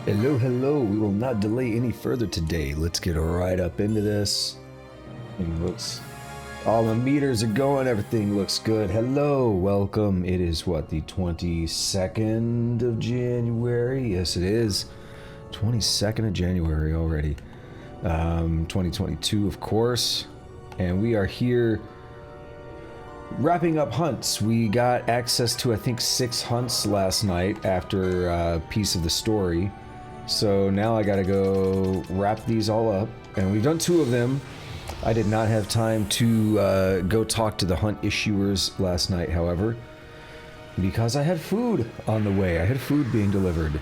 Hello, hello. We will not delay any further today. Let's get right up into this. All the meters are going. Everything looks good. Hello, welcome. It is what, the 22nd of January? Yes, it is. 22nd of January already. 2022, of course. And we are here wrapping up hunts. We got access to, I think, 6 hunts last night after a piece of the story. So now I gotta go wrap these all up. And we've done 2 of them. I did not have time to go talk to the hunt issuers last night, however, because I had food on the way. I had food being delivered.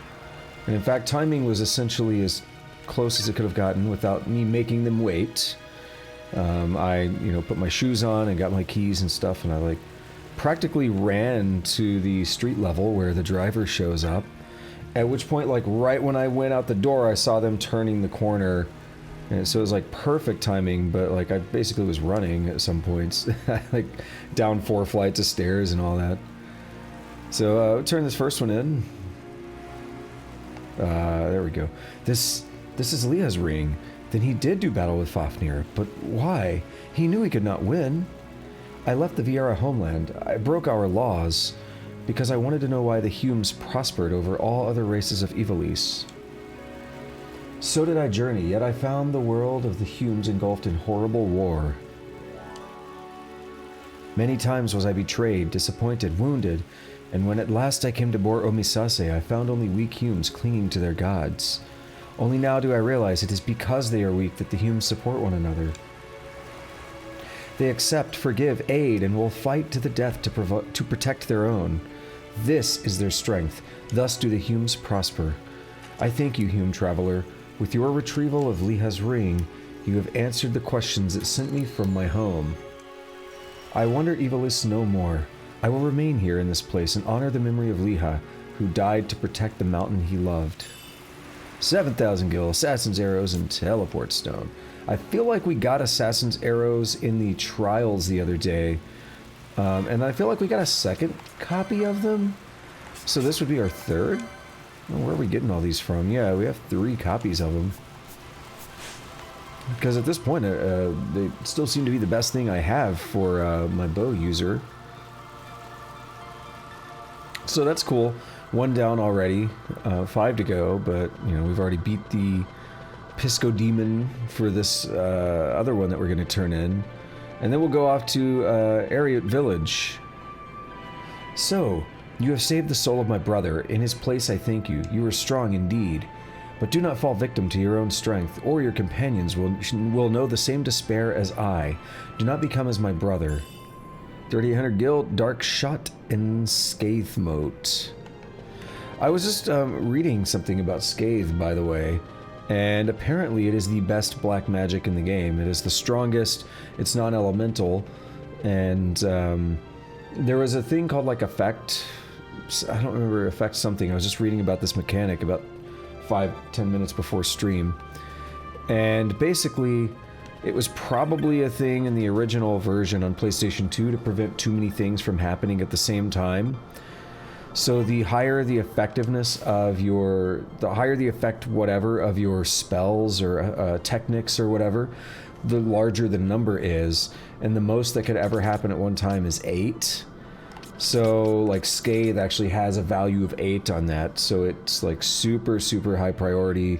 And in fact, timing was essentially as close as it could have gotten without me making them wait. I, put my shoes on and got my keys and stuff, and I, practically ran to the street level where the driver shows up. At which point, right when I went out the door, I saw them turning the corner. And so it was, perfect timing, but, I basically was running at some points. Down 4 flights of stairs and all that. So, turn this first one in. There we go. This is Leah's ring. Then he did do battle with Fafnir, but why? He knew he could not win. I left the Viera homeland. I broke our laws because I wanted to know why the Humes prospered over all other races of Ivalice. So did I journey, yet I found the world of the Humes engulfed in horrible war. Many times was I betrayed, disappointed, wounded, and when at last I came to Bor Omisase, I found only weak Humes clinging to their gods. Only now do I realize it is because they are weak that the Humes support one another. They accept, forgive, aid, and will fight to the death to protect their own. This is their strength. Thus do the Humes prosper. I thank you, Hume Traveler. With your retrieval of Leha's ring, you have answered the questions that sent me from my home. I wander Ivalice no more. I will remain here in this place and honor the memory of Leha, who died to protect the mountain he loved. 7,000 gil, Assassin's Arrows, and Teleport Stone. I feel like we got Assassin's Arrows in the trials the other day, and I feel like we got a second copy of them. So this would be our third? Where are we getting all these from? Yeah, we have 3 copies of them. Because at this point, they still seem to be the best thing I have for my bow user. So that's cool. 1 down already, 5 to go, but, we've already beat the Pisco Demon for this other one that we're going to turn in. And then we'll go off to Ariat Village. So, you have saved the soul of my brother. In his place I thank you. You are strong indeed. But do not fall victim to your own strength, or your companions will know the same despair as I. Do not become as my brother. 3,800 gil, Dark Shot, and Scathe Mote. I was just reading something about Scathe, by the way, and apparently it is the best black magic in the game. It is the strongest, it's non-elemental, and there was a thing called Effect. I don't remember Effect something. I was just reading about this mechanic about 5-10 minutes before stream. And basically, it was probably a thing in the original version on PlayStation 2 to prevent too many things from happening at the same time. So the higher the effectiveness of the higher the effect whatever of your spells or techniques or whatever, the larger the number is. And the most that could ever happen at one time is 8. So, Scathe actually has a value of 8 on that, so it's, super, super high priority.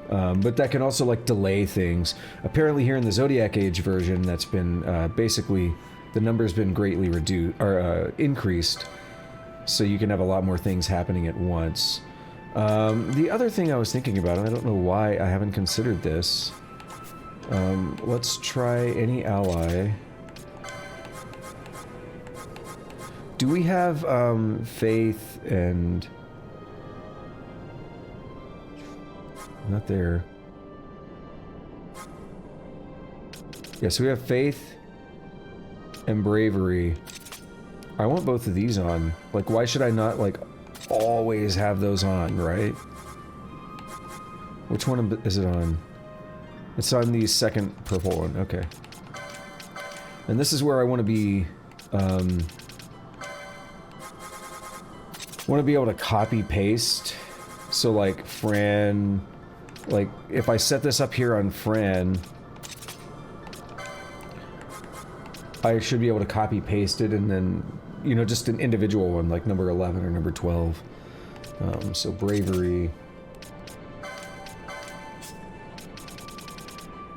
But that can also, delay things. Apparently here in the Zodiac Age version, that's been, basically, the number's been greatly reduced, or, increased. So you can have a lot more things happening at once. The other thing I was thinking about, and I don't know why I haven't considered this. Let's try any ally. Do we have, faith and... Not there. Yeah, so we have faith and bravery. I want both of these on. Why should I not, always have those on, right? Which one is it on? It's on the second purple one, okay. And this is where I want to be, want to be able to copy paste So like Fran, like if I set this up here on Fran, I should be able to copy paste it and then, you know, just an individual one like number 11 or number 12. So bravery.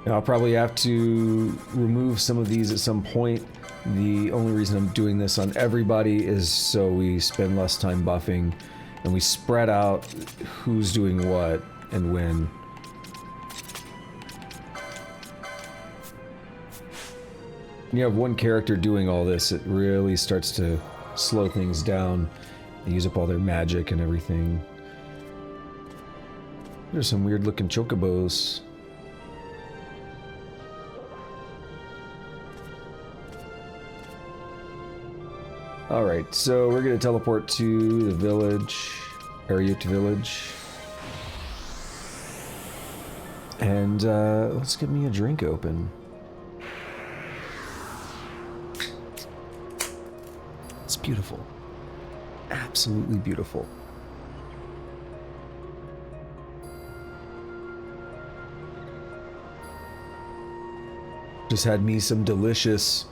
And I'll probably have to remove some of these at some point. The only reason I'm doing this on everybody is so we spend less time buffing and we spread out who's doing what and when. You have one character doing all this, it really starts to slow things down. They use up all their magic and everything. There's some weird looking chocobos. Alright, so we're gonna teleport to the village, Ariute village. And let's get me a drink open. It's beautiful. Absolutely beautiful. Just had me some delicious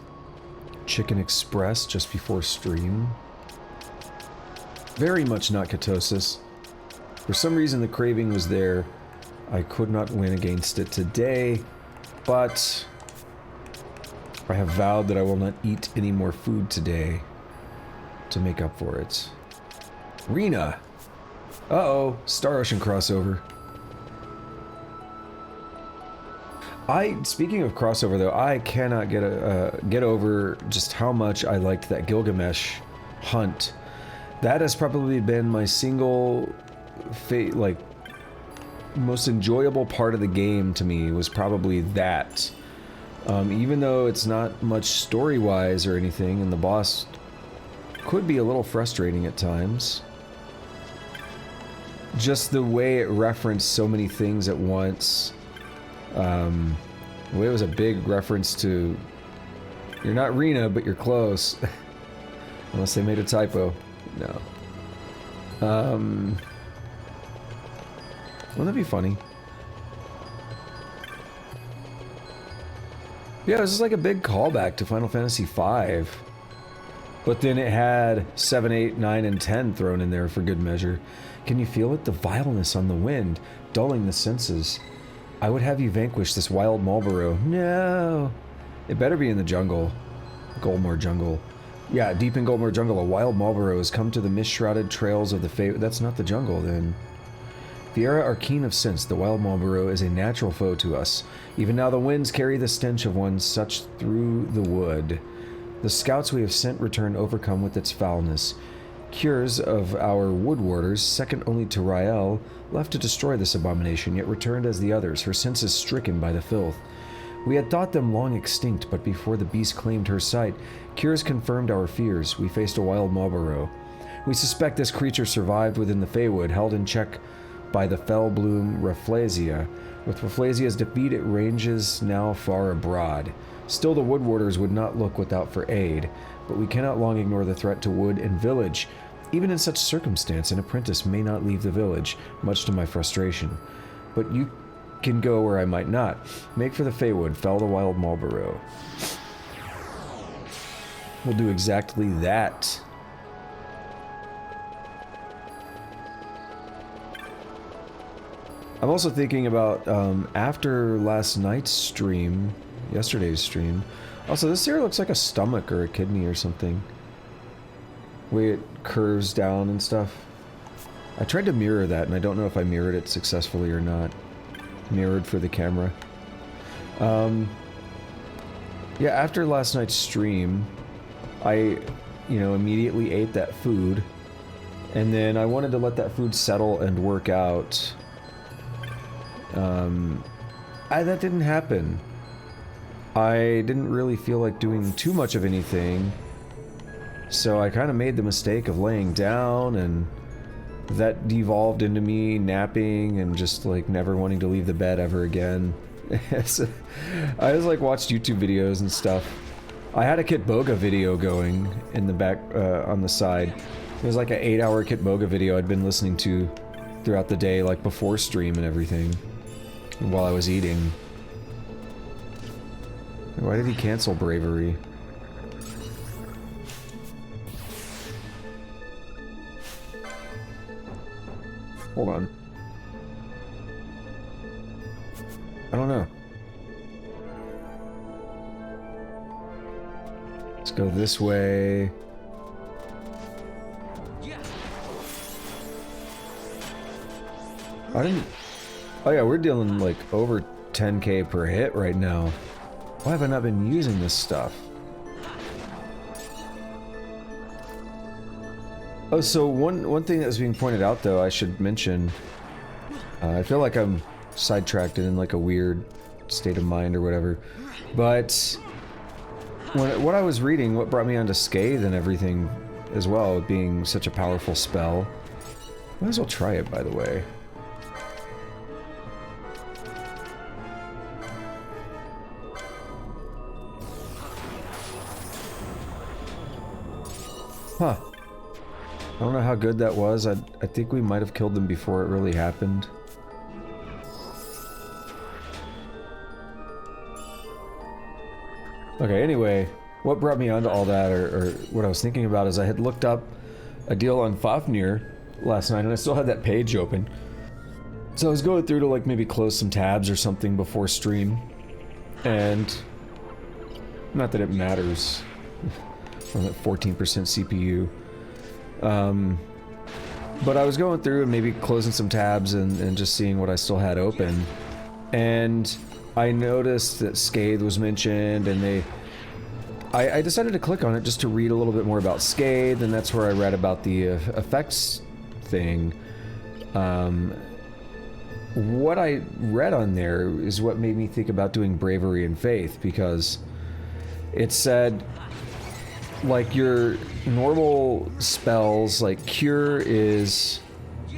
Chicken Express just before stream. Very much not ketosis. For some reason the craving was there. I could not win against it today, but I have vowed that I will not eat any more food today to make up for it. Rena! Uh-oh, Star Ocean crossover. Speaking of crossover though, I cannot get over just how much I liked that Gilgamesh hunt. That has probably been my single, most enjoyable part of the game to me was probably that. Even though it's not much story-wise or anything, and the boss could be a little frustrating at times. Just the way it referenced so many things at once. Well, it was a big reference to, you're not Rena, but you're close. Unless they made a typo. No. Wouldn't that be funny? Yeah, this is like a big callback to Final Fantasy V. But then it had 7, 8, 9, and 10 thrown in there for good measure. Can you feel it? The vileness on the wind, dulling the senses. I would have you vanquish this wild Marlborough. No! It better be in the jungle. Goldmore Jungle. Yeah, deep in Goldmore Jungle, a wild Marlborough has come to the mist-shrouded trails of the Fey. That's not the jungle, then. The era are keen of sense. The wild Marlborough is a natural foe to us. Even now the winds carry the stench of one such through the wood. The scouts we have sent return overcome with its foulness. Cures of our wood warders, second only to Rael, left to destroy this abomination, yet returned as the others, her senses stricken by the filth. We had thought them long extinct, but before the beast claimed her sight, Cures confirmed our fears. We faced a wild Marlborough. We suspect this creature survived within the Feywood, held in check by the fell bloom Rafflesia. With Rafflesia's defeat, it ranges now far abroad. Still, the wood warders would not look without for aid, but we cannot long ignore the threat to wood and village. Even in such circumstance, an apprentice may not leave the village, much to my frustration. But you can go where I might not. Make for the Feywood, fell the wild Marlborough. We'll do exactly that. I'm also thinking about, after last night's stream, yesterday's stream, also this here looks like a stomach or a kidney or something. Way it curves down and stuff. I tried to mirror that, and I don't know if I mirrored it successfully or not. Mirrored for the camera. Yeah, after last night's stream, I, immediately ate that food, and then I wanted to let that food settle and work out. That didn't happen. I didn't really feel like doing too much of anything. So I kind of made the mistake of laying down, and that devolved into me napping and just like never wanting to leave the bed ever again. So, I just like watched YouTube videos and stuff. I had a Kitboga video going in the back, on the side. It was like an 8-hour Kitboga video I'd been listening to throughout the day, like before stream and everything, while I was eating. Why did he cancel bravery? Hold on. I don't know. Let's go this way. I didn't... Oh yeah, we're dealing like over 10k per hit right now. Why have I not been using this stuff? Oh, so one thing that was being pointed out though, I should mention. I feel like I'm sidetracked and in like a weird state of mind or whatever. But what I was reading, what brought me onto Scathe and everything as well, being such a powerful spell. Might as well try it, by the way. Huh. I don't know how good that was. I think we might have killed them before it really happened. Okay, anyway, what brought me onto all that, or what I was thinking about, is I had looked up a deal on Fafnir last night, and I still had that page open. So I was going through to like maybe close some tabs or something before stream, and not that it matters. I'm at 14% CPU. But I was going through and maybe closing some tabs and just seeing what I still had open. And I noticed that Scathe was mentioned, and I decided to click on it just to read a little bit more about Scathe, and that's where I read about the effects thing. What I read on there is what made me think about doing Bravery and Faith, because it said, like, your normal spells, like Cure is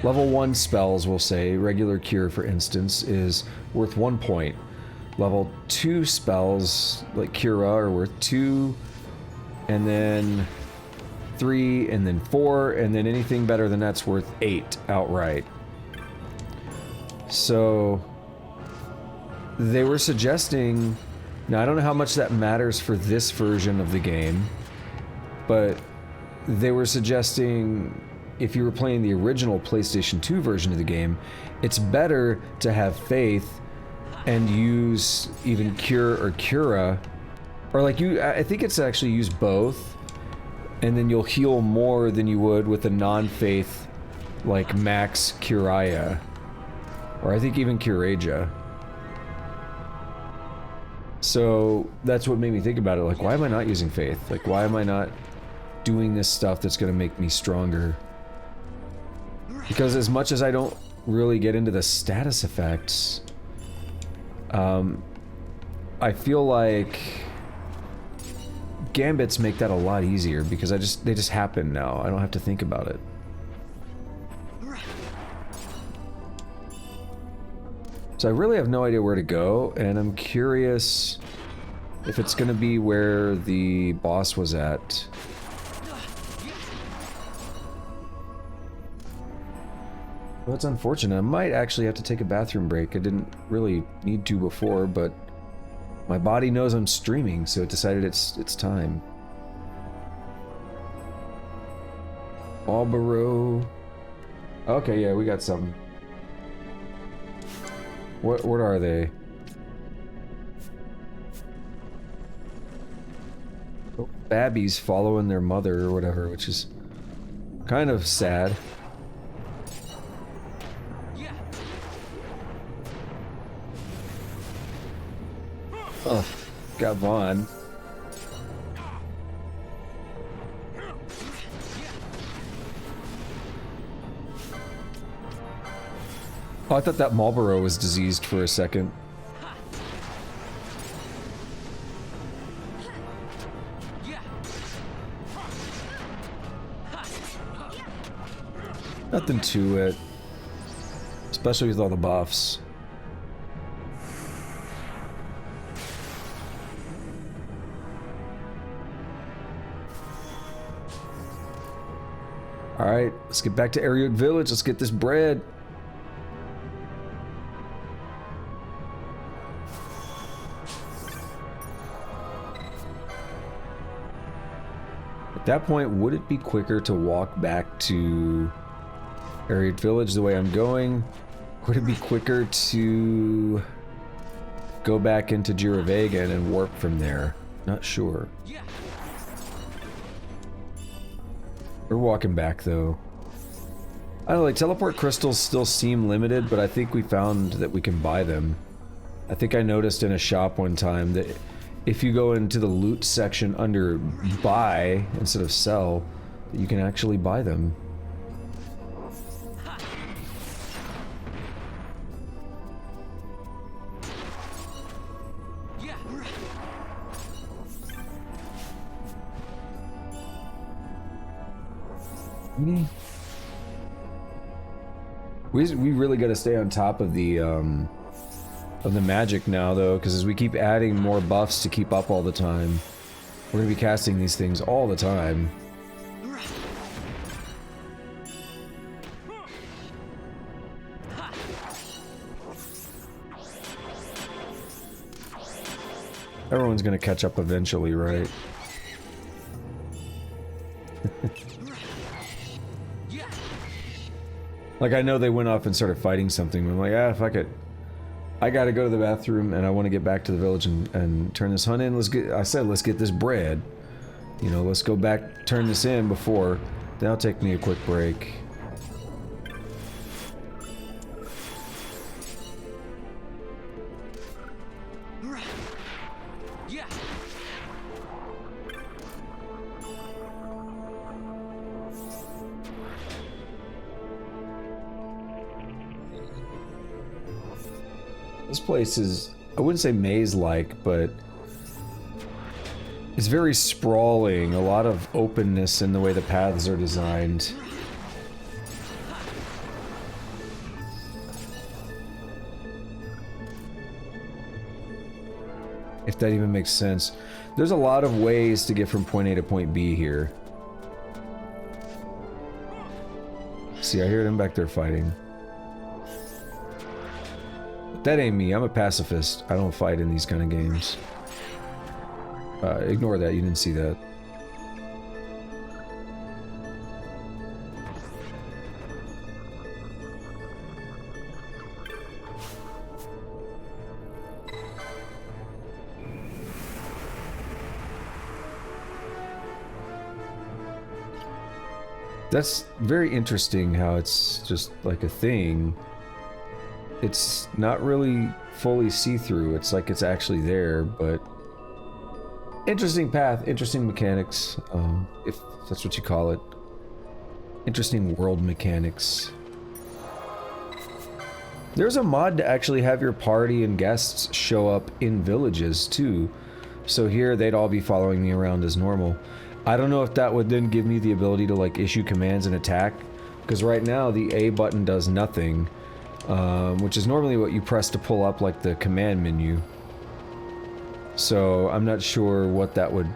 level 1 spells, we'll say, regular Cure for instance, is worth 1 point. Level 2 spells, like Cura, are worth 2, and then 3, and then 4, and then anything better than that's worth 8 outright. So they were suggesting, now I don't know how much that matters for this version of the game, but they were suggesting if you were playing the original PlayStation 2 version of the game, it's better to have Faith and use even Cure or Cura, or like I think it's actually use both, and then you'll heal more than you would with a non-Faith like Max Curia, or I think even Curaja. So that's what made me think about it, like, why am I not using Faith? Like, why am I not doing this stuff that's gonna make me stronger? Because as much as I don't really get into the status effects, I feel like gambits make that a lot easier, because they just happen now. I don't have to think about it. So I really have no idea where to go, and I'm curious if it's gonna be where the boss was at. Well, it's unfortunate. I might actually have to take a bathroom break. I didn't really need to before, but my body knows I'm streaming, so it decided it's time. Marlboro. Okay, yeah, we got some. What are they? Oh, Babby's following their mother or whatever, which is kind of sad. Oh, got Vaughn. Oh, I thought that Marlboro was diseased for a second. Nothing to it. Especially with all the buffs. Alright, let's get back to Ariok Village. Let's get this bread. that point, would it be quicker to walk back to Ariad Village the way I'm going? Would it be quicker to go back into Jiravegan and warp from there? Not sure. We're walking back though. I don't know, like teleport crystals still seem limited, but I think we found that we can buy them. I think I noticed in a shop one time that if you go into the loot section under buy instead of sell, that you can actually buy them. We really got to stay on top of the magic now, though, because as we keep adding more buffs to keep up all the time, we're gonna be casting these things all the time. Everyone's gonna catch up eventually, right? Like, I know they went off and started fighting something, but I'm like, ah, fuck it. I gotta go to the bathroom, and I want to get back to the village and turn this hunt in. Let's get this bread. You know, let's go back, turn this in before. That'll take me a quick break. This place is, I wouldn't say maze-like, but it's very sprawling, a lot of openness in the way the paths are designed. If that even makes sense. There's a lot of ways to get from point A to point B here. See, I hear them back there fighting. That ain't me. I'm a pacifist. I don't fight in these kind of games. Ignore that. You didn't see that. That's very interesting how it's just like a thing. It's not really fully see-through. It's like it's actually there, but interesting path, interesting mechanics, if that's what you call it. Interesting world mechanics. There's a mod to actually have your party and guests show up in villages too. So here they'd all be following me around as normal. I don't know if that would then give me the ability to like issue commands and attack, because right now the A button does nothing. Which is normally what you press to pull up like the command menu. So I'm not sure what that would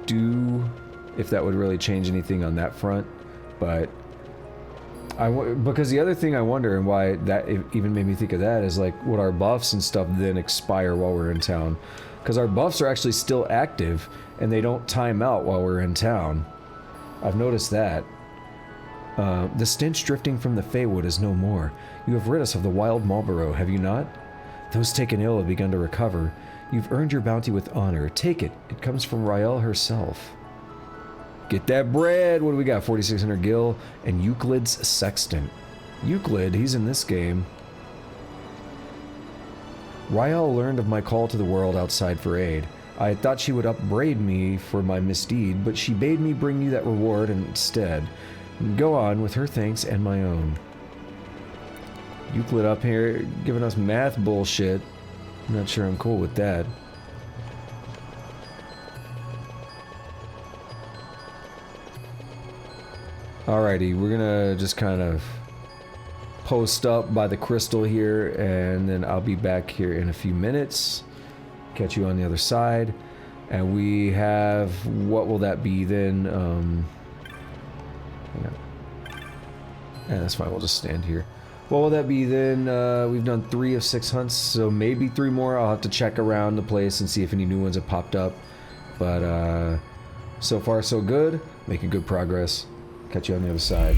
do, if that would really change anything on that front, but because the other thing I wonder, and why that even made me think of that, is like, would our buffs and stuff then expire while we're in town? Because our buffs are actually still active and they don't time out while we're in town. I've noticed that. The stench drifting from the Feywood is no more. You have rid us of the wild Marlborough, have you not? Those taken ill have begun to recover. You've earned your bounty with honor. Take it. It comes from Rael herself. Get that bread! What do we got? 4,600 gil and Euclid's Sextant. Euclid, he's in this game. Rael learned of my call to the world outside for aid. I had thought she would upbraid me for my misdeed, but she bade me bring you that reward instead. Go on with her thanks and my own. Euclid up here giving us math bullshit. I'm not sure I'm cool with that. Alrighty, we're gonna just kind of post up by the crystal here, and then I'll be back here in a few minutes. Catch you on the other side. And we have, what will that be then? Yeah, that's fine, we'll just stand here. What will that be then? We've done 3 of 6 hunts, so maybe 3 more. I'll have to check around the place and see if any new ones have popped up. But So far, so good. Making good progress. Catch you on the other side.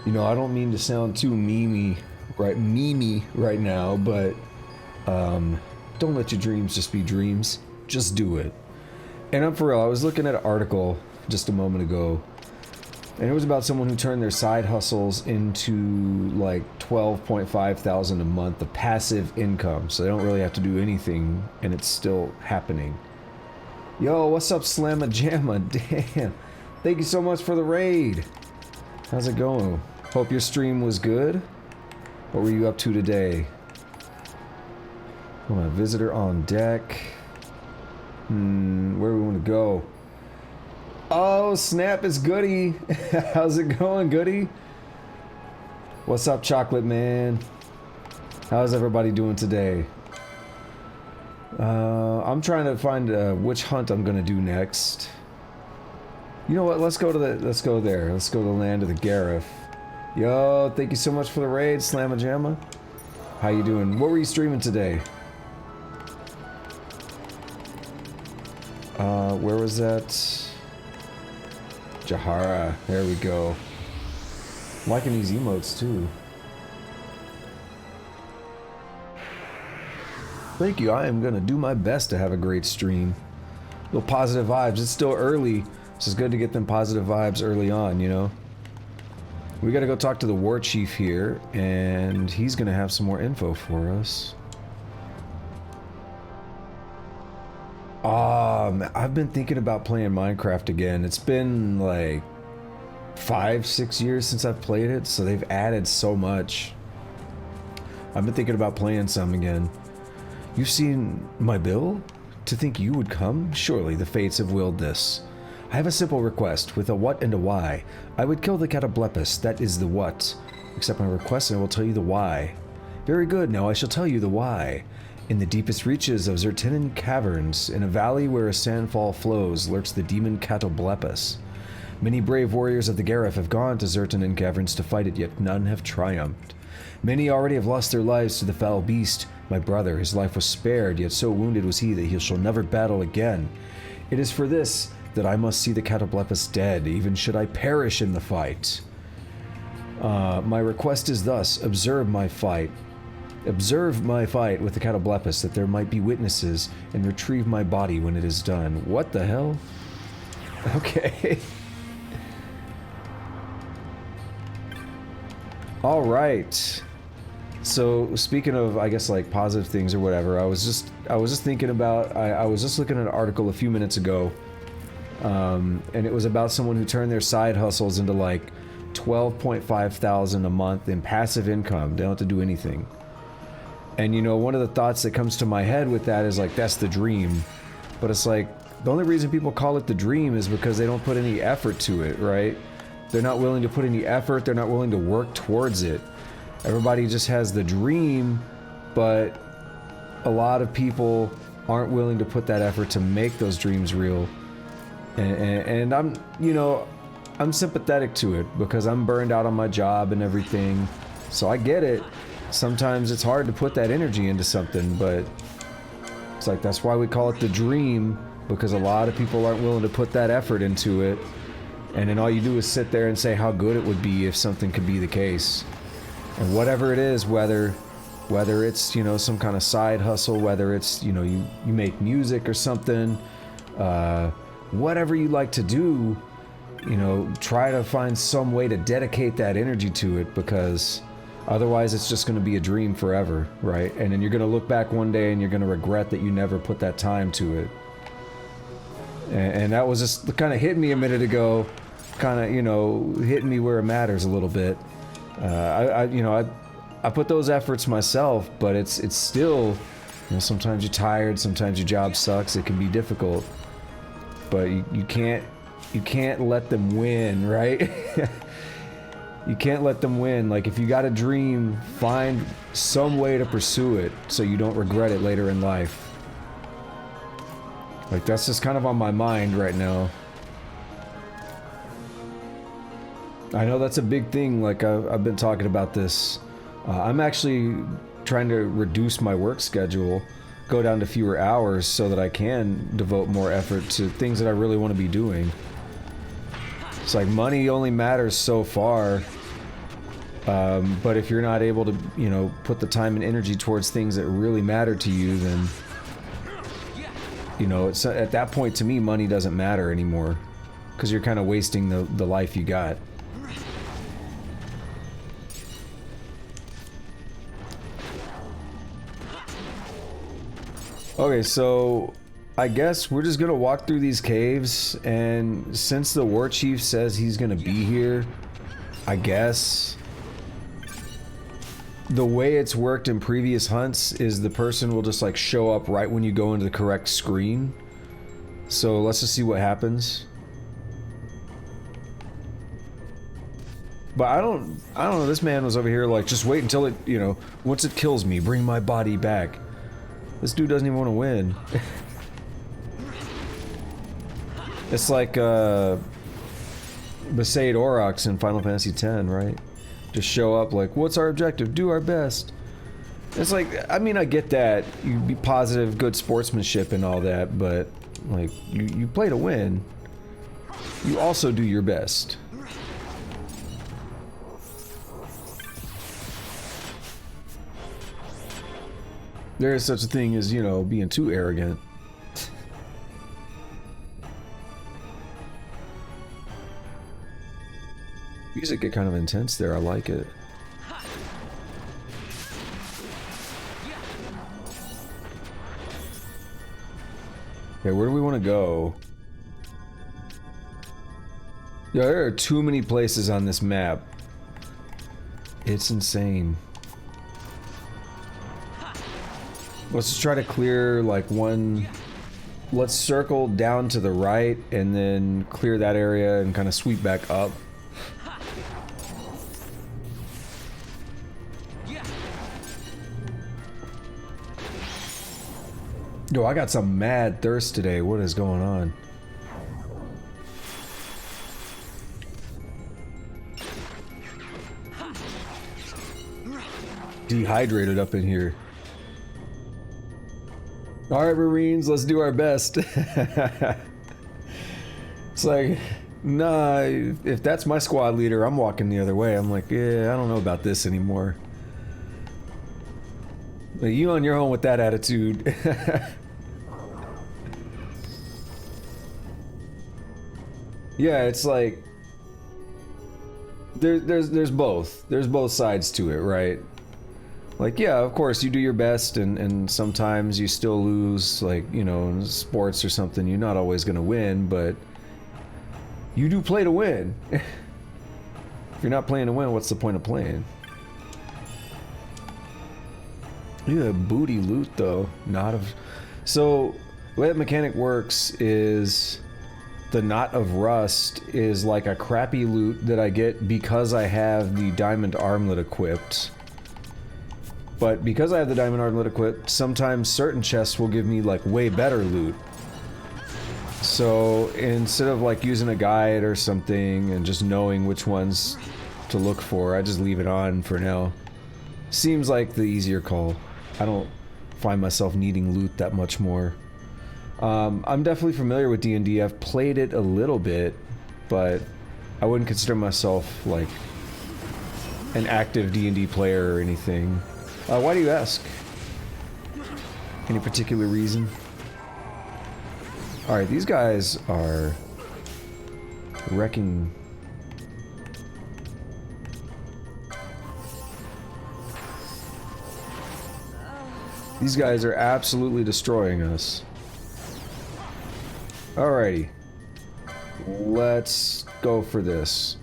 You know, I don't mean to sound too memey right now, but don't let your dreams just be dreams. Just do it. And I'm for real. I was looking at an article just a moment ago, and it was about someone who turned their side hustles into like 12.5 thousand a month of passive income, so they don't really have to do anything, and it's still happening. Yo, what's up, Slamma Jamma? Damn. Thank you so much for the raid. How's it going? Hope your stream was good. What were you up to today? Oh, my visitor on deck. Where do we want to go? Oh, snap, it's Goody. How's it going, Goody? What's up, Chocolate Man? How's everybody doing today? I'm trying to find which hunt I'm gonna do next. You know what? Let's go there. Let's go to the land of the Gareth. Yo, thank you so much for the raid, Slamma Jamma. How you doing? What were you streaming today? Where was that? Jahara. There we go. I'm liking these emotes too. Thank you. I am gonna do my best to have a great stream. Little positive vibes. It's still early, so it's good to get them positive vibes early on, you know? We gotta go talk to the war chief here, and he's gonna have some more info for us. I've been thinking about playing Minecraft again. It's been like 5-6 years since I've played it, so they've added so much. I've been thinking about playing some again. You've seen my bill? To think you would come? Surely the fates have willed this. I have a simple request, with a what and a why. I would kill the Catoblepus, that is the what. Accept my request and I will tell you the why. Very good, now I shall tell you the why. In the deepest reaches of XII caverns, in a valley where a sandfall flows, lurks the demon Catoblepus. Many brave warriors of the Gareth have gone to XII caverns to fight it, yet none have triumphed. Many already have lost their lives to the foul beast. My brother, his life was spared, yet so wounded was he that he shall never battle again. It is for this that I must see the Catoblepus dead, even should I perish in the fight. My request is thus, observe my fight with the Catoblepus, that there might be witnesses, and retrieve my body when it is done. What the hell? Okay. Alright. So, speaking of, I guess, like, positive things or whatever, I was just thinking about, I was just looking at an article a few minutes ago, and it was about someone who turned their side hustles into, like, 12.5 thousand a month in passive income. They don't have to do anything. And, you know, one of the thoughts that comes to my head with that is, like, that's the dream. But it's like, the only reason people call it the dream is because they don't put any effort to it, right? They're not willing to put any effort, they're not willing to work towards it. Everybody just has the dream, but a lot of people aren't willing to put that effort to make those dreams real. And I'm, you know, I'm sympathetic to it because I'm burned out on my job and everything. So I get it. Sometimes it's hard to put that energy into something, but it's like, that's why we call it the dream, because a lot of people aren't willing to put that effort into it. And then all you do is sit there and say how good it would be if something could be the case. And whatever it is, whether it's, you know, some kind of side hustle, whether it's, you know, you make music or something, whatever you like to do, you know, try to find some way to dedicate that energy to it, because otherwise it's just going to be a dream forever, right? And then you're going to look back one day and you're going to regret that you never put that time to it. And that was just kind of hitting me a minute ago, kind of, you know, hitting me where it matters a little bit. I put those efforts myself, but it's still, you know, sometimes you're tired, sometimes your job sucks, it can be difficult, but you can't let them win, right? You can't let them win. Like, if you got a dream, find some way to pursue it so you don't regret it later in life. Like, that's just kind of on my mind right now. I know that's a big thing, like I've been talking about this. I'm actually trying to reduce my work schedule, go down to fewer hours so that I can devote more effort to things that I really want to be doing. It's like, money only matters so far, but if you're not able to, you know, put the time and energy towards things that really matter to you, then, you know, it's, at that point, to me, money doesn't matter anymore, because you're kind of wasting the life you got. Okay, so I guess we're just gonna walk through these caves, and since the war chief says he's gonna be here, I guess the way it's worked in previous hunts is the person will just like show up right when you go into the correct screen. So let's just see what happens. But I don't know, this man was over here like, just wait until it, you know, once it kills me, bring my body back. This dude doesn't even want to win. It's like, Besaid Aurochs in Final Fantasy X, right? Just show up like, what's our objective? Do our best. It's like, I mean, I get that. You be positive, good sportsmanship and all that, but Like, you play to win. You also do your best. There is such a thing as, you know, being too arrogant. Music get kind of intense there, I like it. Okay, where do we want to go? Yeah, there are too many places on this map. It's insane. Let's just try to clear like one. Let's circle down to the right and then clear that area and kind of sweep back up. Yo, I got some mad thirst today. What is going on? Dehydrated up in here. Alright, Marines, let's do our best. It's like, nah, if that's my squad leader, I'm walking the other way. I'm like, yeah, I don't know about this anymore. But you on your own with that attitude. Yeah, it's like there's both. There's both sides to it, right? Like, yeah, of course you do your best and sometimes you still lose, like, you know, in sports or something, you're not always gonna win, but you do play to win. If you're not playing to win, what's the point of playing? Yeah, booty loot though, not of. So the way that mechanic works is the Knot of Rust is like a crappy loot that I get because I have the diamond armlet equipped. But because I have the diamond armlet equipped, sometimes certain chests will give me like way better loot. So instead of like using a guide or something and just knowing which ones to look for, I just leave it on for now. Seems like the easier call. I don't find myself needing loot that much more. I'm definitely familiar with D&D. I've played it a little bit, but I wouldn't consider myself like an active D&D player or anything. Why do you ask? Any particular reason? Alright, these guys are wrecking. These guys are absolutely destroying us. Alrighty. Let's go for this.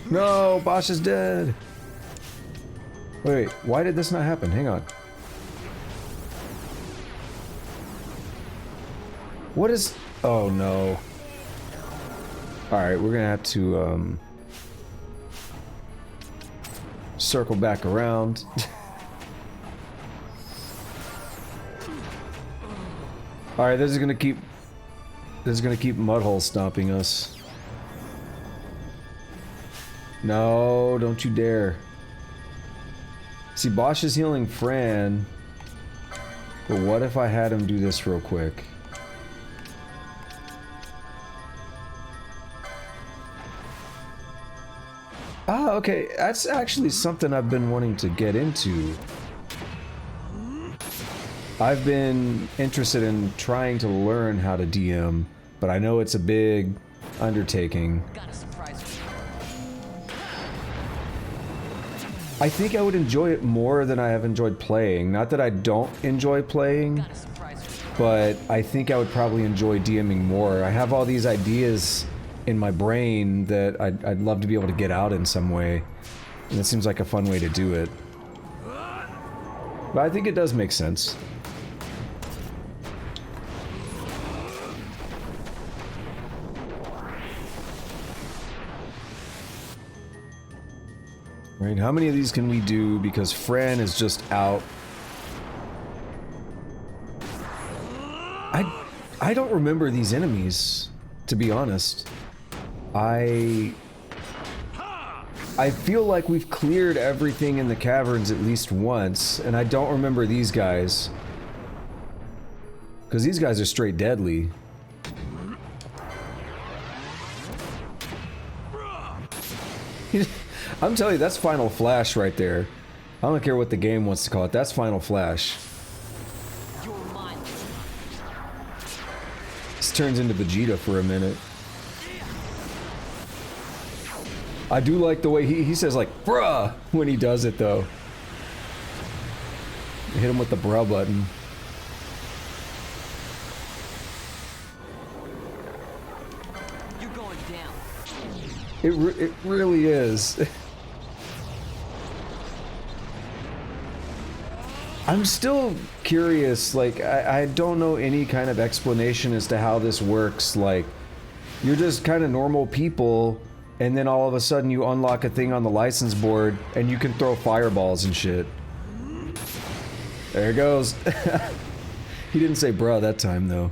No, Bosch is dead. Wait, why did this not happen? Hang on. What is... Oh no. Alright, we're gonna have to circle back around. Alright, this is gonna keep mudhole stomping us. No, don't you dare. See, Bosch is healing Fran. But what if I had him do this real quick? Ah, okay. That's actually something I've been wanting to get into. I've been interested in trying to learn how to DM, but I know it's a big undertaking. I think I would enjoy it more than I have enjoyed playing. Not that I don't enjoy playing, but I think I would probably enjoy DMing more. I have all these ideas in my brain that I'd love to be able to get out in some way, and it seems like a fun way to do it. But I think it does make sense. Right, how many of these can we do? Because Fran is just out. I don't remember these enemies, to be honest. I feel like we've cleared everything in the caverns at least once, and I don't remember these guys. Because these guys are straight deadly. I'm telling you, that's Final Flash right there. I don't care what the game wants to call it, that's Final Flash. This turns into Vegeta for a minute. I do like the way he says like, bruh, when he does it though. Hit him with the bruh button. You're going down. It really is. I'm still curious, like, I don't know any kind of explanation as to how this works. Like, you're just kind of normal people, and then all of a sudden you unlock a thing on the license board, and you can throw fireballs and shit. There it goes. He didn't say bruh that time, though.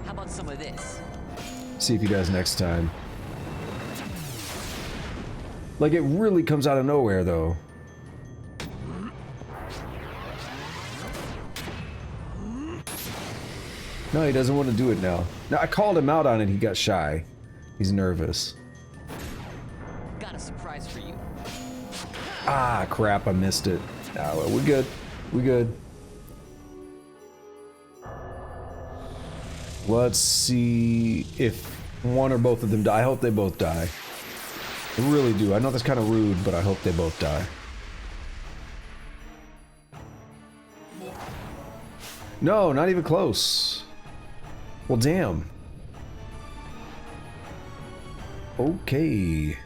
How about some of this? See if he does next time. Like, it really comes out of nowhere, though. No, he doesn't want to do it now. Now, I called him out on it, he got shy. He's nervous. Got a surprise for you. Ah, crap, I missed it. Ah, well, we're good. We're good. Let's see if one or both of them die. I hope they both die. I really do. I know that's kind of rude, but I hope they both die. No, not even close. Well, damn. Okay.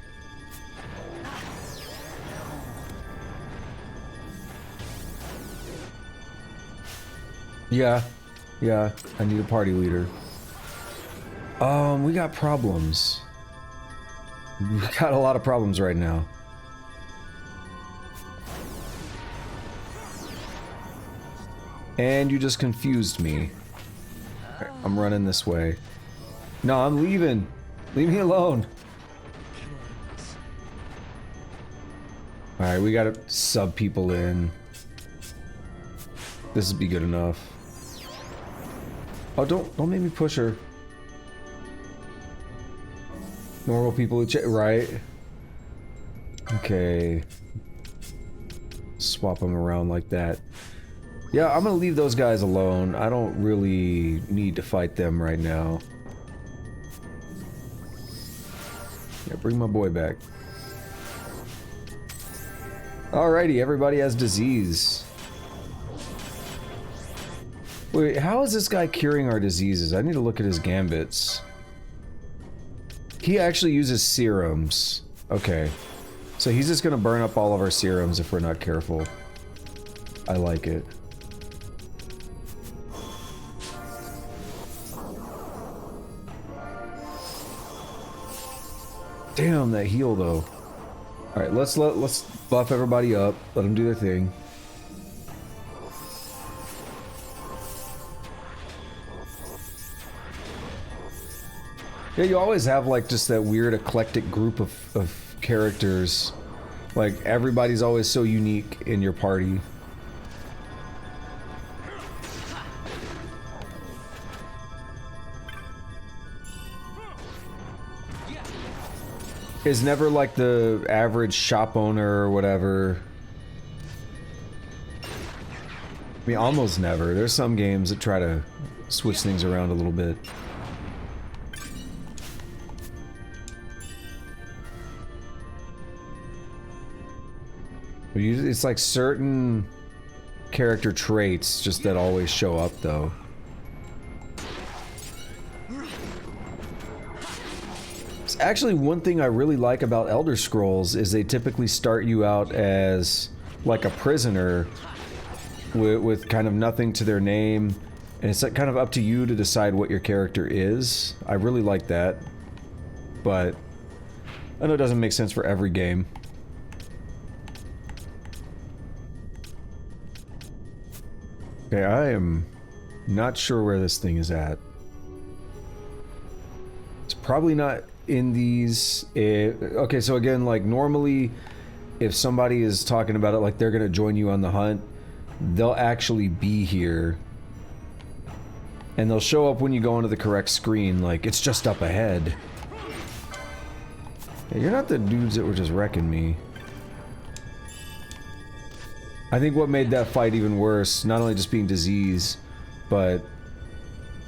Yeah. Yeah, I need a party leader. We got problems. We got a lot of problems right now. And you just confused me. I'm running this way. No, I'm leaving. Leave me alone. Alright, we gotta sub people in. This would be good enough. Oh, don't make me push her. Normal people, right? Okay. Swap them around like that. Yeah, I'm gonna leave those guys alone. I don't really need to fight them right now. Yeah, bring my boy back. Alrighty, everybody has disease. Wait, how is this guy curing our diseases? I need to look at his gambits. He actually uses serums. Okay. So he's just gonna burn up all of our serums if we're not careful. I like it. Damn, that heal though. Alright, let's buff everybody up. Let them do their thing. Yeah, you always have like just that weird eclectic group of characters. Like everybody's always so unique in your party. Is never like the average shop owner or whatever. I mean, almost never. There's some games that try to switch things around a little bit. It's like certain character traits just that always show up though. It's actually one thing I really like about Elder Scrolls is they typically start you out as like a prisoner with kind of nothing to their name, and it's like kind of up to you to decide what your character is. I really like that, but I know it doesn't make sense for every game. Okay, I am not sure where this thing is at. It's probably not in these. Okay, so again, like normally, if somebody is talking about it like they're gonna join you on the hunt, they'll actually be here. And they'll show up when you go onto the correct screen, like, it's just up ahead. Yeah, you're not the dudes that were just wrecking me. I think what made that fight even worse, not only just being disease, but,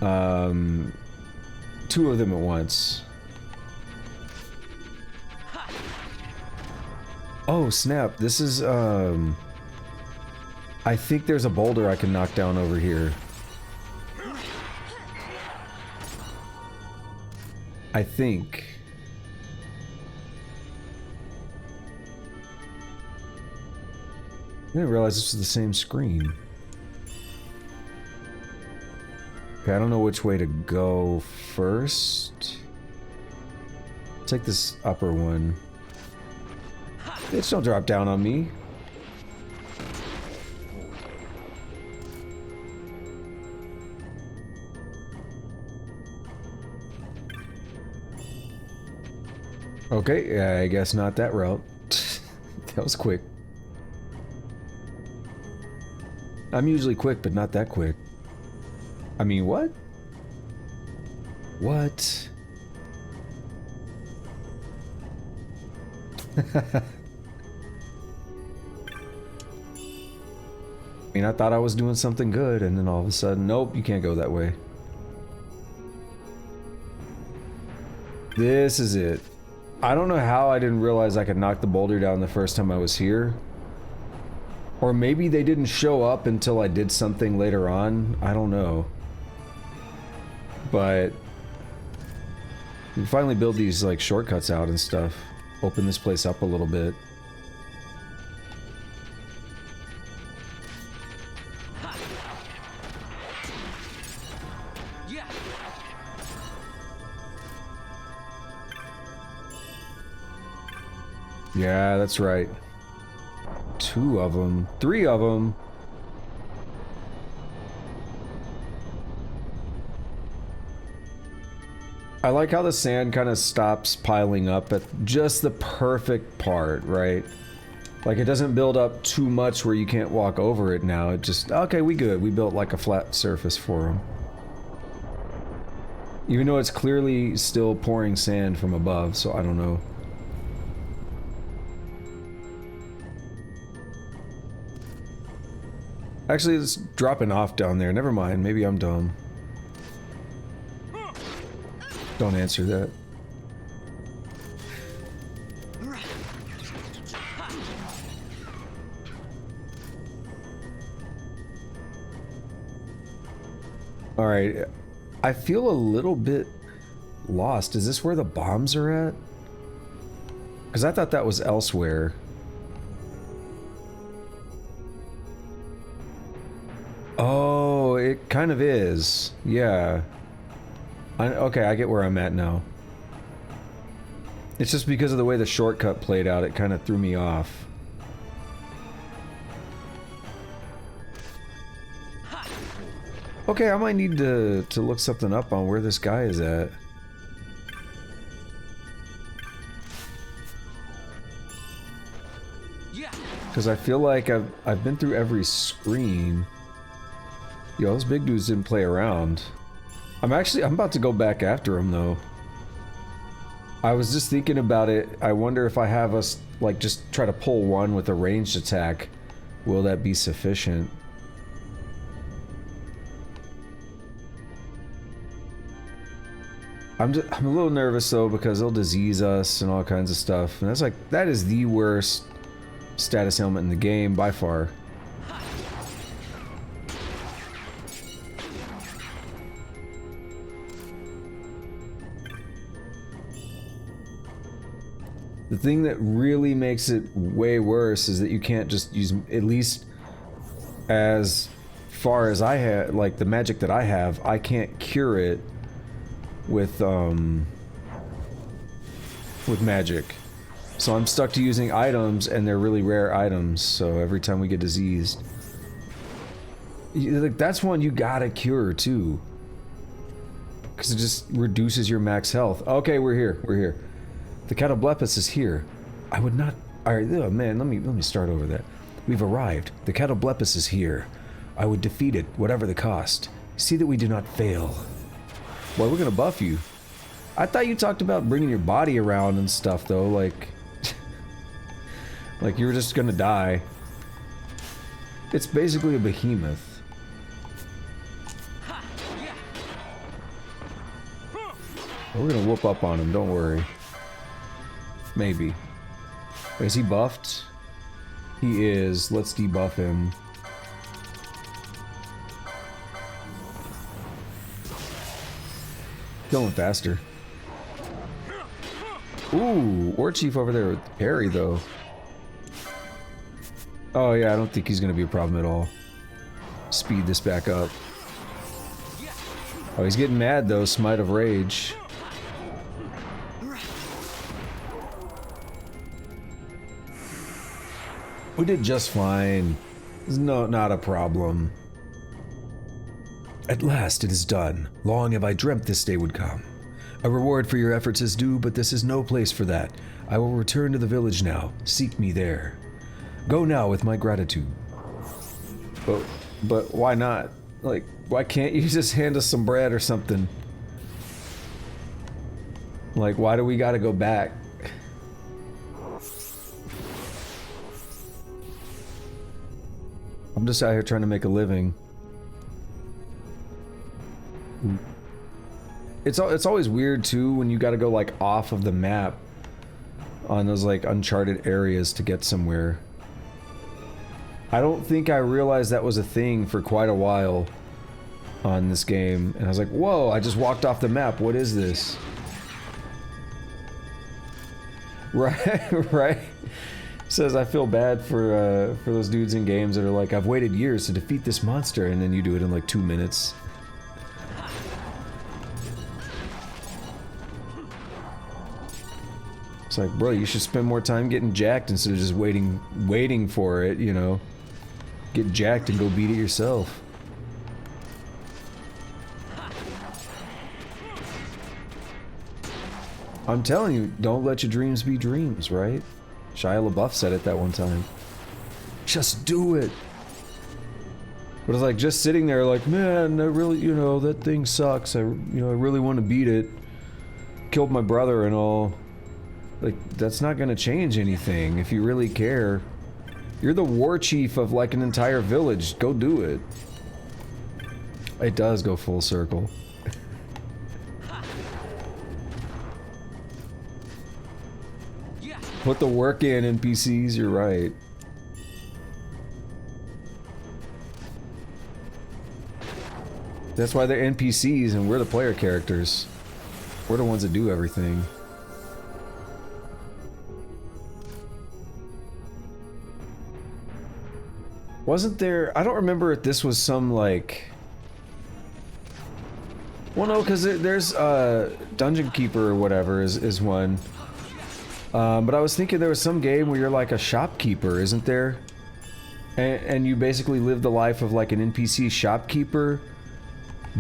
two of them at once. Oh, snap. This is, I think there's a boulder I can knock down over here. I think. I didn't realize this was the same screen. Okay, I don't know which way to go first. Take this upper one. Bitch, don't drop down on me. Okay, yeah, I guess not that route. That was quick. I'm usually quick, but not that quick. I mean, what? What? I mean, I thought I was doing something good, and then all of a sudden, nope, you can't go that way. This is it. I don't know how I didn't realize I could knock the boulder down the first time I was here. Or maybe they didn't show up until I did something later on. I don't know. But you finally build these like shortcuts out and stuff. Open this place up a little bit. Yeah, that's right. 2 of them. 3 of them. I like how the sand kind of stops piling up at just the perfect part, right? Like, it doesn't build up too much where you can't walk over it now. It just, okay, we good. We built like a flat surface for them. Even though it's clearly still pouring sand from above, so I don't know. Actually, it's dropping off down there. Never mind. Maybe I'm dumb. Don't answer that. Alright. I feel a little bit lost. Is this where the bombs are at? Because I thought that was elsewhere. Oh, it kind of is. Yeah. Okay, I get where I'm at now. It's just because of the way the shortcut played out, it kind of threw me off. Okay, I might need to look something up on where this guy is at. Because I feel like I've been through every screen. Yo, those big dudes didn't play around. I'm about to go back after him, though. I was just thinking about it. I wonder if I have us, like, just try to pull one with a ranged attack. Will that be sufficient? I'm a little nervous, though, because they'll disease us and all kinds of stuff. And that is the worst status ailment in the game, by far. The thing that really makes it way worse is that you can't just use, at least as far as I have, like the magic that I have, I can't cure it with magic. So I'm stuck to using items, and they're really rare items, so every time we get diseased. Like, that's one you gotta cure, too. Because it just reduces your max health. Okay, we're here. We're here. The Catoblepus is here. I would not... Alright, oh man, let me start over that. We've arrived. The Catoblepus is here. I would defeat it, whatever the cost. See that we do not fail. Boy, we're gonna buff you. I thought you talked about bringing your body around and stuff, though, like... like you were just gonna die. It's basically a behemoth. We're gonna whoop up on him, don't worry. Maybe. Wait, is he buffed? He is. Let's debuff him. Kill him faster. Ooh, War Chief over there with parry, though. Oh yeah, I don't think he's gonna be a problem at all. Speed this back up. Oh, he's getting mad, though. Smite of Rage. We did just fine. No, not a problem. At last it is done. Long have I dreamt this day would come. A reward for your efforts is due, but this is no place for that. I will return to the village now. Seek me there. Go now with my gratitude. But why not? Like, why can't you just hand us some bread or something? Like, why do we gotta go back? I'm just out here trying to make a living. It's always weird too when you gotta go like off of the map on those like uncharted areas to get somewhere. I don't think I realized that was a thing for quite a while on this game, and I was like, whoa, I just walked off the map, what is this? Right, right. Says I feel bad for those dudes in games that are like, I've waited years to defeat this monster, and then you do it in like 2 minutes. It's like, bro, you should spend more time getting jacked instead of just waiting for it, you know. Get jacked and go beat it yourself. I'm telling you, don't let your dreams be dreams, right? Shia LaBeouf said it that one time. Just do it. But it's like just sitting there like, man, I really, you know, that thing sucks. I really want to beat it. Killed my brother and all. Like, that's not gonna change anything if you really care. You're the war chief of like an entire village. Go do it. It does go full circle. Put the work in, NPCs, you're right. That's why they're NPCs and we're the player characters. We're the ones that do everything. Wasn't there... I don't remember if this was some, like... Well, no, because there's, Dungeon Keeper or whatever is one. But I was thinking there was some game where you're like a shopkeeper, isn't there? And you basically live the life of like an NPC shopkeeper.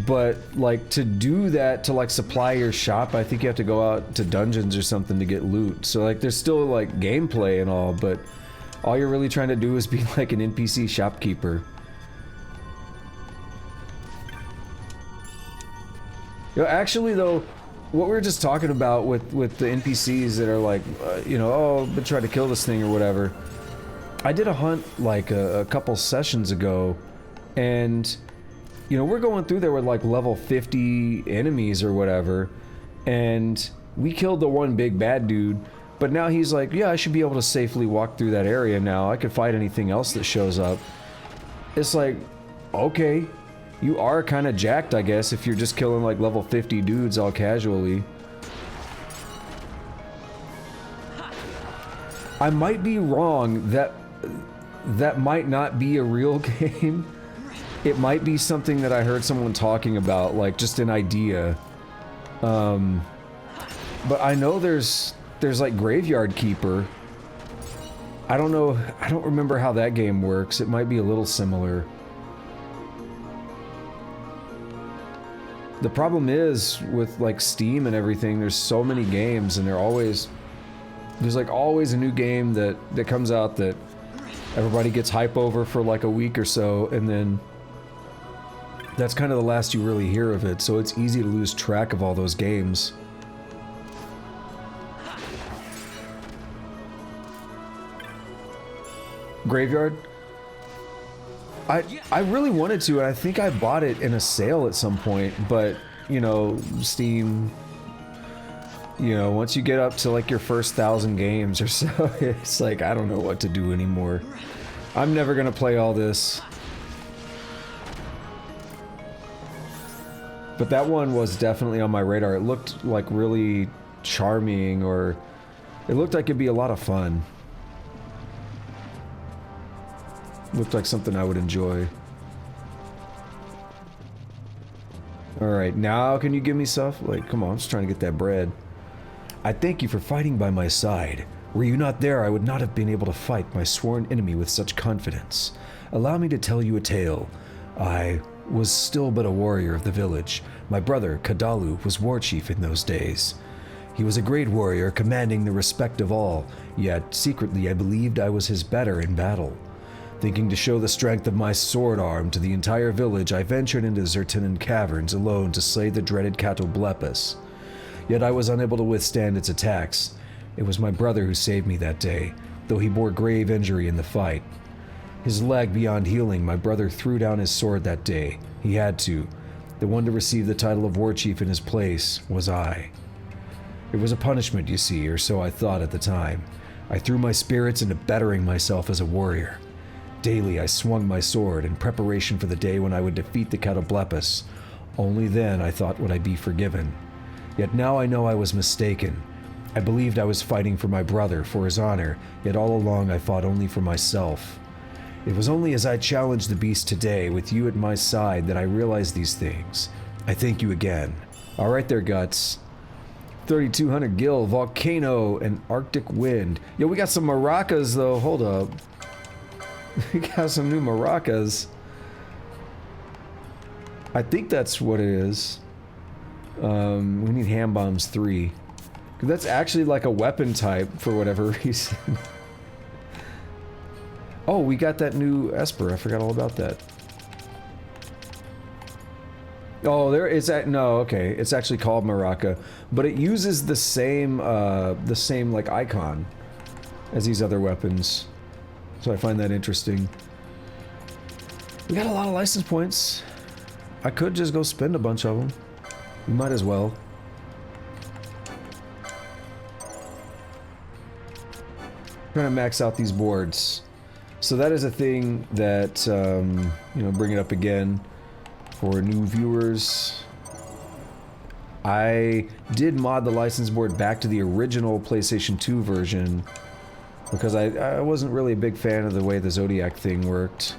But, like, to do that, to, like, supply your shop, I think you have to go out to dungeons or something to get loot. So, like, there's still, like, gameplay and all, but all you're really trying to do is be, like, an NPC shopkeeper. You know, actually, though, what we were just talking about with the NPCs that are, like, you know, oh, but try to kill this thing or whatever. I did a hunt, like, a couple sessions ago, and... You know, we're going through there with like level 50 enemies or whatever, and we killed the one big bad dude, but now he's like, yeah, I should be able to safely walk through that area now. I could fight anything else that shows up. It's like, okay, you are kind of jacked, I guess, if you're just killing like level 50 dudes all casually. I might be wrong, that might not be a real game. It might be something that I heard someone talking about, like just an idea. But I know there's like Graveyard Keeper. I don't know, I don't remember how that game works. It might be a little similar. The problem is with like Steam and everything, there's so many games and there's like always a new game that comes out that everybody gets hype over for like a week or so, and then that's kind of the last you really hear of it, so it's easy to lose track of all those games. Graveyard? I really wanted to, and I think I bought it in a sale at some point, but, you know, Steam, you know, once you get up to like your first 1,000 games or so, it's like, I don't know what to do anymore. I'm never gonna play all this. But that one was definitely on my radar. It looked like really charming, or it looked like it'd be a lot of fun. Looked like something I would enjoy. Alright, now can you give me stuff? Like, come on, I'm just trying to get that bread. I thank you for fighting by my side. Were you not there, I would not have been able to fight my sworn enemy with such confidence. Allow me to tell you a tale. I was still but a warrior of the village. My brother, Kadalu, was war chief in those days. He was a great warrior, commanding the respect of all, yet secretly I believed I was his better in battle. Thinking to show the strength of my sword arm to the entire village, I ventured into Zertinan caverns alone to slay the dreaded Catoblepus. Yet I was unable to withstand its attacks. It was my brother who saved me that day, though he bore grave injury in the fight. His leg beyond healing, my brother threw down his sword that day. He had to. The one to receive the title of war chief in his place was I. It was a punishment, you see, or so I thought at the time. I threw my spirits into bettering myself as a warrior. Daily I swung my sword in preparation for the day when I would defeat the Catoblepus. Only then I thought would I be forgiven. Yet now I know I was mistaken. I believed I was fighting for my brother, for his honor, yet all along I fought only for myself. It was only as I challenged the beast today, with you at my side, that I realized these things. I thank you again. Alright there, Guts. 3,200 gil, volcano, and arctic wind. Yo, we got some maracas though, hold up. We got some new maracas. I think that's what it is. We need hand bombs 3. That's actually like a weapon type for whatever reason. Oh, we got that new Esper. I forgot all about that. Oh, there is that. No, okay. It's actually called Maraca, but it uses the same like icon as these other weapons. So I find that interesting. We got a lot of license points. I could just go spend a bunch of them. We might as well. Trying to max out these boards. So that is a thing that, you know, bring it up again for new viewers. I did mod the license board back to the original PlayStation 2 version because I wasn't really a big fan of the way the Zodiac thing worked.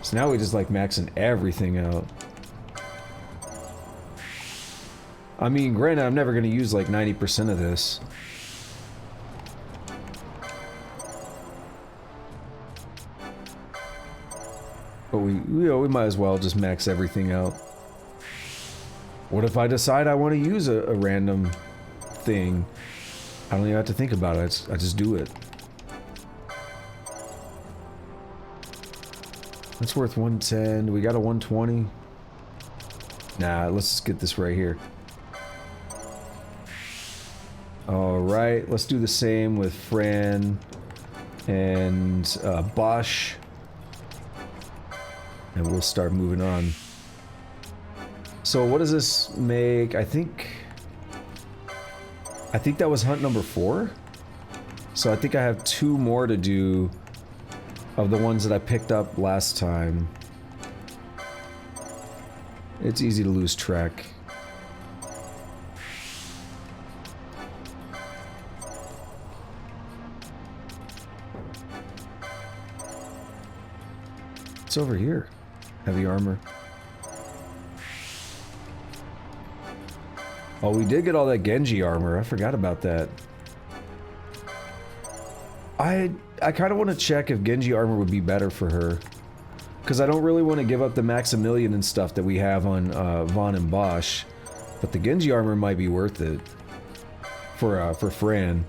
So now we just like maxing everything out. I mean, granted, I'm never going to use like 90% of this. But we might as well just max everything out. What if I decide I want to use a random thing? I don't even have to think about it. I just do it. That's worth 110. We got a 120. Nah, let's just get this right here. Alright, let's do the same with Fran and Bosch. And we'll start moving on. So what does this make? I think that was hunt number 4. So I think I have 2 more to do of the ones that I picked up last time. It's easy to lose track. It's over here. Heavy armor. Oh, we did get all that Genji armor. I forgot about that. I kind of want to check if Genji armor would be better for her. Because I don't really want to give up the Maximilian and stuff that we have on Vaughn and Bosch. But the Genji armor might be worth it. For Fran.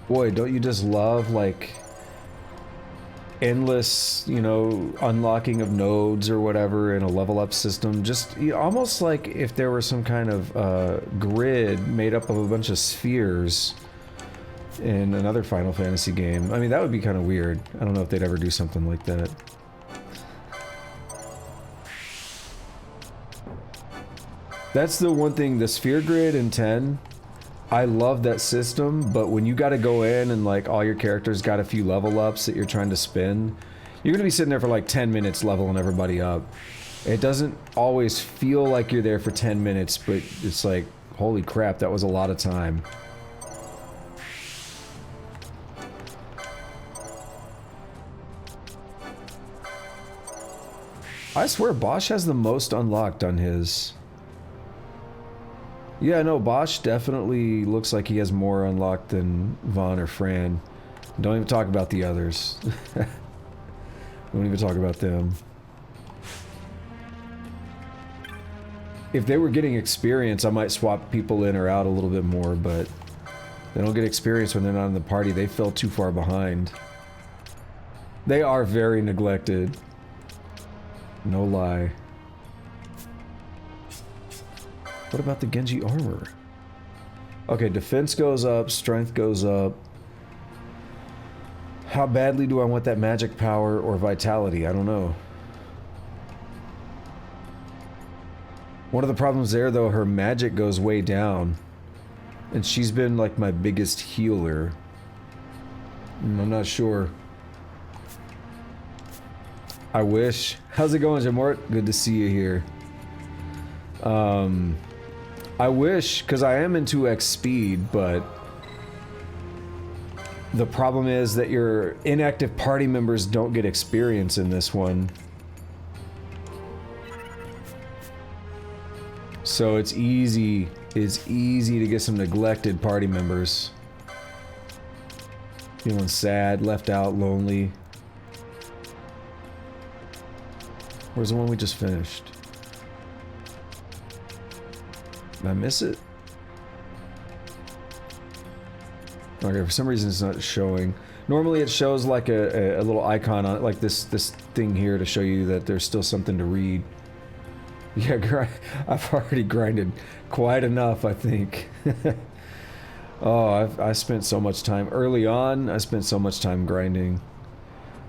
Boy, don't you just love, like, endless, you know, unlocking of nodes or whatever in a level up system? Just almost like if there were some kind of grid made up of a bunch of spheres in another Final Fantasy game. I mean, that would be kind of weird. I don't know if they'd ever do something like that. That's the one thing, the sphere grid in 10, I love that system, but when you gotta go in and like all your characters got a few level ups that you're trying to spin, you're gonna be sitting there for like 10 minutes leveling everybody up. It doesn't always feel like you're there for 10 minutes, but it's like, holy crap, that was a lot of time. I swear Bosch has the most unlocked on his. Yeah, no, Bosch definitely looks like he has more unlocked than Vaughn or Fran. Don't even talk about the others. Don't even talk about them. If they were getting experience, I might swap people in or out a little bit more, but they don't get experience when they're not in the party. They fell too far behind. They are very neglected. No lie. What about the Genji armor? Okay, defense goes up, strength goes up. How badly do I want that magic power or vitality? I don't know. One of the problems there, though, her magic goes way down. And she's been, like, my biggest healer. I'm not sure. I wish. How's it going, Jamort? Good to see you here. I wish, because I am into X speed, but the problem is that your inactive party members don't get experience in this one. So it's easy to get some neglected party members. Feeling sad, left out, lonely. Where's the one we just finished? Did I miss it? Okay, for some reason it's not showing. Normally it shows like a little icon on it, like this thing here to show you that there's still something to read. Yeah, I've already grinded quite enough, I think. Oh, I spent so much time. Early on, I spent so much time grinding.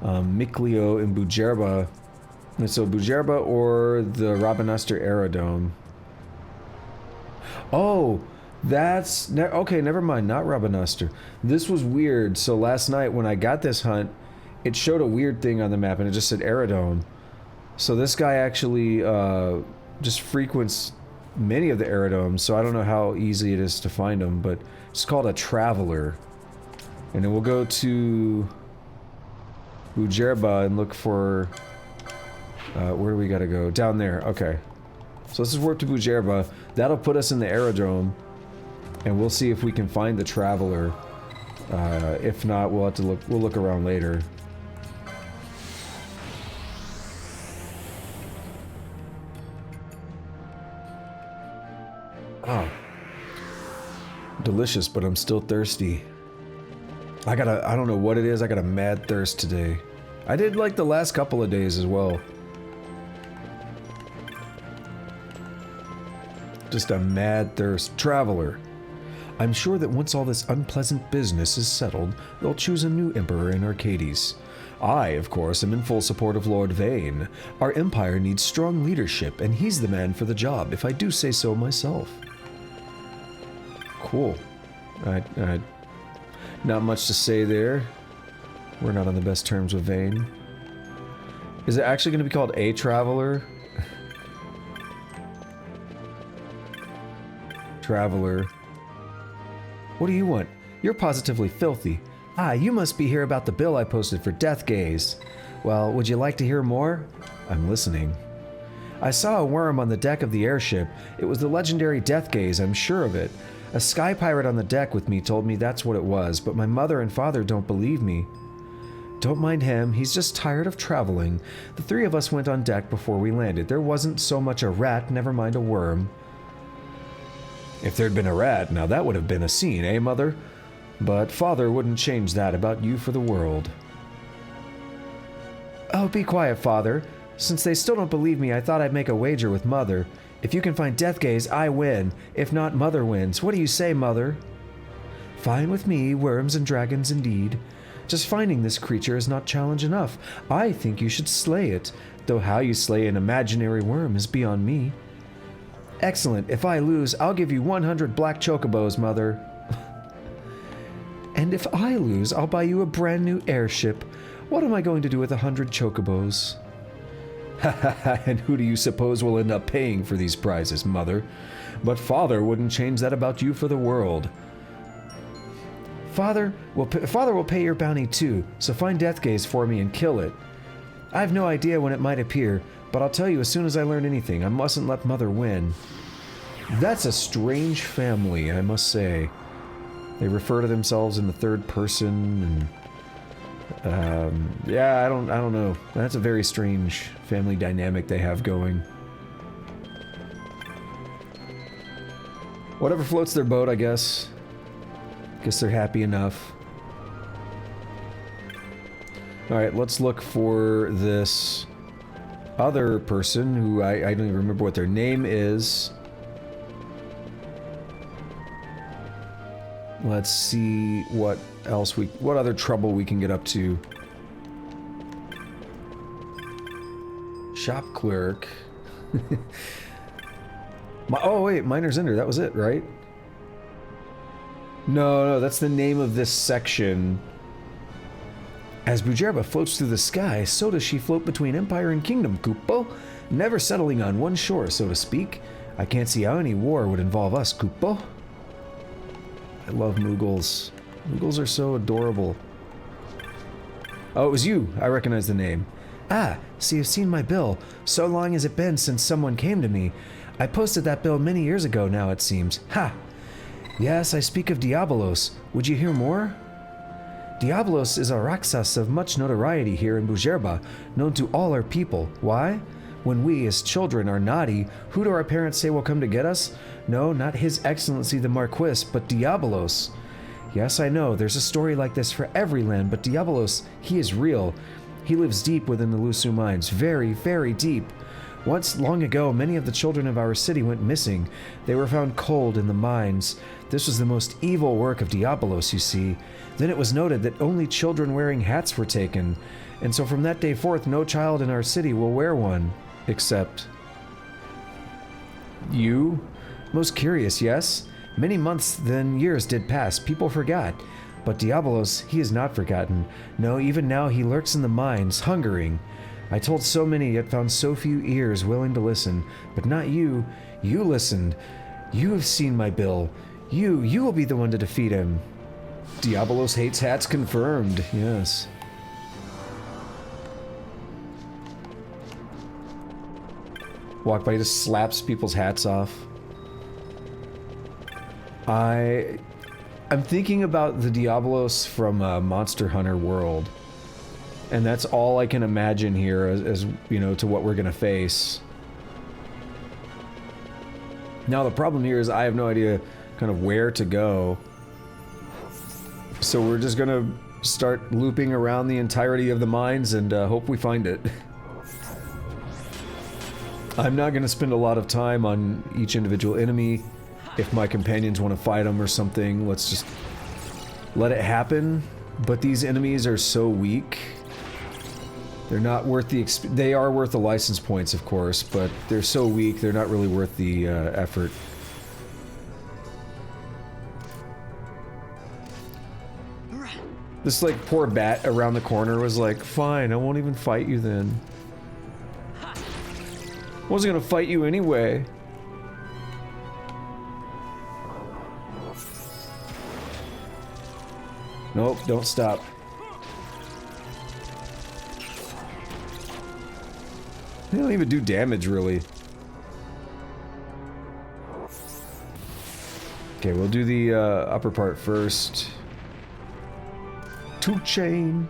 Mikleo and Bujerba. And so Bujerba or the Rabanastre Aerodome. Oh, that's... okay, never mind, not Rabanastre. This was weird. So last night when I got this hunt, it showed a weird thing on the map and it just said Aerodome. So this guy actually just frequents many of the Aerodomes, so I don't know how easy it is to find him, but it's called a Traveler. And then we'll go to Bujerba and look for... where do we gotta go? Down there, okay. So let's just work to Bujerba. That'll put us in the Aerodrome, and we'll see if we can find the Traveler. If not, we'll have to look. We'll look around later. Oh, delicious, but I'm still thirsty. I don't know what it is. I got a mad thirst today. I did like the last couple of days as well. Just a mad thirst. Traveler. I'm sure that once all this unpleasant business is settled, they'll choose a new emperor in Arcades. I, of course, am in full support of Lord Vane. Our empire needs strong leadership, and he's the man for the job, if I do say so myself. Cool. Not much to say there. We're not on the best terms with Vane. Is it actually going to be called a Traveler? Traveler. What do you want? You're positively filthy. Ah, you must be here about the bill I posted for Death Gaze. Well, would you like to hear more? I'm listening. I saw a worm on the deck of the airship. It was the legendary Death Gaze, I'm sure of it. A sky pirate on the deck with me told me that's what it was, but my mother and father don't believe me. Don't mind him, he's just tired of traveling. The three of us went on deck before we landed. There wasn't so much a rat, never mind a worm. If there'd been a rat, now that would have been a scene, eh, Mother? But Father wouldn't change that about you for the world. Oh, be quiet, Father. Since they still don't believe me, I thought I'd make a wager with Mother. If you can find Death Gaze, I win. If not, Mother wins. What do you say, Mother? Fine with me, worms and dragons indeed. Just finding this creature is not challenge enough. I think you should slay it, though how you slay an imaginary worm is beyond me. Excellent. If I lose, I'll give you 100 black chocobos, Mother. And if I lose, I'll buy you a brand new airship. What am I going to do with 100 chocobos? Ha ha ha, and who do you suppose will end up paying for these prizes, Mother? But Father wouldn't change that about you for the world. Father will pay your bounty too, so find Death Gaze for me and kill it. I have no idea when it might appear, but I'll tell you as soon as I learn anything. I mustn't let Mother win. That's a strange family, I must say. They refer to themselves in the third person, and yeah, I don't know. That's a very strange family dynamic they have going. Whatever floats their boat, I guess. Guess they're happy enough. Alright, let's look for this other person who I don't even remember what their name is. Let's see what other trouble we can get up to. Shop clerk. Oh wait, Miner's Ender, that was it, right? No, that's the name of this section. As Bujerba floats through the sky, so does she float between Empire and Kingdom, Kupo. Never settling on one shore, so to speak. I can't see how any war would involve us, Kupo. I love Moogles. Moogles are so adorable. Oh, it was you. I recognize the name. Ah, so you've seen my bill. So long has it been since someone came to me. I posted that bill many years ago now, it seems. Ha! Yes, I speak of Diabolos. Would you hear more? Diabolos is a Raksas of much notoriety here in Bujerba, known to all our people. Why? When we, as children, are naughty, who do our parents say will come to get us? No, not His Excellency the Marquis, but Diabolos. Yes, I know, there's a story like this for every land, but Diabolos, he is real. He lives deep within the Lusu mines, very, very deep. Once, long ago, many of the children of our city went missing. They were found cold in the mines. This was the most evil work of Diabolos, you see. Then it was noted that only children wearing hats were taken, and so from that day forth, no child in our city will wear one. Except... you? Most curious, yes? Many months, then years did pass. People forgot. But Diabolos, he is not forgotten. No, even now he lurks in the mines, hungering. I told so many, yet found so few ears willing to listen. But not you. You listened. You have seen my bill. You will be the one to defeat him. Diabolos hates hats confirmed, yes. Walk by, just slaps people's hats off. I'm thinking about the Diabolos from Monster Hunter World. And that's all I can imagine here as you know, to what we're gonna face. Now the problem here is I have no idea kind of where to go. So we're just gonna start looping around the entirety of the mines and hope we find it. I'm not gonna spend a lot of time on each individual enemy. If my companions want to fight them or something, let's just let it happen. But these enemies are so weak. They're not worth the they are worth the license points, of course, but they're so weak, they're not really worth the effort. This, like, poor bat around the corner was like, fine, I won't even fight you then. I wasn't gonna fight you anyway. Nope, don't stop. They don't even do damage, really. Okay, we'll do the upper part first. Two chain.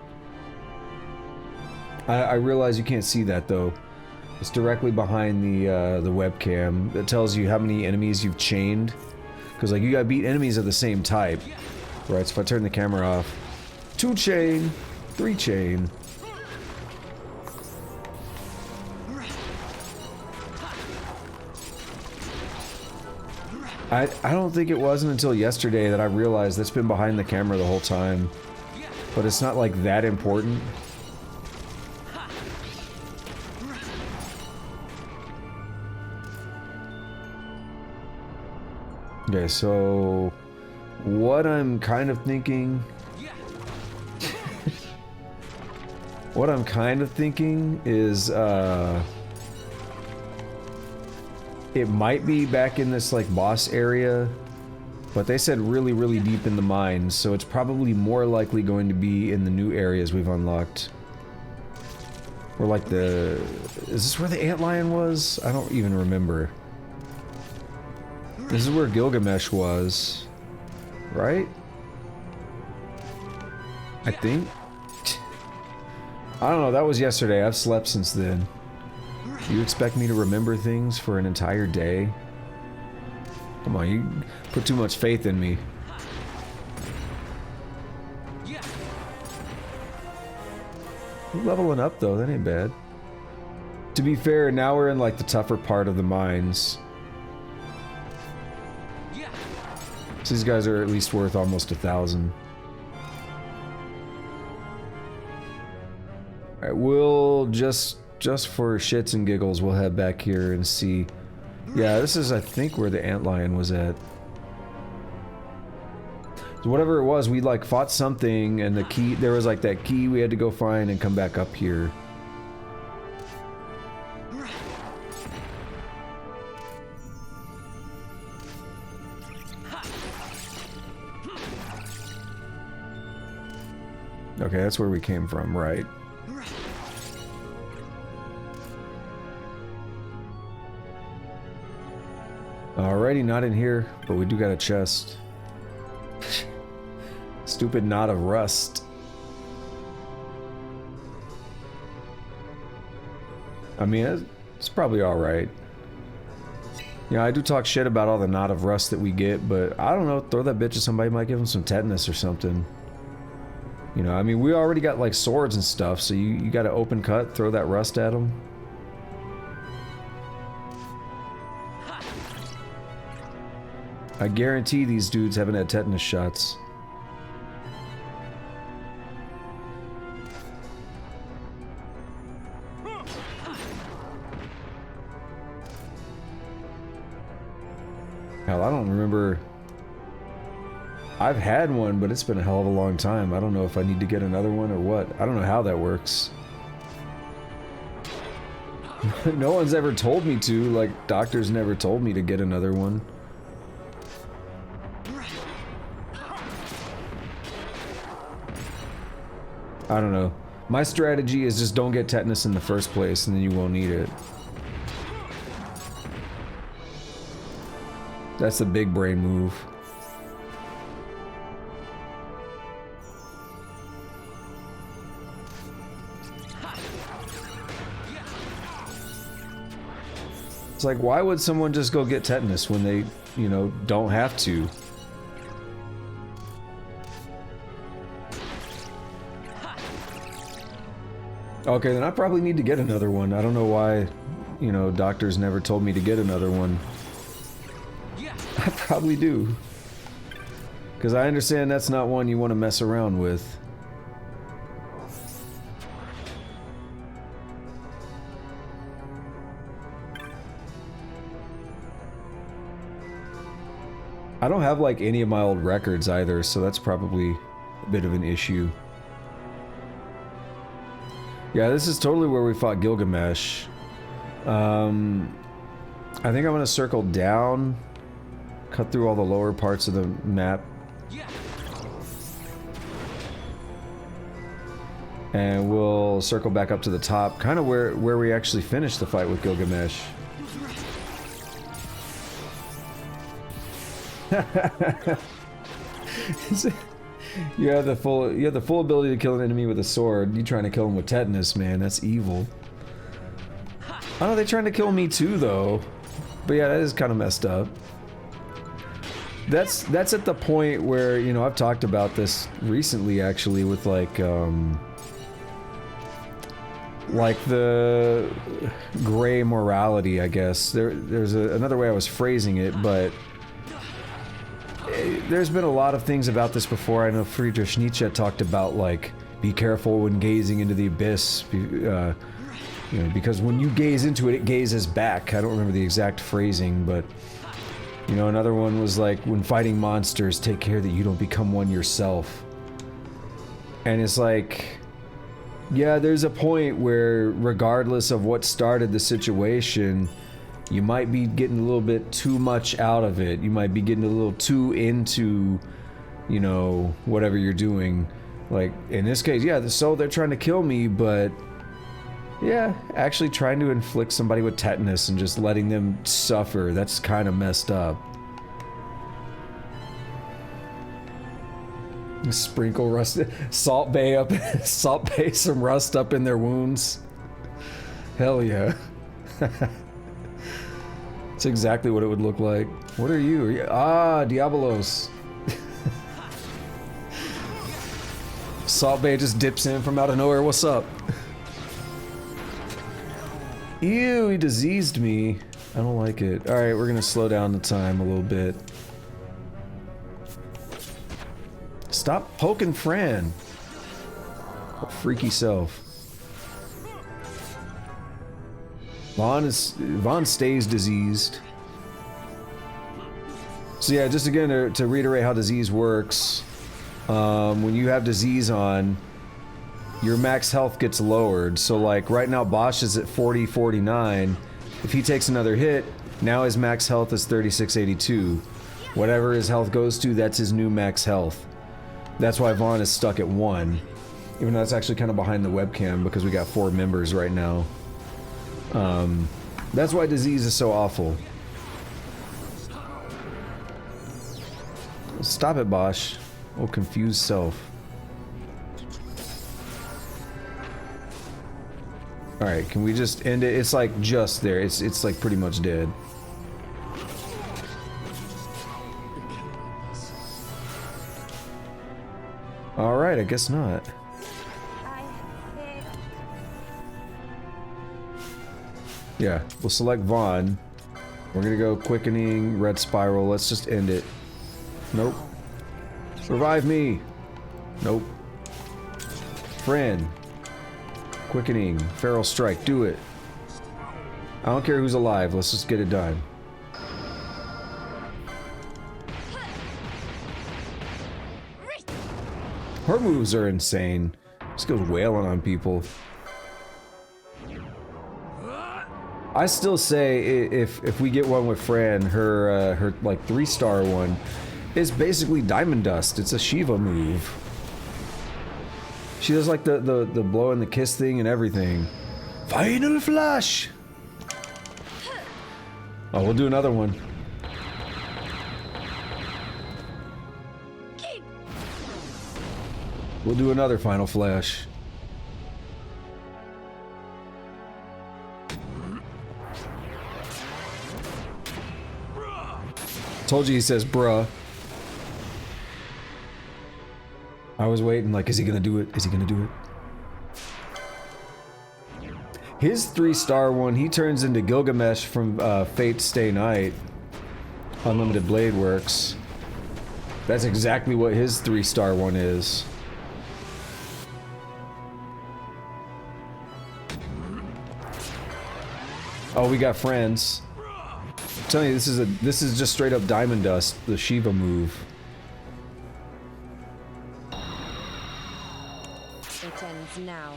I realize you can't see that though. It's directly behind the webcam. That tells you how many enemies you've chained. Because like you gotta beat enemies of the same type, right? So if I turn the camera off, 2 chain, 3 chain. I don't think it wasn't until yesterday that I realized that's been behind the camera the whole time. But it's not like that important. Okay, so what I'm kind of thinking is it might be back in this like boss area, but they said really, really deep in the mines, so it's probably more likely going to be in the new areas we've unlocked. Or like the... Is this where the antlion was? I don't even remember. This is where Gilgamesh was, right? I think. I don't know, that was yesterday. I've slept since then. You expect me to remember things for an entire day? Come on, you put too much faith in me. We're leveling up though, that ain't bad. To be fair, now we're in like the tougher part of the mines. So these guys are at least worth almost 1,000. Alright, we'll just for shits and giggles, we'll head back here and see. Yeah, this is, I think, where the antlion was at. So whatever it was, we like fought something, and the key, there was like that key we had to go find and come back up here. Okay, that's where we came from, right? Alrighty, not in here, but we do got a chest. Stupid knot of rust. I mean, it's probably alright. Yeah, I do talk shit about all the knot of rust that we get, but I don't know, throw that bitch at somebody, might give them some tetanus or something. You know, I mean, we already got like swords and stuff, so you got to open cut, throw that rust at them. I guarantee these dudes haven't had tetanus shots. Hell, I don't remember. I've had one, but it's been a hell of a long time. I don't know if I need to get another one or what. I don't know how that works. No one's ever told me to. Like, doctors never told me to get another one. I don't know. My strategy is just don't get tetanus in the first place, and then you won't need it. That's the big brain move. It's like, why would someone just go get tetanus when they, you know, don't have to? Okay, then I probably need to get another one. I don't know why, you know, doctors never told me to get another one. I probably do. Because I understand that's not one you want to mess around with. I don't have like any of my old records either, so that's probably a bit of an issue. Yeah, this is totally where we fought Gilgamesh. I think I'm gonna circle down, cut through all the lower parts of the map. And we'll circle back up to the top, kind of where we actually finished the fight with Gilgamesh. You have the full ability to kill an enemy with a sword. You trying to kill him with tetanus, man? That's evil. Oh, they're trying to kill me too, though. But yeah, that is kind of messed up. That's at the point where, you know, I've talked about this recently, actually, with like the gray morality, I guess. There's another way I was phrasing it, but there's been a lot of things about this before. I know Friedrich Nietzsche talked about, like, be careful when gazing into the abyss, you know, because when you gaze into it, it gazes back. I don't remember the exact phrasing, but, you know, another one was like, when fighting monsters, take care that you don't become one yourself. And it's like, yeah, there's a point where, regardless of what started the situation, you might be getting a little bit too much out of it. You might be getting a little too into, you know, whatever you're doing. Like, in this case, yeah, so they're trying to kill me, but yeah, actually trying to inflict somebody with tetanus and just letting them suffer, that's kind of messed up. Sprinkle rust, Salt Bay some rust up in their wounds. Hell yeah. That's exactly what it would look like. What are you? Ah, Diabolos. Salt Bay just dips in from out of nowhere. What's up? Ew, he diseased me. I don't like it. Alright, we're gonna slow down the time a little bit. Stop poking Fran. Oh, freaky self. Vaughn stays diseased. So yeah, just again to reiterate how disease works. When you have disease on, your max health gets lowered. So like right now Bosch is at 40-49. If he takes another hit, now his max health is 3682. Whatever his health goes to, that's his new max health. That's why Vaughn is stuck at 1. Even though it's actually kind of behind the webcam because we got 4 members right now. That's why disease is so awful. Stop it, Bosch. Oh, confused self. Alright, can we just end it? It's like just there. It's like pretty much dead. Alright, I guess not. Yeah, we'll select Vaughn. We're gonna go quickening, red spiral. Let's just end it. Nope. Revive me! Nope. Friend. Quickening, feral strike, do it. I don't care who's alive, let's just get it done. Her moves are insane. Just goes wailing on people. I still say if we get one with Fran, her like 3-star one is basically Diamond Dust. It's a Shiva move. She does like the blow and the kiss thing and everything. Final flash. Oh, we'll do another one. We'll do another final flash. Told you he says bruh. I was waiting like, is he gonna do it? Is he gonna do it? His 3-star one, he turns into Gilgamesh from Fate Stay Night. Unlimited Blade Works. That's exactly what his 3-star one is. Oh, we got friends. I'm telling you, this is just straight up Diamond Dust, the Shiva move. It ends now.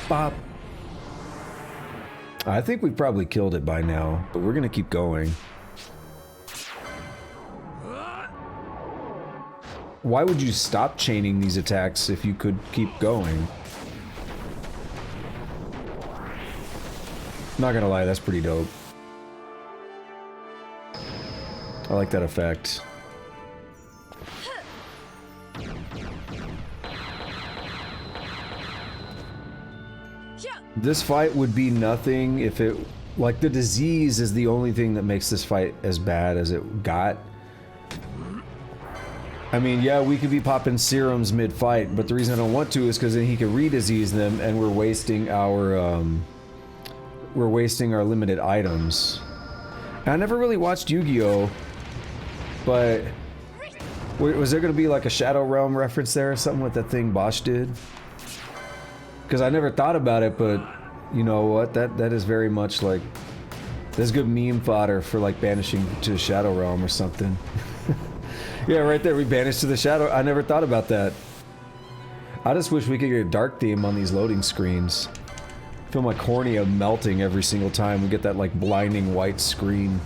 Bop. I think we've probably killed it by now, but we're gonna keep going. Why would you stop chaining these attacks if you could keep going? Not gonna lie, that's pretty dope. I like that effect. This fight would be nothing if it... Like, the disease is the only thing that makes this fight as bad as it got. I mean, yeah, we could be popping serums mid-fight, but the reason I don't want to is because then he could re-disease them, and we're wasting our limited items. And I never really watched Yu-Gi-Oh, but was there going to be like a Shadow Realm reference there or something with that thing Bosch did? Because I never thought about it, but you know what? That is very much like... That's good meme fodder for like banishing to the Shadow Realm or something. Yeah, right there, we banished to the Shadow. I never thought about that. I just wish we could get a dark theme on these loading screens. I feel my cornea melting every single time we get that like blinding white screen.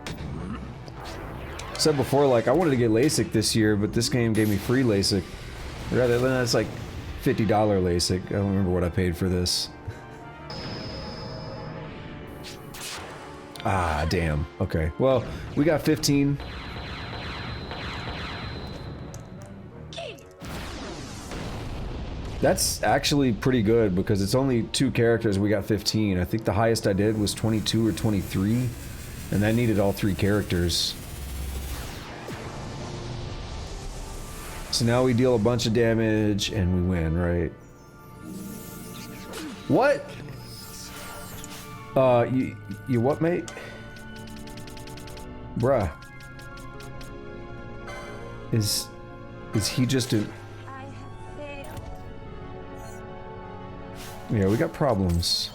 I said before, like, I wanted to get LASIK this year, but this game gave me free LASIK. Rather than it's like $50 LASIK. I don't remember what I paid for this. Ah, damn. Okay. Well, we got 15. That's actually pretty good because it's only 2 characters. We got 15. I think the highest I did was 22 or 23, and that needed all 3 characters. So now we deal a bunch of damage and we win, right? What? You what, mate? Bruh. Is he just a... Yeah, we got problems.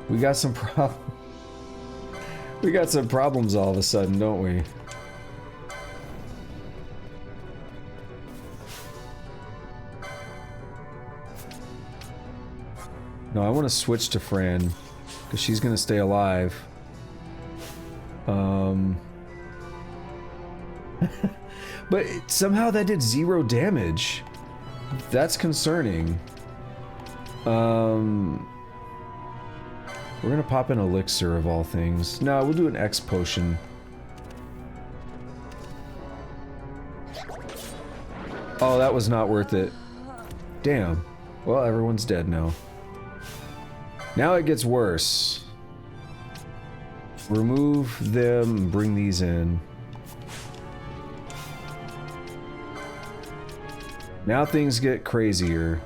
We got some We got some problems all of a sudden, don't we? No, I want to switch to Fran, because she's going to stay alive. But somehow that did 0 damage. That's concerning. We're going to pop an elixir of all things. No, we'll do an X potion. Oh, that was not worth it. Damn. Well, everyone's dead now. Now it gets worse. Remove them and bring these in. Now things get crazier.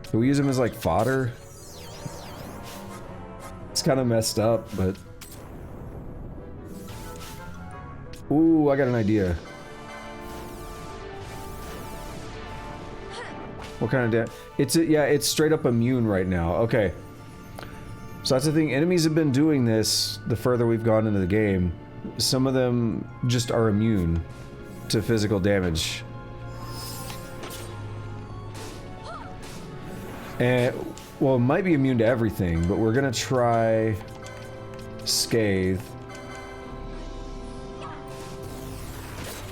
Can we use them as like fodder? It's kind of messed up, but... Ooh, I got an idea. What kind of damage? Yeah, it's straight up immune right now. Okay. So that's the thing. Enemies have been doing this the further we've gone into the game. Some of them just are immune to physical damage. And, well, it might be immune to everything, but we're gonna try Scathe.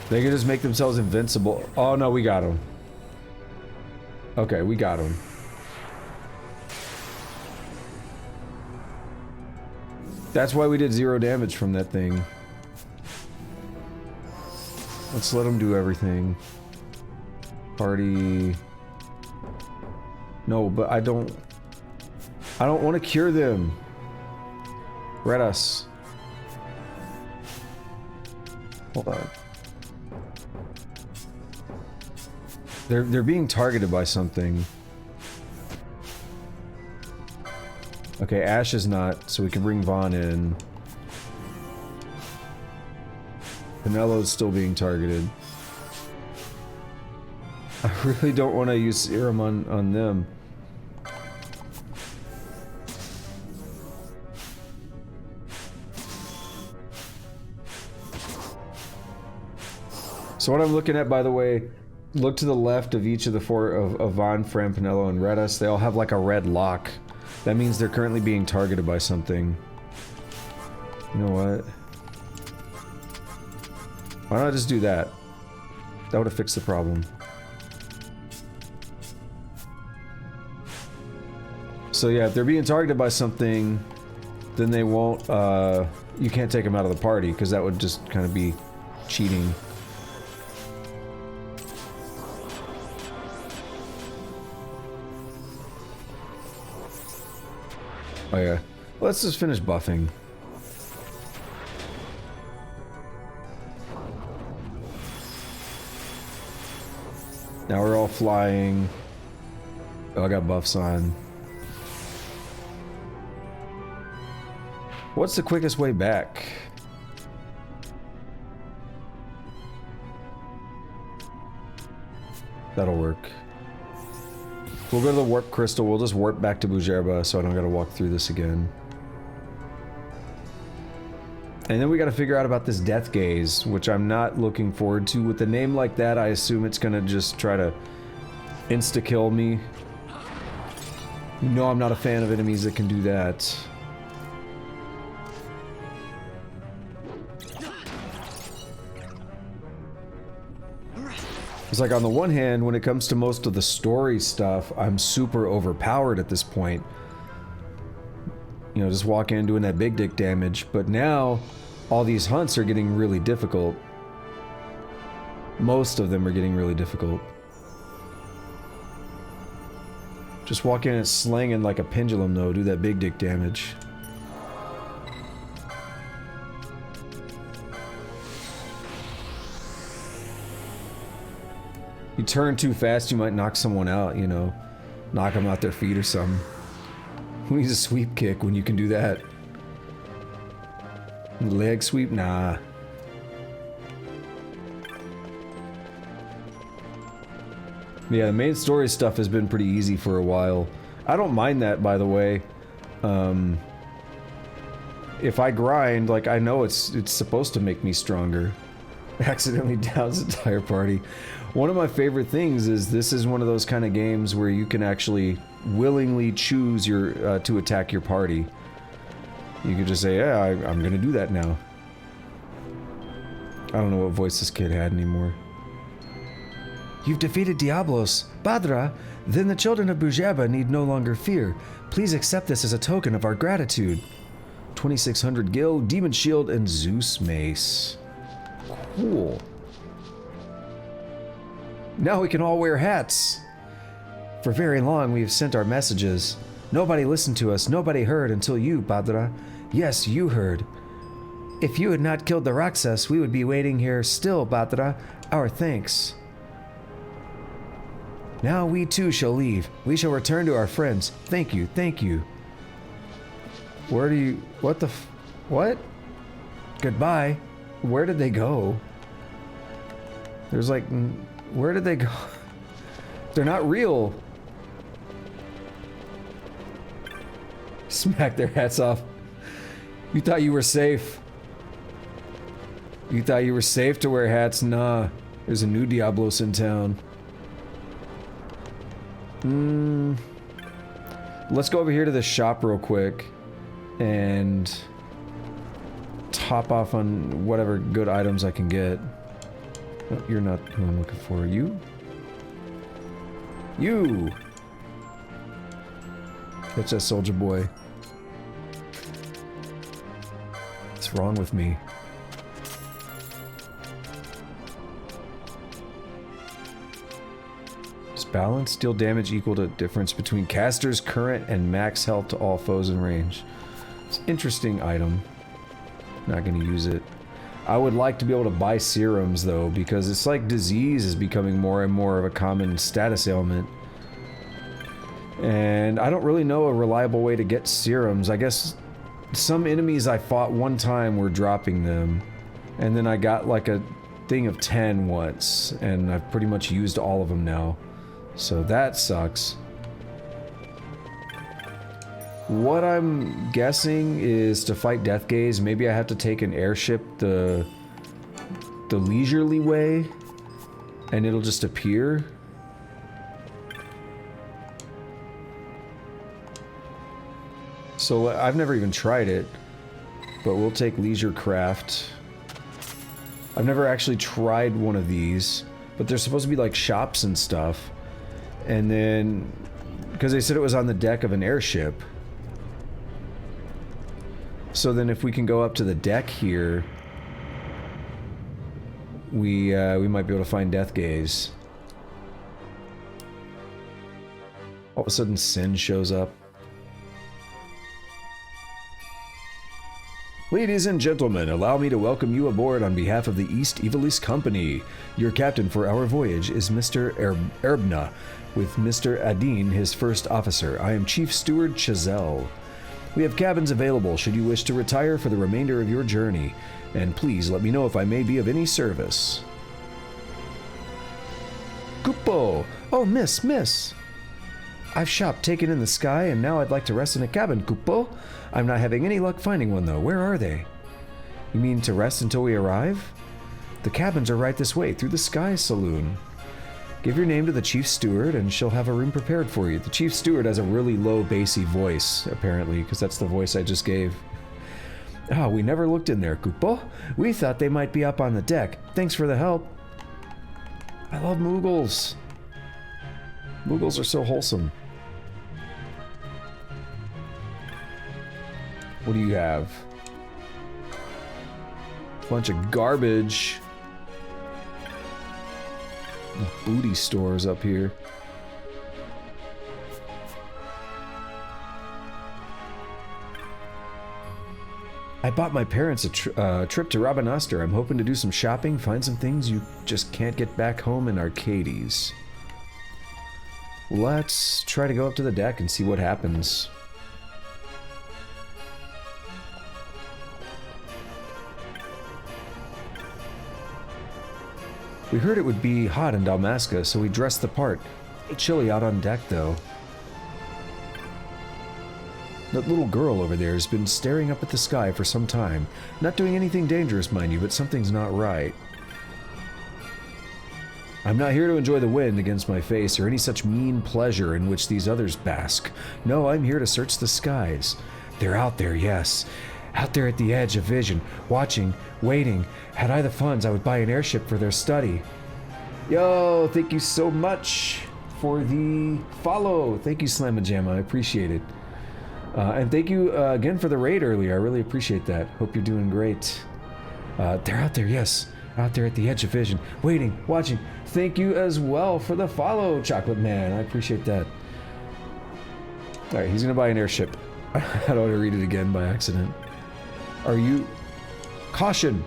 They can just make themselves invincible. Oh no, we got him. Okay, we got him. That's why we did 0 damage from that thing. Let's let him do everything. Party. No, but I don't want to cure them. Red us. Hold on. They're being targeted by something. Okay, Ash is not, so we can bring Vaughn in. Penelo's still being targeted. I really don't want to use serum on them. So what I'm looking at, by the way, look to the left of each of the four of Von, Fran, Pinello, and Redus. They all have like a red lock. That means they're currently being targeted by something. You know what? Why don't I just do that? That would have fixed the problem. So yeah, if they're being targeted by something, then they won't, you can't take them out of the party, because that would just kind of be cheating. Oh yeah. Let's just finish buffing. Now we're all flying. Oh, I got buffs on. What's the quickest way back? That'll work. We'll go to the warp crystal. We'll just warp back to Bujerba so I don't gotta walk through this again. And then we gotta figure out about this death gaze, which I'm not looking forward to. With a name like that, I assume it's gonna just try to insta-kill me. You know I'm not a fan of enemies that can do that. It's like, on the one hand, when it comes to most of the story stuff, I'm super overpowered at this point. You know, just walk in doing that big dick damage. But now, all these hunts are getting really difficult. Most of them are getting really difficult. Just walk in and slinging like a pendulum, though. Do that big dick damage. You turn too fast, you might knock someone out, you know. Knock them out their feet or something. Who needs a sweep kick when you can do that? Leg sweep? Nah. Yeah, the main story stuff has been pretty easy for a while. I don't mind that, by the way. If I grind, like, I know it's supposed to make me stronger. Accidentally downs the entire party. One of my favorite things is this is one of those kind of games where you can actually willingly choose your to attack your party. You could just say, yeah, I'm gonna do that now. I don't know what voice this kid had anymore. You've defeated Diablos. Badra, then the children of Bujerba need no longer fear. Please accept this as a token of our gratitude. 2600 gil, Demon Shield, and Zeus Mace. Cool. Now we can all wear hats. For very long we have sent our messages. Nobody listened to us, nobody heard until you, Badra. Yes, you heard. If you had not killed the Raksas, we would be waiting here still, Badra. Our thanks. Now we too shall leave. We shall return to our friends. Thank you, thank you. Where do you... What the what? Goodbye. Where did they go? There's like... Where did they go? They're not real. Smack their hats off. You thought you were safe. You thought you were safe to wear hats? Nah. There's a new Diablos in town. Let's go over here to the shop real quick and top off on whatever good items I can get. Oh, you're not who I'm looking for. You? You! That's that soldier boy. What's wrong with me? Balance, deal damage equal to difference between caster's current and max health to all foes in range. It's an interesting item. Not gonna use it. I would like to be able to buy serums though, because it's like disease is becoming more and more of a common status ailment. And I don't really know a reliable way to get serums. I guess some enemies I fought one time were dropping them. And then I got like a thing of 10 once, and I've pretty much used all of them now. So that sucks. What I'm guessing is to fight Death Gaze, maybe I have to take an airship the leisurely way. And it'll just appear. So I've never even tried it, but we'll take leisure craft. I've never actually tried one of these, but there's supposed to be like shops and stuff. And then, because they said it was on the deck of an airship. So then if we can go up to the deck here, we might be able to find Death Gaze. All of a sudden Sin shows up. Ladies and gentlemen, allow me to welcome you aboard on behalf of the East Evilis Company. Your captain for our voyage is Mr. Erbna, with Mr. Adine, his first officer. I am Chief Steward Chazelle. We have cabins available should you wish to retire for the remainder of your journey, and please let me know if I may be of any service. Kupo! Oh, miss! I've shopped taken in the sky, and now I'd like to rest in a cabin, Kupo. I'm not having any luck finding one, though. Where are they? You mean to rest until we arrive? The cabins are right this way, through the Sky Saloon. Give your name to the Chief Steward, and she'll have a room prepared for you. The Chief Steward has a really low, bassy voice, apparently, because that's the voice I just gave. Ah, we never looked in there, Kupo. We thought they might be up on the deck. Thanks for the help. I love Moogles. Moogles are so wholesome. What do you have? Bunch of garbage. Booty stores up here. I bought my parents a trip to Rabanastre. I'm hoping to do some shopping, find some things you just can't get back home in Arcades. Let's try to go up to the deck and see what happens. We heard it would be hot in Dalmasca, so we dressed the part. It's chilly out on deck, though. That little girl over there has been staring up at the sky for some time. Not doing anything dangerous, mind you, but something's not right. I'm not here to enjoy the wind against my face or any such mean pleasure in which these others bask. No, I'm here to search the skies. They're out there, yes. Out there at the edge of vision, watching, waiting. Had I the funds, I would buy an airship for their study. Yo, thank you so much for the follow. Thank you, Slamajamma. I appreciate it. And thank you again for the raid earlier. I really appreciate that. Hope you're doing great. They're out there, yes. Out there at the edge of vision, waiting, watching. Thank you as well for the follow, Chocolate Man. I appreciate that. All right, he's going to buy an airship. I don't want to read it again by accident. Are you... Caution!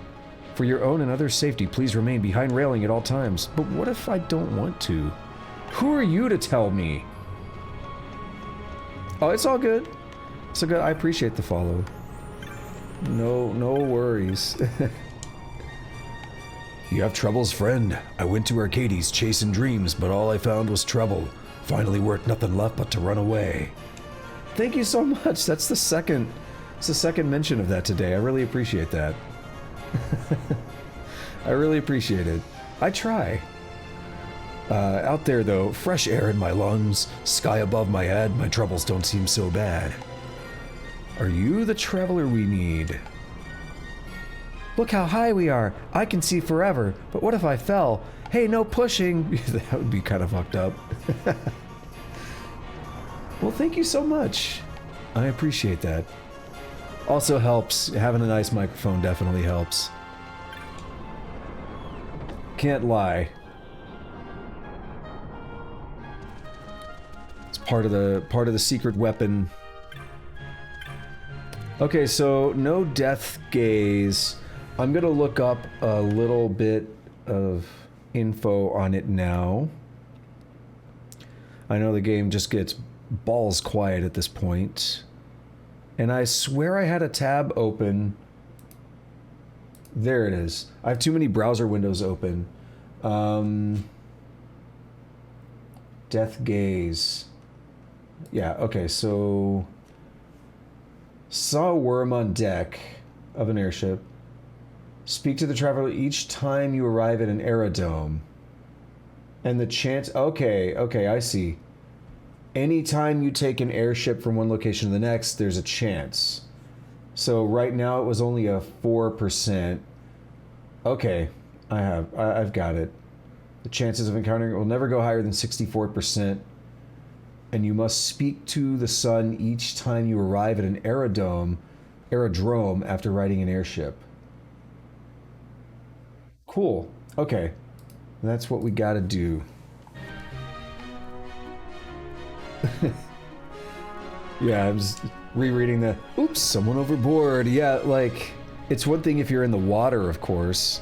For your own and others' safety, please remain behind railing at all times. But what if I don't want to? Who are you to tell me? Oh, it's all good. It's all good. I appreciate the follow. No worries. You have troubles, friend. I went to Arcades chasing dreams, but all I found was trouble. Finally worked nothing left but to run away. Thank you so much. That's the second mention of that today. I really appreciate that. I really appreciate it. I try. Out there, though, fresh air in my lungs, sky above my head, my troubles don't seem so bad. Are you the traveler we need? Look how high we are. I can see forever, but what if I fell? Hey, no pushing. That would be kind of fucked up. Well, thank you so much. I appreciate that. Also helps. Having a nice microphone definitely helps. Can't lie. It's part of the secret weapon. Okay, so no death gaze. I'm gonna look up a little bit of info on it now. I know the game just gets balls quiet at this point. And I swear I had a tab open. There it is. I have too many browser windows open. Death gaze. Yeah, okay, so... Saw a worm on deck of an airship. Speak to the traveler each time you arrive at an aerodrome. And the chance... Okay, I see. Anytime you take an airship from one location to the next, there's a chance. So right now it was only a 4%. Okay, I've got it. The chances of encountering it will never go higher than 64%. And you must speak to the sun each time you arrive at an aerodrome after riding an airship. Cool. Okay. That's what we gotta do. Yeah, I'm just rereading the, oops, someone overboard. Yeah, like, it's one thing if you're in the water, of course.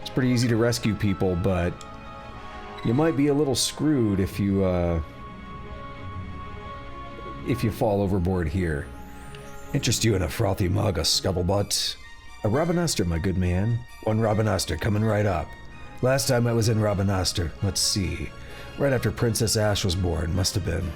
It's pretty easy to rescue people, but you might be a little screwed if you fall overboard here. Interest you in a frothy mug, a scuttlebutt? A Rabanastre, my good man. One Rabanastre, coming right up. Last time I was in Rabanastre, let's see. Right after Princess Ash was born, must have been.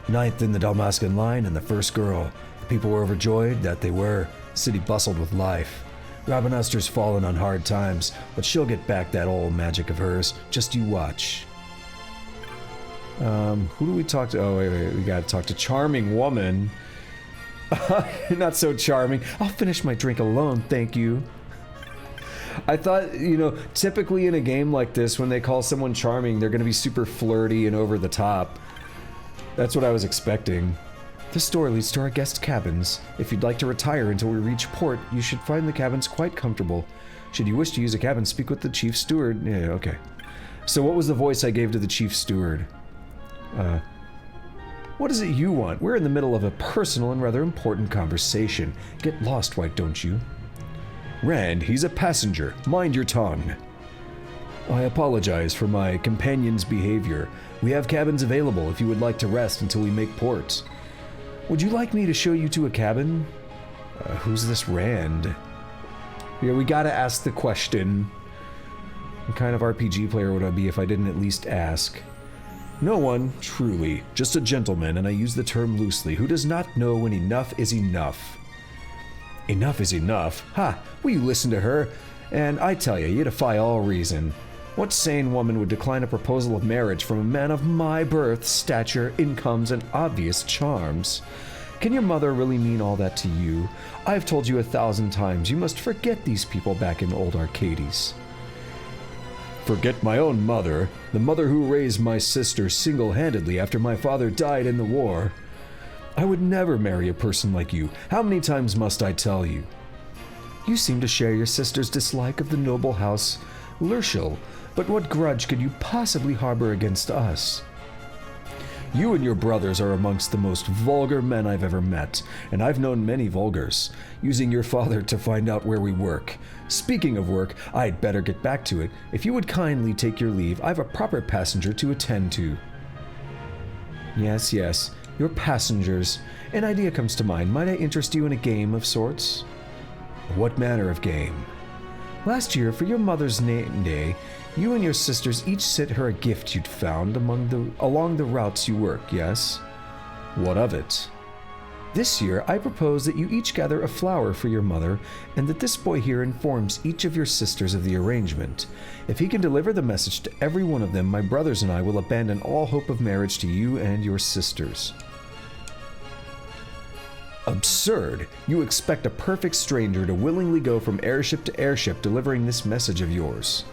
9th in the Dalmascan line and the first girl. The people were overjoyed, that they were. City bustled with life. Rabanastre's fallen on hard times, but she'll get back that old magic of hers. Just you watch. Who do we talk to? Oh, wait, we gotta talk to Charming Woman. Not so charming. I'll finish my drink alone, thank you. I thought, you know, typically in a game like this, when they call someone charming, they're gonna be super flirty and over the top. That's what I was expecting. This door leads to our guest cabins. If you'd like to retire until we reach port, you should find the cabins quite comfortable. Should you wish to use a cabin, speak with the chief steward. Yeah, okay. So what was the voice I gave to the chief steward? What is it you want? We're in the middle of a personal and rather important conversation. Get lost, why don't you? Rand, he's a passenger. Mind your tongue. I apologize for my companion's behavior. We have cabins available if you would like to rest until we make port. Would you like me to show you to a cabin? Who's this Rand? Yeah, we gotta ask the question. What kind of RPG player would I be if I didn't at least ask? No one, truly. Just a gentleman, and I use the term loosely, who does not know when enough is enough. Enough is enough? Ha! Will you listen to her? And I tell you defy all reason. What sane woman would decline a proposal of marriage from a man of my birth, stature, incomes, and obvious charms? Can your mother really mean all that to you? I've told you 1,000 times you must forget these people back in old Arcades. Forget my own mother, the mother who raised my sister single-handedly after my father died in the war. I would never marry a person like you. How many times must I tell you? You seem to share your sister's dislike of the noble house Lurshel, but what grudge could you possibly harbor against us? You and your brothers are amongst the most vulgar men I've ever met, and I've known many vulgars, using your father to find out where we work. Speaking of work, I'd better get back to it. If you would kindly take your leave, I've a proper passenger to attend to. Yes, your passengers. An idea comes to mind. Might I interest you in a game of sorts? What manner of game? Last year, for your mother's name day, you and your sisters each sent her a gift you'd found along the routes you work, yes? What of it? This year, I propose that you each gather a flower for your mother, and that this boy here informs each of your sisters of the arrangement. If he can deliver the message to every one of them, my brothers and I will abandon all hope of marriage to you and your sisters. Absurd! You expect a perfect stranger to willingly go from airship to airship delivering this message of yours.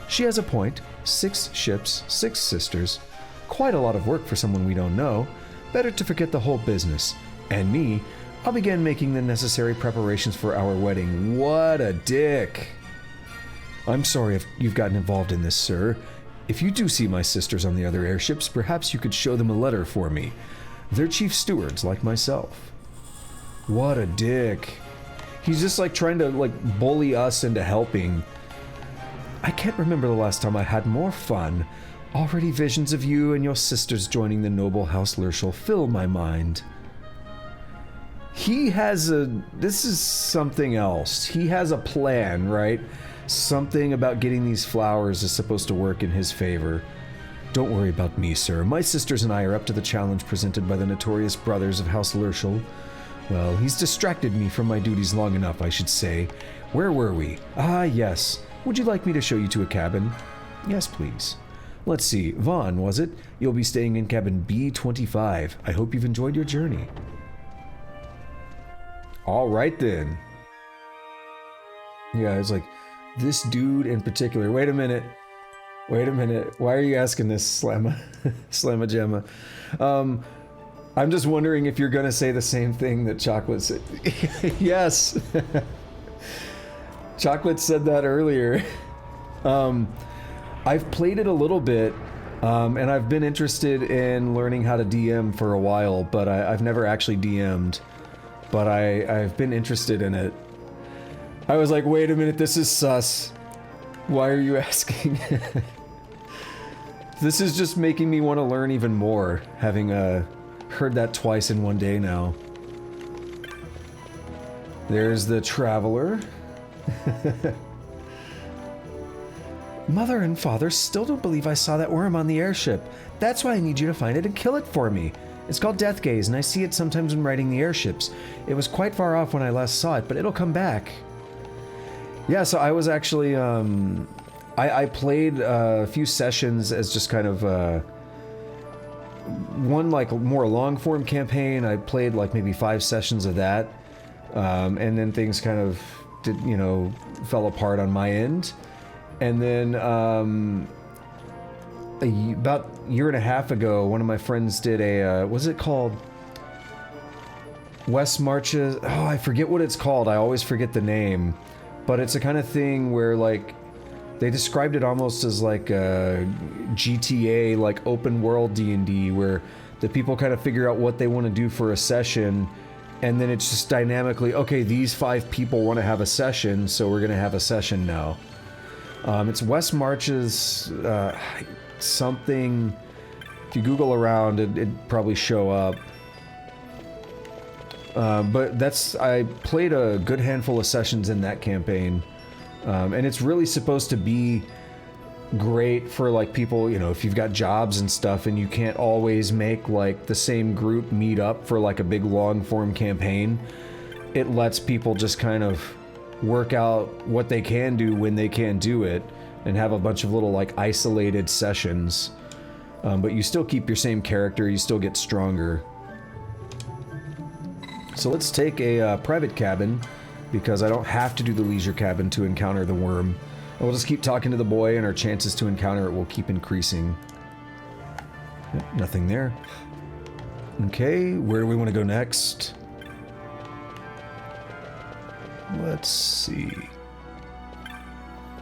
She has a point. 6 ships, 6 sisters. Quite a lot of work for someone we don't know. Better to forget the whole business. And me, I'll begin making the necessary preparations for our wedding. What a dick! I'm sorry if you've gotten involved in this, sir. If you do see my sisters on the other airships, perhaps you could show them a letter for me. They're chief stewards, like myself. What a dick. He's just like trying to bully us into helping. I can't remember the last time I had more fun. Already visions of you and your sisters joining the noble house Lurshel fill my mind. This is something else. He has a plan, right? Something about getting these flowers is supposed to work in his favor. Don't worry about me, sir. My sisters and I are up to the challenge presented by the notorious brothers of House Lurshel. Well, he's distracted me from my duties long enough, I should say. Where were we? Ah, yes. Would you like me to show you to a cabin? Yes, please. Let's see, Vaughn, was it? You'll be staying in cabin B25. I hope you've enjoyed your journey. All right then. Yeah, it's like, this dude in particular. Wait a minute. Wait a minute. Why are you asking this, Slamma Gemma? I'm just wondering if you're going to say the same thing that Chocolate said. Yes. Chocolate said that earlier. I've played it a little bit, and I've been interested in learning how to DM for a while, but I've never actually DM'd. But I've been interested in it. I was like, wait a minute, this is sus. Why are you asking? This is just making me want to learn even more, having heard that twice in one day now. There's the Traveler. Mother and Father still don't believe I saw that worm on the airship. That's why I need you to find it and kill it for me. It's called Death Gaze, and I see it sometimes when riding the airships. It was quite far off when I last saw it, but it'll come back. Yeah, so I was actually, I played a few sessions as just kind of, one like more long-form campaign. I played like maybe 5 sessions of that, and then things kind of did, you know, fell apart on my end. And then, about a year and a half ago, one of my friends did a, what's it called? West Marches. Oh, I forget what it's called. I always forget the name. But it's a kind of thing where, like, they described it almost as like a GTA, like open world D&D, where the people kind of figure out what they want to do for a session, and then it's just dynamically, okay, these 5 people want to have a session, so we're going to have a session now. It's West Marches, something. If you Google around, it'd probably show up. But I played a good handful of sessions in that campaign, and it's really supposed to be great for like people, you know, if you've got jobs and stuff and you can't always make like the same group meet up for like a big long form campaign. It lets people just kind of work out what they can do when they can do it, and have a bunch of little like isolated sessions, but you still keep your same character, you still get stronger. So let's take a private cabin, because I don't have to do the leisure cabin to encounter the worm. And we'll just keep talking to the boy, and our chances to encounter it will keep increasing. Yep, nothing there. Okay, where do we want to go next? Let's see.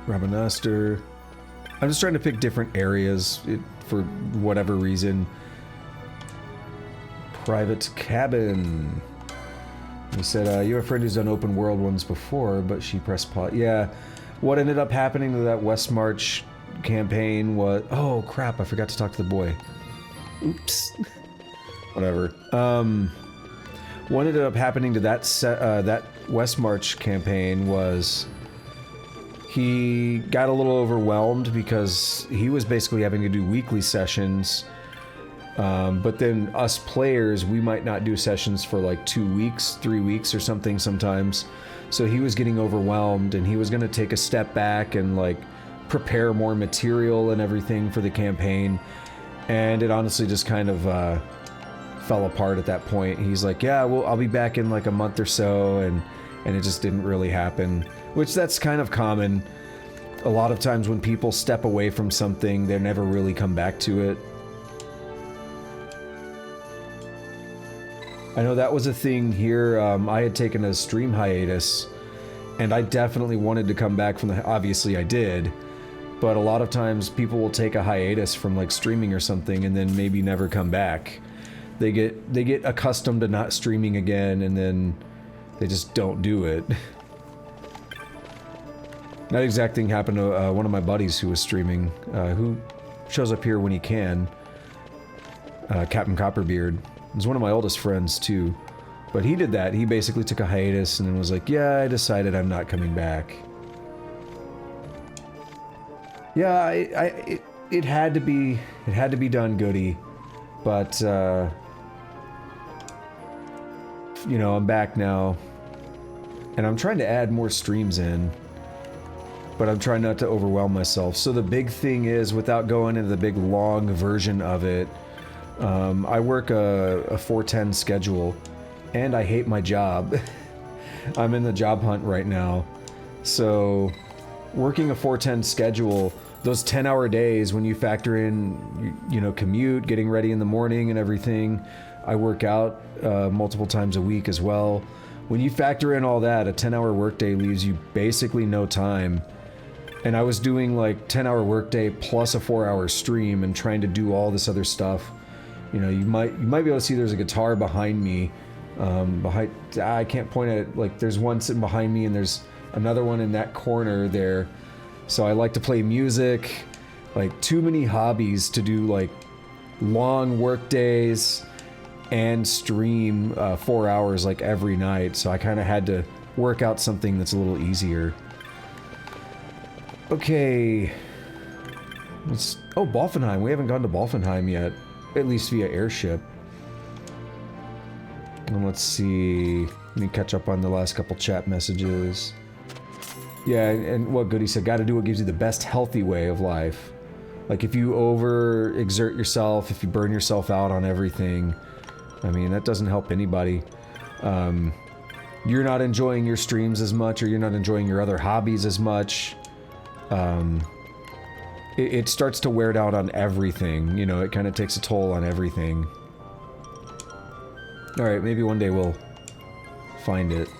Rabanastor. I'm just trying to pick different areas for whatever reason. Private cabin. He said, you have a friend who's done open world ones before, but she pressed pause. Yeah, what ended up happening to that West March campaign was... Oh, crap, I forgot to talk to the boy. Oops. Whatever. What ended up happening to that West March campaign was... He got a little overwhelmed because he was basically having to do weekly sessions. But then us players, we might not do sessions for like 2 weeks, 3 weeks or something sometimes. So he was getting overwhelmed, and he was going to take a step back and like prepare more material and everything for the campaign. And it honestly just kind of fell apart at that point. He's like, yeah, well, I'll be back in like a month or so. And it just didn't really happen, which that's kind of common. A lot of times when people step away from something, they never really come back to it. I know that was a thing here. I had taken a stream hiatus, and I definitely wanted to come back from the... Obviously I did, but a lot of times people will take a hiatus from like streaming or something and then maybe never come back. They get accustomed to not streaming again, and then they just don't do it. That exact thing happened to one of my buddies who was streaming, who shows up here when he can. Captain Copperbeard. He's one of my oldest friends, too. But he did that. He basically took a hiatus and then was like, yeah, I decided I'm not coming back. Yeah, it had to be done, Goody. But, you know, I'm back now. And I'm trying to add more streams in. but I'm trying not to overwhelm myself. So the big thing is, without going into the big long version of it, I work a 410 schedule, and I hate my job. I'm in the job hunt right now. So working a 410 schedule, those 10-hour days, when you factor in, you know, commute, getting ready in the morning and everything, I work out multiple times a week as well. When you factor in all that, a 10-hour workday leaves you basically no time. And I was doing like 10-hour workday plus a 4-hour stream and trying to do all this other stuff. You know, you might be able to see there's a guitar behind me. I can't point at it. Like, there's one sitting behind me and there's another one in that corner there. So I like to play music. Like, too many hobbies to do like long work days and stream 4 hours like every night. So I kind of had to work out something that's a little easier. Okay. Oh, Balfenheim. We haven't gone to Balfenheim yet. At least via airship. And let's see. Let me catch up on the last couple chat messages. Yeah, and what Goody said, gotta do what gives you the best healthy way of life. Like, if you overexert yourself, if you burn yourself out on everything, I mean, that doesn't help anybody. You're not enjoying your streams as much, or you're not enjoying your other hobbies as much. It starts to wear down on everything, you know, it kind of takes a toll on everything. Alright, maybe one day we'll find it.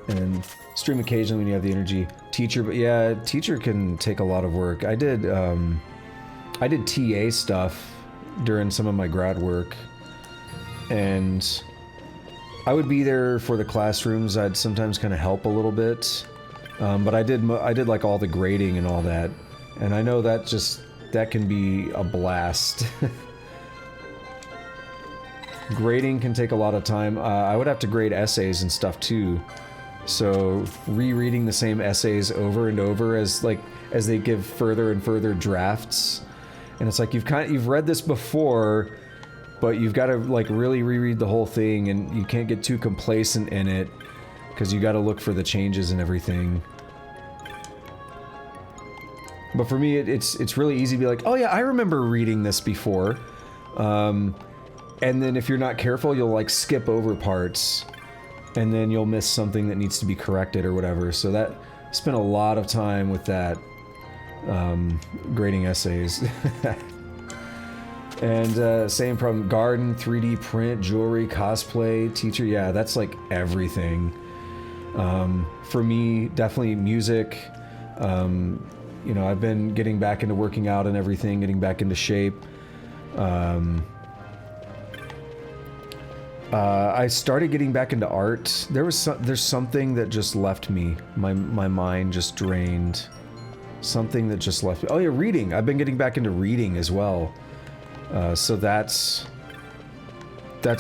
And stream occasionally when you have the energy. Teacher, but yeah, teacher can take a lot of work. I did TA stuff during some of my grad work. And I would be there for the classrooms. I'd sometimes kind of help a little bit. But I did like all the grading and all that. And I know that can be a blast. Grading can take a lot of time. I would have to grade essays and stuff too. So rereading the same essays over and over as they give further and further drafts. And it's like you've read this before, but you've got to like really reread the whole thing, and you can't get too complacent in it because you got to look for the changes and everything. But for me, it's really easy to be like, oh yeah, I remember reading this before. And then if you're not careful, you'll like skip over parts, and then you'll miss something that needs to be corrected or whatever. So that, spent a lot of time with that, grading essays. And same problem, garden, 3D print, jewelry, cosplay, teacher, yeah, that's like everything. For me, definitely music. You know, I've been getting back into working out and everything, getting back into shape. I started getting back into art. There's something that just left me. My mind just drained. Something that just left me. Oh yeah, reading. I've been getting back into reading as well. So that's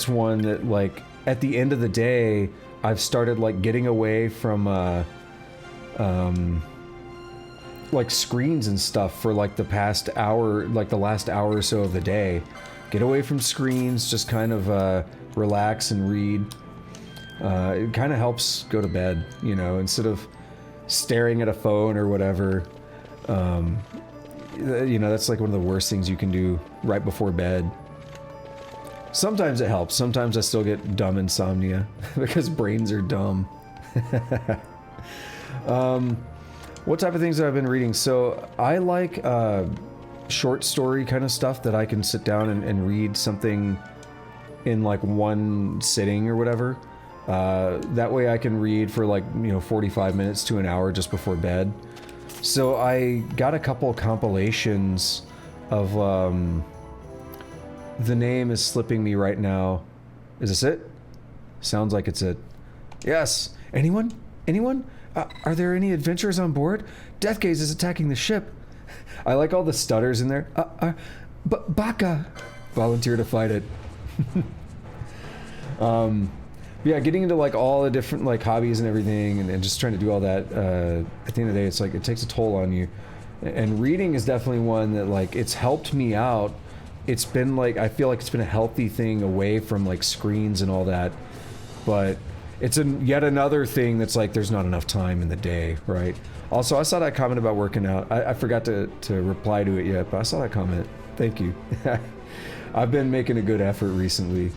one that, like, at the end of the day, I've started like getting away from like screens and stuff for like the past hour, like the last hour or so of the day. Get away from screens, just kind of relax and read. It kind of helps go to bed, you know, instead of staring at a phone or whatever. You know, that's like one of the worst things you can do right before bed. Sometimes it helps. Sometimes I still get dumb insomnia because brains are dumb. What type of things have I been reading? So I like short story kind of stuff that I can sit down and read something in like one sitting or whatever. That way I can read for like, you know, 45 minutes to an hour just before bed. So I got a couple of compilations of, the name is slipping me right now. Is this it? Sounds like it's it. Yes. Anyone? Anyone? Are there any adventurers on board? Deathgaze is attacking the ship. I like all the stutters in there. Baka! Volunteer to fight it. Yeah, getting into like all the different like hobbies and everything, and just trying to do all that, at the end of the day, it's like it takes a toll on you. And reading is definitely one that, like, it's helped me out. It's been like, I feel like it's been a healthy thing away from like screens and all that. But it's yet another thing that's like there's not enough time in the day, right? Also, I saw that comment about working out. I forgot to reply to it yet, but I saw that comment. Thank you. I've been making a good effort recently.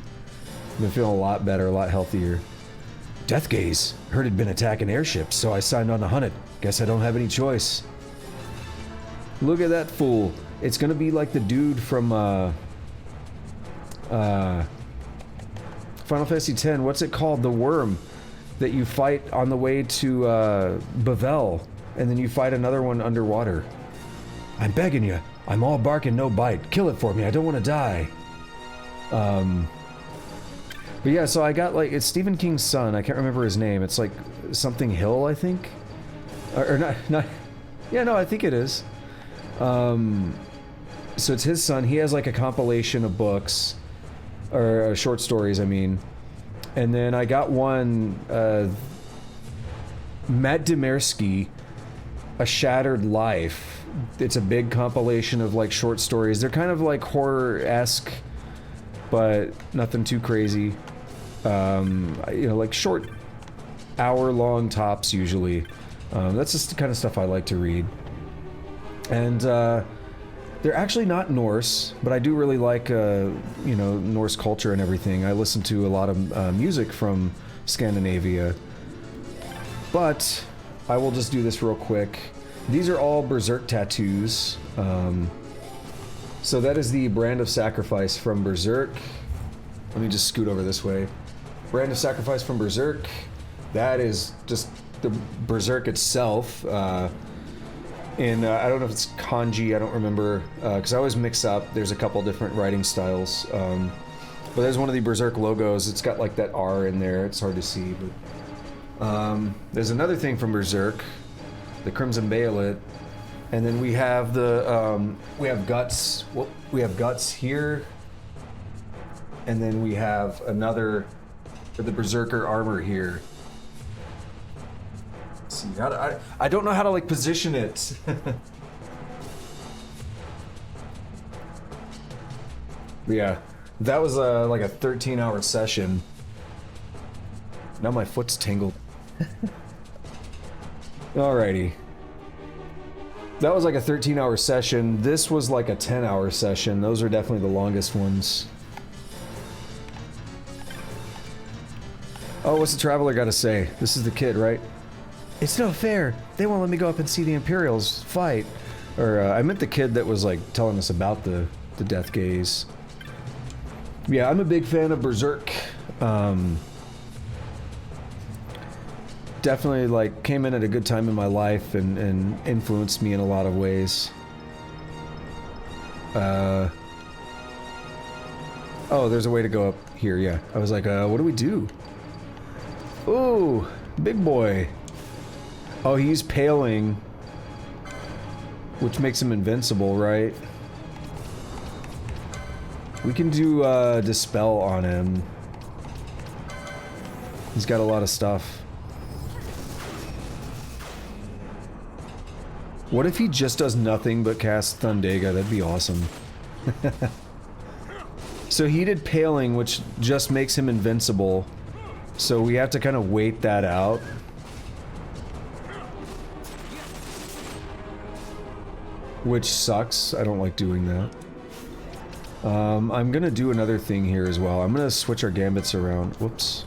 Been feeling a lot better, a lot healthier. Death Gaze. Heard it'd been attacking airships, so I signed on to hunt it. Guess I don't have any choice. Look at that fool. It's gonna be like the dude from Final Fantasy X. What's it called? The worm that you fight on the way to Bavel, and then you fight another one underwater. I'm begging you. I'm all bark and no bite. Kill it for me. I don't want to die. But yeah, so I got like, it's Stephen King's son. I can't remember his name. It's like something Hill, I think. Or not. Yeah, no, I think it is. So it's his son. He has like a compilation of books, or short stories, I mean. And then I got one, Matt Demirsky, A Shattered Life. It's a big compilation of like short stories. They're kind of like horror-esque, but nothing too crazy. You know, like short hour-long tops usually. That's just the kind of stuff I like to read. And they're actually not Norse, but I do really like, you know, Norse culture and everything. I listen to a lot of music from Scandinavia. But I will just do this real quick. These are all Berserk tattoos. So that is the Brand of Sacrifice from Berserk. Let me just scoot over this way. Brand of Sacrifice from Berserk. That is just the Berserk itself. I don't know if it's kanji, I don't remember, because I always mix up. There's a couple different writing styles. But there's one of the Berserk logos. It's got like that R in there. It's hard to see, but there's another thing from Berserk, the Crimson Bayonet, and then we have the we have guts. Well, we have guts here, and then we have another for the Berserker armor here. Let's see, I don't know how to like position it. But yeah, that was like a 13-hour session. Now my foot's tingled. Alrighty. That was like a 13-hour session. This was like a 10-hour session. Those are definitely the longest ones. Oh, what's the Traveler got to say? This is the kid, right? It's no fair. They won't let me go up and see the Imperials fight. Or, I meant the kid that was, like, telling us about the Death Gaze. Yeah, I'm a big fan of Berserk. Definitely, like, came in at a good time in my life and influenced me in a lot of ways. Oh, there's a way to go up here, yeah. I was like, what do we do? Ooh, big boy. Oh, he's paling, which makes him invincible, right? We can do Dispel on him. He's got a lot of stuff. What if he just does nothing but cast Thundega? That'd be awesome. So he did Paling, which just makes him invincible. So we have to kind of wait that out. Which sucks. I don't like doing that. I'm gonna do another thing here as well. I'm gonna switch our gambits around. Whoops.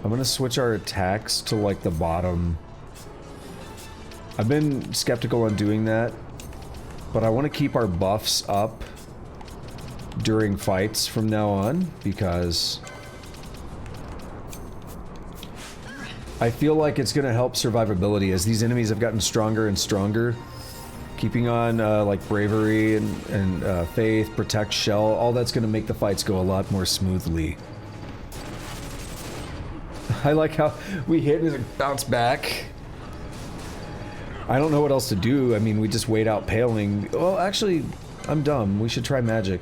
I'm gonna switch our attacks to like the bottom. I've been skeptical on doing that, but I want to keep our buffs up during fights from now on, because I feel like it's gonna help survivability as these enemies have gotten stronger and stronger. Keeping on like bravery and faith, protect, shell, all that's gonna make the fights go a lot more smoothly. I like how we hit and it bounced back. I don't know what else to do. I mean, we just wait out Paling. Well, actually, I'm dumb. We should try magic.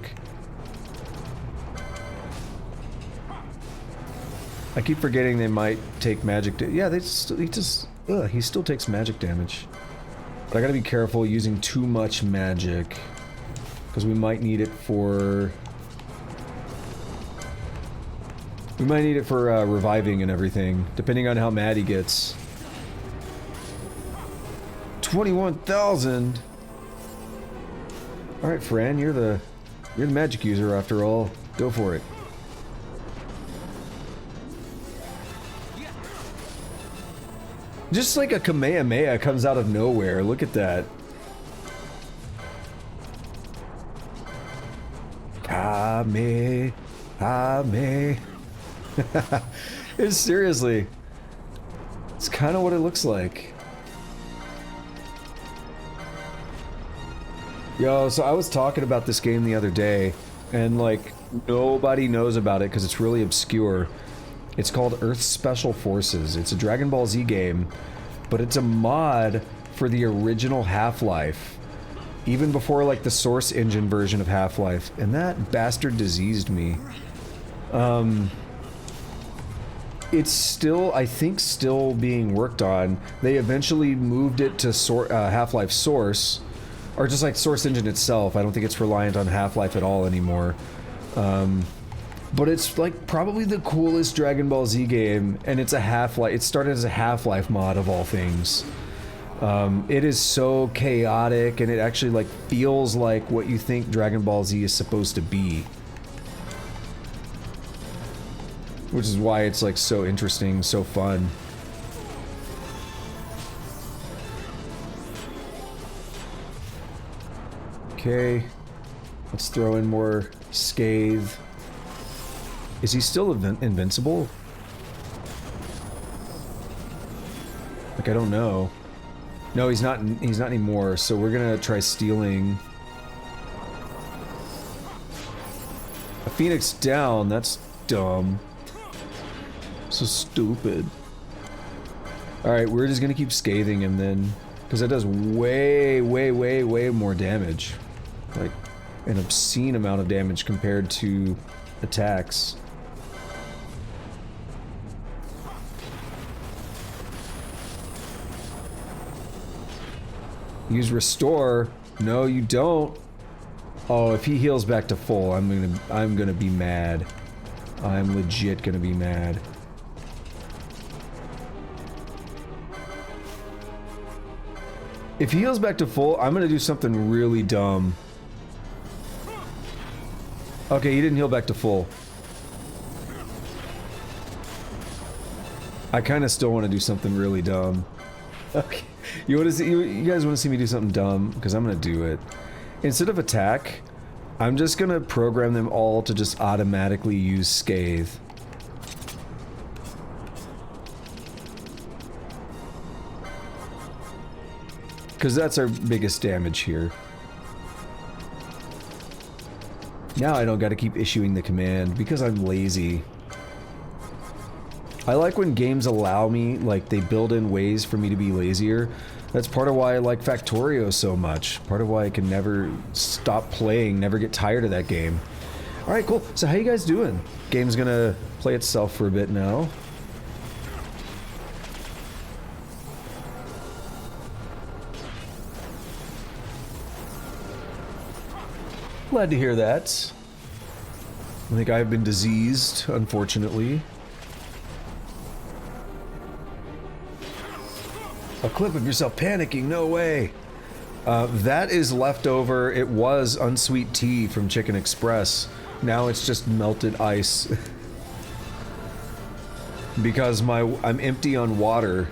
I keep forgetting they might take magic. Yeah, he still takes magic damage. But I gotta be careful using too much magic, because we might need it for We might need it for reviving and everything, depending on how mad he gets. 21,000. All right, Fran, you're the magic user after all. Go for it. Just like a Kamehameha comes out of nowhere. Look at that. Kame. It's seriously. It's kind of what it looks like. Yo, so I was talking about this game the other day, and like, nobody knows about it because it's really obscure. It's called Earth Special Forces. It's a Dragon Ball Z game, but it's a mod for the original Half-Life. Even before like the Source Engine version of Half-Life. And that bastard diseased me. It's still, I think, still being worked on. They eventually moved it to Half-Life Source, or just like Source Engine itself. I don't think it's reliant on Half-Life at all anymore. But it's like probably the coolest Dragon Ball Z game, and it's a Half-Life. It started as a Half-Life mod of all things. It is so chaotic, and it actually like feels like what you think Dragon Ball Z is supposed to be. Which is why it's like so interesting, so fun. Okay, let's throw in more Scathe. Is he still invincible? Like, I don't know. No, he's not anymore, so we're gonna try stealing. A Phoenix down, that's dumb. So stupid. Alright, we're just gonna keep scathing him then. Because that does way more damage. Like, an obscene amount of damage compared to attacks. Use restore. No, you don't. Oh, if he heals back to full, I'm gonna be mad. I'm legit gonna be mad. If he heals back to full, I'm gonna do something really dumb. Okay, he didn't heal back to full. I kind of still want to do something really dumb. Okay, you want to see? You guys want to see me do something dumb? Because I'm gonna do it. Instead of attack, I'm just gonna program them all to just automatically use Scathe. Because that's our biggest damage here. Now I don't gotta keep issuing the command because I'm lazy. I like when games allow me, like, they build in ways for me to be lazier. That's part of why I like Factorio so much. Part of why I can never stop playing, never get tired of that game. Alright, cool. So how you guys doing? Game's gonna play itself for a bit now. Glad to hear that. I think I've been diseased, unfortunately. A clip of yourself panicking, no way. That is leftover. It was unsweet tea from Chicken Express. Now it's just melted ice. Because I'm empty on water.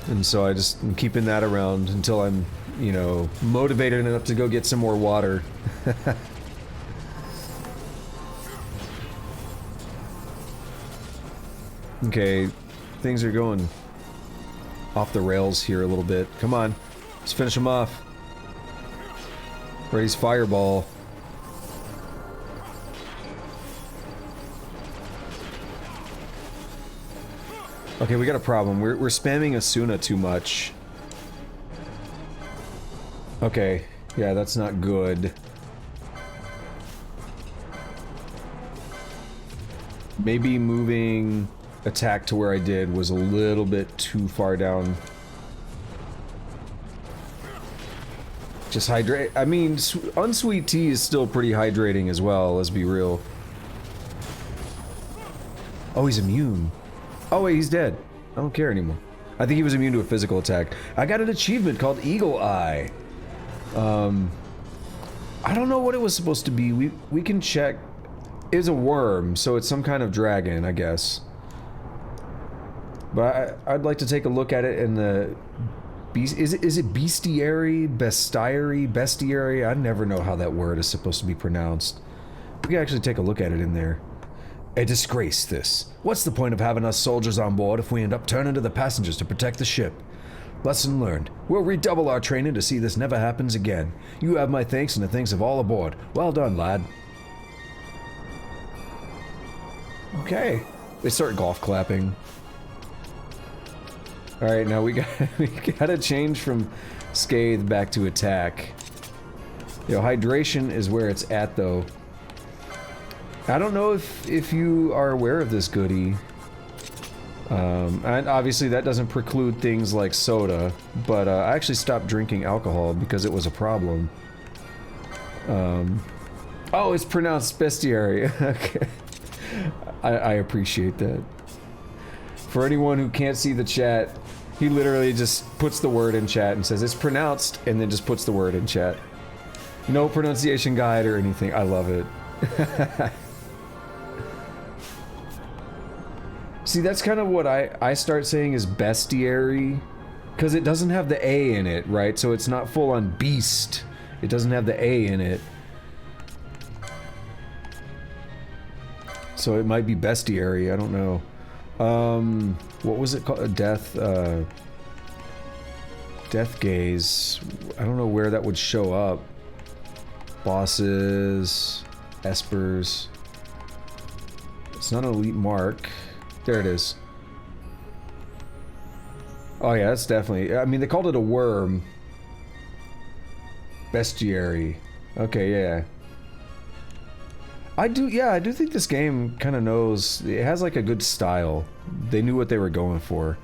And so I'm keeping that around until I'm, you know, motivated enough to go get some more water. Okay, things are going off the rails here a little bit. Come on, let's finish him off. Ready's fireball. Okay, we got a problem. We're spamming Asuna too much. Okay, yeah, that's not good. Maybe moving attack to where I did was a little bit too far down. Just hydrate. I mean, unsweet tea is still pretty hydrating as well, let's be real. Oh, he's immune. Oh wait, he's dead. I don't care anymore. I think he was immune to a physical attack. I got an achievement called Eagle Eye. I don't know what it was supposed to be. We can check. It's a worm, so it's some kind of dragon, I guess. But I'd like to take a look at it in the beast. Is it bestiary, bestiary? I never know how that word is supposed to be pronounced. We can actually take a look at it in there. A disgrace, this. What's the point of having us soldiers on board if we end up turning to the passengers to protect the ship? Lesson learned. We'll redouble our training to see this never happens again. You have my thanks and the thanks of all aboard. Well done, lad. Okay. They start golf clapping. Alright, now we gotta change from scathe back to attack. You know, hydration is where it's at, though. I don't know if you are aware of this goodie. And obviously that doesn't preclude things like soda, but I actually stopped drinking alcohol because it was a problem. Oh, it's pronounced bestiary. Okay. I appreciate that. For anyone who can't see the chat, he literally just puts the word in chat and says it's pronounced, and then just puts the word in chat. No pronunciation guide or anything. I love it. See, that's kind of what I start saying is bestiary, because it doesn't have the A in it, right? So it's not full on beast. It doesn't have the A in it. So it might be bestiary, I don't know. What was it called? Death gaze. I don't know where that would show up. Bosses, espers. It's not an elite mark. There it is. Oh yeah, that's definitely... I mean, they called it a worm. Bestiary. Okay, yeah. I do think this game kind of knows... It has like a good style. They knew what they were going for.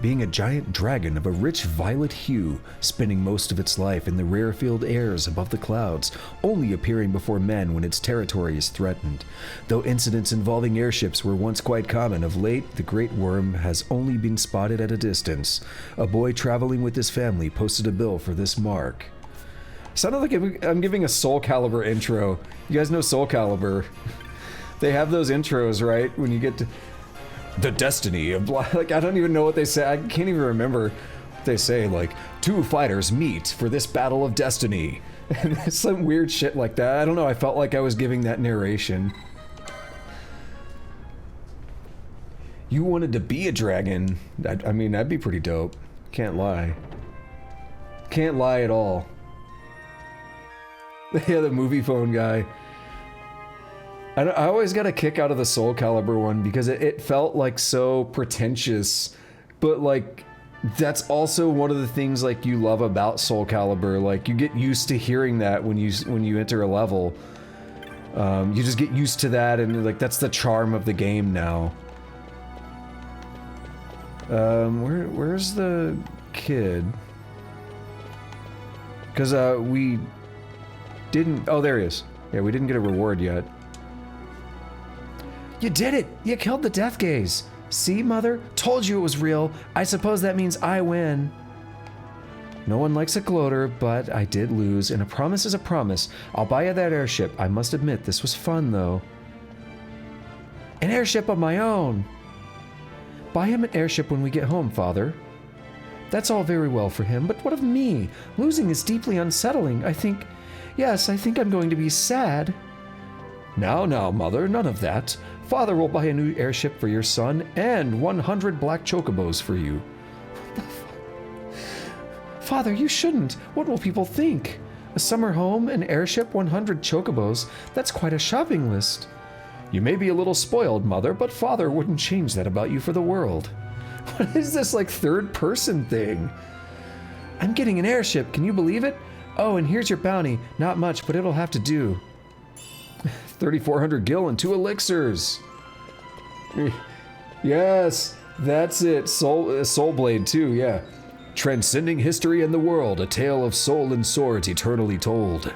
Being a giant dragon of a rich violet hue, spending most of its life in the rarefied airs above the clouds, only appearing before men when its territory is threatened. Though incidents involving airships were once quite common, of late the great worm has only been spotted at a distance. A boy traveling with his family posted a bill for this mark. Sounded like I'm giving a Soul Calibur intro. You guys know Soul Calibur. They have those intros, right? When you get to... The destiny of... Like, I don't even know what they say. I can't even remember what they say. Like, two fighters meet for this battle of destiny. And some weird shit like that. I don't know. I felt like I was giving that narration. You wanted to be a dragon. I mean, that'd be pretty dope. Can't lie. Can't lie at all. Yeah, the movie phone guy. I always got a kick out of the Soul Calibur one because it felt like so pretentious, but like that's also one of the things like you love about Soul Calibur. Like you get used to hearing that when you enter a level. You just get used to that, and like that's the charm of the game now. Where's the kid? Because we didn't... Oh, there he is. Yeah, we didn't get a reward yet. You did it! You killed the Death Gaze! See, Mother? Told you it was real. I suppose that means I win. No one likes a gloater, but I did lose, and a promise is a promise. I'll buy you that airship. I must admit, this was fun, though. An airship of my own! Buy him an airship when we get home, Father. That's all very well for him, but what of me? Losing is deeply unsettling. I think I'm going to be sad. Now, Mother, none of that. Father will buy a new airship for your son, and 100 black chocobos for you. What the fuck? Father, you shouldn't. What will people think? A summer home, an airship, 100 chocobos. That's quite a shopping list. You may be a little spoiled, Mother, but Father wouldn't change that about you for the world. What is this, like, third-person thing? I'm getting an airship, can you believe it? Oh, and here's your bounty. Not much, but it'll have to do. 3,400 gil and 2 elixirs. Yes, that's it. Soul Blade too, yeah. Transcending history and the world, a tale of soul and swords eternally told.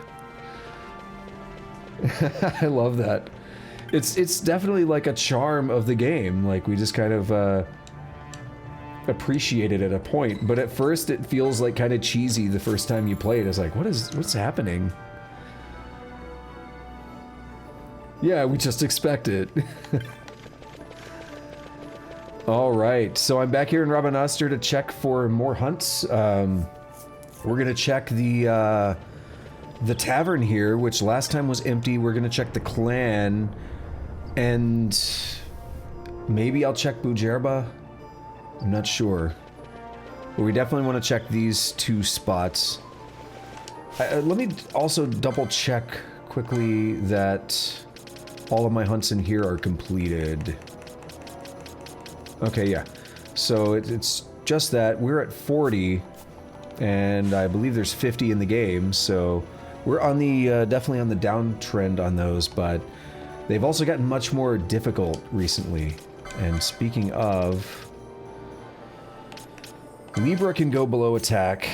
I love that. It's definitely like a charm of the game. Like we just kind of appreciate it at a point, but at first it feels like kind of cheesy the first time you play it. It's like, what's happening? Yeah, we just expect it. All right, so I'm back here in Rabanastre to check for more hunts. We're gonna check the tavern here, which last time was empty. We're gonna check the clan, and maybe I'll check Bujerba. I'm not sure, but we definitely want to check these two spots. Let me also double check quickly that all of my hunts in here are completed. Okay, yeah. So it's just that we're at 40, and I believe there's 50 in the game, so we're on the definitely on the downtrend on those, but they've also gotten much more difficult recently. And speaking of, Libra can go below attack.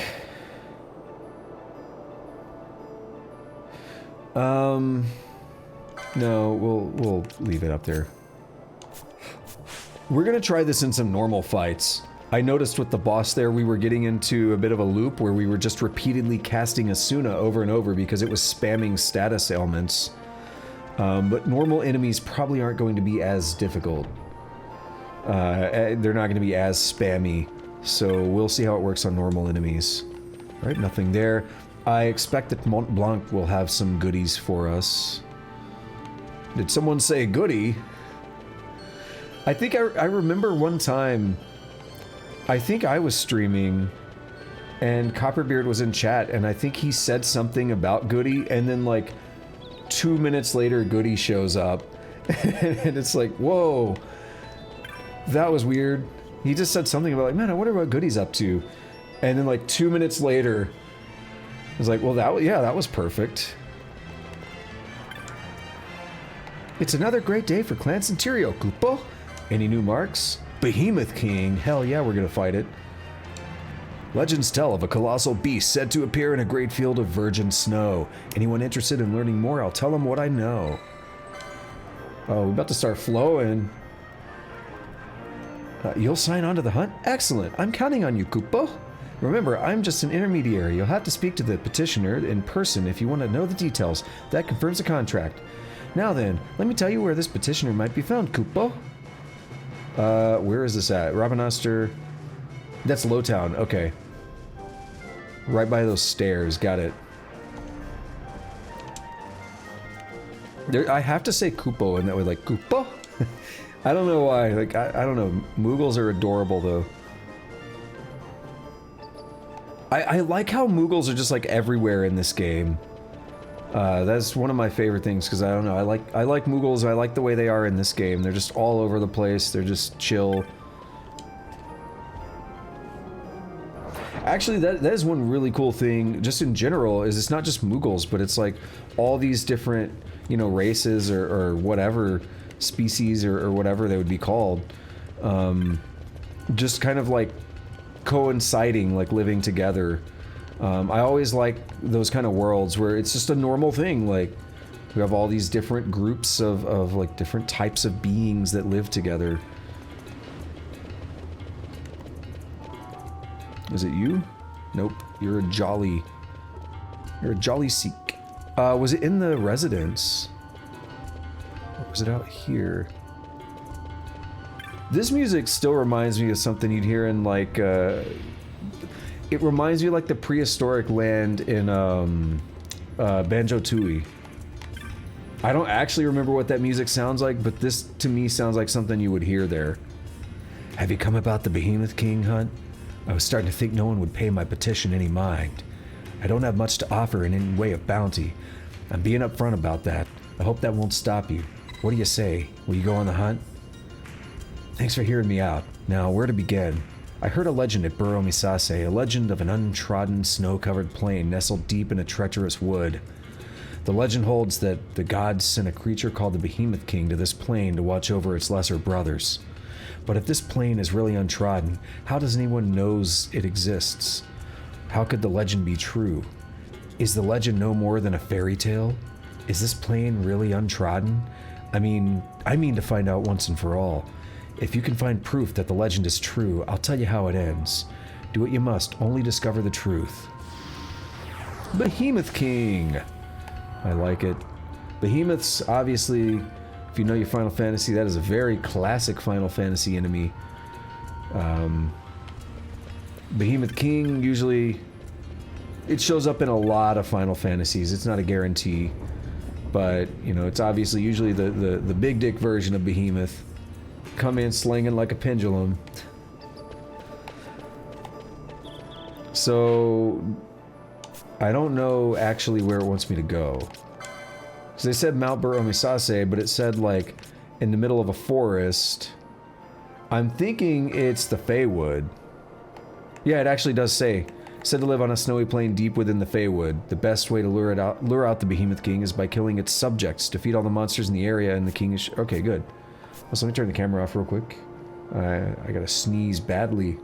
No, we'll leave it up there. We're gonna try this in some normal fights. I noticed with the boss there, we were getting into a bit of a loop where we were just repeatedly casting Asuna over and over because it was spamming status ailments. But normal enemies probably aren't going to be as difficult. They're not going to be as spammy, so we'll see how it works on normal enemies. All right, nothing there. I expect that Mont Blanc will have some goodies for us. Did someone say goodie? I think I remember one time, I think I was streaming, and Copperbeard was in chat, and I think he said something about Goody, and then like 2 minutes later, Goody shows up, and it's like, whoa, that was weird. He just said something about like, man, I wonder what Goody's up to, and then like 2 minutes later, I was like, well, that was perfect. It's another great day for Clan Centurio, Kupo. Any new marks? Behemoth King. Hell yeah, we're gonna fight it. Legends tell of a colossal beast said to appear in a great field of virgin snow. Anyone interested in learning more, I'll tell them what I know. Oh, we're about to start flowing. You'll sign on to the hunt? Excellent. I'm counting on you, Kupo. Remember, I'm just an intermediary. You'll have to speak to the petitioner in person if you want to know the details. That confirms the contract. Now then, let me tell you where this petitioner might be found, Kupo. Where is this at? Rabanastre. That's Lowtown, okay. Right by those stairs, got it. I have to say Kupo, and that way, like, Kupo? I don't know why, like, I don't know. Moogles are adorable, though. I like how Moogles are just, like, everywhere in this game. That's one of my favorite things, because I don't know, I like Moogles, I like the way they are in this game. They're just all over the place, they're just chill. Actually, that is one really cool thing, just in general, is it's not just Moogles, but it's like all these different, you know, races or whatever, species or whatever they would be called. Just kind of like coinciding, like living together. I always like those kind of worlds where it's just a normal thing, like we have all these different groups of like different types of beings that live together. Is it you? Nope, you're a jolly Sikh. Was it in the residence? Or was it out here? This music still reminds me of something you'd hear in like, it reminds me of like the prehistoric land in Banjo-Tooie. I don't actually remember what that music sounds like, but this to me sounds like something you would hear there. Have you come about the Behemoth King hunt? I was starting to think no one would pay my petition any mind. I don't have much to offer in any way of bounty. I'm being upfront about that. I hope that won't stop you. What do you say? Will you go on the hunt? Thanks for hearing me out. Now, where to begin? I heard a legend at Burrow Misase, a legend of an untrodden, snow-covered plain nestled deep in a treacherous wood. The legend holds that the gods sent a creature called the Behemoth King to this plain to watch over its lesser brothers. But if this plain is really untrodden, how does anyone knows it exists? How could the legend be true? Is the legend no more than a fairy tale? Is this plain really untrodden? I mean to find out once and for all. If you can find proof that the legend is true, I'll tell you how it ends. Do what you must, only discover the truth. Behemoth King! I like it. Behemoths, obviously, if you know your Final Fantasy, that is a very classic Final Fantasy enemy. Behemoth King, usually, it shows up in a lot of Final Fantasies. It's not a guarantee. But, you know, it's obviously usually the big dick version of Behemoth. Come in slinging like a pendulum. So, I don't know actually where it wants me to go. Because they said Mount Bur-Omisase, but it said, like, in the middle of a forest. I'm thinking it's the Feywood. Yeah, it actually does say, said to live on a snowy plain deep within the Feywood. The best way to lure out the Behemoth King is by killing its subjects. Defeat all the monsters in the area and the king is... Okay, good. So let me turn the camera off real quick. I gotta sneeze badly.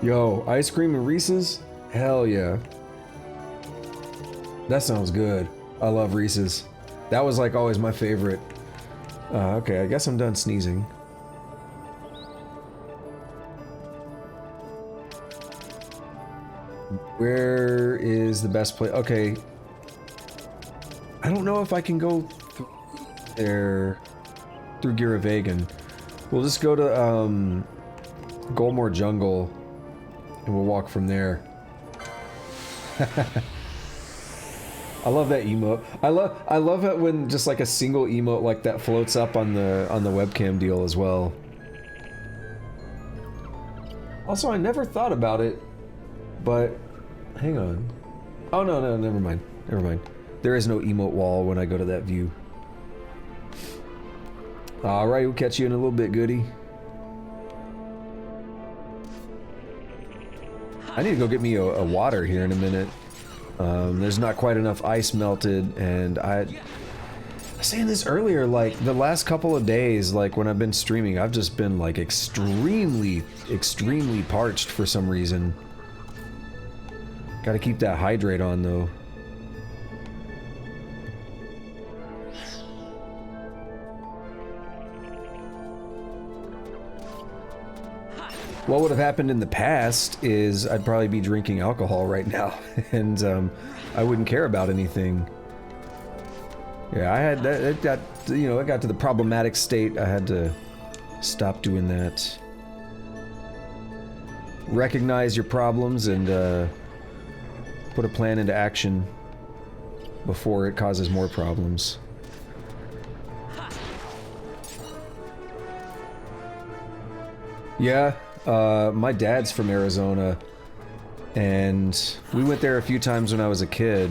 Yo, ice cream and Reese's? Hell yeah. That sounds good. I love Reese's. That was like always my favorite. Okay, I guess I'm done sneezing. Where is the best place? Okay. I don't know if I can go through there through Giravegan. We'll just go to Golmore Jungle and we'll walk from there. I love that emote. I love it when just like a single emote like that floats up on the webcam deal as well. Also, I never thought about it, but hang on. Oh no, never mind. Never mind. There is no emote wall when I go to that view. Alright, we'll catch you in a little bit, goodie. I need to go get me a water here in a minute. There's not quite enough ice melted, and I was saying this earlier, like, the last couple of days, like, when I've been streaming, I've just been, like, extremely parched for some reason. Gotta keep that hydrate on, though. What would have happened in the past is I'd probably be drinking alcohol right now, and I wouldn't care about anything. Yeah, I had that. It got, you know, it got to the problematic state. I had to stop doing that. Recognize your problems and put a plan into action before it causes more problems. Yeah. My dad's from Arizona, and we went there a few times when I was a kid.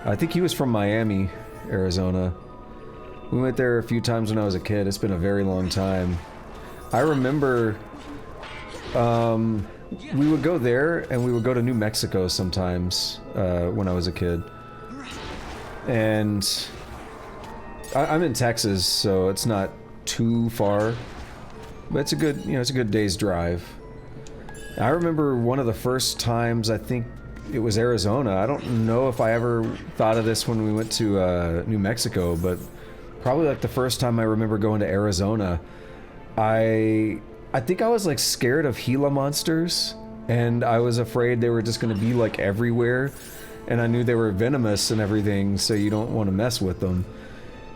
I think he was from Miami, Arizona. We went there a few times when I was a kid. It's been a very long time. I remember, we would go there, and we would go to New Mexico sometimes, when I was a kid. And I'm in Texas, so it's not too far. But it's a good, you know, it's a good day's drive. I remember one of the first times, I think it was Arizona. I don't know if I ever thought of this when we went to New Mexico, but probably like the first time I remember going to Arizona, I think I was like scared of Gila monsters, and I was afraid they were just going to be like everywhere, and I knew they were venomous and everything, so you don't want to mess with them.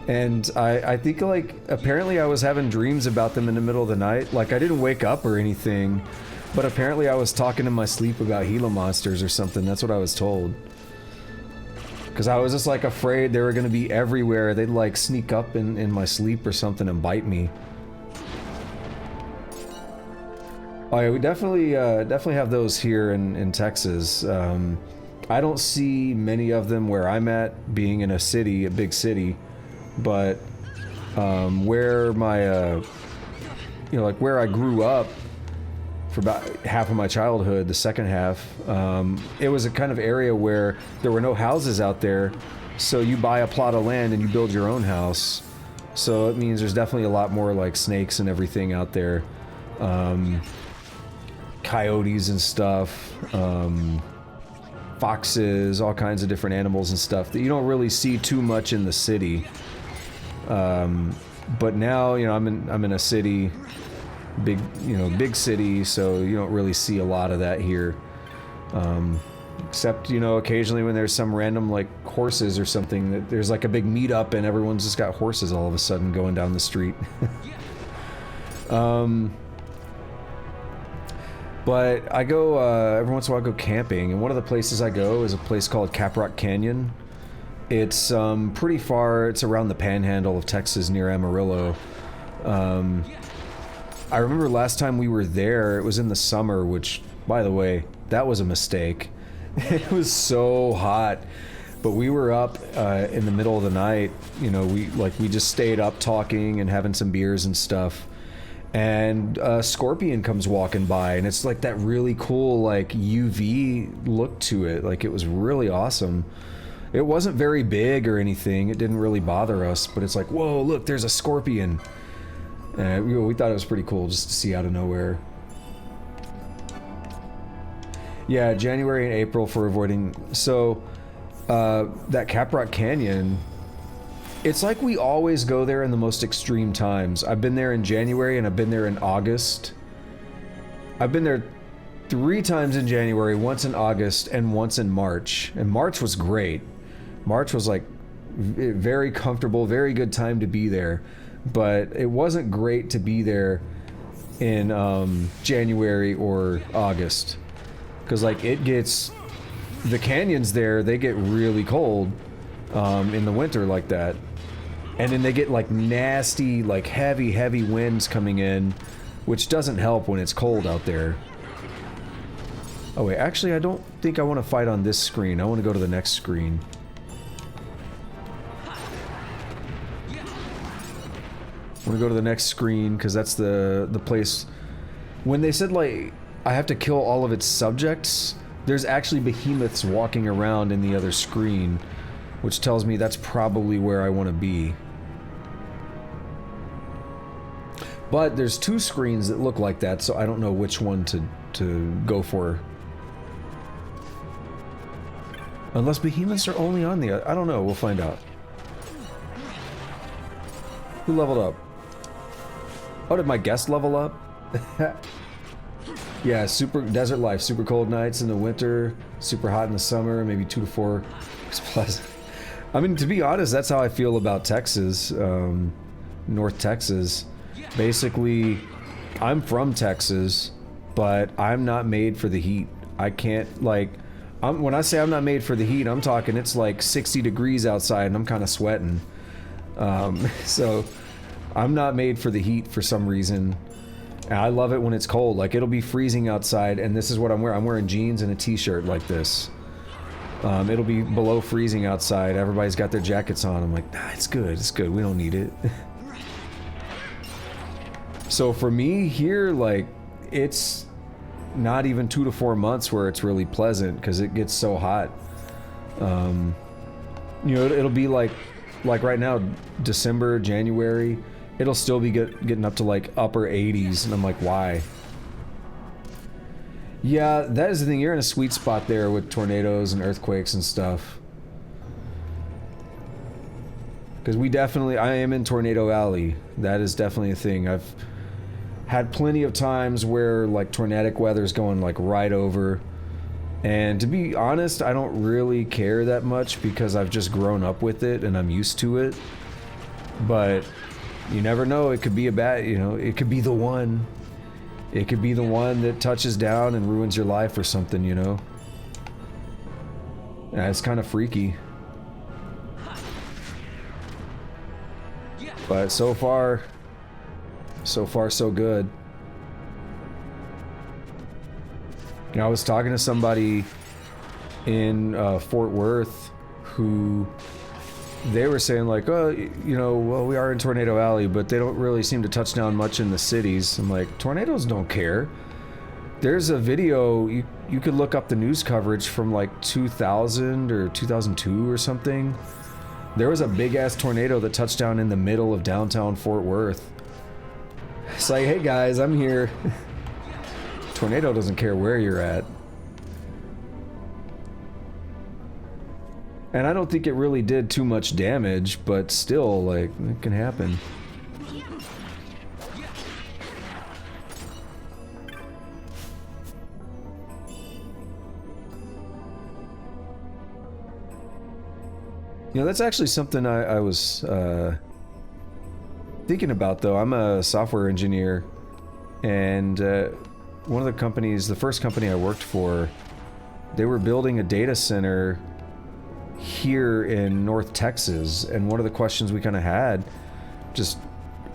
And I think, like, apparently I was having dreams about them in the middle of the night. Like, I didn't wake up or anything, but apparently I was talking in my sleep about Gila monsters or something. That's what I was told. Because I was just, like, afraid they were going to be everywhere. They'd, like, sneak up in my sleep or something and bite me. Oh, yeah, we definitely have those here in Texas. I don't see many of them where I'm at, being in a city, a big city. But where my, you know, like where I grew up for about half of my childhood, the second half, it was a kind of area where there were no houses out there, so you buy a plot of land and you build your own house. So it means there's definitely a lot more like snakes and everything out there. coyotes and stuff, foxes, all kinds of different animals and stuff that you don't really see too much in the city. But now, you know, I'm in a city, big city, so you don't really see a lot of that here. Except, you know, occasionally when there's some random, like, horses or something, that there's like a big meetup and everyone's just got horses all of a sudden going down the street. But I go, every once in a while I go camping, and one of the places I go is a place called Caprock Canyon. It's pretty far, it's around the panhandle of Texas near Amarillo. I remember last time we were there, it was in the summer, which, by the way, that was a mistake. It was so hot, but we were up in the middle of the night, you know, we just stayed up talking and having some beers and stuff. And a scorpion comes walking by, and it's like that really cool, like, UV look to it. Like, it was really awesome. It wasn't very big or anything. It didn't really bother us, but it's like, whoa, look, there's a scorpion. And we thought it was pretty cool just to see out of nowhere. Yeah, January and April for avoiding... So, that Caprock Canyon... It's like we always go there in the most extreme times. I've been there in January and I've been there in August. I've been there 3 times in January, once in August, and once in March. And March was great. March was like very comfortable, very good time to be there. But it wasn't great to be there in January or August. Because like it gets... The canyons there, they get really cold in the winter like that. And then they get like nasty, like heavy winds coming in, which doesn't help when it's cold out there. Oh wait, actually I don't think I want to fight on this screen. I want to go to the next screen. I want to go to the next screen because that's the place. When they said like I have to kill all of its subjects, there's actually behemoths walking around in the other screen, which tells me that's probably where I want to be. But there's 2 screens that look like that, so I don't know which one to go for. Unless behemoths are only on the other. I don't know, we'll find out. Who leveled up? Oh, did my guest level up? Yeah, super desert life, super cold nights in the winter, super hot in the summer, maybe 2 to 4. It's pleasant. I mean, to be honest, that's how I feel about Texas, North Texas. Basically, I'm from Texas, but I'm not made for the heat. I can't, like, when I say I'm not made for the heat, I'm talking it's like 60 degrees outside and I'm kind of sweating. So, I'm not made for the heat for some reason. And I love it when it's cold. Like, it'll be freezing outside, and this is what I'm wearing. I'm wearing jeans and a t-shirt like this. It'll be below freezing outside. Everybody's got their jackets on. I'm like, nah, it's good. It's good. We don't need it. So for me here, like, it's not even 2 to 4 months where it's really pleasant because it gets so hot. You know, it'll be like right now, December, January, it'll still be getting up to like upper 80s, and I'm like, why? Yeah, that is the thing. You're in a sweet spot there with tornadoes and earthquakes and stuff. Because I am in Tornado Alley. That is definitely a thing. I've had plenty of times where like tornadic weather's going like right over. And to be honest, I don't really care that much because I've just grown up with it and I'm used to it. But you never know, it could be it could be the one. It could be the one that touches down and ruins your life or something, you know? Yeah, it's kind of freaky. But so far so good. You know, I was talking to somebody in Fort Worth who they were saying like, oh, you know, well, we are in Tornado Alley, but they don't really seem to touch down much in the cities. I'm like, tornadoes don't care. There's a video, you could look up the news coverage from like 2000 or 2002 or something. There was a big ass tornado that touched down in the middle of downtown Fort Worth. It's like, hey guys, I'm here. Tornado doesn't care where you're at. And I don't think it really did too much damage, but still, like, it can happen. You know, that's actually something I was thinking about, though. I'm a software engineer, and one of the companies, the first company I worked for, they were building a data center here in North Texas, and one of the questions we kind of had, just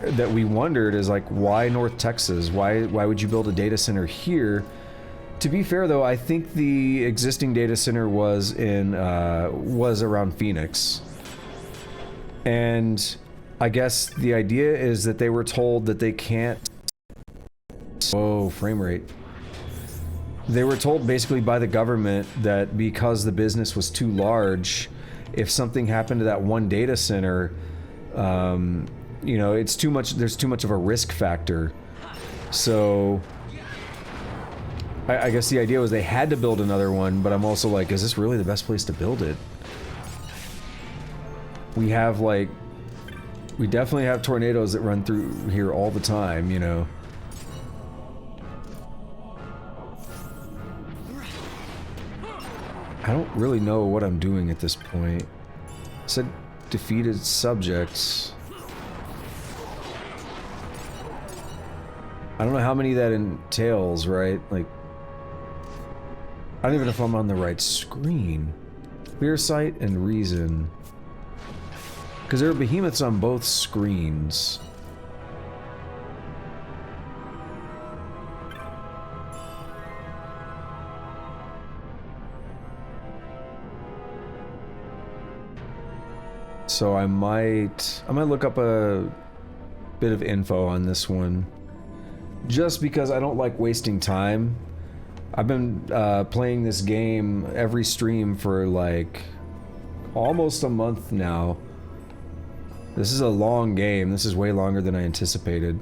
that we wondered, is like, why North Texas? Why would you build a data center here? To be fair, though, I think the existing data center was in was around Phoenix, and I guess the idea is that they were told that they can't. Oh, frame rate. They were told basically by the government that because the business was too large, if something happened to that one data center, you know, it's too much. There's too much of a risk factor. So I guess the idea was they had to build another one, but I'm also like, is this really the best place to build it? We have, like, we definitely have tornadoes that run through here all the time, you know. I don't really know what I'm doing at this point. It said defeated subjects. I don't know how many that entails, right? Like, I don't even know if I'm on the right screen. Clear sight and reason. Because there are behemoths on both screens. So I might look up a bit of info on this one. Just because I don't like wasting time. I've been playing this game every stream for like almost a month now. This is a long game. This is way longer than I anticipated.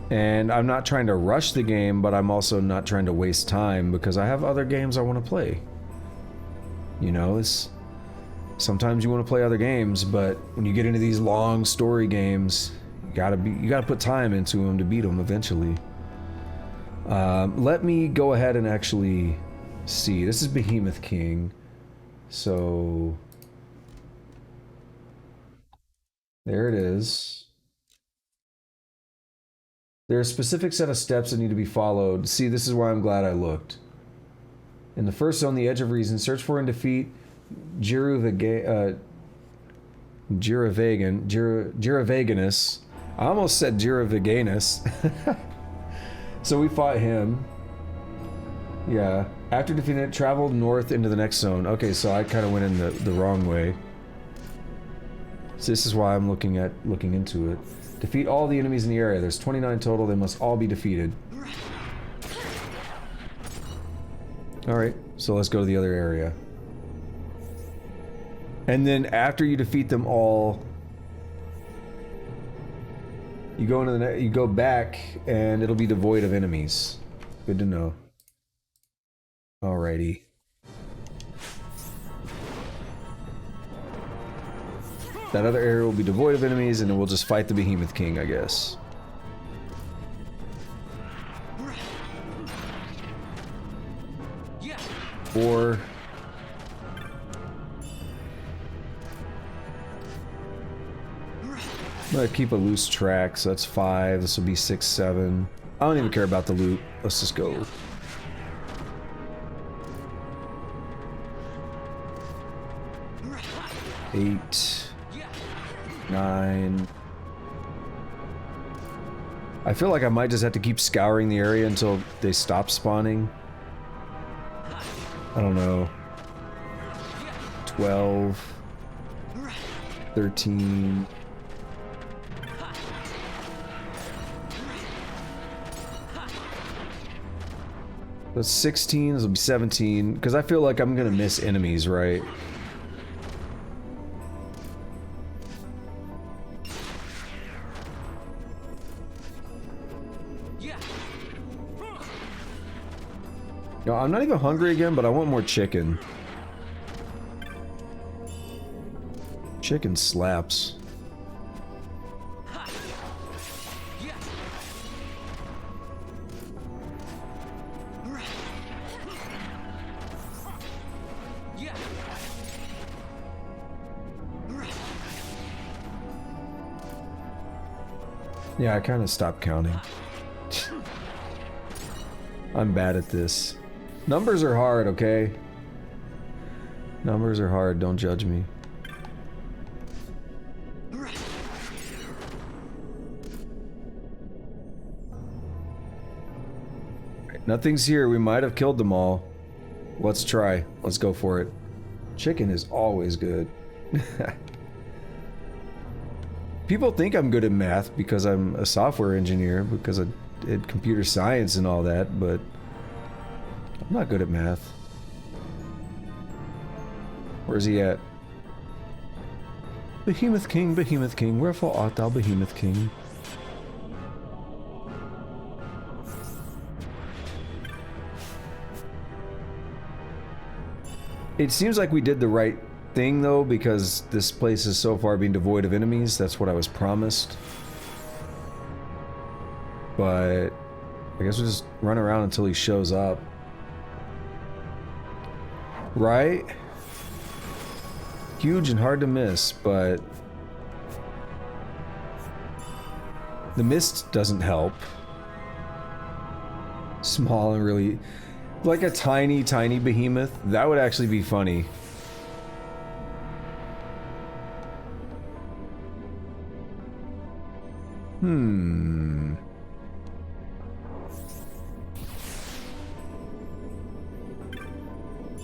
And I'm not trying to rush the game, but I'm also not trying to waste time because I have other games I want to play. You know, sometimes you want to play other games, but when you get into these long story games, you gotta put time into them to beat them eventually. Let me go ahead and actually see. This is Behemoth King. So there it is. There's a specific set of steps that need to be followed. See, this is why I'm glad I looked. In the first zone, the Edge of Reason, search for and defeat Girovaganus. I almost said Girovaganus. So we fought him. Yeah. After defeating it, travel north into the next zone. Okay, so I kind of went in the wrong way. So this is why I'm looking into it. Defeat all the enemies in the area. There's 29 total. They must all be defeated. Alright, so let's go to the other area. And then after you defeat them all, you go into you go back and it'll be devoid of enemies. Good to know. Alrighty. That other area will be devoid of enemies and then we'll just fight the Behemoth King, I guess. Or I'm gonna keep a loose track, so that's 5. This will be 6, 7. I don't even care about the loot. Let's just go. Eight, 9. I feel like I might just have to keep scouring the area until they stop spawning. I don't know. 12, 13. That's 16, this will be 17, because I feel like I'm gonna miss enemies, right? No, I'm not even hungry again, but I want more chicken. Chicken slaps. Yeah, I kind of stopped counting. I'm bad at this. Numbers are hard, okay? Numbers are hard, don't judge me. Nothing's here, we might have killed them all. Let's try, let's go for it. Chicken is always good. People think I'm good at math because I'm a software engineer, because I did computer science and all that, but I'm not good at math. Where's he at? Behemoth King, wherefore art thou, Behemoth King? It seems like we did the right thing though, because this place is so far being devoid of enemies. That's what I was promised. But I guess we'll just run around until he shows up. Right? Huge and hard to miss, but the mist doesn't help. Small and really... like a tiny, tiny behemoth. That would actually be funny.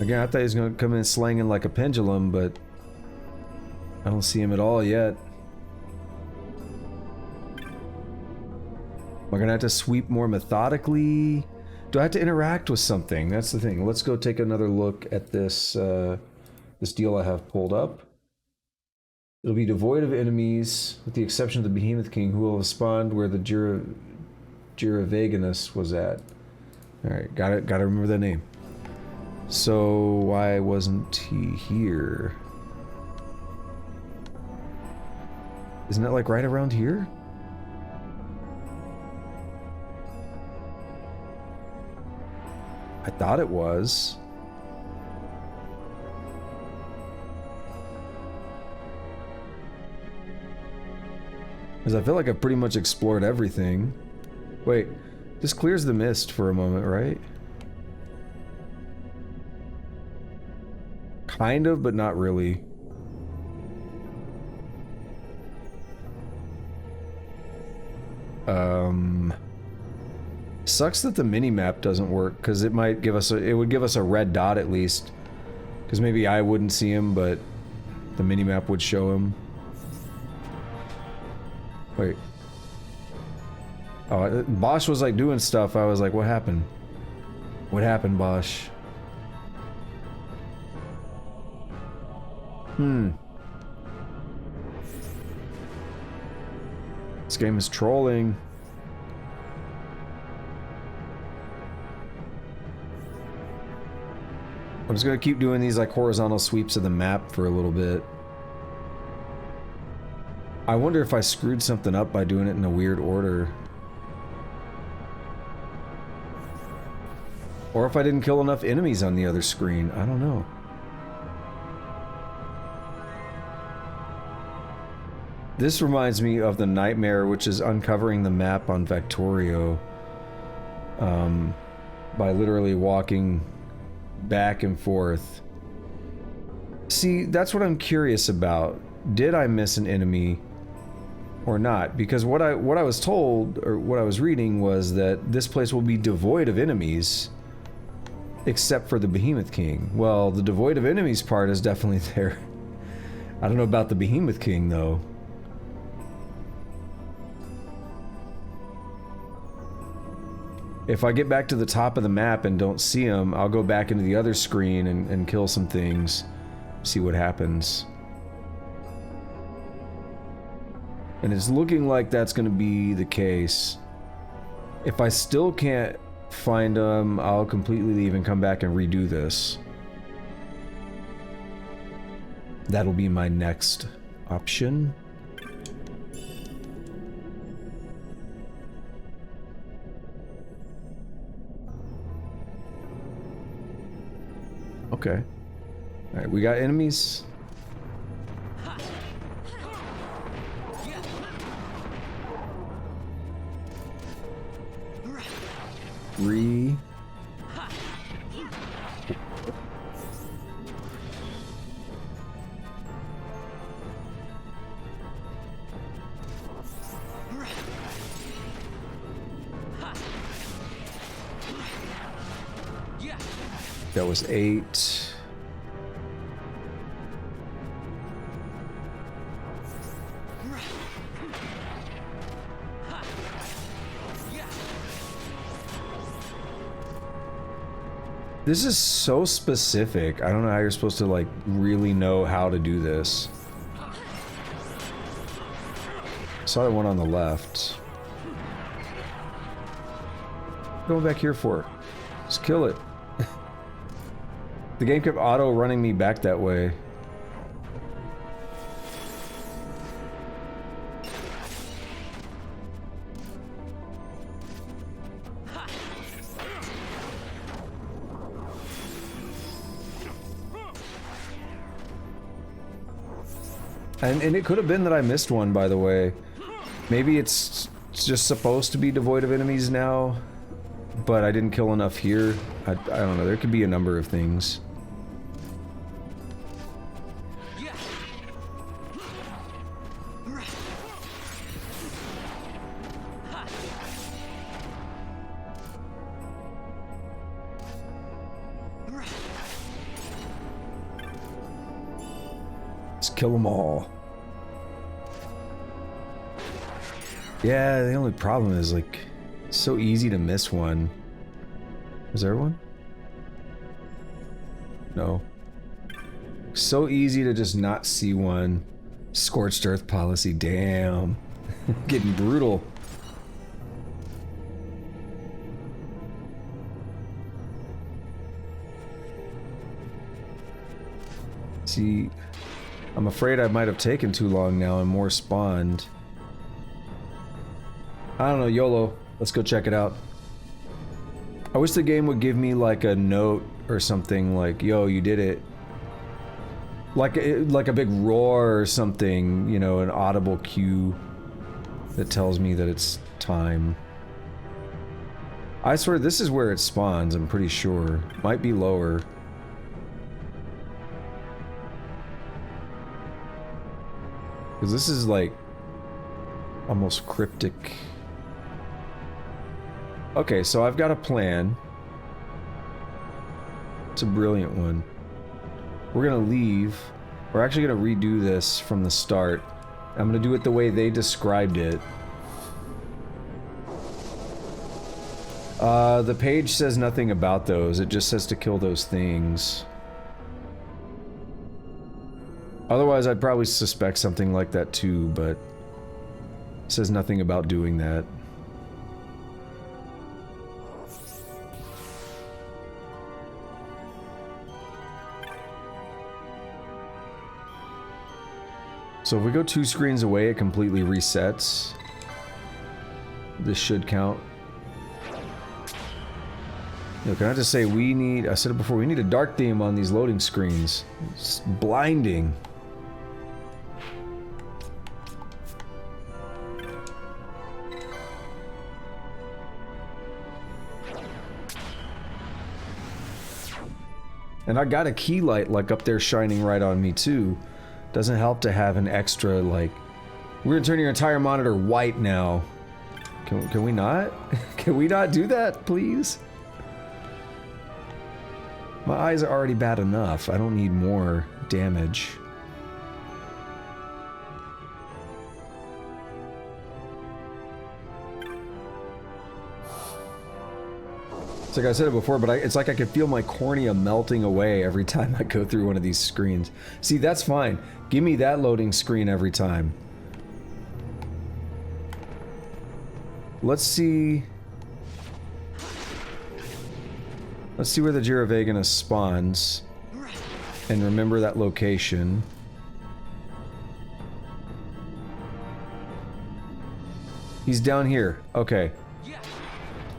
Again, I thought he was gonna come in slanging like a pendulum, but I don't see him at all yet. Am I gonna have to sweep more methodically? Do I have to interact with something? That's the thing. Let's go take another look at this this deal I have pulled up. It'll be devoid of enemies, with the exception of the Behemoth King, who will respond where the Jiraveganus was at. Alright, gotta remember that name. So, why wasn't he here? Isn't that like right around here? I thought it was. Because I feel like I've pretty much explored everything. Wait, this clears the mist for a moment, right? Kind of, but not really. Sucks that the mini-map doesn't work, because it might give us it would give us a red dot at least. Because maybe I wouldn't see him, but the mini-map would show him. Wait. Oh, Bosch was like doing stuff. I was like, what happened? What happened, Bosch? This game is trolling. I'm just gonna keep doing these like horizontal sweeps of the map for a little bit. I wonder if I screwed something up by doing it in a weird order. Or if I didn't kill enough enemies on the other screen. I don't know. This reminds me of the nightmare, which is uncovering the map on Factorio. By literally walking back and forth. See, that's what I'm curious about. Did I miss an enemy or not? Because what I was told, or what I was reading, was that this place will be devoid of enemies except for the Behemoth King. Well, the devoid of enemies part is definitely there. I don't know about the Behemoth King though. If I get back to the top of the map and don't see him, I'll go back into the other screen and kill some things. See what happens. And it's looking like that's going to be the case. If I still can't find them, I'll completely leave and come back and redo this. That'll be my next option. Okay. Alright, we got enemies. Three. That was 8. This is so specific. I don't know how you're supposed to, like, really know how to do this. Saw the one on the left. Going back here for? Just kill it. The game kept auto running me back that way. And it could have been that I missed one, by the way. Maybe it's just supposed to be devoid of enemies now, but I didn't kill enough here. I don't know, there could be a number of things. Let's kill them all. Yeah, the only problem is, like, it's so easy to miss one. Is there one? No. So easy to just not see one. Scorched earth policy, damn. Getting brutal. See, I'm afraid I might have taken too long now and more spawned. I don't know, YOLO. Let's go check it out. I wish the game would give me like a note or something like, yo, you did it. Like a big roar or something, you know, an audible cue that tells me that it's time. I swear this is where it spawns, I'm pretty sure. Might be lower. Because this is like almost cryptic. Okay, so I've got a plan. It's a brilliant one. We're gonna leave. We're actually gonna redo this from the start. I'm gonna do it the way they described it. The page says nothing about those. It just says to kill those things. Otherwise, I'd probably suspect something like that too, but it says nothing about doing that. So if we go 2 screens away, it completely resets. This should count. Now, can I just say, we need, I said it before, we need a dark theme on these loading screens. It's blinding. And I got a key light like up there shining right on me too. Doesn't help to have an extra, like, we're gonna turn your entire monitor white now. Can we not? Can we not do that, please? My eyes are already bad enough. I don't need more damage. It's like I said it before, but it's like I could feel my cornea melting away every time I go through one of these screens. See, that's fine. Give me that loading screen every time. Let's see. Let's see where the Giravagana spawns. And remember that location. He's down here. Okay.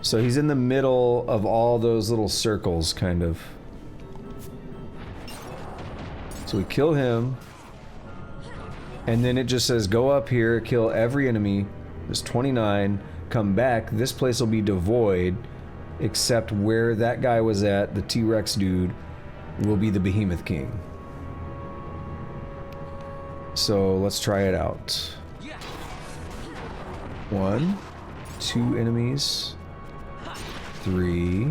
So he's in the middle of all those little circles, kind of. So we kill him. And then it just says, go up here, kill every enemy. There's 29. Come back. This place will be devoid. Except where that guy was at, the T-Rex dude, will be the Behemoth King. So let's try it out. 1, 2 enemies. 3.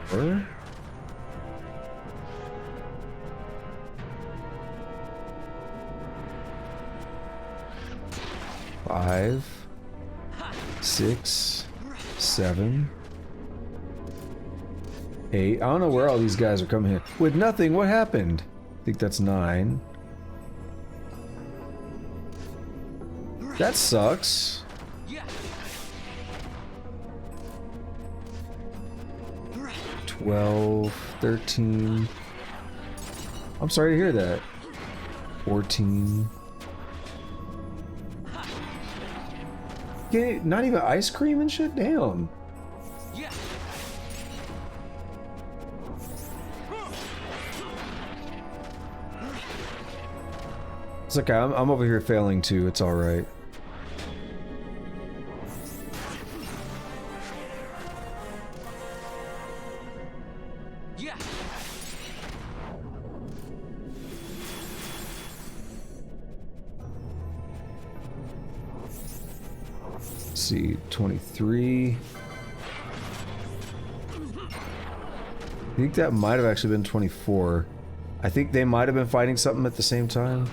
4. 5, 6, 7, 8. I don't know where all these guys are coming here. With nothing, what happened? I think that's 9. That sucks. 12, 13. I'm sorry to hear that. 14. Not even ice cream and shit? Damn. It's okay, I'm over here failing too, it's alright. Let's see, 23. I think that might have actually been 24. I think they might have been fighting something at the same time.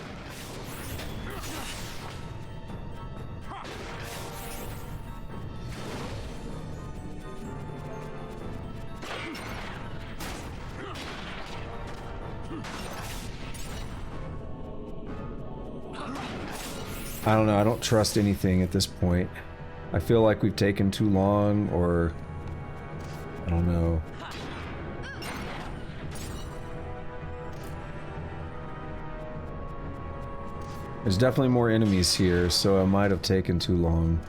I don't know, I don't trust anything at this point. I feel like we've taken too long, or... I don't know. There's definitely more enemies here, so I might have taken too long.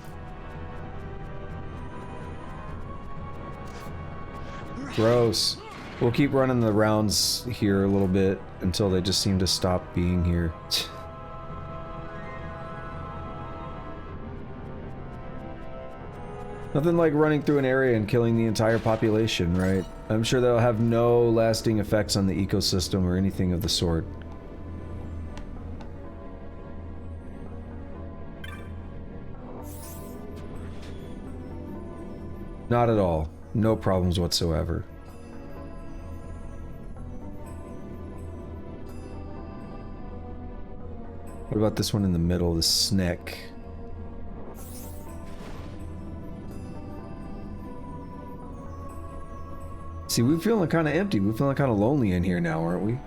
Gross. We'll keep running the rounds here a little bit until they just seem to stop being here. Nothing like running through an area and killing the entire population, right? I'm sure they'll have no lasting effects on the ecosystem or anything of the sort. Not at all. No problems whatsoever. What about this one in the middle, the Sneck? See, we're feeling kind of empty. We're feeling kind of lonely in here now, aren't we?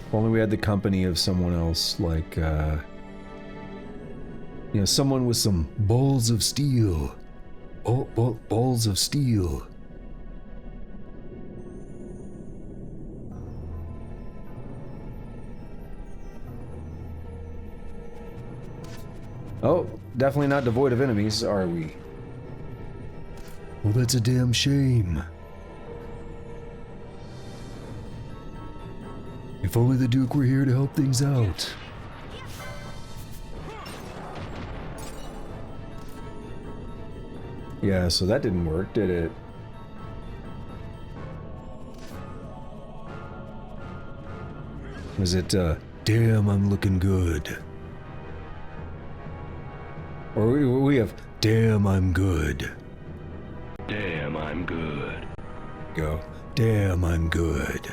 If only we had the company of someone else, like, you know, someone with some balls of steel. Balls of steel. Oh, definitely not devoid of enemies, are we? Well, that's a damn shame. If only the Duke were here to help things out. Yeah, so that didn't work, did it? Was it, damn, I'm looking good? Or we have, damn, I'm good. Damn, I'm good. Go, damn, I'm good.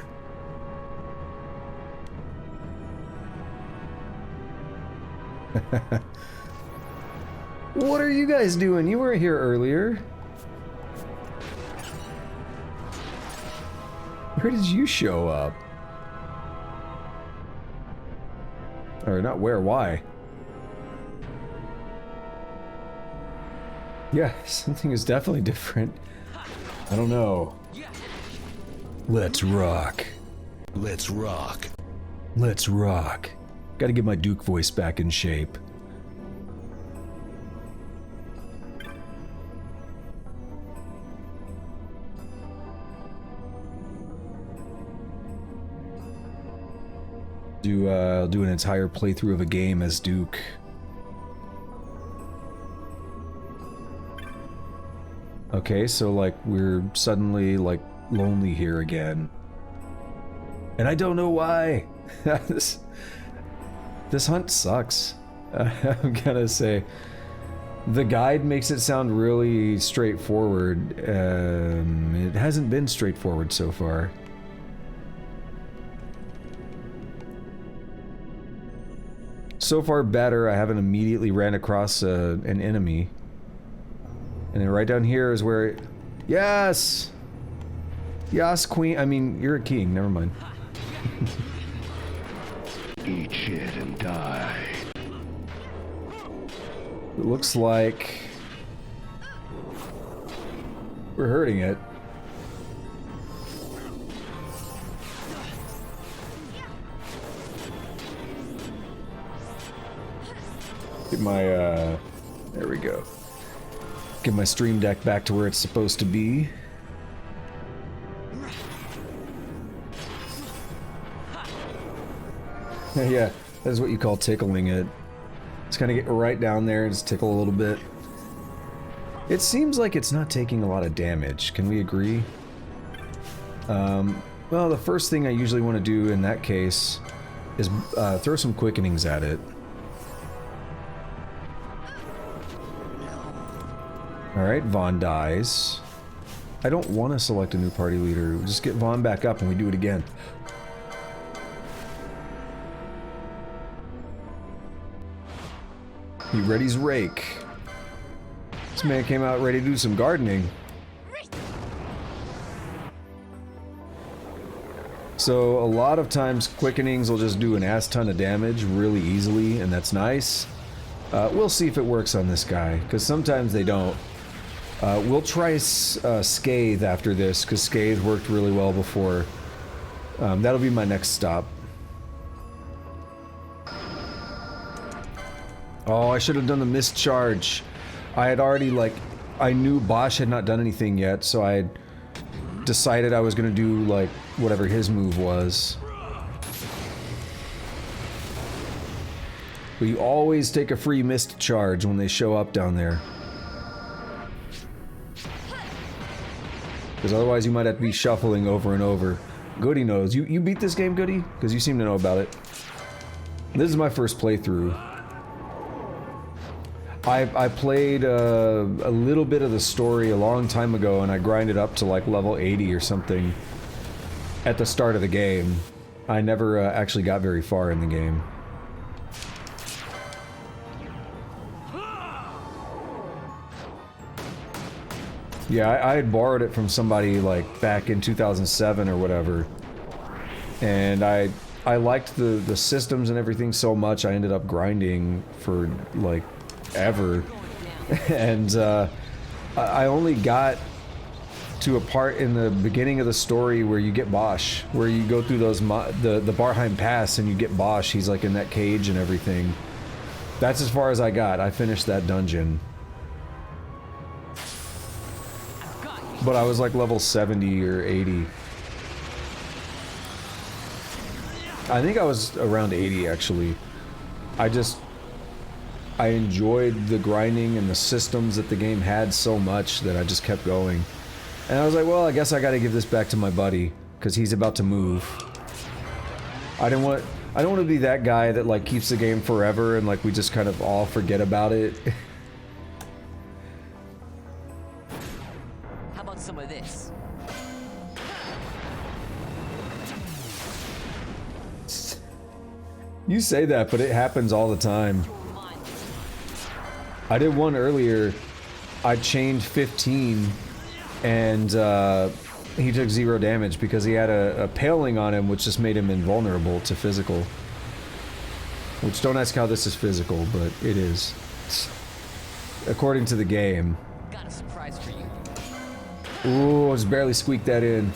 What are you guys doing? You weren't here earlier. Where did you show up? Or not where, why? Yeah, something is definitely different. I don't know. Let's rock. Let's rock. Let's rock. Gotta get my Duke voice back in shape. Do an entire playthrough of a game as Duke. Okay, so like we're suddenly like lonely here again. And I don't know why. this hunt sucks. I'm gonna say. The guide makes it sound really straightforward. It hasn't been straightforward so far. So far better, I haven't immediately ran across an enemy. And then right down here is where... Yes! Yes, queen. I mean, you're a king, never mind. Eat shit and die. It looks like... we're hurting it. Get my, there we go. Get my stream deck back to where it's supposed to be. Yeah, that's what you call tickling it. Just kind of get right down there and just tickle a little bit. It seems like it's not taking a lot of damage. Can we agree? Well, the first thing I usually want to do in that case is throw some quickenings at it. Alright, Vaughn dies. I don't want to select a new party leader. We'll just get Vaughn back up and we do it again. He ready's rake. This man came out ready to do some gardening. So a lot of times quickenings will just do an ass ton of damage really easily, and that's nice. We'll see if it works on this guy, because sometimes they don't. We'll try Scathe after this, because Scathe worked really well before. That'll be my next stop. Oh, I should have done the missed charge. I had already, like, I knew Bosch had not done anything yet, so I had decided I was going to do, like, whatever his move was. But you always take a free missed charge when they show up down there. Because otherwise you might have to be shuffling over and over. Goody knows. You beat this game, Goody? Because you seem to know about it. This is my first playthrough. I played a little bit of the story a long time ago, and I grinded up to like level 80 or something at the start of the game. I never actually got very far in the game. Yeah, I had borrowed it from somebody like back in 2007 or whatever, and I liked the systems and everything so much I ended up grinding for like ever. And I only got to a part in the beginning of the story where you get Bosch, where you go through those the Barheim Pass and you get Bosch. He's like in that cage and everything. That's as far as I got. I finished that dungeon. But I was like level 70 or 80. I think I was around 80 actually. I enjoyed the grinding and the systems that the game had so much that I just kept going. And I was like, well, I guess I gotta give this back to my buddy, because he's about to move. I don't want to be that guy that like keeps the game forever and like we just kind of all forget about it. How about some of this? You say that, but it happens all the time. I did one earlier. I chained 15 and he took 0 damage because he had a paling on him, which just made him invulnerable to physical. Which, don't ask how this is physical, but it is. According to the game. Got a surprise for you. Ooh, just barely squeaked that in.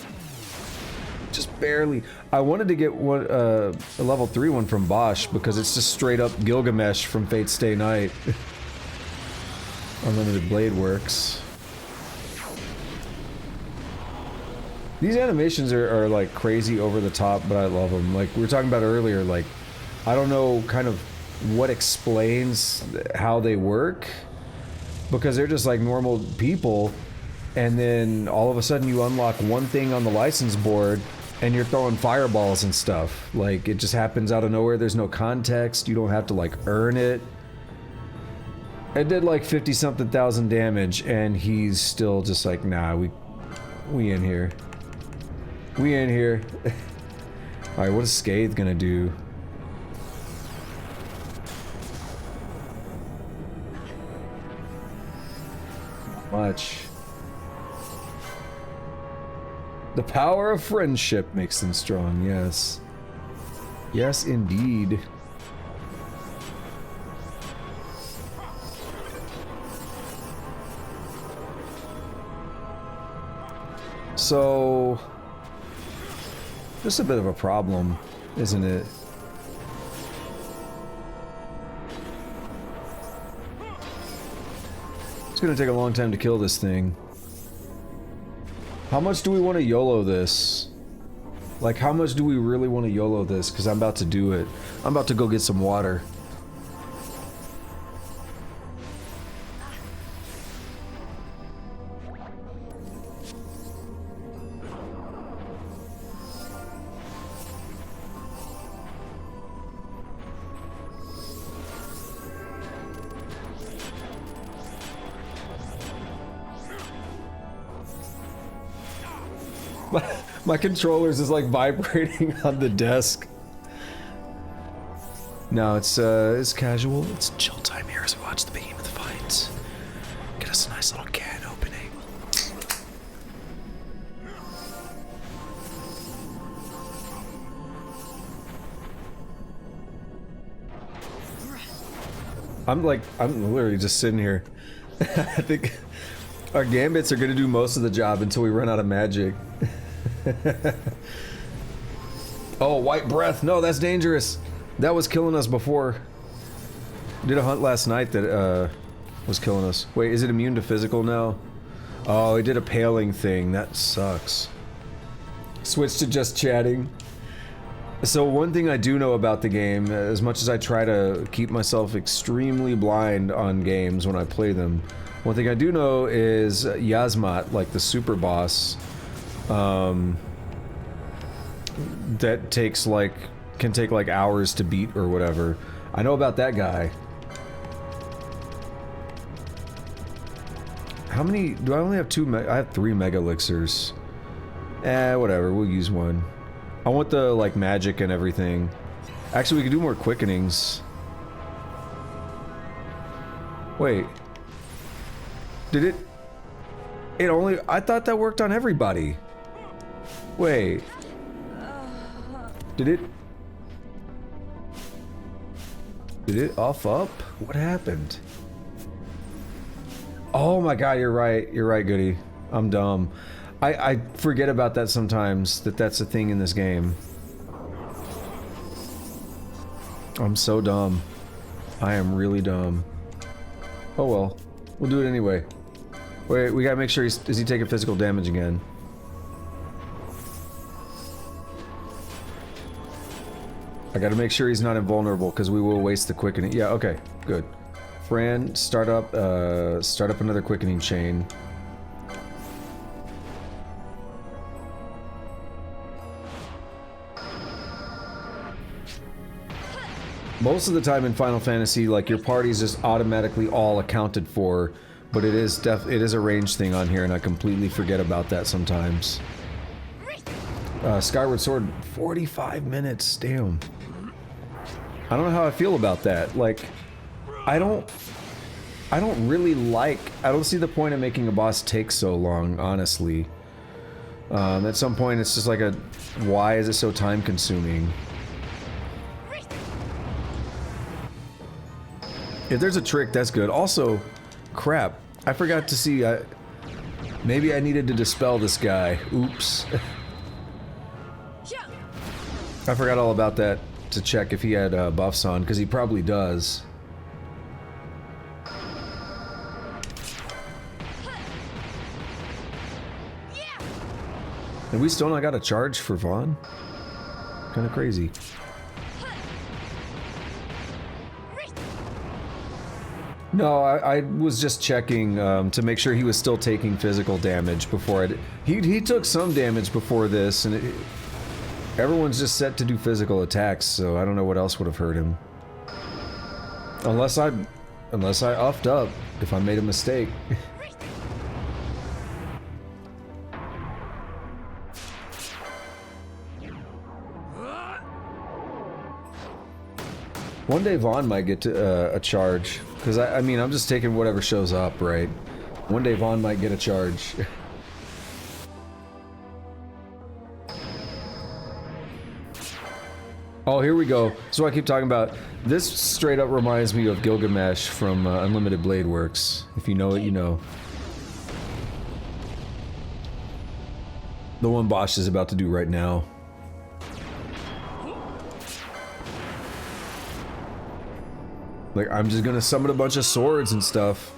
Just barely. I wanted to get one, a level 3 one from Bosch because it's just straight up Gilgamesh from Fate's Stay Night. Unlimited Blade Works. These animations are like crazy over the top, but I love them. Like we were talking about earlier, like I don't know kind of what explains how they work because they're just like normal people, and then all of a sudden you unlock one thing on the license board and you're throwing fireballs and stuff. Like it just happens out of nowhere. There's no context. You don't have to like earn it. It did like 50 something thousand damage and he's still just like, nah, we in here. We in here. Alright, what is Scathe gonna do? Much. The power of friendship makes them strong, yes. Yes, indeed. So... this is a bit of a problem, isn't it? It's gonna take a long time to kill this thing. How much do we want to YOLO this? Like, how much do we really want to YOLO this? Because I'm about to do it. I'm about to go get some water. My controllers is like vibrating on the desk. No, it's casual. It's chill time here as we watch the behemoth fight. Get us a nice little can opening. I'm literally just sitting here. I think our gambits are gonna do most of the job until we run out of magic. Oh, white breath. No, that's dangerous. That was killing us before. Did a hunt last night that was killing us. Wait, is it immune to physical now? Oh, it did a paling thing. That sucks. Switch to just chatting. So one thing I do know about the game, as much as I try to keep myself extremely blind on games when I play them, one thing I do know is Yasmat, like the super boss, that takes like, can take like hours to beat or whatever. I know about that guy. How many, do I only have I have 3 mega elixirs. Whatever, we'll use one. I want the like magic and everything. Actually, we could do more quickenings. Wait. Did it? It only, I thought that worked on everybody. Wait. Did it off up? What happened? Oh my god, you're right. You're right, Goody. I'm dumb. I forget about that sometimes, that that's a thing in this game. I'm so dumb. I am really dumb. Oh well. We'll do it anyway. Wait, we gotta make sure is he taking physical damage again? I gotta make sure he's not invulnerable, because we will waste the quickening. Yeah, okay, good. Fran, start up another quickening chain. Most of the time in Final Fantasy, like, your party's just automatically all accounted for, but it is a range thing on here, and I completely forget about that sometimes. Skyward Sword, 45 minutes, damn. I don't know how I feel about that. Like, I don't I don't see the point of making a boss take so long, honestly. At some point, it's just like why is it so time consuming? If there's a trick, that's good. Also, crap, I forgot to see, maybe I needed to dispel this guy. Oops. I forgot all about that to check if he had buffs on, because he probably does. And we still not got a charge for Vaughn? Kind of crazy. No, I was just checking to make sure he was still taking physical damage before he took some damage before this, and everyone's just set to do physical attacks, so I don't know what else would have hurt him. Unless I uffed up, if I made a mistake. One day Vaughn might get to a charge, because I mean, I'm just taking whatever shows up, right? One day Vaughn might get a charge. Oh, here we go. So I keep talking about, this straight up reminds me of Gilgamesh from Unlimited Blade Works. If you know it, you know. The one Bosch is about to do right now. Like, I'm just gonna summon a bunch of swords and stuff.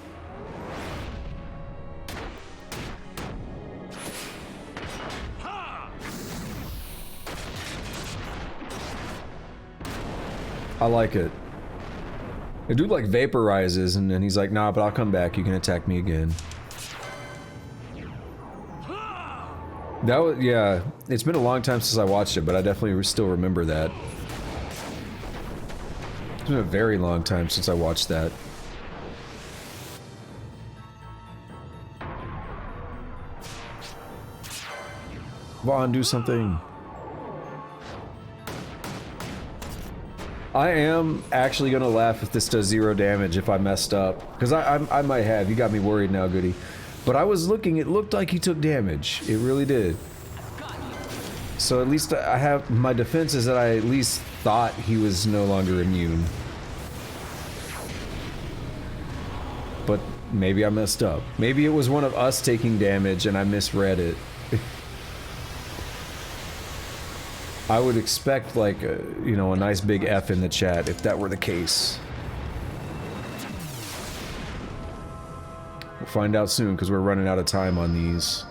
I like it. The dude like vaporizes and then he's like, nah, but I'll come back, you can attack me again. That was, yeah, it's been a long time since I watched it, but I definitely still remember that. It's been a very long time since I watched that. Vaughn, do something. I am actually gonna laugh if this does 0 damage if I messed up. Because I might have. You got me worried now, Goody. But I was looking, it looked like he took damage. It really did. So at least I have, my defense is that I at least thought he was no longer immune. But maybe I messed up. Maybe it was one of us taking damage and I misread it. I would expect like, you know, a nice big F in the chat if that were the case. We'll find out soon because we're running out of time on these.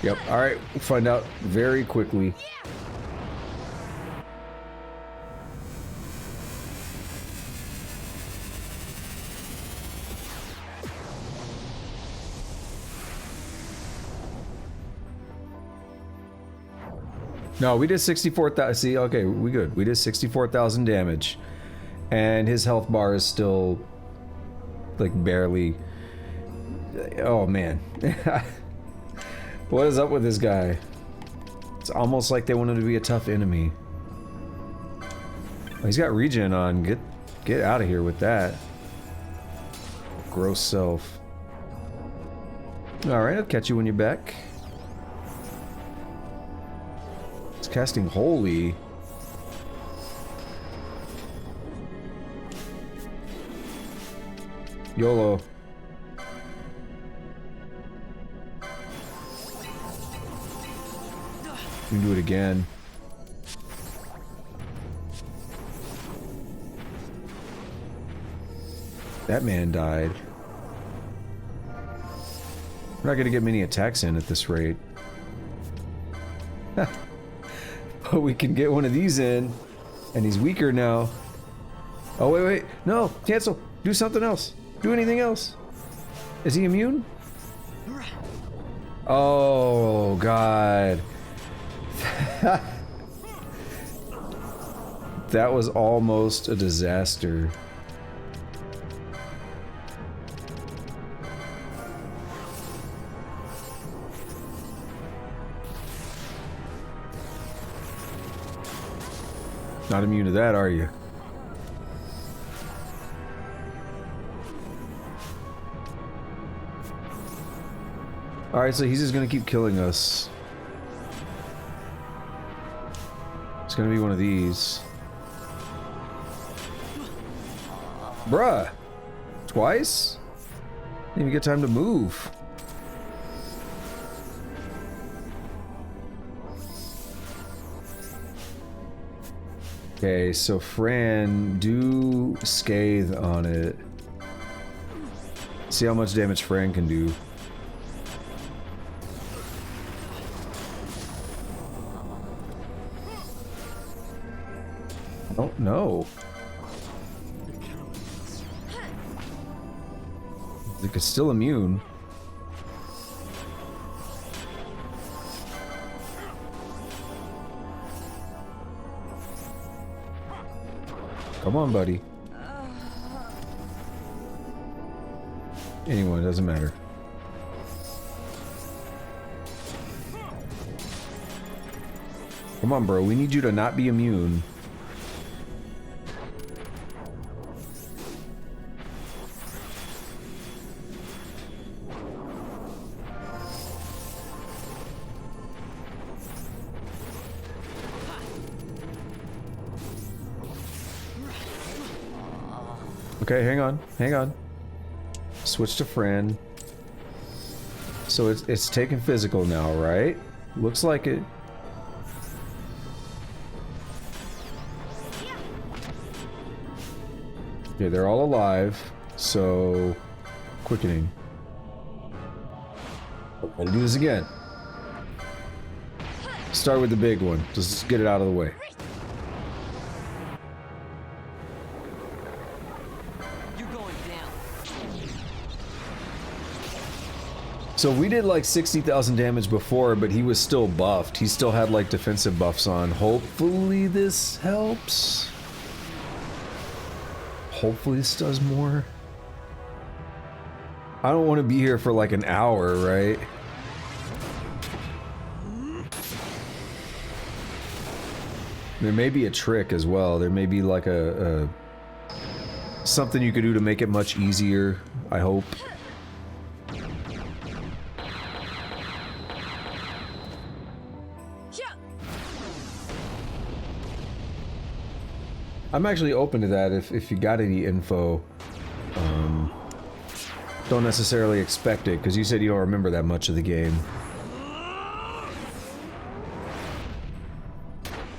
Yep, alright, we'll find out very quickly. No, we did 64,000. See, okay, we good. We did 64,000 damage. And his health bar is still, like, barely... Oh, man. What is up with this guy? It's almost like they wanted to be a tough enemy. Oh, he's got regen on. Get out of here with that. Gross self. Alright, I'll catch you when you're back. It's casting Holy. YOLO. You can do it again. That man died. We're not gonna get many attacks in at this rate. But we can get one of these in, and he's weaker now. Oh, wait, no, cancel. Do something else. Do anything else. Is he immune? Oh, God. That was almost a disaster. Not immune to that, are you? Alright, so he's just gonna keep killing us. It's gonna be one of these. Bruh! Twice? Didn't even get time to move. Okay, so Fran, do Scathe on it. See how much damage Fran can do. I don't know. It's still immune. Come on, buddy. Anyway, it doesn't matter. Come on, bro. We need you to not be immune. Okay, hang on, hang on. Switch to Fran. So it's taking physical now, right? Looks like it. Okay, they're all alive, so quickening. I'm gonna do this again. Start with the big one. Just get it out of the way. So we did like 60,000 damage before, but he was still buffed. He still had like defensive buffs on. Hopefully this helps. Hopefully this does more. I don't want to be here for like an hour, right? There may be a trick as well. There may be like a something you could do to make it much easier, I hope. I'm actually open to that if you got any info. Don't necessarily expect it, because you said you don't remember that much of the game.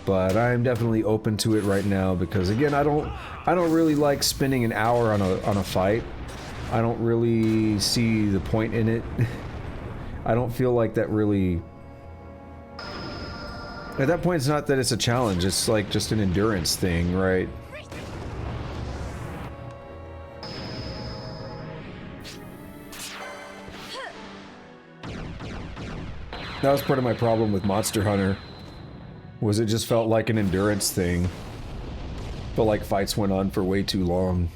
But I'm definitely open to it right now, because again, I don't really like spending an hour on a fight. I don't really see the point in it. I don't feel like that really... At that point, it's not that it's a challenge, it's like just an endurance thing, right? That was part of my problem with Monster Hunter, was it just felt like an endurance thing. Felt like fights went on for way too long.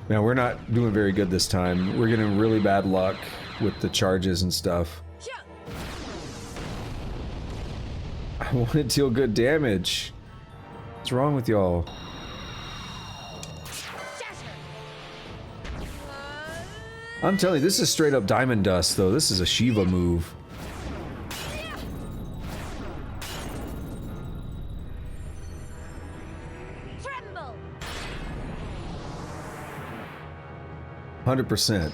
Now, we're not doing very good this time. We're getting really bad luck with the charges and stuff. I want to deal good damage. What's wrong with y'all? I'm telling you, this is straight up Diamond Dust, though. This is a Shiva move. Tremble. 100%.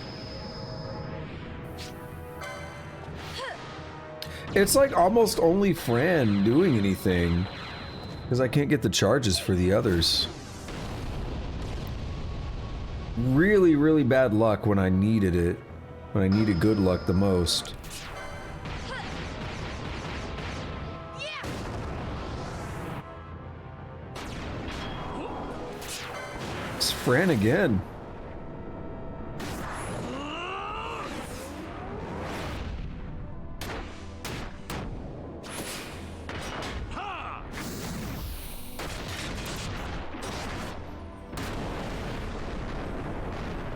It's like almost only Fran doing anything, because I can't get the charges for the others. Really, really bad luck when I needed it. When I needed good luck the most. It's Fran again.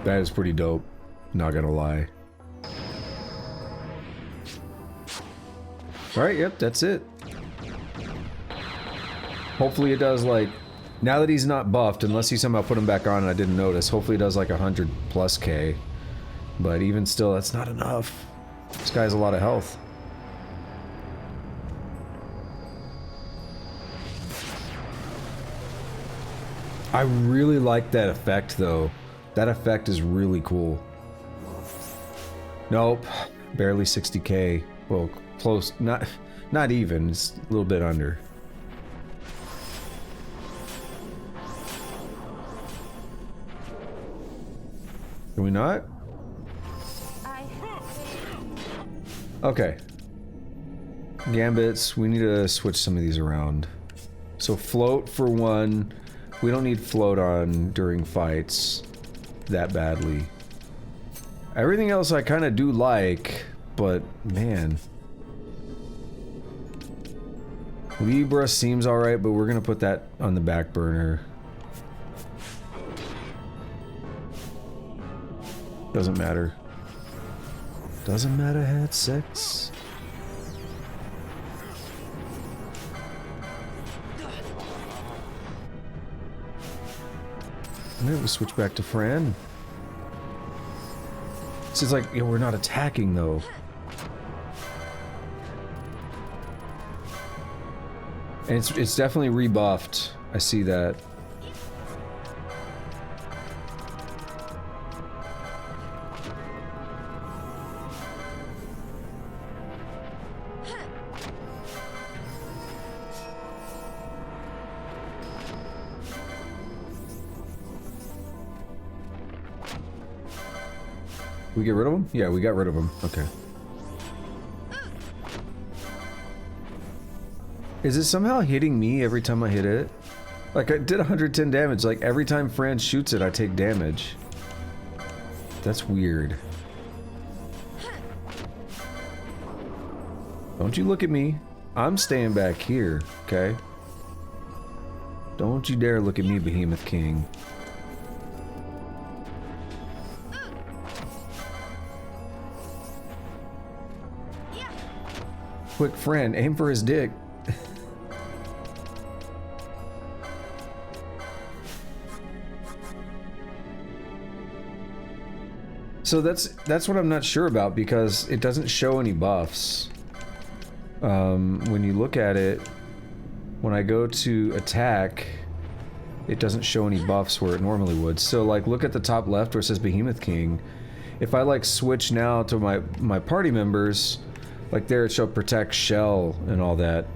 That is pretty dope, not gonna lie. Alright, yep, that's it. Hopefully it does, like, Now that he's not buffed, unless he somehow put him back on and I didn't notice, hopefully he does like 100 plus K. But even still, that's not enough. This guy has a lot of health. I really like that effect though. That effect is really cool. Nope. Barely 60K. Well, close. Not even. It's a little bit under. Can we not? Okay. Gambits, we need to switch some of these around. So float for one. We don't need float on during fights that badly. Everything else I kind of do like, but man. Libra seems alright, but we're gonna put that on the back burner. Doesn't matter. Doesn't matter, had sex. Maybe we'll switch back to Fran. This is like, you know, we're not attacking though. And it's definitely rebuffed. I see that. We get rid of him? Yeah, we got rid of him. Okay. Is it somehow hitting me every time I hit it? Like, I did 110 damage. Like, every time Fran shoots it, I take damage. That's weird. Don't you look at me. I'm staying back here, okay? Don't you dare look at me, Behemoth King. Quick, Fran, aim for his dick. So that's what I'm not sure about, because it doesn't show any buffs. When you look at it, when I go to attack, it doesn't show any buffs where it normally would. So like, look at the top left where it says Behemoth King. If I like switch now to my party members, like there it showed protect, shell, and all that.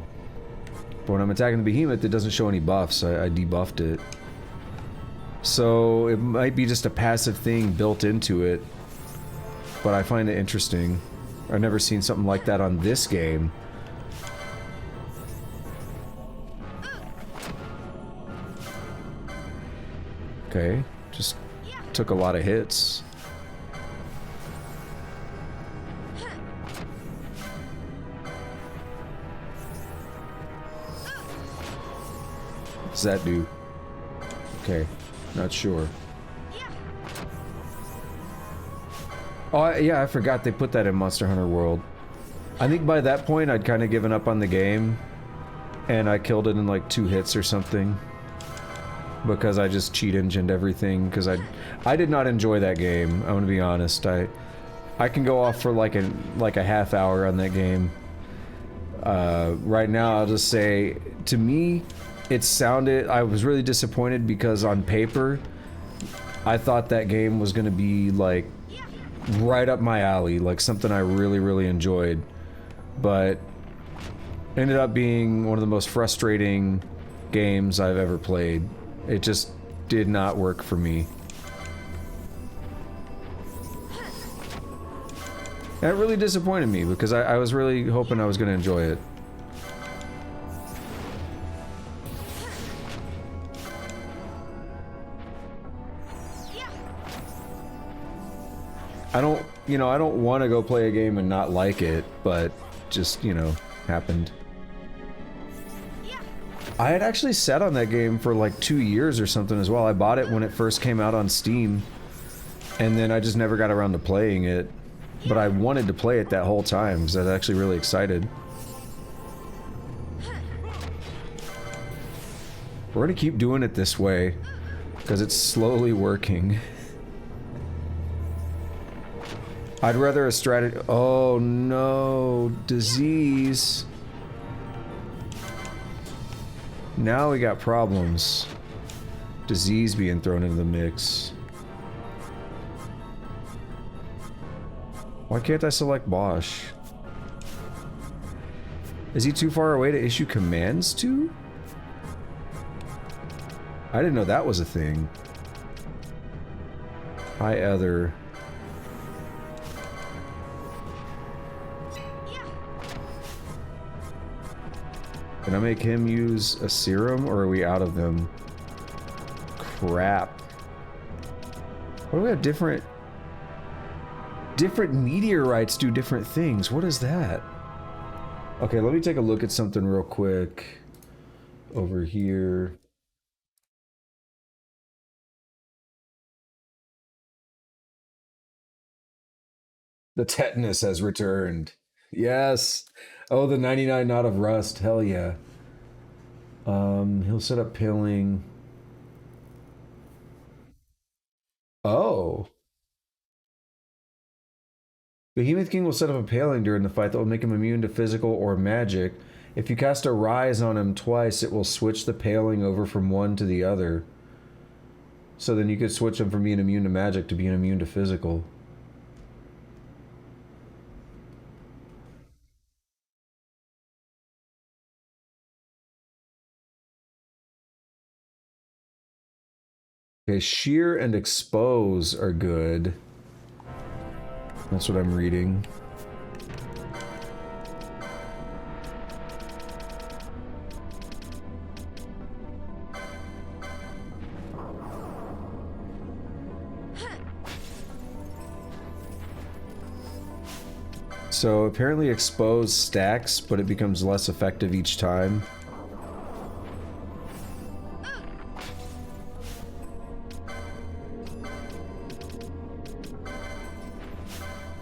But when I'm attacking the behemoth, it doesn't show any buffs. I debuffed it. So it might be just a passive thing built into it. But I find it interesting. I've never seen something like that on this game. Okay, just took a lot of hits. What's that do? Okay, not sure. Oh, yeah, I forgot they put that in Monster Hunter World. I think by that point I'd kind of given up on the game, and I killed it in like 2 hits or something. Because I just cheat engined everything, because I did not enjoy that game, I'm gonna be honest. I can go off for like a half hour on that game. Right now I'll just say, to me, it sounded, I was really disappointed because on paper, I thought that game was gonna be like right up my alley, like something I really, really enjoyed. But ended up being one of the most frustrating games I've ever played. It just did not work for me. That really disappointed me because I was really hoping I was gonna enjoy it. I don't want to go play a game and not like it, but just, you know, happened. I had actually sat on that game for like 2 years or something as well. I bought it when it first came out on Steam, and then I just never got around to playing it. But I wanted to play it that whole time because I was actually really excited. We're gonna keep doing it this way, because it's slowly working. I'd rather a strategy. Oh no, disease. Now we got problems. Disease being thrown into the mix. Why can't I select Bosch? Is he too far away to issue commands to? I didn't know that was a thing. Hi, Other. Can I make him use a serum, or are we out of them? Crap. What do we have different... Different meteorites do different things. What is that? Okay, let me take a look at something real quick. Over here. The tetanus has returned. Yes. Oh, the 99 knot of rust. Hell yeah. He'll set up pilling. Oh. Behemoth King will set up a paling during the fight that will make him immune to physical or magic. If you cast a rise on him twice, it will switch the paling over from one to the other. So then you could switch him from being immune to magic to being immune to physical. Okay, shear and expose are good. That's what I'm reading. So apparently expose stacks, but it becomes less effective each time.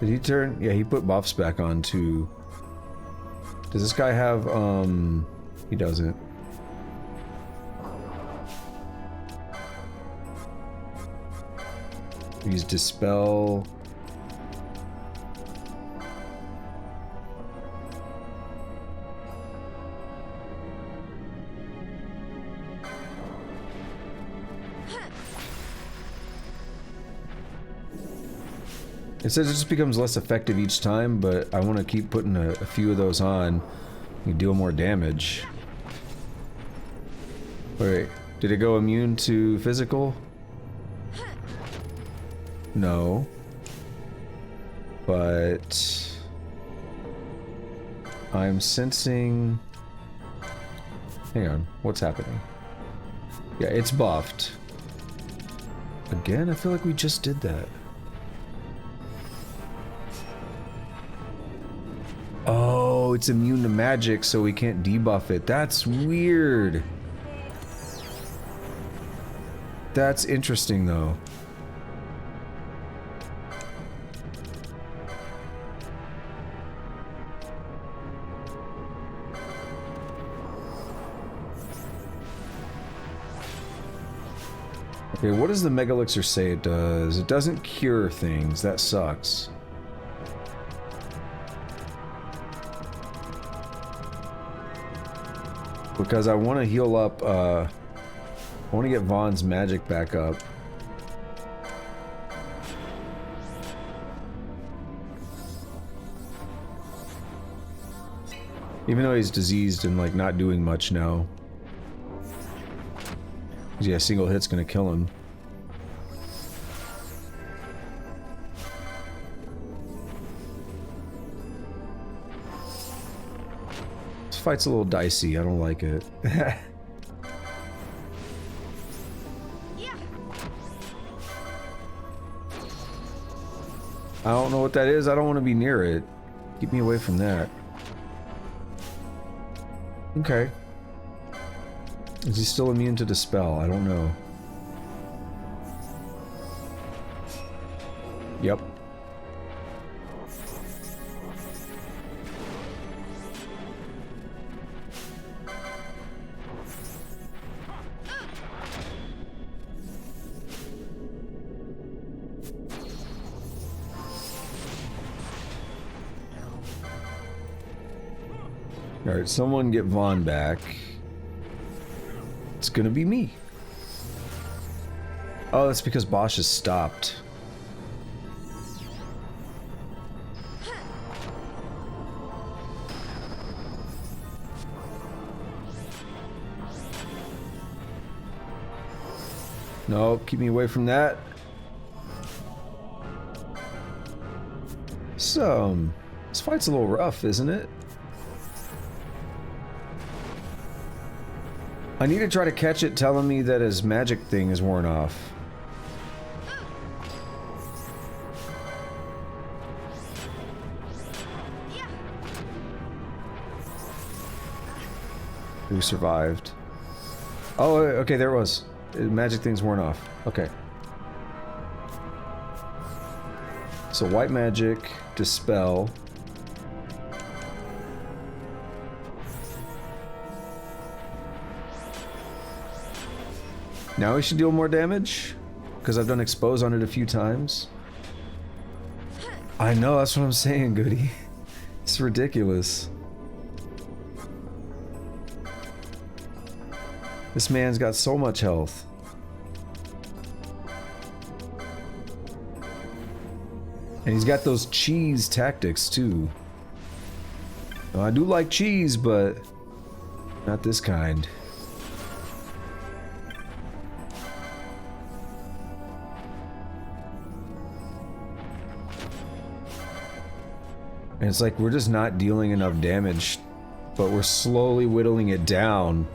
Did he turn? Yeah, he put buffs back on too. Does this guy have, he doesn't. Use Dispel. It says it just becomes less effective each time, but I want to keep putting a few of those on. You deal more damage. Wait, did it go immune to physical? No. But... I'm sensing... Hang on, what's happening? Yeah, it's buffed. Again? I feel like we just did that. Oh, it's immune to magic, so we can't debuff it. That's weird. That's interesting, though. Okay, what does the Mega Elixir say it does? It doesn't cure things. That sucks. Because I want to heal up, I want to get Vaughn's magic back up. Even though he's diseased and, like, not doing much now. Yeah, single hit's gonna kill him. This fight's a little dicey, I don't like it. I don't know what that is, I don't want to be near it. Keep me away from that. Okay. Is he still immune to Dispel? I don't know. Yep. Alright, someone get Vaughn back. It's gonna be me. Oh, that's because Bosch has stopped. No, keep me away from that. So, this fight's a little rough, isn't it? I need to try to catch it telling me that his magic thing is worn off. Who survived? Oh, okay, there it was. Magic thing's worn off. Okay. So white magic, dispel. Now we should deal more damage? Because I've done expose on it a few times. I know, that's what I'm saying, Goody. It's ridiculous. This man's got so much health. And he's got those cheese tactics too. Now, I do like cheese, but not this kind. And it's like we're just not dealing enough damage, but we're slowly whittling it down.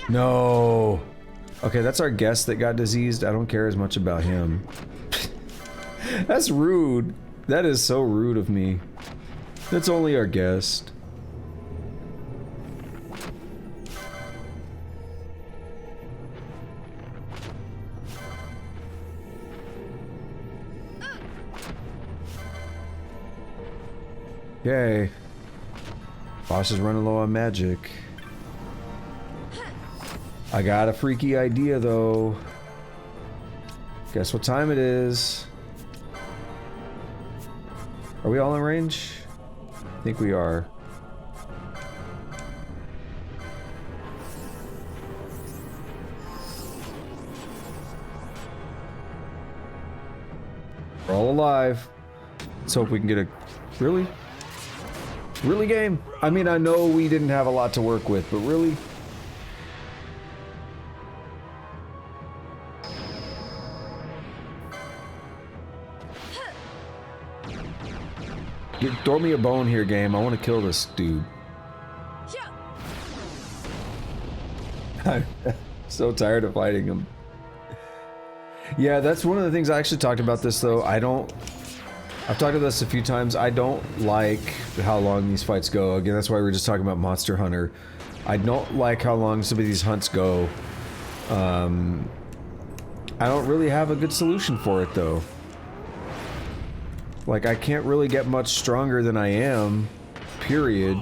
No. Okay, that's our guest that got diseased. I don't care as much about him. That's rude. That is so rude of me. That's only our guest. Yay. Boss is running low on magic. I got a freaky idea though. Guess what time it is? Are we all in range? I think we are. We're all alive. Let's hope we can get a... Really? Really, game? I mean, I know we didn't have a lot to work with, but really? Throw me a bone here, game. I want to kill this dude. I'm so tired of fighting him. Yeah, that's one of the things I actually talked about this, though. I've talked about this a few times. I don't like how long these fights go. Again, that's why we were just talking about Monster Hunter. I don't like how long some of these hunts go. I don't really have a good solution for it, though. Like, I can't really get much stronger than I am, period.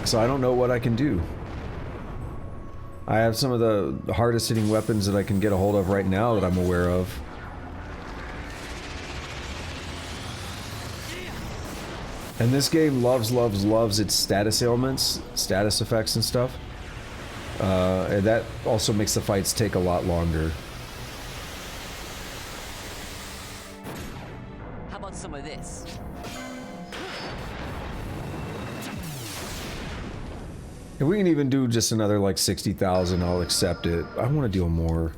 So I don't know what I can do. I have some of the hardest hitting weapons that I can get a hold of right now that I'm aware of. And this game loves its status ailments, status effects and stuff. And that also makes the fights take a lot longer. How about some of this? If we can even do just another like 60,000, I'll accept it. I want to deal more.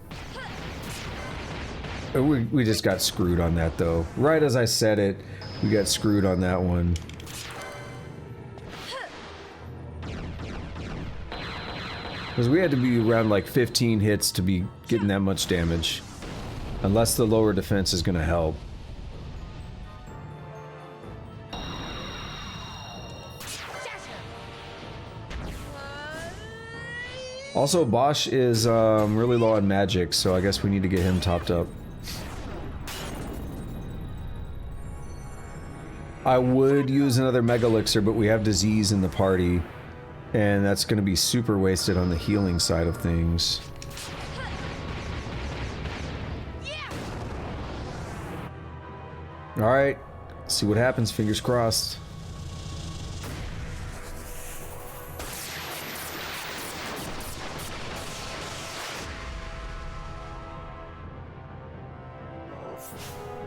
We just got screwed on that though. Right as I said it, we got screwed on that one. Because we had to be around like 15 hits to be getting that much damage. Unless the lower defense is going to help. Also, Bosch is really low on magic, so I guess we need to get him topped up. I would use another Mega Elixir, but we have disease in the party, and that's going to be super wasted on the healing side of things. Alright. See what happens, fingers crossed.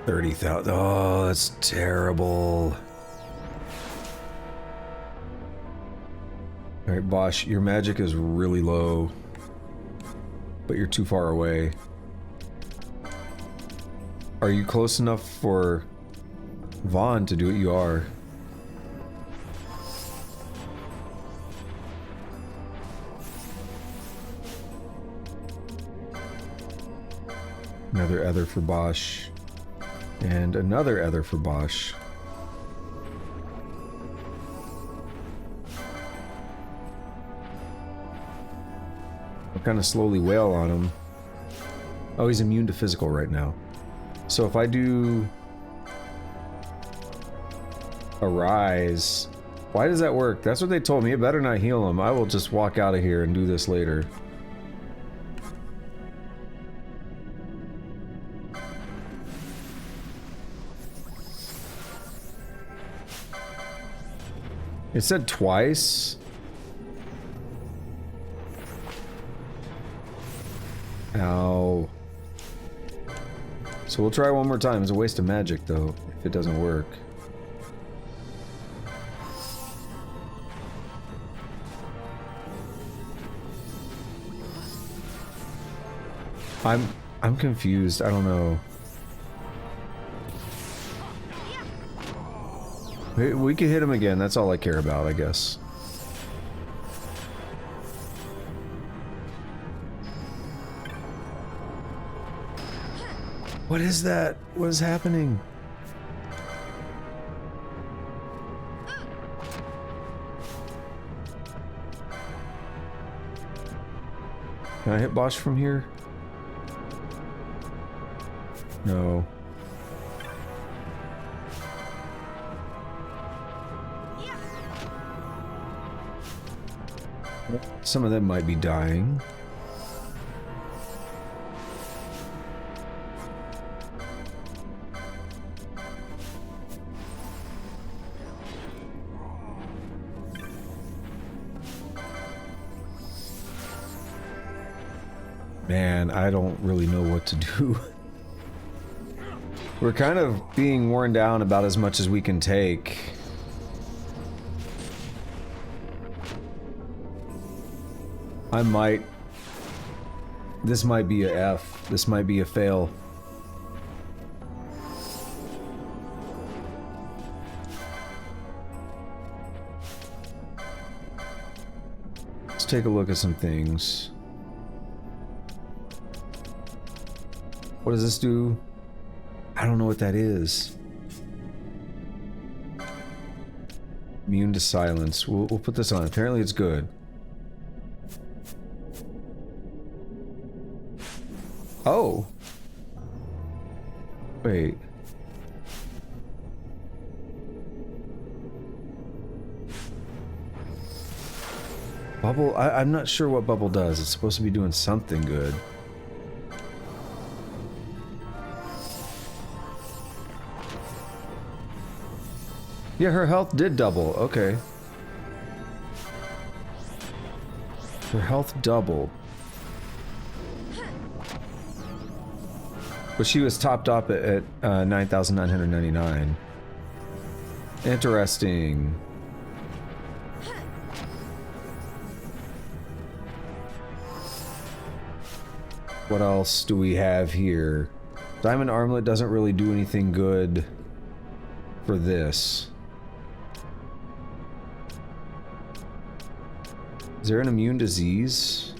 $30,000. Oh, that's terrible. Alright, Bosch, your magic is really low. But you're too far away. Are you close enough for Vaughn to do what you are? Another ether for Bosch. And another ether for Bosch. I'll kind of slowly wail on him. Oh, he's immune to physical right now. So if I do Arise, why does that work? That's what they told me. It better not heal him. I will just walk out of here and do this later. It said twice. Ow. So we'll try one more time. It's a waste of magic, though, if it doesn't work. I'm confused. I don't know. We can hit him again. That's all I care about, I guess. What is that? What is happening? Can I hit Bosch from here? No. Some of them might be dying. Man, I don't really know what to do. We're kind of being worn down about as much as we can take. This might be a F. This might be a fail. Let's take a look at some things. What does this do? I don't know what that is. Immune to silence. We'll put this on. Apparently it's good. Oh. Wait. Bubble? I'm not sure what bubble does. It's supposed to be doing something good. Yeah, her health did double. Okay. Her health doubled. But she was topped up at 9,999. Interesting. What else do we have here? Diamond Armlet doesn't really do anything good for this. Is there an immune disease?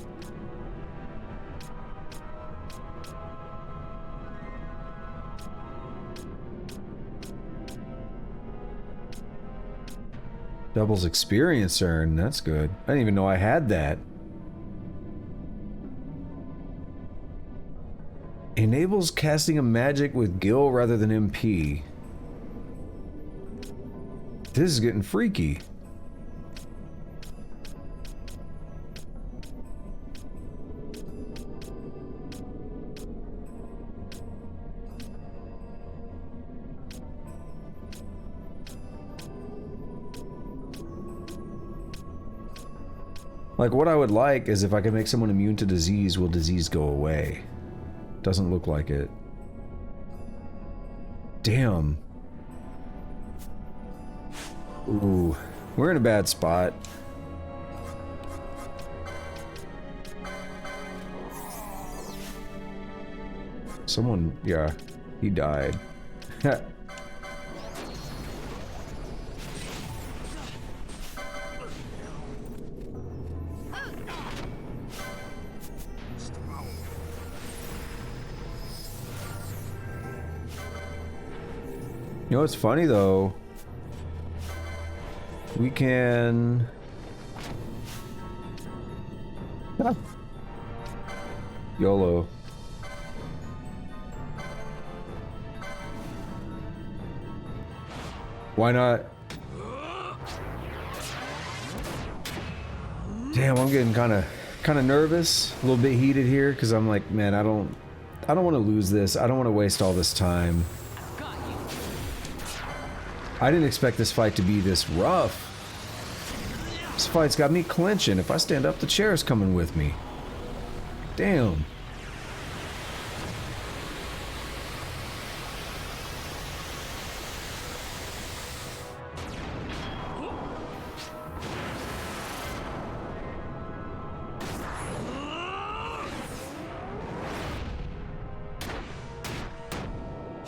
Doubles experience earned. That's good. I didn't even know I had that. Enables casting a magic with Gil rather than MP. This is getting freaky. Like, what I would like is if I can make someone immune to disease, will disease go away? Doesn't look like it. Damn. Ooh, we're in a bad spot. Someone, yeah, he died. You know what's funny though? We can... YOLO. Why not? Damn, I'm getting kind of nervous, a little bit heated here, because I'm like, man, I don't want to lose this. I don't want to waste all this time. I didn't expect this fight to be this rough. This fight's got me clenching. If I stand up, the chair's coming with me. Damn.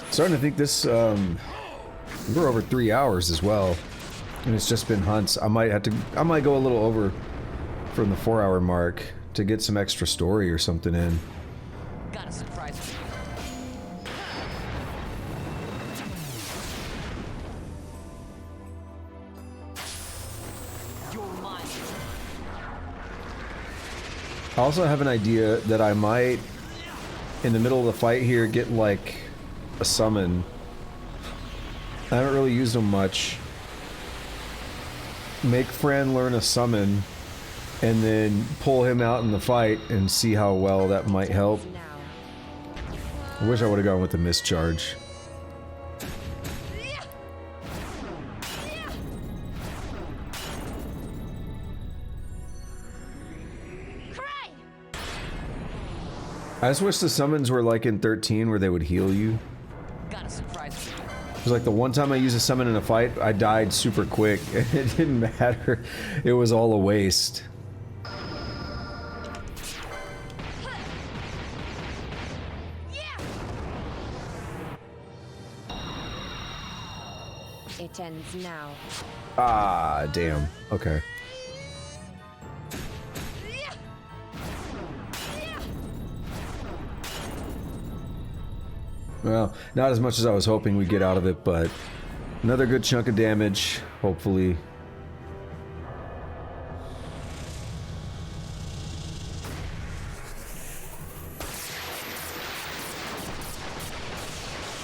Starting to think this, we're over 3 hours as well, and it's just been hunts. I might go a little over from the 4-hour mark to get some extra story or something in. Got a surprise for you. You're mine. I also have an idea that I might, in the middle of the fight here, get like a summon. I haven't really used them much. Make Fran learn a summon and then pull him out in the fight and see how well that might help. I wish I would have gone with the mischarge. I just wish the summons were like in 13 where they would heal you. Got a surprise for you. It was like the one time I used a summon in a fight, I died super quick. It didn't matter. It was all a waste. It ends now. Ah, damn. Okay. Well, not as much as I was hoping we'd get out of it, but another good chunk of damage, hopefully.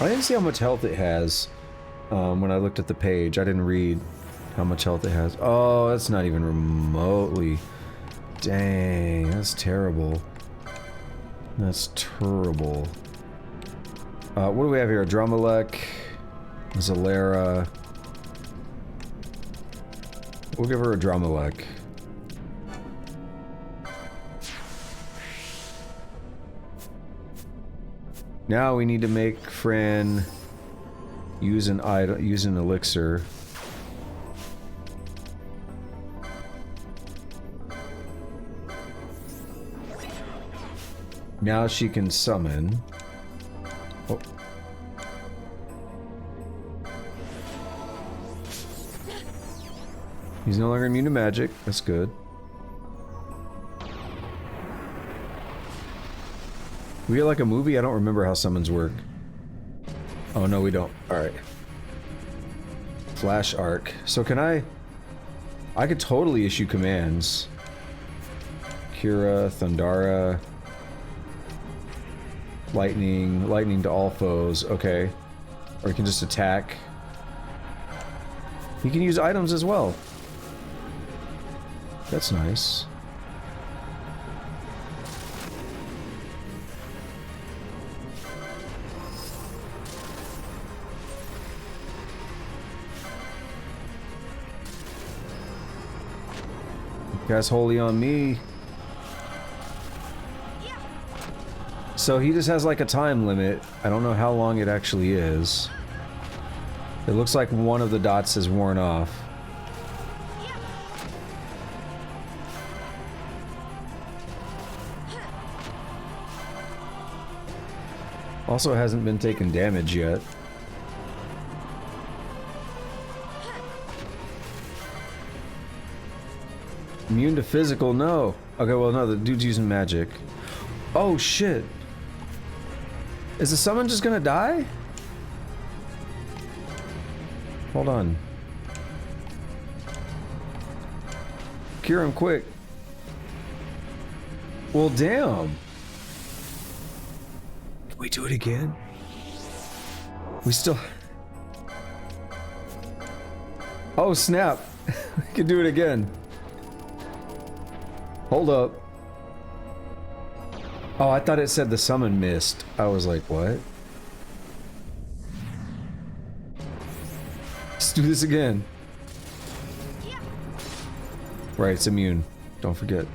I didn't see how much health it has when I looked at the page. I didn't read how much health it has. Oh, that's not even remotely. Dang, that's terrible. That's terrible. What do we have here? Dramalek, Zalera. We'll give her a Dramalek. Now we need to make Fran use an item, use an elixir. Now she can summon. Oh. He's no longer immune to magic. That's good. We get like a movie? I don't remember how summons work. Oh no, we don't. Alright. Flash arc. So can I could totally issue commands. Kira, Thundara. Lightning to all foes. Okay. Or you can just attack. You can use items as well. That's nice. Guy's wholly on me. So he just has like a time limit. I don't know how long it actually is. It looks like one of the dots is worn off. Also hasn't been taking damage yet. Immune to physical, no. Okay, well no, the dude's using magic. Oh shit. Is the summon just gonna die? Hold on. Cure him quick. Well, damn. Can we do it again? We still... Oh, snap. We can do it again. Hold up. Oh, I thought it said the summon missed. I was like, what? Let's do this again. Right, it's immune. Don't forget.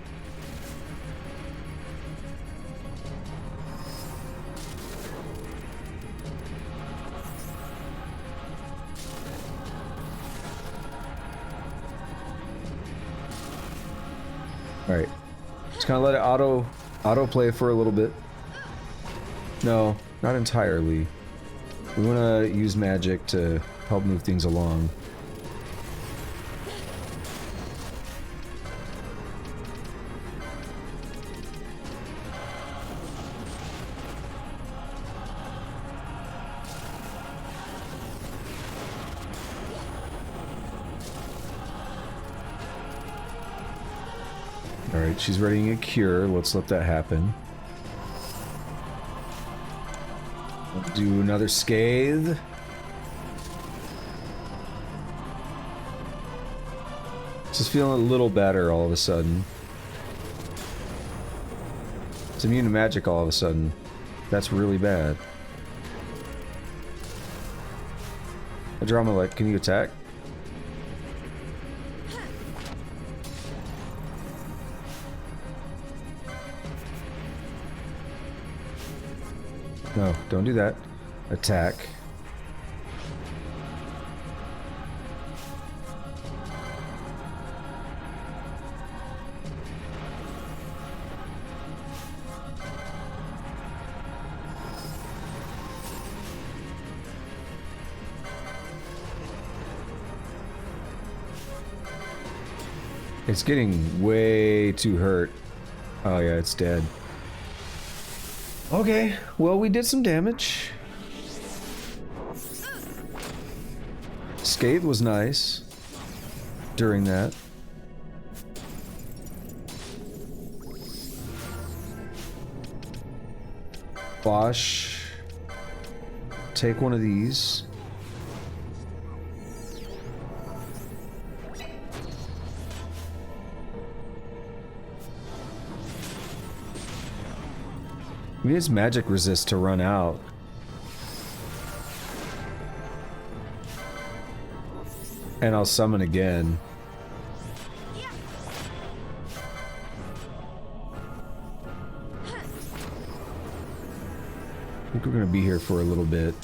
Alright. Just kind of let it auto play for a little bit. No, not entirely. We want to use magic to help move things along. Alright, she's readying a cure. Let's let that happen. We'll do another scathe. Just feeling a little better all of a sudden. It's immune to magic all of a sudden. That's really bad. A drama like, can you attack? No, don't do that. Attack. It's getting way too hurt. Oh yeah, it's dead. Okay, well we did some damage. Scathe was nice during that. Bosch, take one of these. We need his magic resist to run out. And I'll summon again. I think we're gonna be here for a little bit.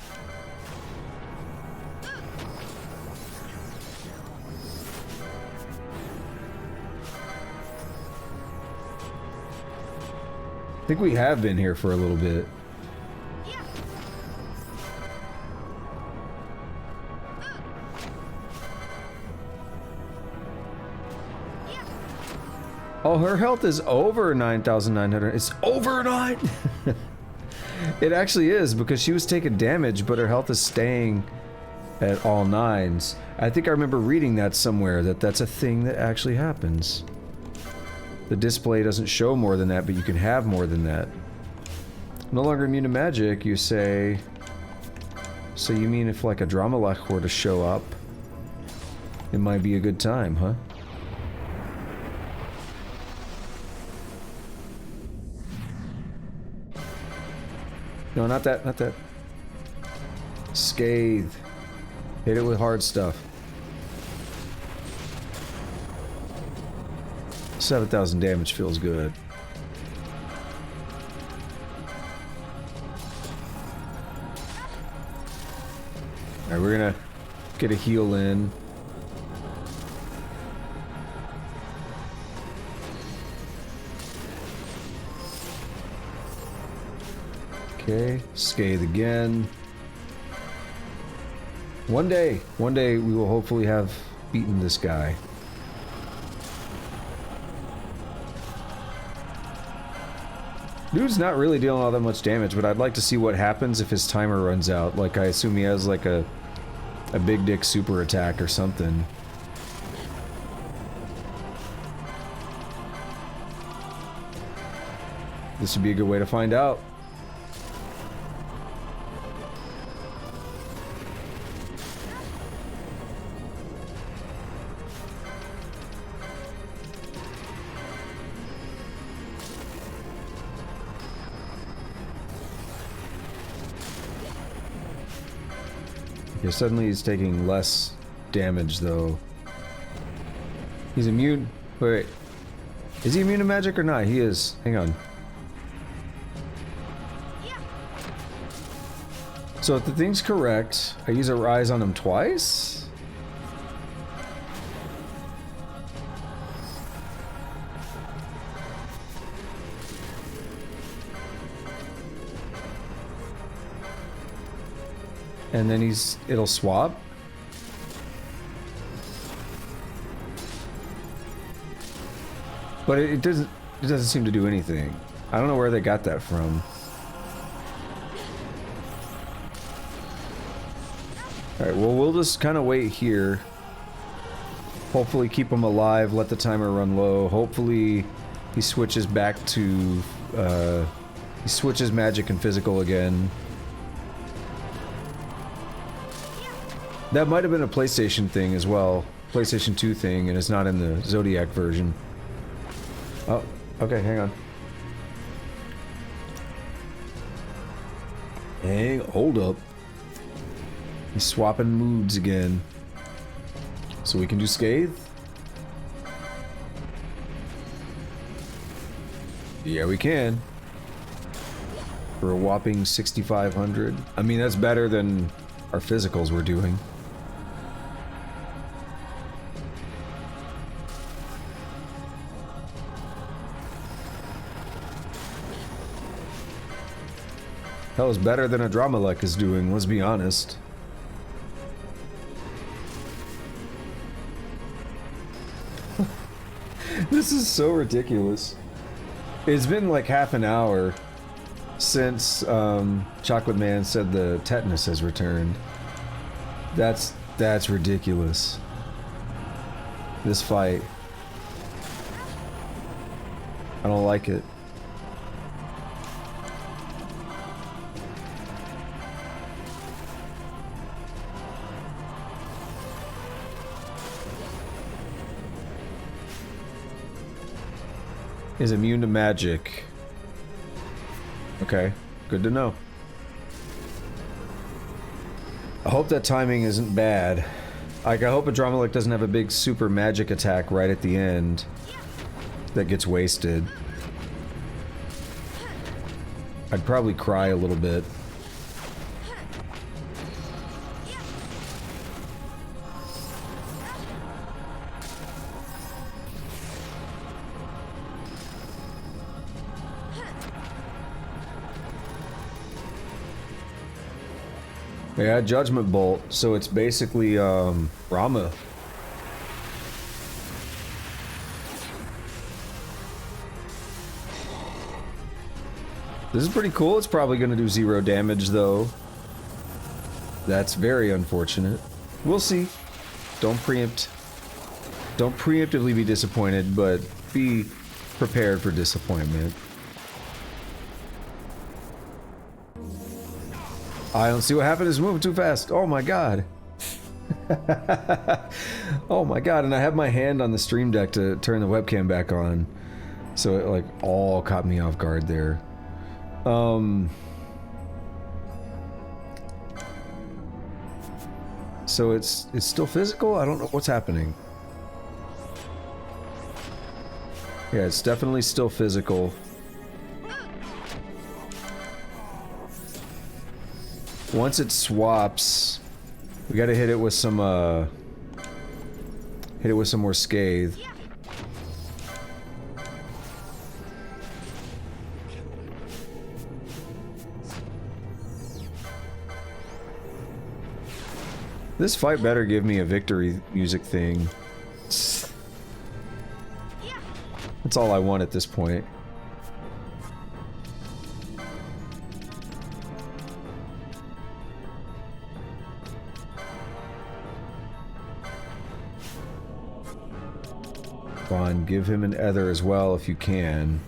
I think we have been here for a little bit. Oh, her health is over 9,900. It's over 9! It actually is, because she was taking damage, but her health is staying at all 9s. I think I remember reading that somewhere, that that's a thing that actually happens. The display doesn't show more than that, but you can have more than that. No longer immune to magic, you say... So you mean if like a Dramalach were to show up, it might be a good time, huh? No, not that, not that. Scathe. Hit it with hard stuff. 7,000 damage feels good. Alright, we're gonna get a heal in. Okay, scathe again. One day we will hopefully have beaten this guy. Dude's not really dealing all that much damage, but I'd like to see what happens if his timer runs out. Like, I assume he has like a big dick super attack or something. This would be a good way to find out. Okay, suddenly he's taking less damage though. He's immune. Wait. Is he immune to magic or not? He is. Hang on. So if the thing's correct, I use a rise on him twice? And then it'll swap? But it doesn't seem to do anything. I don't know where they got that from. Alright, well, we'll just kind of wait here. Hopefully keep him alive, let the timer run low. Hopefully he switches back to, he switches magic and physical again. That might have been a PlayStation thing as well. PlayStation 2 thing, and it's not in the Zodiac version. Oh, okay, hang on. Hold up. He's swapping moods again. So we can do Scathe? Yeah, we can. For a whopping 6,500. I mean, that's better than our physicals we're doing. That was better than a Dramalek is doing, let's be honest. This is so ridiculous. It's been like half an hour since Chocolate Man said the tetanus has returned. That's ridiculous. This fight. I don't like it. Is immune to magic. Okay, good to know. I hope that timing isn't bad. Like, I hope a Dramalek doesn't have a big super magic attack right at the end that gets wasted. I'd probably cry a little bit. Yeah, Judgment Bolt, so it's basically, Rama. This is pretty cool. It's probably gonna do 0 damage, though. That's very unfortunate. We'll see. Don't preempt. Don't preemptively be disappointed, but be prepared for disappointment. I don't see what happened. It's moving too fast. Oh my god. Oh my god, and I have my hand on the stream deck to turn the webcam back on. So it like all caught me off guard there. So it's still physical? I don't know what's happening. Yeah, it's definitely still physical. Once it swaps, we gotta hit it with some more scathe. This fight better give me a victory music thing. That's all I want at this point. Fine, give him an ether as well if you can.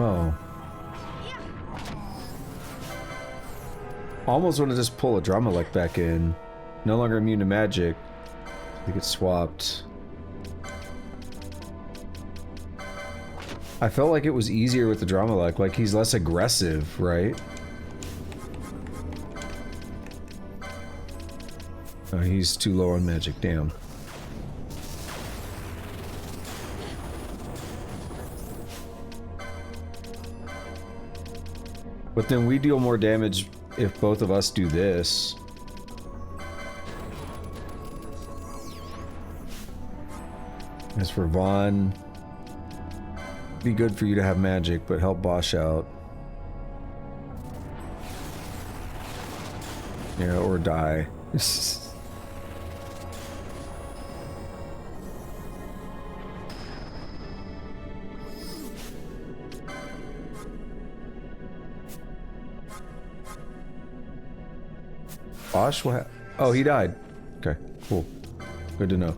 Oh. Almost want to just pull a Dramalek back in. No longer immune to magic. I think it's swapped. I felt like it was easier with the Dramalek. Like he's less aggressive, right? Oh, he's too low on magic. Damn. But then we deal more damage if both of us do this. As for Vaughn, be good for you to have magic, but help Bosch out. Yeah, or die. Bosch, what? Oh, he died. Okay, cool. Good to know.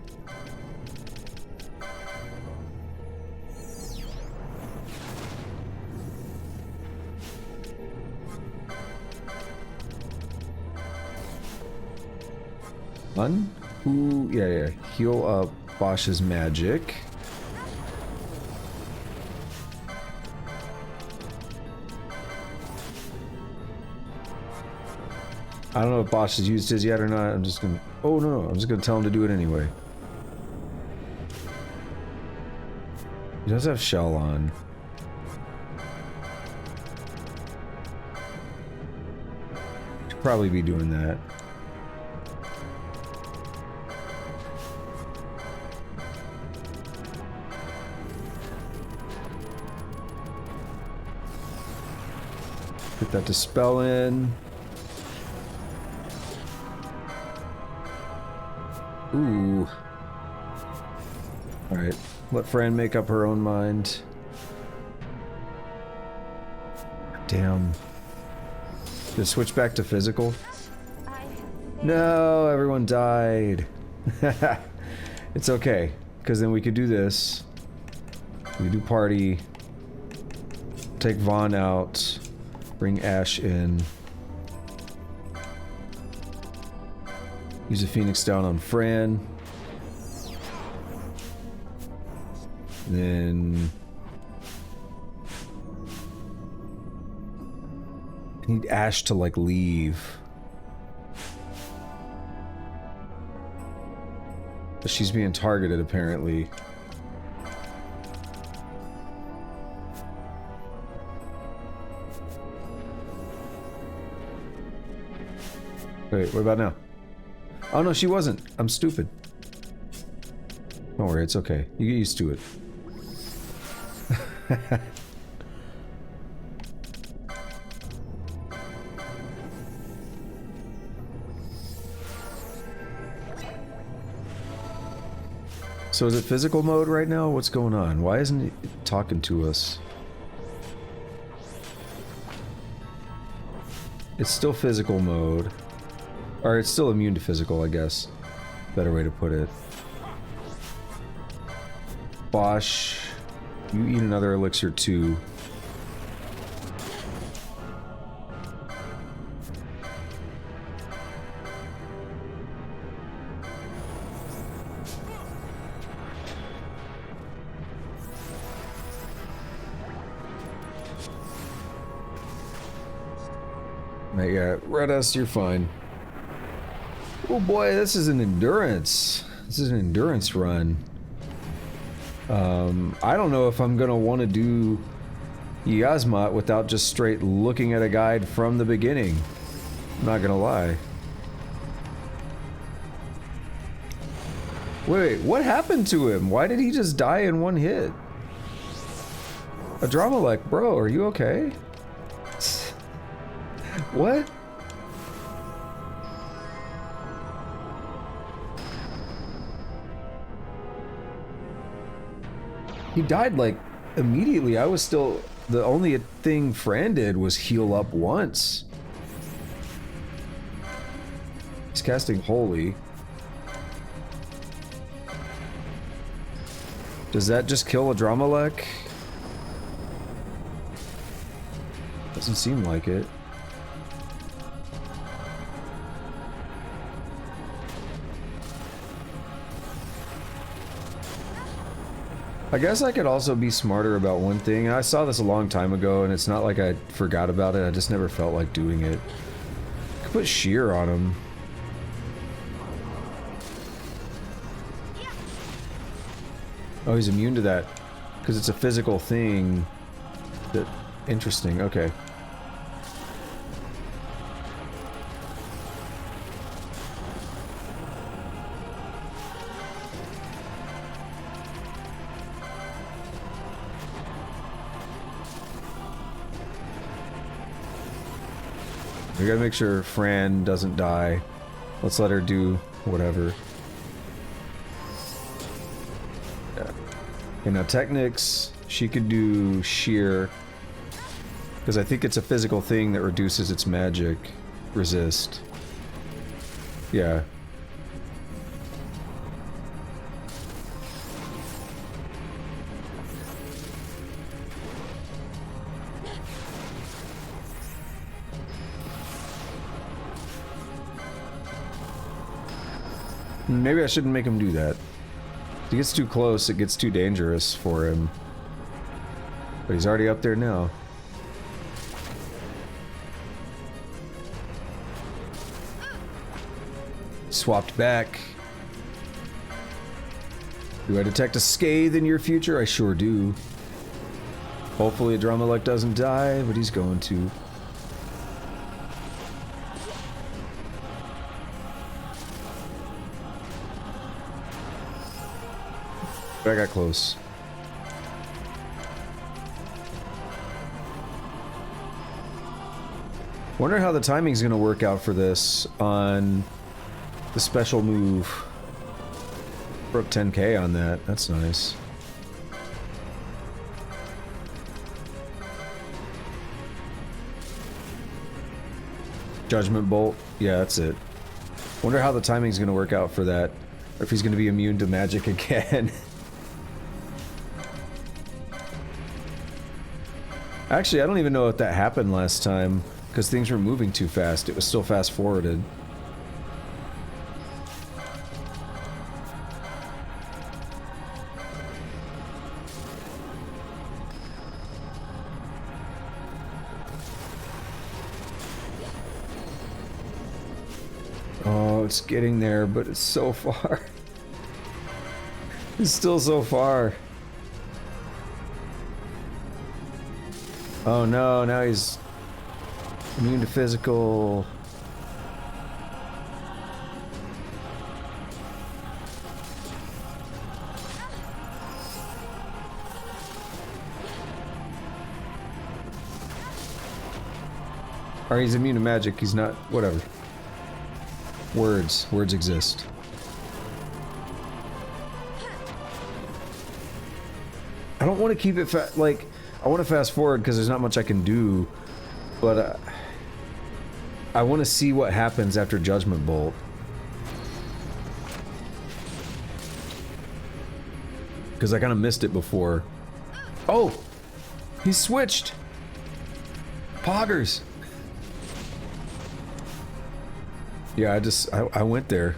One? Who? Yeah. Heal up Bosch's magic. I don't know if Bosch has used his yet or not. I'm just gonna... Oh, no. I'm just gonna tell him to do it anyway. He does have shell on. Should probably be doing that. Get that dispel in. Ooh. Alright. Let Fran make up her own mind. Damn. Did it switch back to physical? No, everyone died. It's okay, because then we could do this. We do party. Take Vaughn out. Bring Ash in. Use a Phoenix down on Fran. Then... I need Ash to, like, leave. But she's being targeted, apparently. Wait, what about now? Oh no, she wasn't. I'm stupid. Don't worry, it's okay. You get used to it. So is it physical mode right now? What's going on? Why isn't it talking to us? It's still physical mode. Or it's still immune to physical, I guess. Better way to put it. Bosch, you eat another elixir too. Yeah, Redus, you're fine. Oh boy, this is an endurance. This is an endurance run. I don't know if I'm gonna want to do Yasmat without just straight looking at a guide from the beginning. I'm not gonna lie. Wait, what happened to him? Why did he just die in one hit? Adramelech, bro, are you okay? What? He died like immediately. I was still... The only thing Fran did was heal up once. He's casting Holy. Does that just kill Adramelech? Doesn't seem like it. I guess I could also be smarter about one thing. I saw this a long time ago, and it's not like I forgot about it. I just never felt like doing it. I could put shear on him. Oh, he's immune to that. Because it's a physical thing. That... Interesting, okay. We gotta make sure Fran doesn't die. Let's let her do whatever. Yeah. Okay, now Technics, she could do sheer. Because I think it's a physical thing that reduces its magic resist. Yeah. Maybe I shouldn't make him do that. If he gets too close, it gets too dangerous for him. But he's already up there now. Swapped back. Do I detect a scathe in your future? I sure do. Hopefully Adramelech doesn't die, but he's going to. But I got close. Wonder how the timing's gonna work out for this on the special move. We're up 10k on that. That's nice. Judgment Bolt. Yeah, that's it. Wonder how the timing's gonna work out for that. Or if he's gonna be immune to magic again. Actually, I don't even know if that happened last time, because things were moving too fast. It was still fast forwarded. Oh, it's getting there, but it's so far. It's still so far. Oh no, now he's immune to physical. Or he's immune to magic, he's not, whatever. Words exist. I don't want to keep it like, I want to fast forward because there's not much I can do, but I want to see what happens after Judgment Bolt. Because I kind of missed it before. Oh! He switched! Poggers! Yeah, I went there.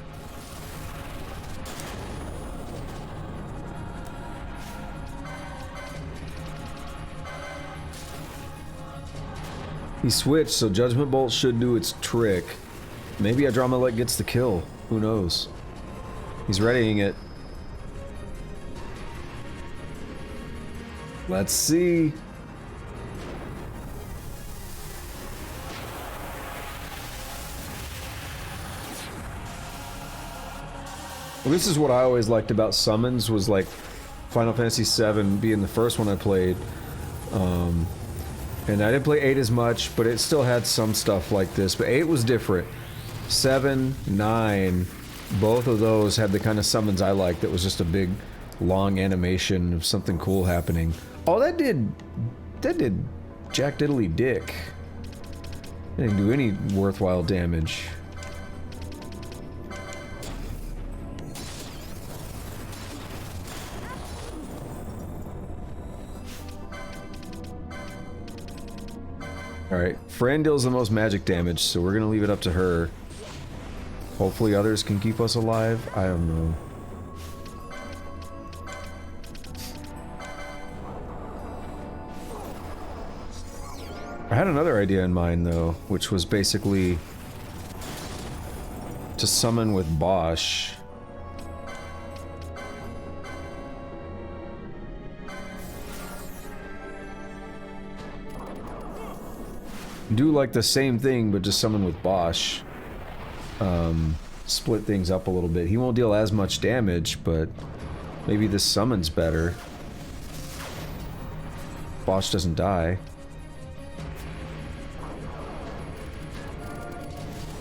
He switched, so Judgment Bolt should do its trick. Maybe Adramelech gets the kill. Who knows? He's readying it. Let's see. Well, this is what I always liked about summons, was like Final Fantasy VII being the first one I played. And I didn't play 8 as much, but it still had some stuff like this. But 8 was different. 7, 9, both of those had the kind of summons I liked. That was just a big, long animation of something cool happening. Oh, that did Jack Diddley Dick. It didn't do any worthwhile damage. Alright, Fran deals the most magic damage, so we're gonna leave it up to her. Hopefully others can keep us alive. I don't know. I had another idea in mind, though, which was basically to summon with Bosch. Do like the same thing, but just summon with Bosch. Split things up a little bit. He won't deal as much damage, but maybe this summon's better. Bosch doesn't die.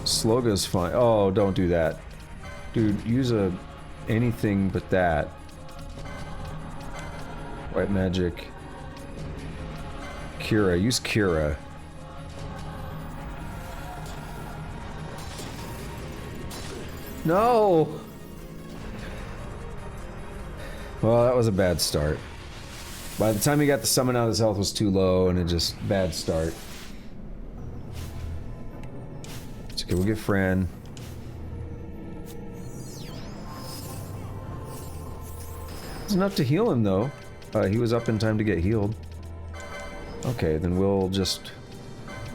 Sloga's fine. Oh, don't do that. Dude, use anything but that. White magic. Kira, use Kira. No! Well, that was a bad start. By the time he got the summon out, his health was too low, and it just... bad start. It's okay, we'll get Fran. It's enough to heal him, though. He was up in time to get healed. Okay, then we'll just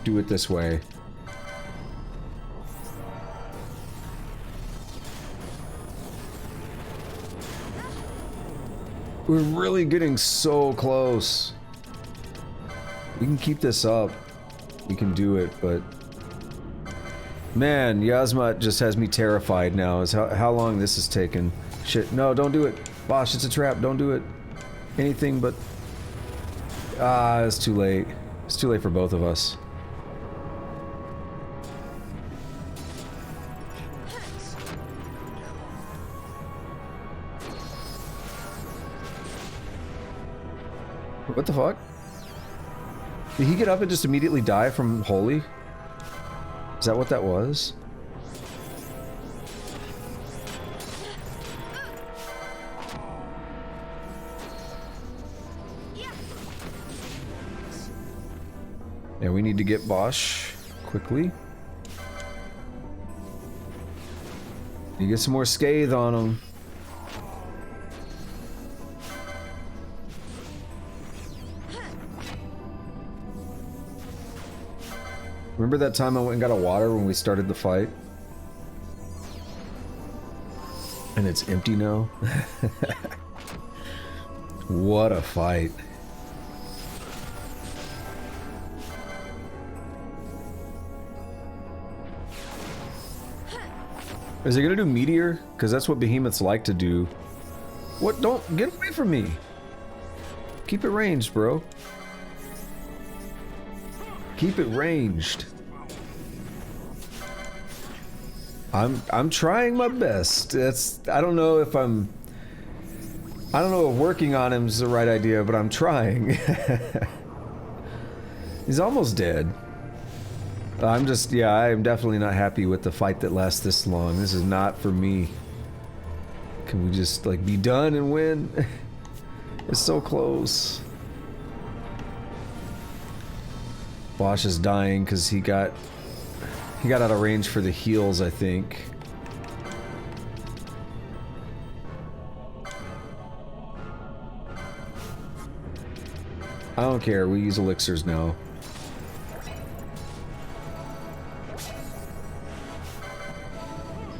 do it this way. We're really getting so close. We can keep this up. We can do it, but... Man, Yasmat just has me terrified now, is how long this has taken. Shit, no, don't do it. Bosch, it's a trap, don't do it. Anything but... Ah, it's too late. It's too late for both of us. What the fuck? Did he get up and just immediately die from Holy? Is that what that was? Yeah, we need to get Bosch quickly. You get some more scathe on him. Remember that time I went and got a water when we started the fight? And it's empty now? What a fight. Is it gonna do Meteor? Because that's what behemoths like to do. What? Don't get away from me! Keep it ranged, bro. Keep it ranged. I'm trying my best. I don't know if working on him is the right idea, but I'm trying. He's almost dead. I'm definitely not happy with the fight that lasts this long. This is not for me. Can we just like be done and win? It's so close. Bosch is dying because he got out of range for the heals, I think. I don't care, we use elixirs now.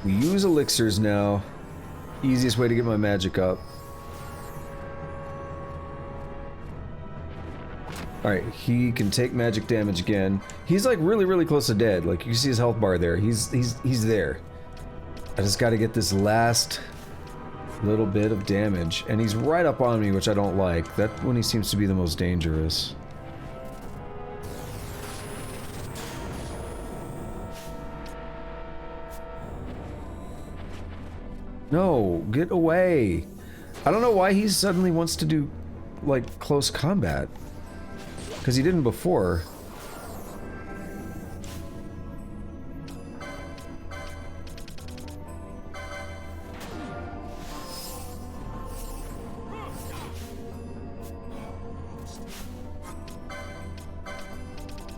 We use elixirs now. Easiest way to get my magic up. Alright, he can take magic damage again. He's like really, really close to dead. Like you see his health bar there. He's there. I just gotta get this last little bit of damage. And he's right up on me, which I don't like. That's when he seems to be the most dangerous. No, get away. I don't know why he suddenly wants to do, like, close combat. Because he didn't before.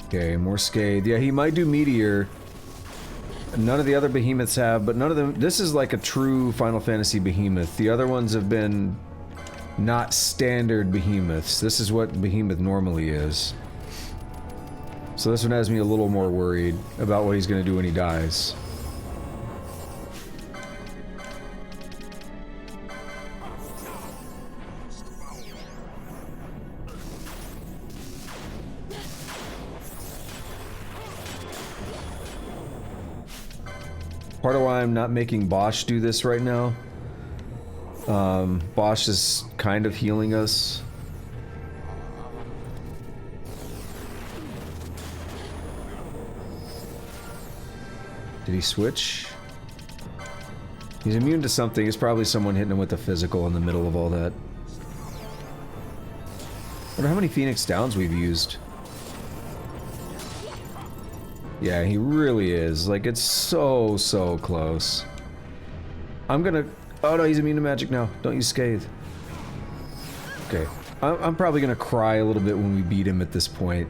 Okay, more Scathe. Yeah, he might do Meteor. None of the other behemoths have, but none of them... This is like a true Final Fantasy behemoth. The other ones have been not standard behemoths. This is what behemoth normally is. So this one has me a little more worried about what he's going to do when he dies. Part of why I'm not making Bosch do this right now. Bosch is kind of healing us. Did he switch? He's immune to something. It's probably someone hitting him with a physical in the middle of all that. I wonder how many Phoenix Downs we've used. Yeah, he really is. Like, it's so, so close. I'm gonna... Oh no, he's immune to magic now. Don't use Scathe. Okay. I'm probably gonna cry a little bit when we beat him at this point.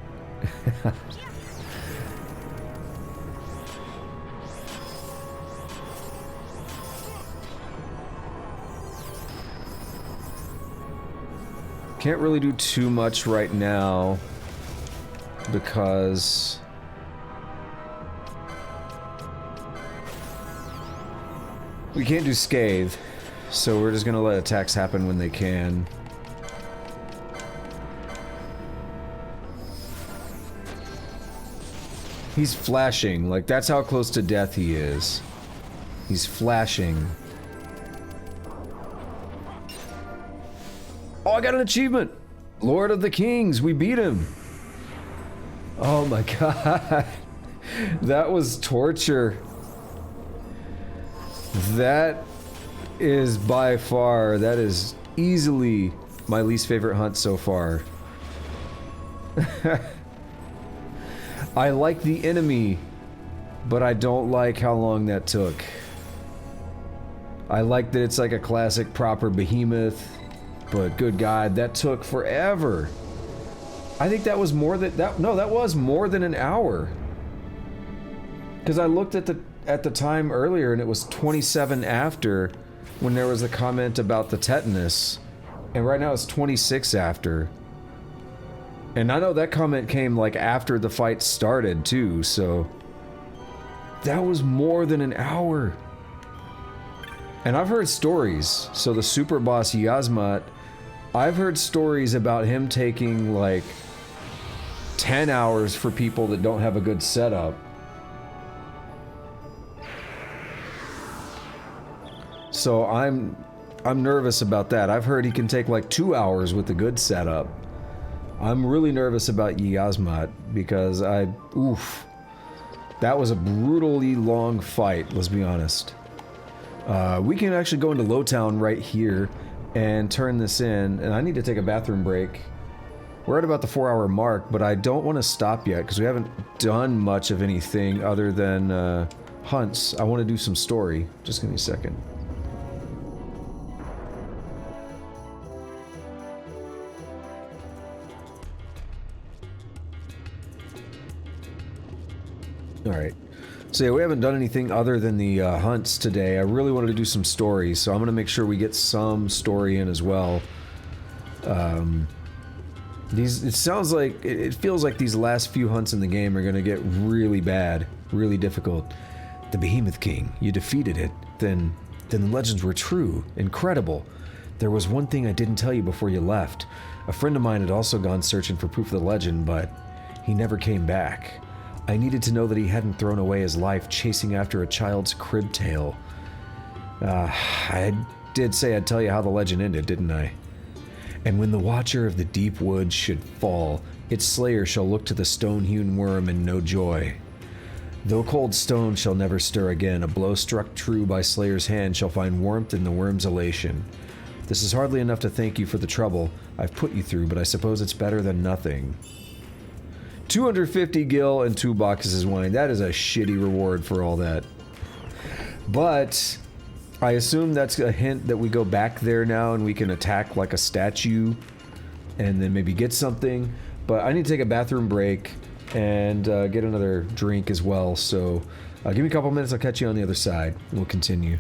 Can't really do too much right now because we can't do Scathe, so we're just gonna let attacks happen when they can. He's flashing, like that's how close to death he is. He's flashing. Oh, I got an achievement! Lord of the Kings, we beat him! Oh my god. That was torture. That is by far, that is easily my least favorite hunt so far. I like the enemy, but I don't like how long that took. I like that it's like a classic proper behemoth, but good god, that took forever. I think that was more than that. No, that was more than an hour. Because I looked at the time earlier and it was 27 after when there was a comment about the tetanus, and right now it's 26 after. And I know that comment came like after the fight started too, so that was more than an hour. And I've heard stories. So the super boss Yasmat, I've heard stories about him taking like 10 hours for people that don't have a good setup. So I'm nervous about that. I've heard he can take like 2 hours with a good setup. I'm really nervous about Yasmat because oof. That was a brutally long fight, let's be honest. We can actually go into Lowtown right here and turn this in, and I need to take a bathroom break. We're at about the 4-hour mark, but I don't want to stop yet because we haven't done much of anything other than hunts. I want to do some story. Just give me a second. Alright. So yeah, we haven't done anything other than the hunts today. I really wanted to do some stories, so I'm going to make sure we get some story in as well. It sounds like, it feels like these last few hunts in the game are going to get really bad, really difficult. The Behemoth King. You defeated it. Then the legends were true. Incredible. There was one thing I didn't tell you before you left. A friend of mine had also gone searching for proof of the legend, but he never came back. I needed to know that he hadn't thrown away his life chasing after a child's crib tale. I did say I'd tell you how the legend ended, didn't I? And when the Watcher of the Deep Woods should fall, its slayer shall look to the stone-hewn worm and know joy. Though cold stone shall never stir again, a blow struck true by Slayer's hand shall find warmth in the worm's elation. This is hardly enough to thank you for the trouble I've put you through, but I suppose it's better than nothing. 250 gil and 2 boxes of wine. That is a shitty reward for all that. But I assume that's a hint that we go back there now and we can attack like a statue and then maybe get something. But I need to take a bathroom break and get another drink as well. So give me a couple minutes. I'll catch you on the other side. We'll continue.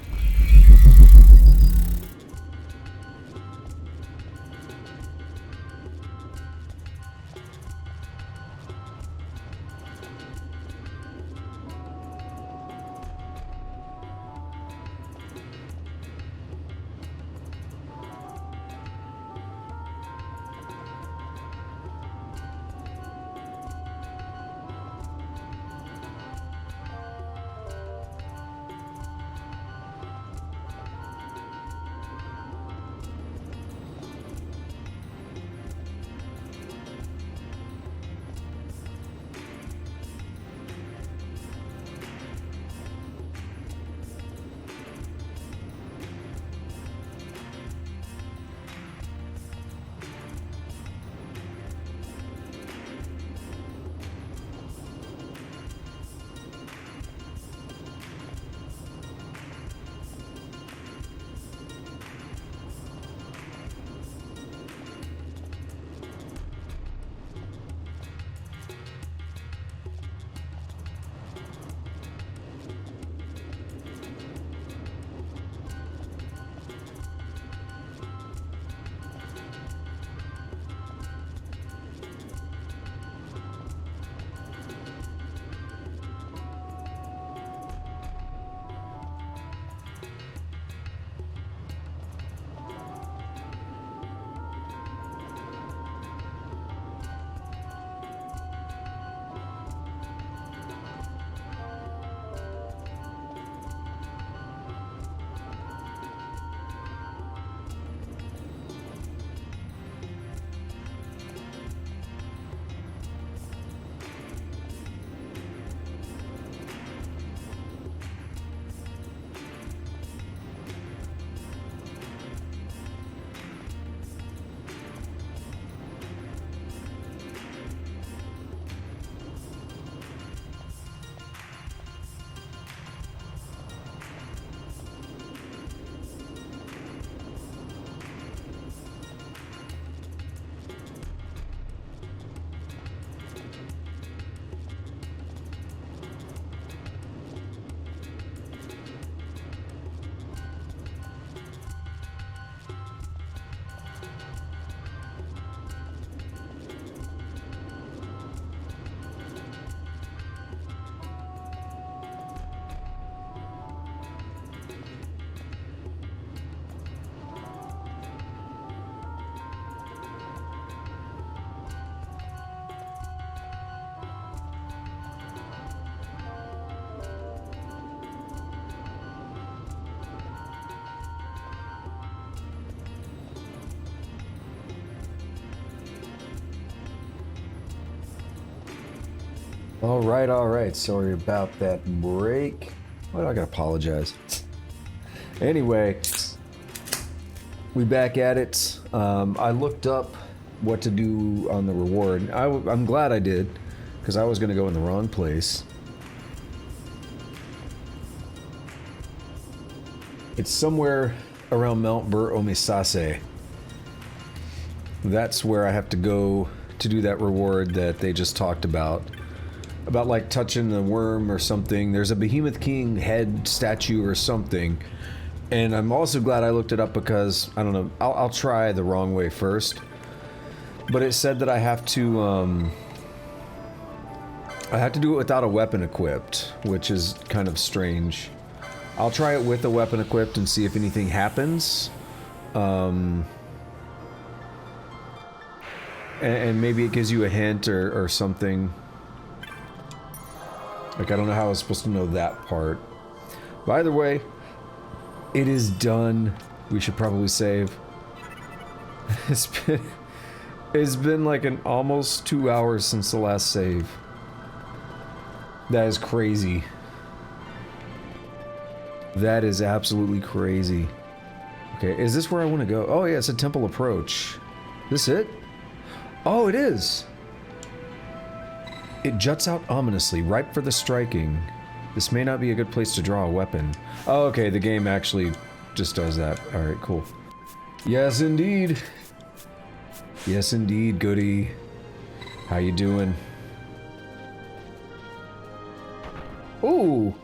All right. Sorry about that break. Why do I gotta apologize? Anyway, we back at it. I looked up what to do on the reward. I'm glad I did, because I was gonna go in the wrong place. It's somewhere around Mount Bur Omisase. That's where I have to go to do that reward that they just talked about. About like touching the worm or something. There's a Behemoth King head statue or something. And I'm also glad I looked it up because, I don't know, I'll try the wrong way first. But it said that I have to I had to do it without a weapon equipped, which is kind of strange. I'll try it with a weapon equipped and see if anything happens. And maybe it gives you a hint or something. Like, I don't know how I was supposed to know that part. By the way, it is done. We should probably save. It's been like almost 2 hours since the last save. That is crazy. That is absolutely crazy. Okay, is this where I want to go? Oh yeah, it's a temple approach. This it? Oh, it is! It juts out ominously, ripe for the striking. This may not be a good place to draw a weapon. Oh, okay, the game actually just does that. Alright, cool. Yes, indeed. Yes, indeed, goody. How you doing? Ooh!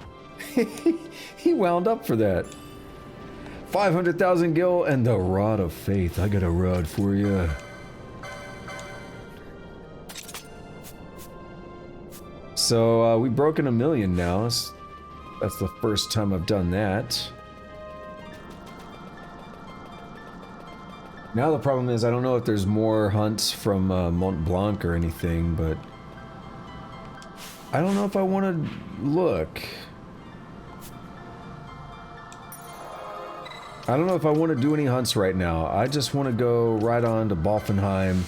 He wound up for that. 500,000 gil and the Rod of Faith. I got a rod for you. So, we've broken 1 million now. That's the first time I've done that. Now the problem is I don't know if there's more hunts from Mont Blanc or anything, but I don't know if I want to look. I don't know if I want to do any hunts right now. I just want to go right on to Balfenheim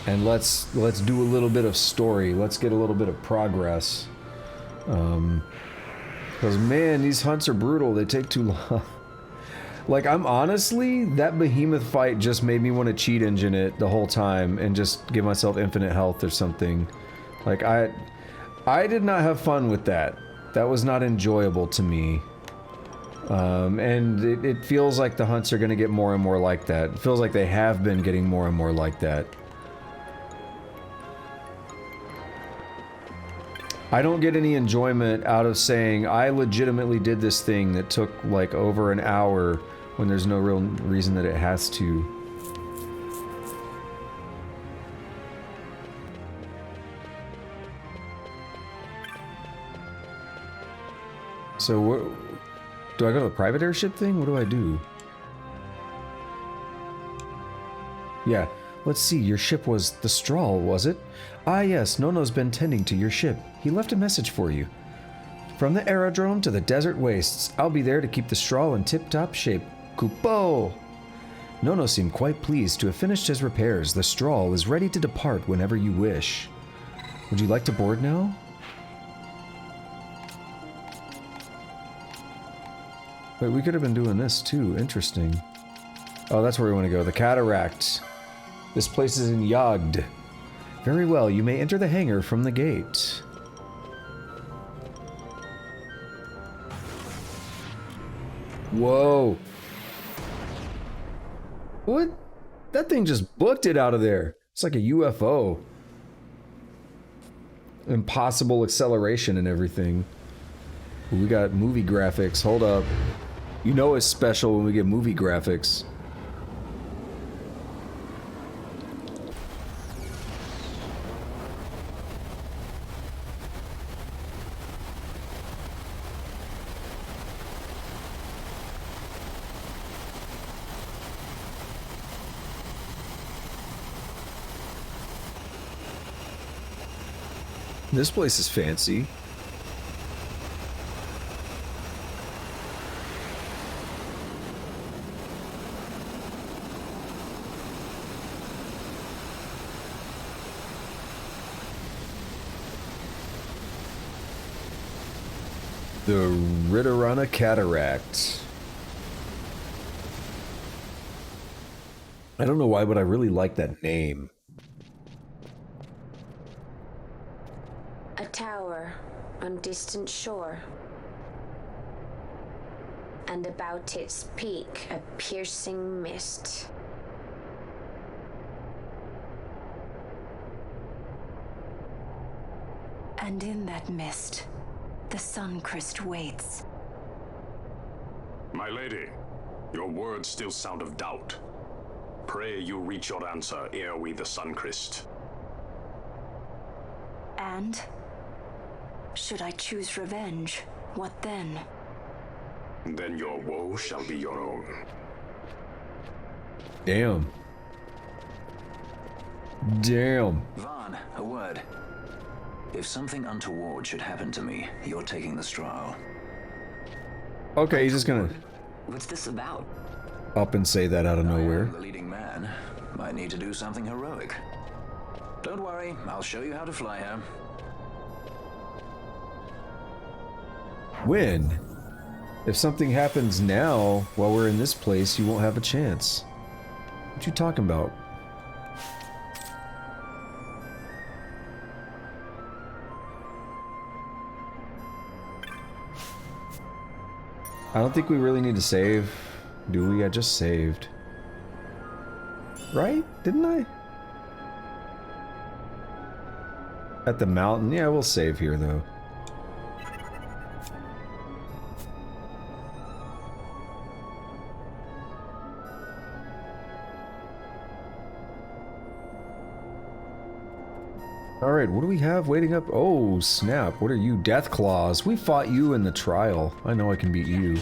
and let's do a little bit of story. Let's get a little bit of progress. Because man, these hunts are brutal. They take too long. Like, I'm honestly, that behemoth fight just made me want to cheat engine it the whole time and just give myself infinite health or something. Like, I did not have fun with that. That was not enjoyable to me. And it feels like the hunts are going to get more and more like that. It feels like they have been getting more and more like that. I don't get any enjoyment out of saying I legitimately did this thing that took like over an hour when there's no real reason that it has to. So what, do I go to the private airship thing? What do I do? Yeah, let's see, your ship was the Strahl, was it? Ah yes, Nono's been tending to your ship. He left a message for you. From the aerodrome to the desert wastes, I'll be there to keep the Strahl in tip-top shape. Kupo! Nono seemed quite pleased to have finished his repairs. The Strahl is ready to depart whenever you wish. Would you like to board now? Wait, we could have been doing this too. Interesting. Oh, that's where we want to go. The Cataract. This place is in Yagd. Very well, you may enter the hangar from the gate. Whoa. What? That thing just booked it out of there. It's like a UFO. Impossible acceleration and everything. We got movie graphics. Hold up. You know it's special when we get movie graphics. This place is fancy. The Ritterana Cataract. I don't know why, but I really like that name. A tower on distant shore. And about its peak, a piercing mist. And in that mist, the Sunchrist waits. My lady, your words still sound of doubt. Pray you reach your answer ere we the Sunchrist. And Should I choose revenge, what then? Then your woe shall be your own. Damn. Damn. Vaughn, a word. If something untoward should happen to me, you're taking this trial. Okay, he's just gonna What's this about? up and say that out of nowhere. The leading man might need to do something heroic. Don't worry, I'll show you how to fly her. When? If something happens now while we're in this place, you won't have a chance. What you talking about? I don't think we really need to save, do we? I just saved. Right? Didn't I? At the mountain? Yeah, we'll save here, though. Alright, what do we have waiting up? Oh, snap. What are you? Death Claws. We fought you in the trial. I know I can beat you.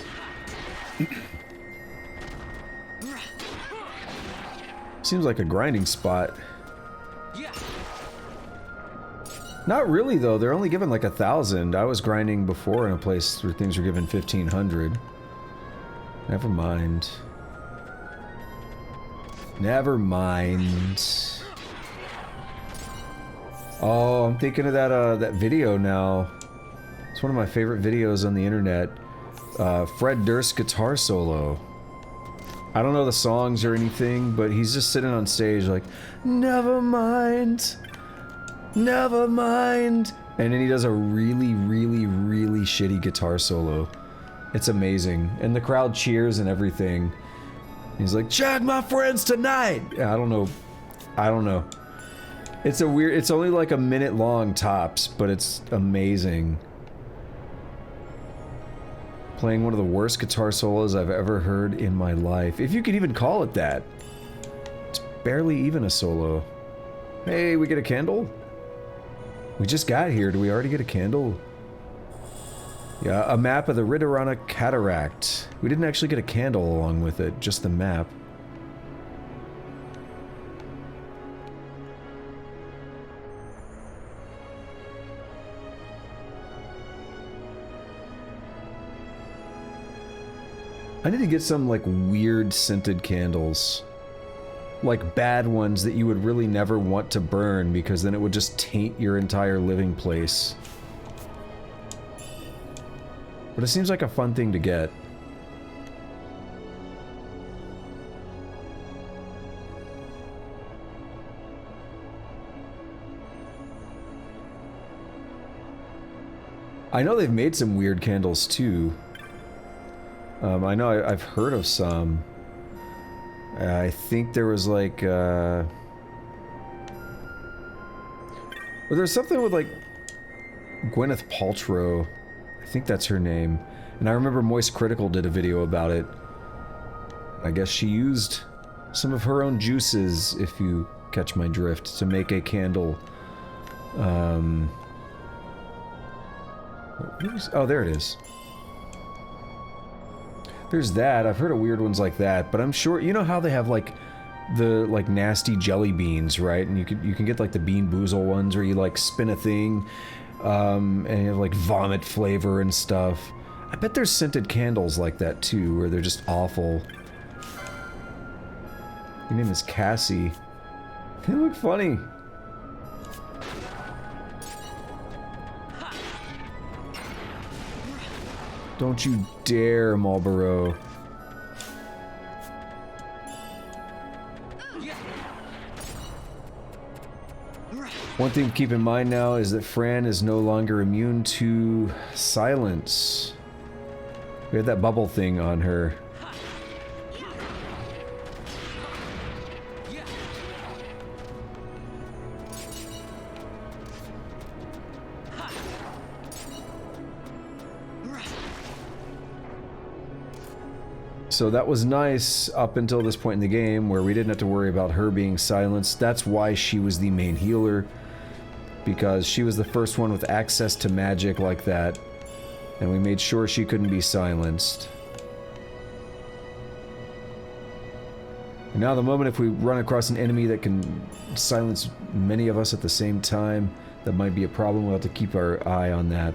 Seems like a grinding spot. Not really, though. They're only given like 1,000. I was grinding before in a place where things were given 1,500. Never mind. Never mind. Oh, I'm thinking of that video now. It's one of my favorite videos on the internet. Fred Durst guitar solo. I don't know the songs or anything, but he's just sitting on stage like, never mind, never mind. And then he does a really, really, really shitty guitar solo. It's amazing. And the crowd cheers and everything. He's like, check my friends tonight. I don't know. It's a weird, it's only like a minute long tops, but it's amazing. Playing one of the worst guitar solos I've ever heard in my life. If you could even call it that. It's barely even a solo. Hey, we get a candle? We just got here. Do we already get a candle? Yeah, a map of the Ritorana Cataract. We didn't actually get a candle along with it, just the map. I need to get some, like, weird scented candles. Like, bad ones that you would really never want to burn, because then it would just taint your entire living place. But it seems like a fun thing to get. I know they've made some weird candles, too. I know I've heard of some. I think there was like, well, there's something with like Gwyneth Paltrow. I think that's her name. And I remember Moist Critical did a video about it. I guess she used some of her own juices, if you catch my drift, to make a candle. Oh, there it is. There's that. I've heard of weird ones like that, but I'm sure, you know how they have like the like nasty jelly beans, right? And you can get like the Bean Boozle ones where you like spin a thing, and you have like vomit flavor and stuff. I bet there's scented candles like that too, where they're just awful. Your name is Cassie. They look funny. Don't you dare, Marlboro. One thing to keep in mind now is that Fran is no longer immune to silence. We had that bubble thing on her. So that was nice up until this point in the game where we didn't have to worry about her being silenced. That's why she was the main healer. because she was the first one with access to magic like that, and we made sure she couldn't be silenced. And now the moment if we run across an enemy that can silence many of us at the same time, that might be a problem. We'll have to keep our eye on that.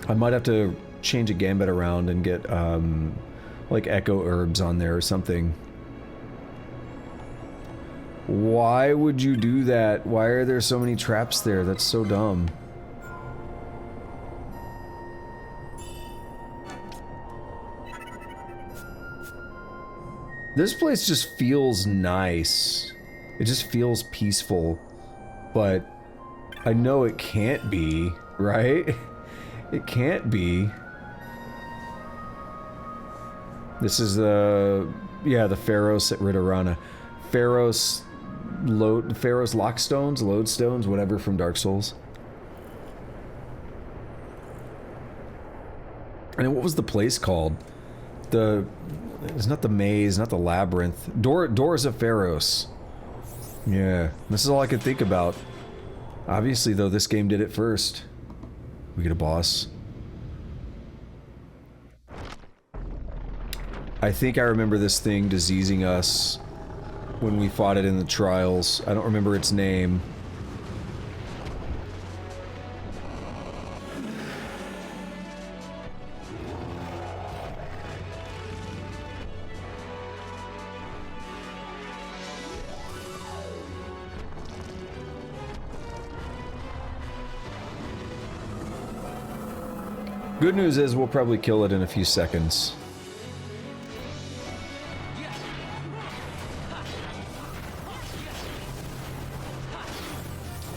I might have to change a gambit around and get, like echo herbs on there or something. Why would you do that? Why are there so many traps there? That's so dumb. This place just feels nice. It just feels peaceful. But I know it can't be, right? It can't be. This is the Pharos at Ridorana. Pharos Lockstones, Lodestones, whatever from Dark Souls. And what was the place called? It's not the maze, not the labyrinth. Doors of Pharos. Yeah, this is all I could think about. Obviously, though, this game did it first. We get a boss. I think I remember this thing diseasing us when we fought it in the trials. I don't remember its name. Good news is we'll probably kill it in a few seconds.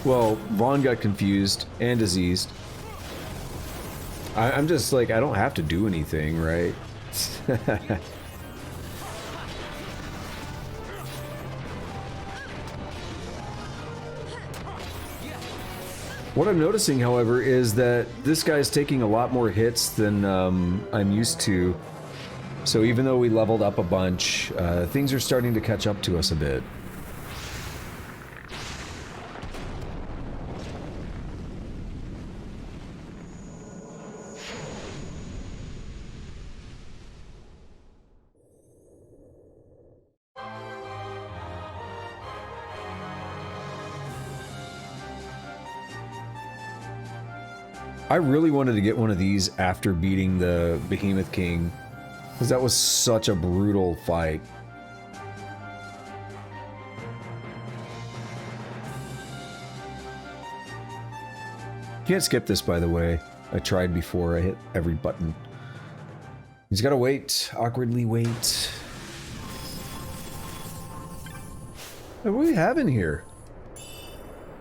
Well, Vaughn got confused and diseased. I'm just like, I don't have to do anything, right? What I'm noticing, however, is that this guy's taking a lot more hits than I'm used to. So even though we leveled up a bunch, things are starting to catch up to us a bit. I really wanted to get one of these after beating the Behemoth King, because that was such a brutal fight. Can't skip this, by the way. I tried before, I hit every button. He's gotta wait, awkwardly wait. What do we have in here?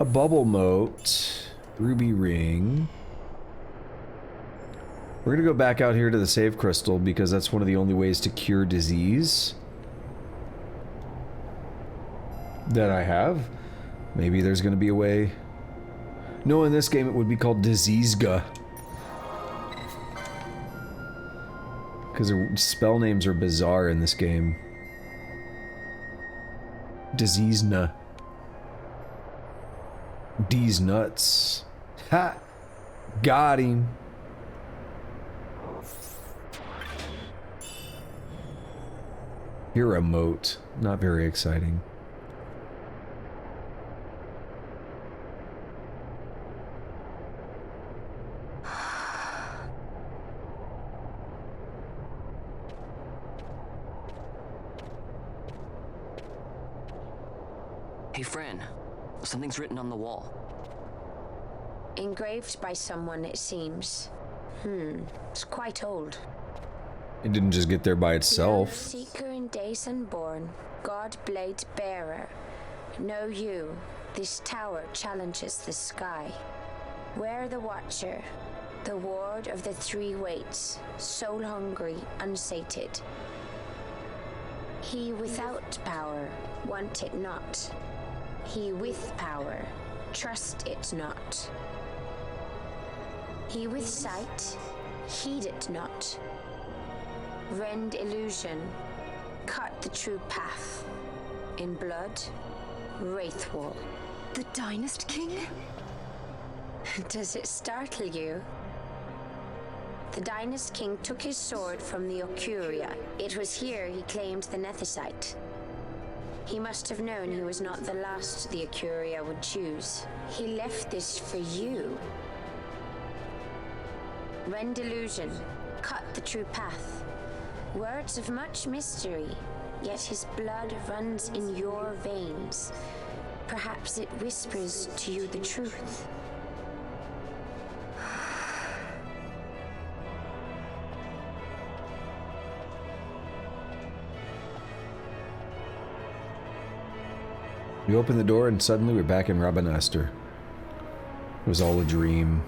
A bubble moat, ruby ring. We're gonna go back out here to the save crystal because that's one of the only ways to cure disease that I have. Maybe there's gonna be a way. No, in this game it would be called Diseasega. Because the spell names are bizarre in this game. Diseasena. D's nuts. Ha! Got him. Hero moat. Not very exciting. Hey, Fran. Something's written on the wall. Engraved by someone, it seems. It's quite old. It didn't just get there by itself. Seeker in days unborn, God blade bearer. Know you, this tower challenges the sky. Where the watcher, the ward of the three waits, soul hungry, unsated. He without power, want it not. He with power, trust it not. He with sight, heed it not. Rend illusion, cut the true path. In blood, wraithwall. The Dynast King? Does it startle you? The Dynast King took his sword from the Ocuria. It was here he claimed the Nethicite. He must have known he was not the last the Ocuria would choose. He left this for you. Rend illusion, cut the true path. Words of much mystery, yet his blood runs in your veins. Perhaps it whispers to you the truth. We opened the door and suddenly we're back in Rabanastre. It was all a dream.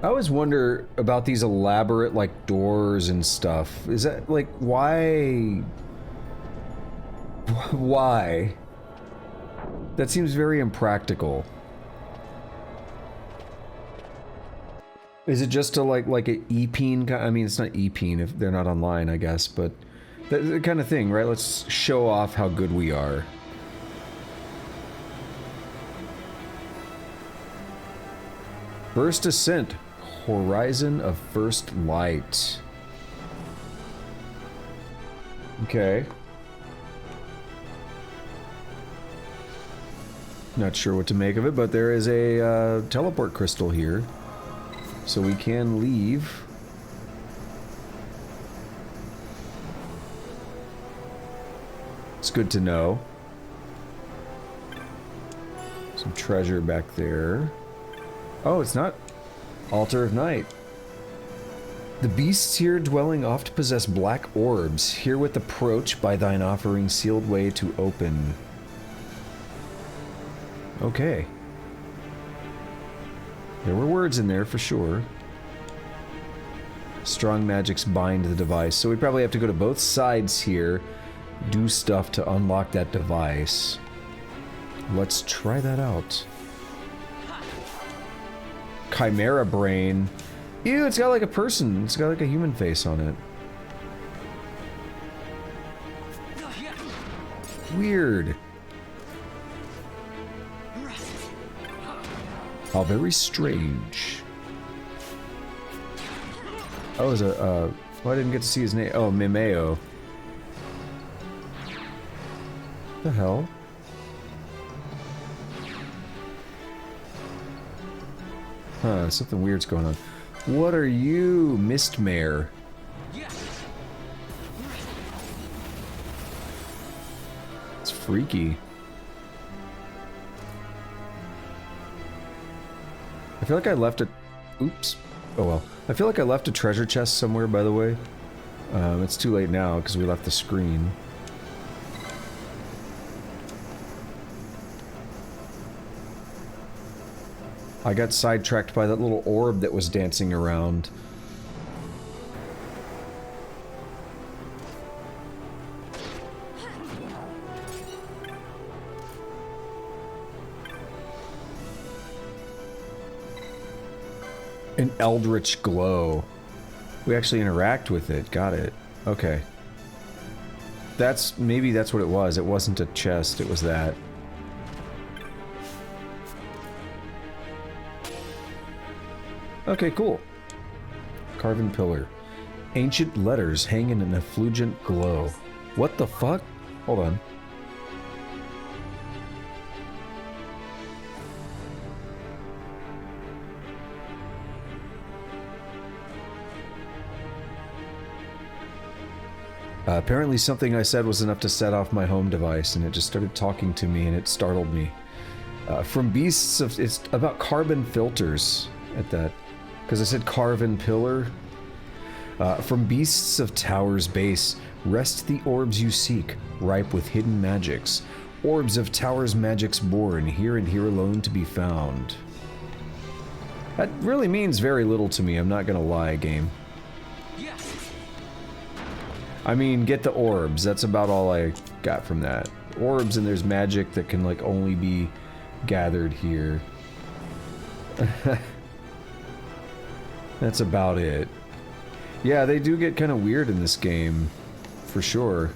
I always wonder about these elaborate, like, doors and stuff. Is that, like, why? Why? That seems very impractical. Is it just to, like an e-peen? I mean, it's not e-peen if they're not online, I guess, but that kind of thing, right? Let's show off how good we are. First Ascent. Horizon of First Light. Okay. Not sure what to make of it, but there is a teleport crystal here. So we can leave. It's good to know. Some treasure back there. Oh, it's not Altar of Night. The beasts here dwelling oft possess black orbs. Herewith approach by thine offering sealed way to open. Okay. There were words in there for sure. Strong magics bind the device. So we probably have to go to both sides here. Do stuff to unlock that device. Let's try that out. Chimera brain. Ew, it's got like a person. It's got like a human face on it. Weird. How very strange. Oh, is a well, I didn't get to see his name. Oh, Mimeo. The hell? Huh, something weird's going on. What are you, Mistmare? It's freaky. I feel like I left a... Oops. Oh well. I feel like I left a treasure chest somewhere, by the way. It's too late now, because we left the screen. I got sidetracked by that little orb that was dancing around. An eldritch glow. We actually interact with it. Got it. Okay. Maybe that's what it was. It wasn't a chest, it was that. Okay, cool. Carven pillar. Ancient letters hang in an effulgent glow. What the fuck? Hold on. Apparently something I said was enough to set off my home device, and it just started talking to me, and it startled me. From beasts of... It's about carbon filters at that. Because I said carven pillar. From beasts of tower's base, rest the orbs you seek, ripe with hidden magics. Orbs of tower's magics born, here and here alone to be found. That really means very little to me, I'm not gonna lie, game. I mean, get the orbs. That's about all I got from that. Orbs, and there's magic that can, like, only be gathered here. That's about it. Yeah, they do get kind of weird in this game, for sure.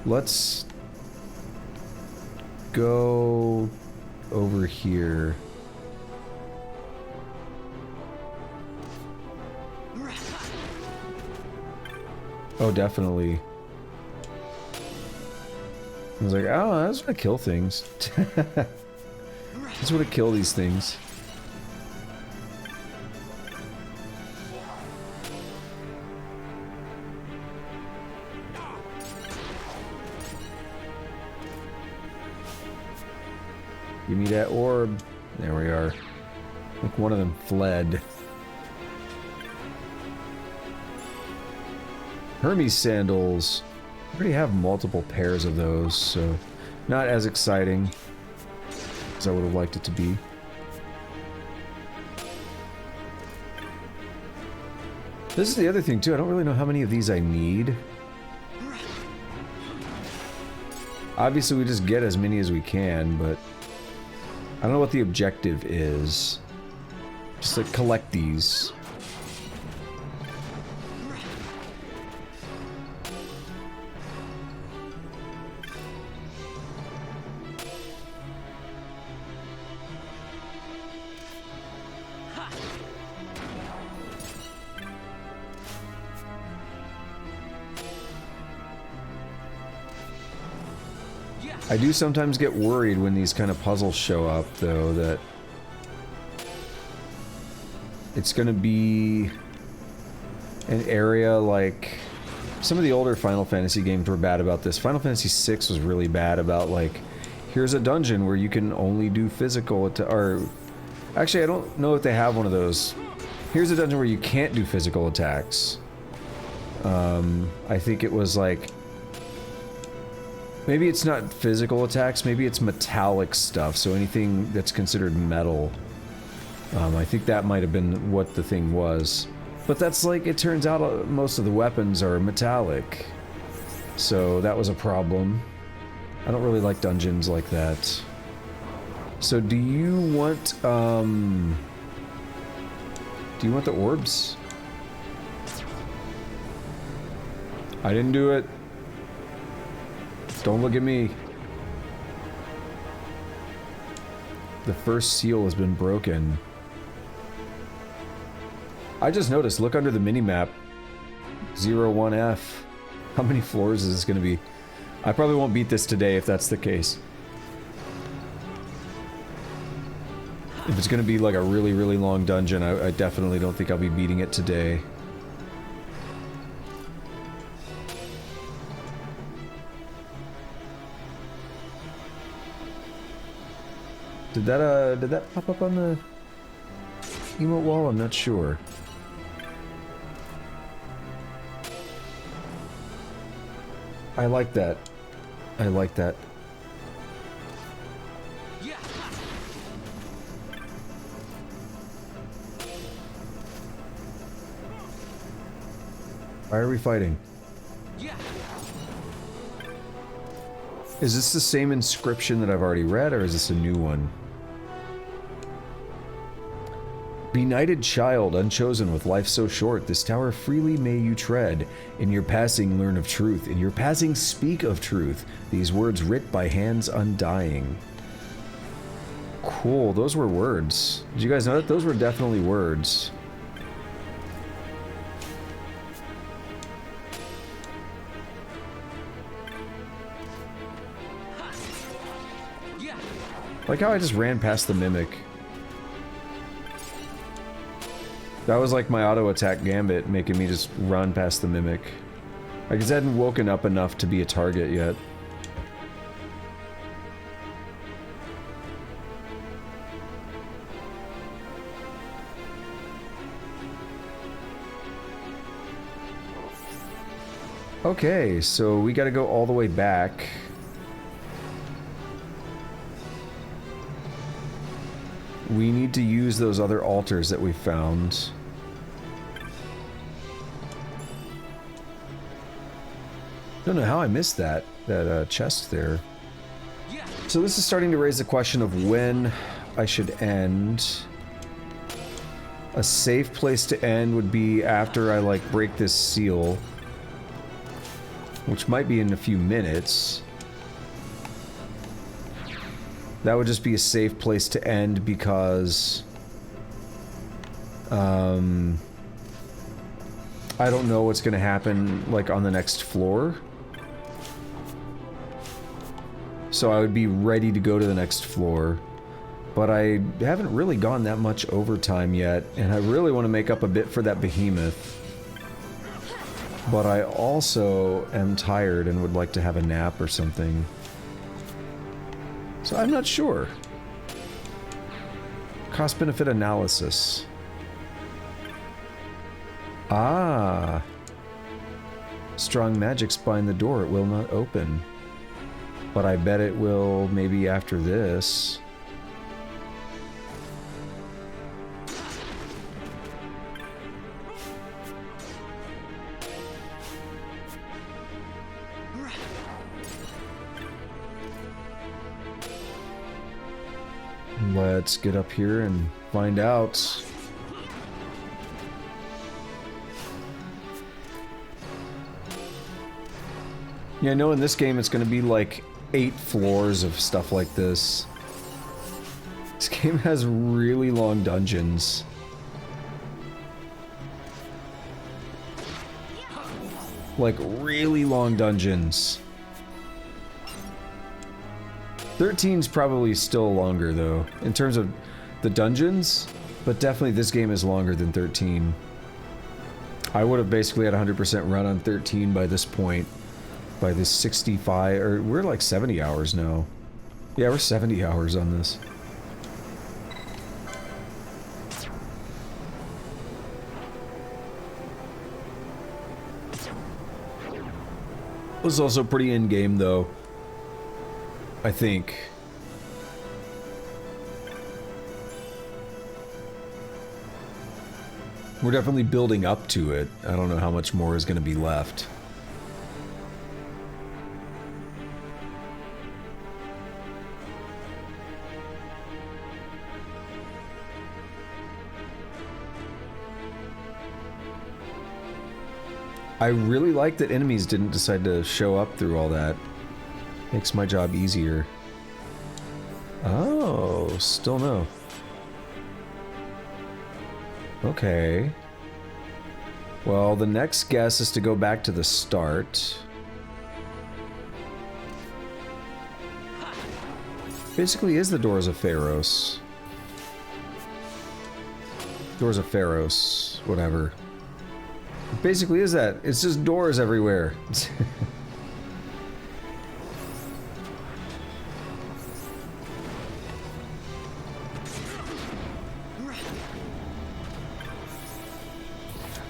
Let's go over here. Oh, definitely. I was like, oh, I just want to kill things. I just want to kill these things. Give me that orb. There we are. I think one of them fled. Hermes sandals. I already have multiple pairs of those, so not as exciting as I would have liked it to be. This is the other thing too, I don't really know how many of these I need. Obviously we just get as many as we can, but I don't know what the objective is. Just like collect these. I do sometimes get worried when these kind of puzzles show up, though, that it's gonna be an area like some of the older Final Fantasy games were bad about this. Final Fantasy VI was really bad about, like, here's a dungeon where you can only do physical or actually I don't know if they have one of those. Here's a dungeon where you can't do physical attacks. I think it was like, maybe it's not physical attacks, maybe it's metallic stuff, so anything that's considered metal. I think that might have been what the thing was. But that's like, it turns out most of the weapons are metallic. So that was a problem. I don't really like dungeons like that. So do you want the orbs? I didn't do it. Don't look at me. The first seal has been broken. I just noticed, look under the minimap. 01F. How many floors is this gonna be? I probably won't beat this today if that's the case. If it's gonna be like a really, really long dungeon, I definitely don't think I'll be beating it today. Did that pop up on the emote wall? I'm not sure. I like that. I like that. Why are we fighting? Is this the same inscription that I've already read, or is this a new one? Benighted child, unchosen with life so short, this tower freely may you tread. In your passing learn of truth, in your passing speak of truth. These words writ by hands undying. Cool, those were words. Did you guys know that? Those were definitely words. Like how I just ran past the mimic. That was like my auto attack gambit, making me just run past the mimic. I guess I hadn't woken up enough to be a target yet. Okay, so we gotta go all the way back. We need to use those other altars that we found. Don't know how I missed that chest there. So this is starting to raise the question of when I should end. A safe place to end would be after I, like, break this seal. Which might be in a few minutes. That would just be a safe place to end because... I don't know what's gonna happen, like, on the next floor. So I would be ready to go to the next floor. But I haven't really gone that much overtime yet, and I really want to make up a bit for that behemoth. But I also am tired and would like to have a nap or something. So I'm not sure. Cost-benefit analysis. Ah. Strong magics bind the door. It will not open. But I bet it will maybe after this. Let's get up here and find out. Yeah, I know in this game it's going to be like 8 floors of stuff like this. This game has really long dungeons. Like, really long dungeons. 13's probably still longer, though, in terms of the dungeons, but definitely this game is longer than 13. I would have basically had 100% run on 13 by this point. By this 65, or we're like 70 hours now. Yeah, we're 70 hours on this. It was also pretty in-game, though. I think. We're definitely building up to it. I don't know how much more is going to be left. I really like that enemies didn't decide to show up through all that. Makes my job easier. Oh, still no. Okay. Well, the next guess is to go back to the start. Basically is the Doors of Pharos. Doors of Pharos, whatever. It basically is that. It's just doors everywhere.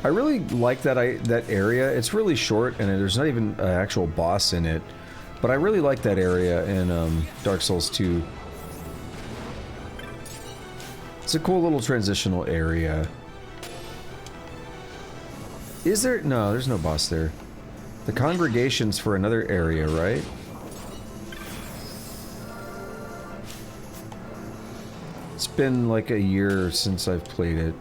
I really like that area. It's really short and there's not even an actual boss in it. But I really like that area in Dark Souls 2. It's a cool little transitional area. Is there? No, there's no boss there. The congregation's for another area, right? It's been like a year since I've played it.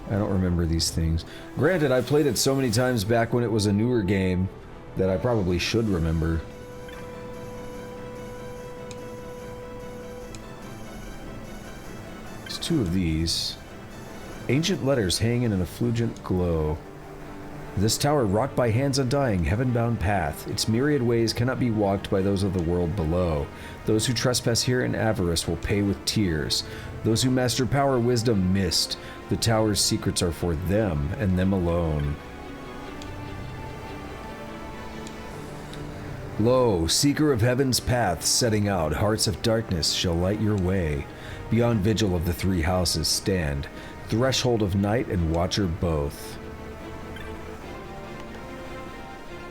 I don't remember these things. Granted, I played it so many times back when it was a newer game that I probably should remember. There's 2 of these. Ancient letters hang in an effulgent glow. This tower, rocked by hands undying, heaven-bound path. Its myriad ways cannot be walked by those of the world below. Those who trespass here in avarice will pay with tears. Those who master power, wisdom, mist. The tower's secrets are for them, and them alone. Lo, seeker of heaven's path, setting out, hearts of darkness shall light your way. Beyond vigil of the 3 houses stand, threshold of night and watcher both.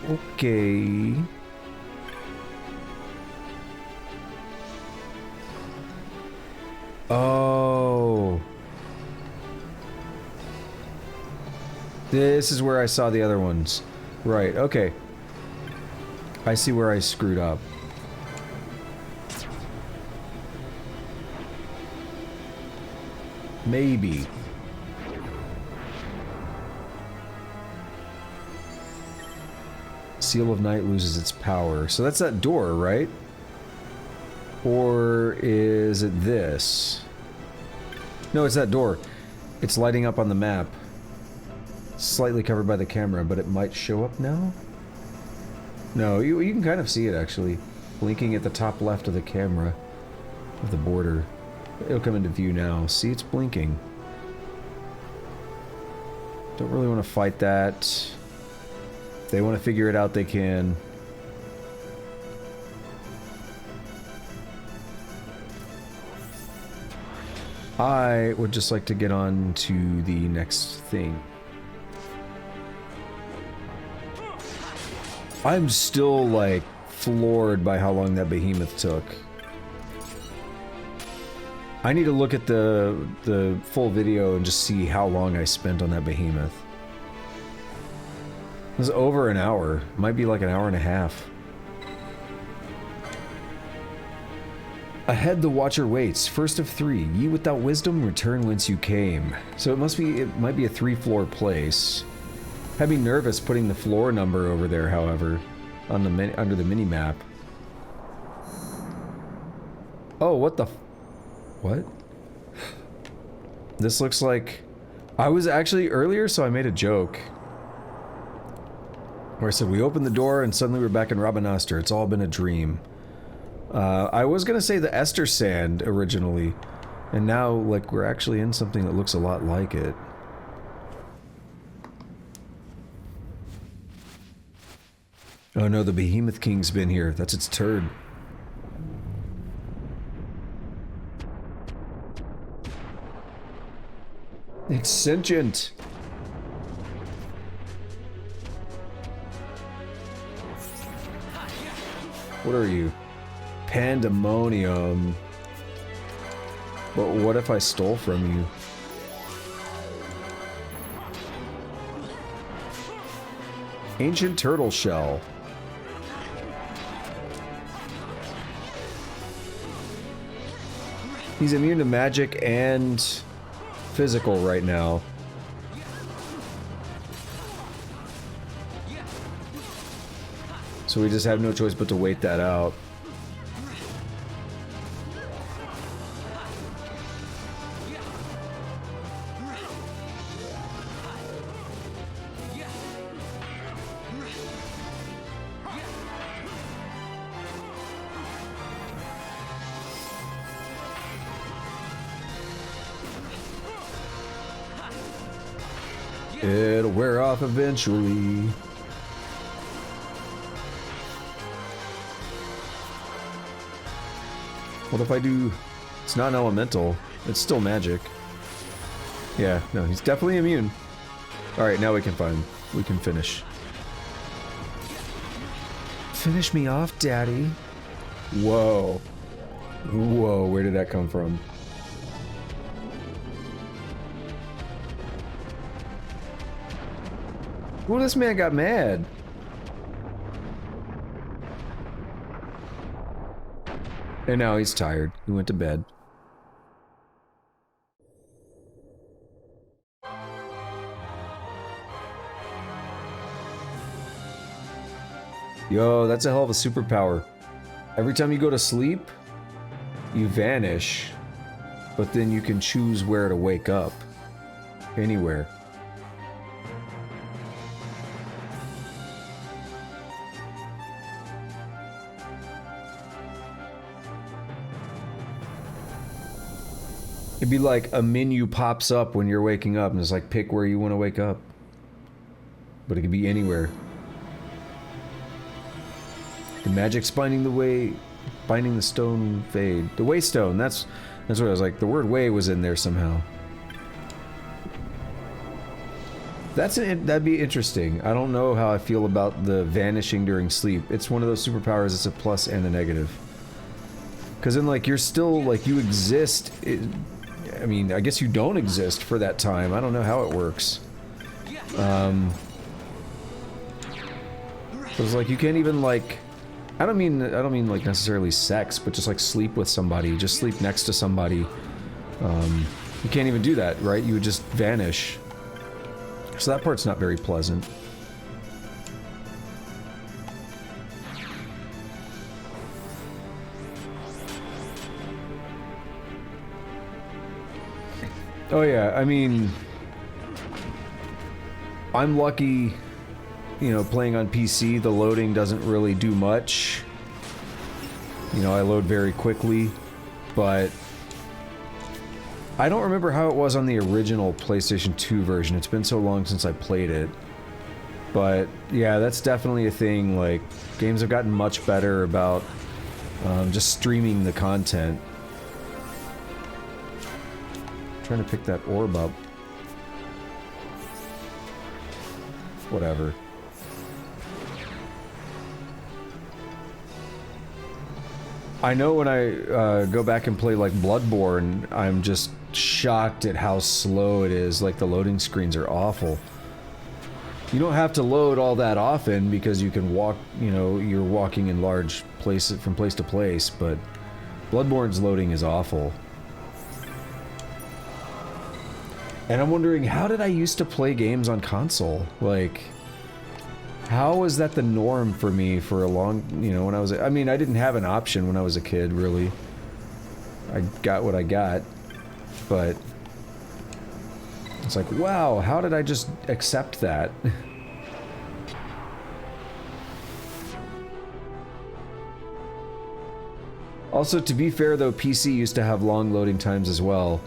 Okay. Oh. This is where I saw the other ones. Right, okay. I see where I screwed up. Maybe. Seal of Night loses its power. So that's that door, right? Or is it this? No, it's that door. It's lighting up on the map. Slightly covered by the camera, but it might show up now? No, you can kind of see it actually. Blinking at the top left of the camera. Of the border. It'll come into view now. See, it's blinking. Don't really want to fight that. If they want to figure it out, they can. I would just like to get on to the next thing. I'm still, like, floored by how long that behemoth took. I need to look at the full video and just see how long I spent on that behemoth. It was over an hour. Might be like an hour and a half. Ahead the Watcher waits. First of 3. Ye without wisdom, return whence you came. So it might be a 3-floor place. Had me nervous putting the floor number over there, however, on the under the mini map. Oh, what the? What? This looks like I was actually earlier, so I made a joke where I said we opened the door and suddenly we're back in Rabanastre. It's all been a dream. I was gonna say the Esther Sand originally, and now like we're actually in something that looks a lot like it. Oh no, the Behemoth King's been here. That's its turd. It's sentient. What are you? Pandemonium. But what if I stole from you? Ancient turtle shell. He's immune to magic and physical right now. So we just have no choice but to wait that out. It'll wear off eventually. What if I do... It's not an elemental. It's still magic. Yeah, no, he's definitely immune. Alright, now we can finish. Finish me off, daddy. Whoa. Whoa, where did that come from? Well, this man got mad. And now he's tired. He went to bed. Yo, that's a hell of a superpower. Every time you go to sleep, you vanish, but then you can choose where to wake up. Anywhere. It'd be like a menu pops up when you're waking up and it's like pick where you want to wake up. But it could be anywhere. The magic's binding the stone fade. The waystone, that's what I was like. The word way was in there somehow. That'd be interesting. I don't know how I feel about the vanishing during sleep. It's one of those superpowers. It's a plus and a negative. Because then, like, you're still like you exist. I mean, I guess you don't exist for that time. I don't know how it works. It's like you can't even like. I don't mean like necessarily sex, but just like sleep with somebody. Just sleep next to somebody. You can't even do that, right? You would just vanish. So that part's not very pleasant. Oh yeah, I mean, I'm lucky, you know, playing on PC, the loading doesn't really do much. You know, I load very quickly, but I don't remember how it was on the original PlayStation 2 version. It's been so long since I played it. But yeah, that's definitely a thing. Like, games have gotten much better about just streaming the content. Trying to pick that orb up. Whatever. I know when I go back and play like Bloodborne, I'm just shocked at how slow it is. Like, the loading screens are awful. You don't have to load all that often because you can walk, you know, you're walking in large places from place to place, but Bloodborne's loading is awful. And I'm wondering, how did I used to play games on console? Like, how was that the norm for me for a long, you know, when I was, I mean, I didn't have an option when I was a kid, really. I got what I got, but it's like, wow, how did I just accept that? Also, to be fair though, PC used to have long loading times as well.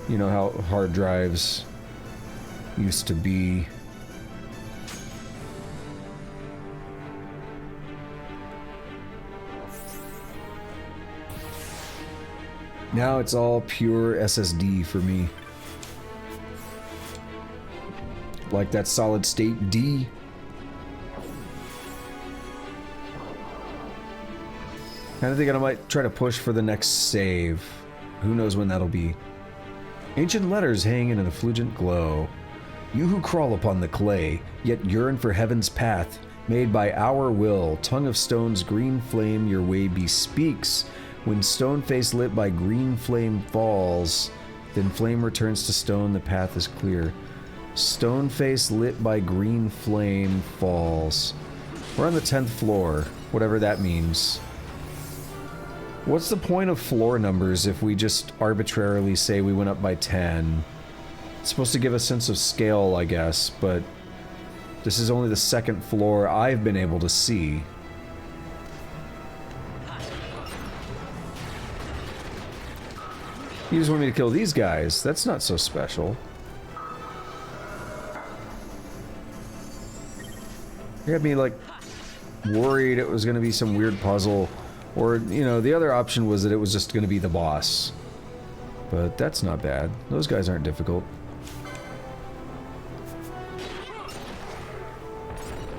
You know how hard drives used to be. Now it's all pure SSD for me. Like that solid state D. Kinda thinking I might try to push for the next save. Who knows when that'll be. Ancient letters hang in an effulgent glow. You who crawl upon the clay, yet yearn for heaven's path, made by our will, tongue of stone's green flame your way bespeaks. When stone face lit by green flame falls, then flame returns to stone, the path is clear. Stone face lit by green flame falls. We're on the 10th floor, whatever that means. What's the point of floor numbers if we just arbitrarily say we went up by 10? It's supposed to give a sense of scale, I guess, but this is only the 2nd floor I've been able to see. You just want me to kill these guys? That's not so special. You had me, like, worried it was going to be some weird puzzle. Or, you know, the other option was that it was just going to be the boss. But that's not bad. Those guys aren't difficult.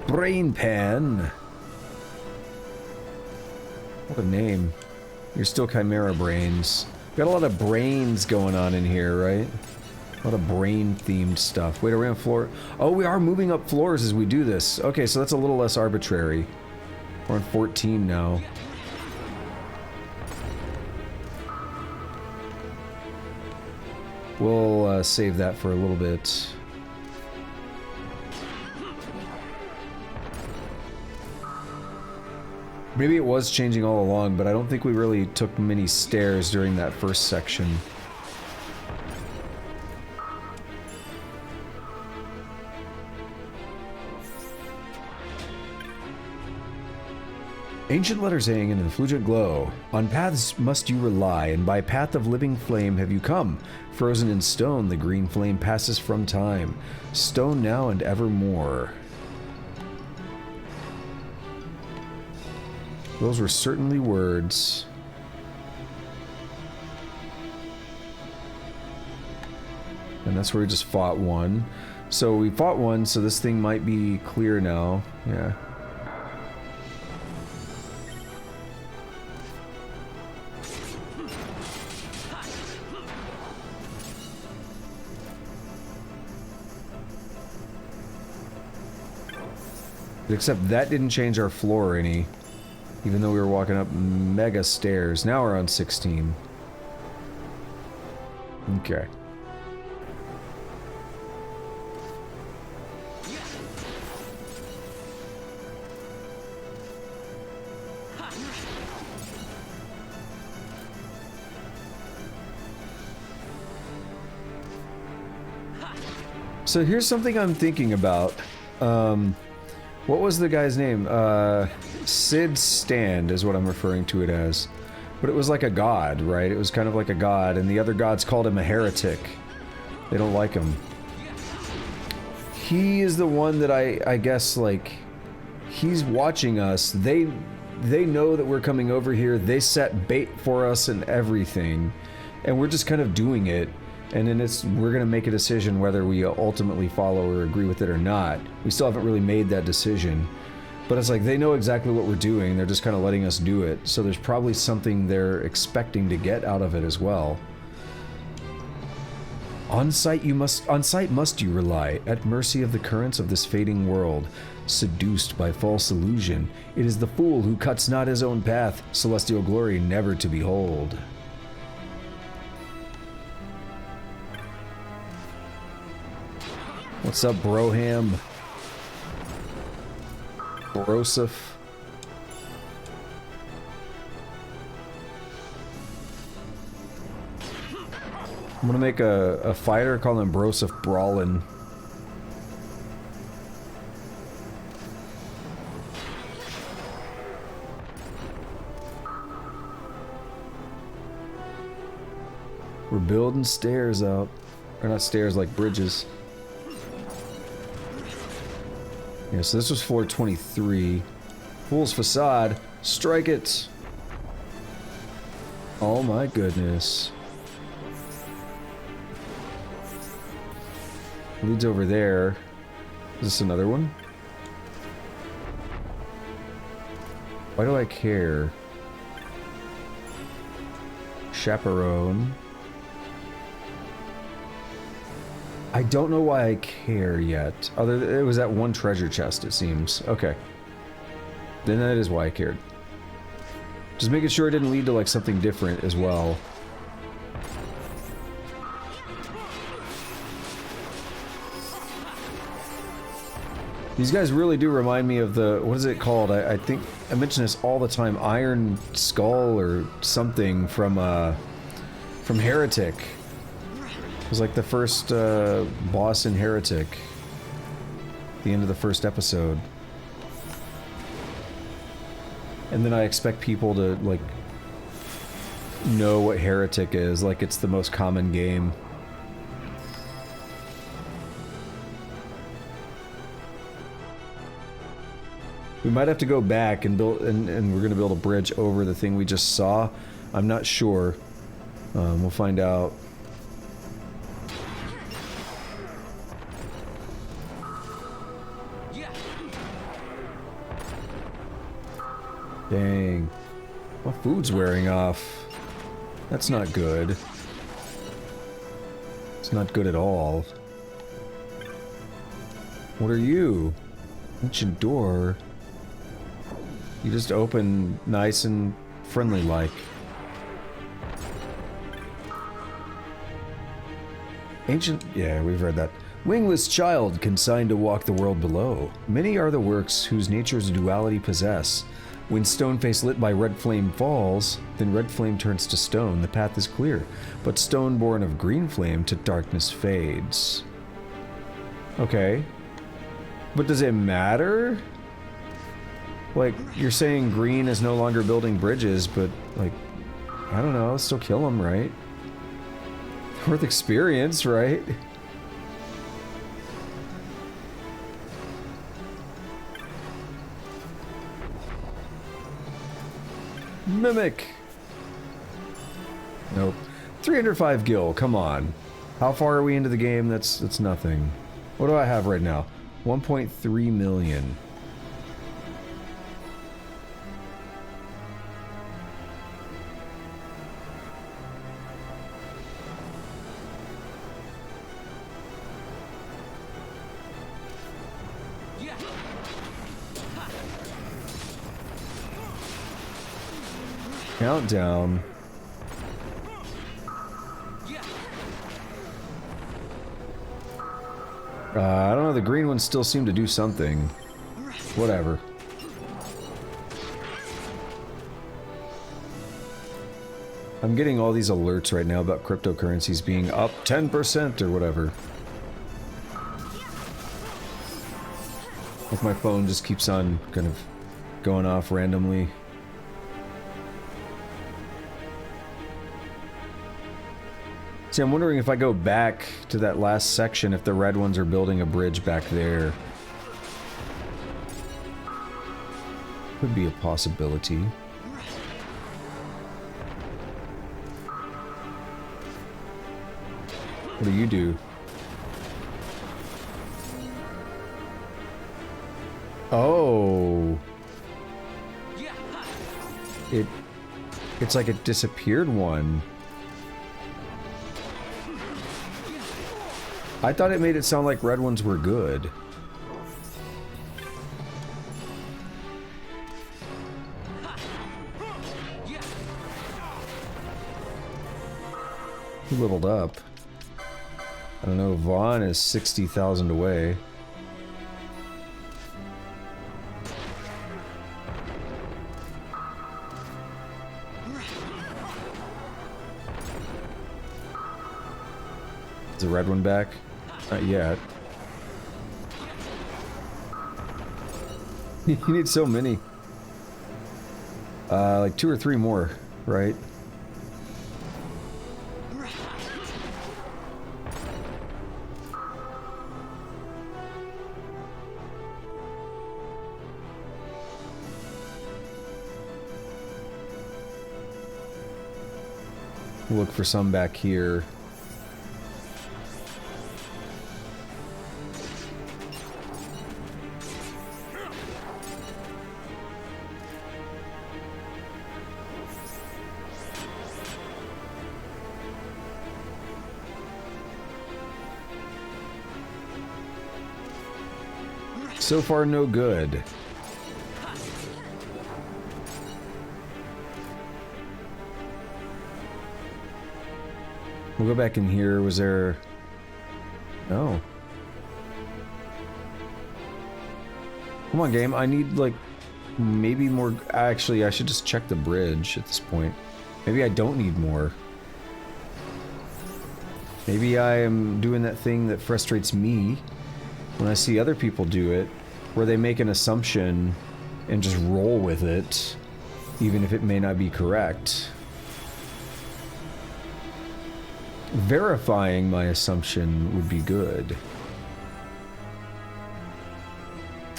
Brain Pan. What a name. You're still Chimera Brains. Got a lot of brains going on in here, right? A lot of brain-themed stuff. Wait, are we on floor? Oh, we are moving up floors as we do this. Okay, so that's a little less arbitrary. We're on 14 now. We'll save that for a little bit. Maybe it was changing all along, but I don't think we really took many stairs during that first section. Ancient letters hang in an effulgent glow. On paths must you rely, and by path of living flame have you come. Frozen in stone, the green flame passes from time. Stone now and evermore. Those were certainly words. And that's where we just fought one. So we fought one, so this thing might be clear now. Yeah. Except that didn't change our floor any. Even though we were walking up mega stairs. Now we're on 16. Okay. So here's something I'm thinking about. What was the guy's name? Sid Stand is what I'm referring to it as. But it was like a god, right? It was kind of like a god, and the other gods called him a heretic. They don't like him. He is the one that I guess, like, he's watching us. They know that we're coming over here. They set bait for us and everything. And we're just kind of doing it. And then we're gonna make a decision whether we ultimately follow or agree with it or not. We still haven't really made that decision. But it's like, they know exactly what we're doing, they're just kind of letting us do it. So there's probably something they're expecting to get out of it as well. On sight must you rely, at mercy of the currents of this fading world. Seduced by false illusion, it is the fool who cuts not his own path, celestial glory never to behold. What's up, Broham? Broseph. I'm gonna make a fighter, call him Broseph Brawlin. We're building stairs out. Or not stairs, like bridges. Yeah, so this was floor 23. Fool's Facade. Strike it! Oh my goodness. Leads over there. Is this another one? Why do I care? Chaperone. I don't know why I care yet. It was that one treasure chest, it seems. Okay. Then that is why I cared. Just making sure it didn't lead to like something different as well. These guys really do remind me of the, what is it called? I think I mention this all the time. Iron Skull or something from Heretic. It was like the first boss in Heretic. The end of the first episode. And then I expect people to, like, know what Heretic is, like it's the most common game. We might have to go back and build, and we're gonna build a bridge over the thing we just saw. I'm not sure. We'll find out. Dang. My food's wearing off. That's not good. It's not good at all. What are you? Ancient door. You just open nice and friendly-like. Ancient... yeah, we've read that. Wingless child, consigned to walk the world below. Many are the works whose nature's duality possess. When stone face lit by red flame falls, then red flame turns to stone, the path is clear. But stone born of green flame to darkness fades. Okay. But does it matter? Like, you're saying green is no longer building bridges, but, like, I don't know, still kill them, right? Worth experience, right? Mimic! Nope. 305 gil, come on. How far are we into the game? That's nothing. What do I have right now? 1.3 million. Countdown. I don't know, the green ones still seem to do something. Whatever. I'm getting all these alerts right now about cryptocurrencies being up 10% or whatever. Like my phone just keeps on kind of going off randomly. See, I'm wondering if I go back to that last section, if the red ones are building a bridge back there. Could be a possibility. What do you do? Oh. It's like it disappeared one. I thought it made it sound like red ones were good. He leveled up. I don't know, Vaughn is 60,000 away. Is the red one back? Not yet. You need so many. Like 2 or 3 more, right? Look for some back here. So far, no good. We'll go back in here. Was there... No. Come on, game. I need, like, maybe more... Actually, I should just check the bridge at this point. Maybe I don't need more. Maybe I am doing that thing that frustrates me when I see other people do it, where they make an assumption and just roll with it, even if it may not be correct. Verifying my assumption would be good.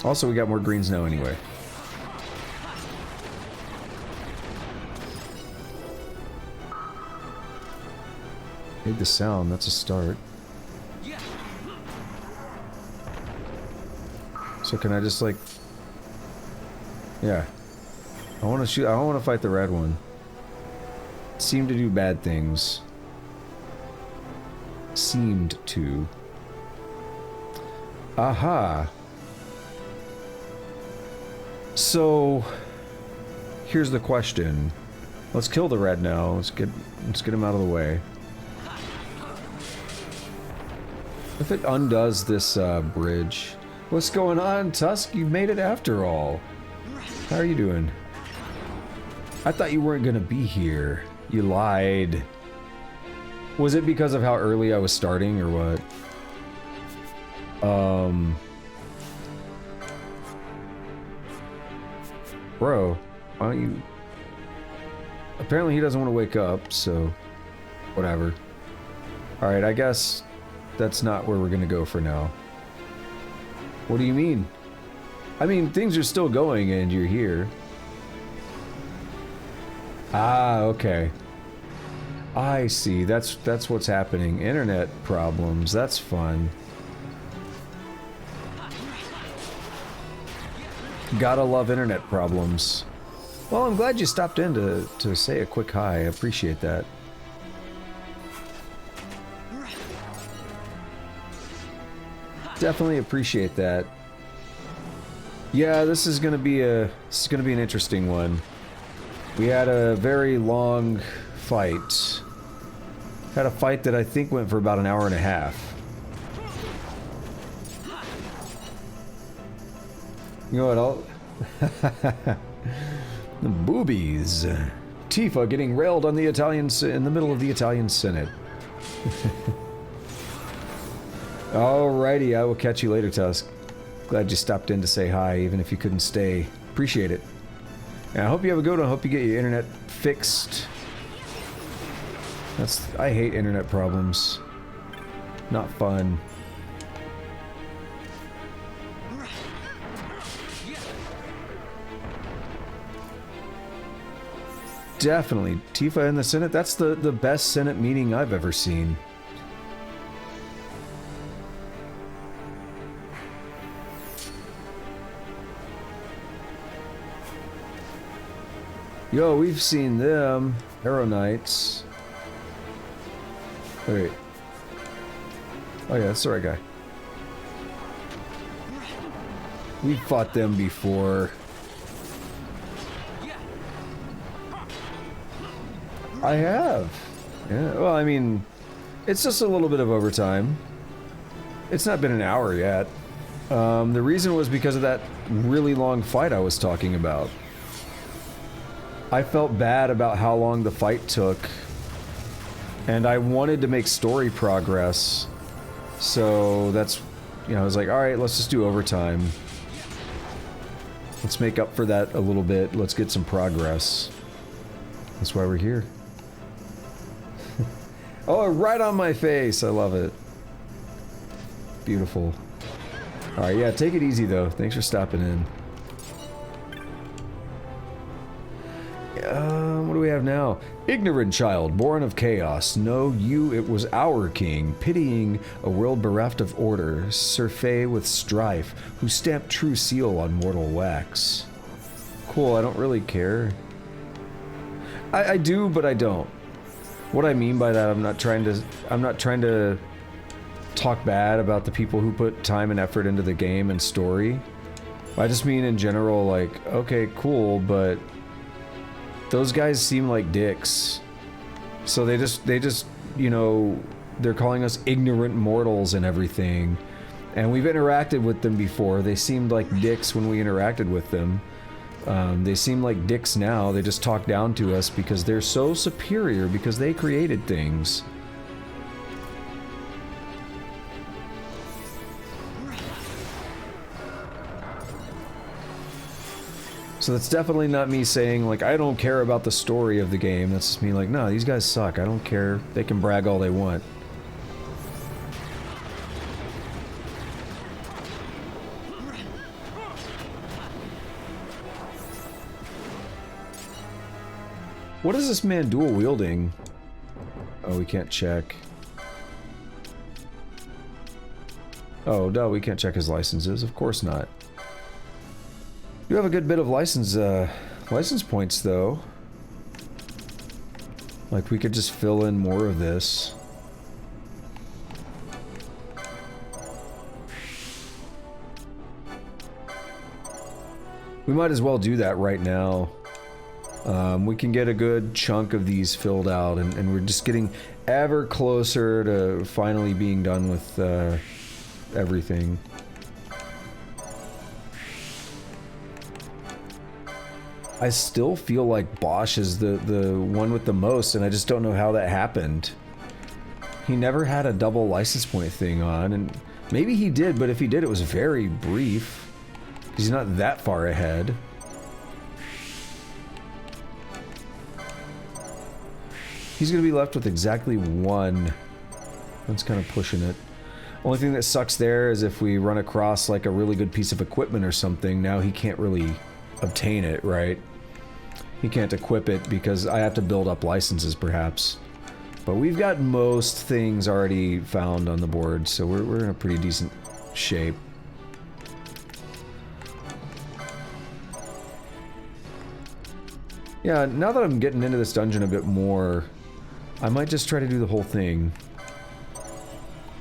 Also, we got more greens now anyway. Made the sound, that's a start. So can I just like... Yeah. I want to shoot, I want to fight the red one. It seemed to do bad things. Seemed to. Aha. So here's the question. Let's kill the red now. Let's get him out of the way. If it undoes this bridge. What's going on, Tusk? You've made it after all. How are you doing? I thought you weren't gonna be here. You lied. Was it because of how early I was starting, or what? Bro, why don't you... Apparently he doesn't want to wake up, so... Whatever. Alright, I guess that's not where we're gonna go for now. What do you mean? I mean, things are still going and you're here. Ah, okay. I see. That's what's happening. Internet problems. That's fun. Gotta love internet problems. Well, I'm glad you stopped in to say a quick hi. I appreciate that. Definitely appreciate that. Yeah, this is gonna be an interesting one. We had a very long fight. Had a fight that I think went for about an hour and a half. You know what? The boobies. Tifa getting railed on the in the middle of the Italian Senate. Alrighty, I will catch you later, Tusk. Glad you stopped in to say hi, even if you couldn't stay. Appreciate it. And I hope you have a good one. I hope you get your internet fixed. I hate internet problems. Not fun. Definitely. Tifa in the Senate, that's the best Senate meeting I've ever seen. Yo, we've seen them. Arrow Knights. Wait. Oh yeah, that's the right guy. We've fought them before. I have. Yeah, well, I mean, it's just a little bit of overtime. It's not been an hour yet. The reason was because of that really long fight I was talking about. I felt bad about how long the fight took, and I wanted to make story progress. So that's, I was like, alright, let's just do overtime. Let's make up for that a little bit. Let's get some progress. That's why we're here. Oh, right on my face. I love it. Beautiful. Alright, yeah, take it easy though. Thanks for stopping in. What do we have now? Ignorant child, born of chaos. Know you it was our king, pitying a world bereft of order, surfeit with strife, who stamped true seal on mortal wax. Cool, I don't really care. I do, but I don't. What I mean by that, I'm not trying to talk bad about the people who put time and effort into the game and story. I just mean in general, like, okay, cool, but those guys seem like dicks. So they just, they're calling us ignorant mortals and everything. And we've interacted with them before. They seemed like dicks when we interacted with them. They seem like dicks now. They just talk down to us because they're so superior because they created things. So that's definitely not me saying, like, I don't care about the story of the game. That's just me like, no, these guys suck. I don't care. They can brag all they want. What is this man dual wielding? Oh, we can't check. Oh, no, we can't check his licenses. Of course not. You have a good bit of license points, though. Like, we could just fill in more of this. We might as well do that right now. We can get a good chunk of these filled out, and we're just getting ever closer to finally being done with everything. I still feel like Bosch is the one with the most, and I just don't know how that happened. He never had a double license point thing on, and maybe he did, but if he did, it was very brief. He's not that far ahead. He's gonna be left with exactly one. That's kind of pushing it. Only thing that sucks there is if we run across like a really good piece of equipment or something, now he can't really obtain it, right? He can't equip it because I have to build up licenses perhaps. But we've got most things already found on the board, so we're in a pretty decent shape. Yeah, now that I'm getting into this dungeon a bit more, I might just try to do the whole thing.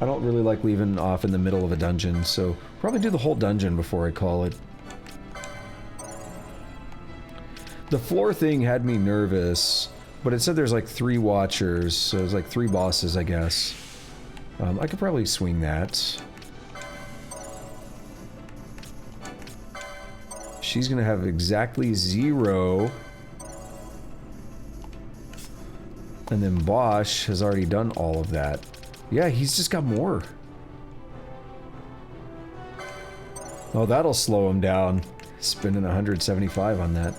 I don't really like leaving off in the middle of a dungeon, so probably do the whole dungeon before I call it. The floor thing had me nervous, but it said there's like 3 watchers, so there's like 3 bosses, I guess. I could probably swing that. she's gonna have exactly 0. And then Bosch has already done all of that. Yeah, he's just got more. Oh, that'll slow him down. Spending 175 on that.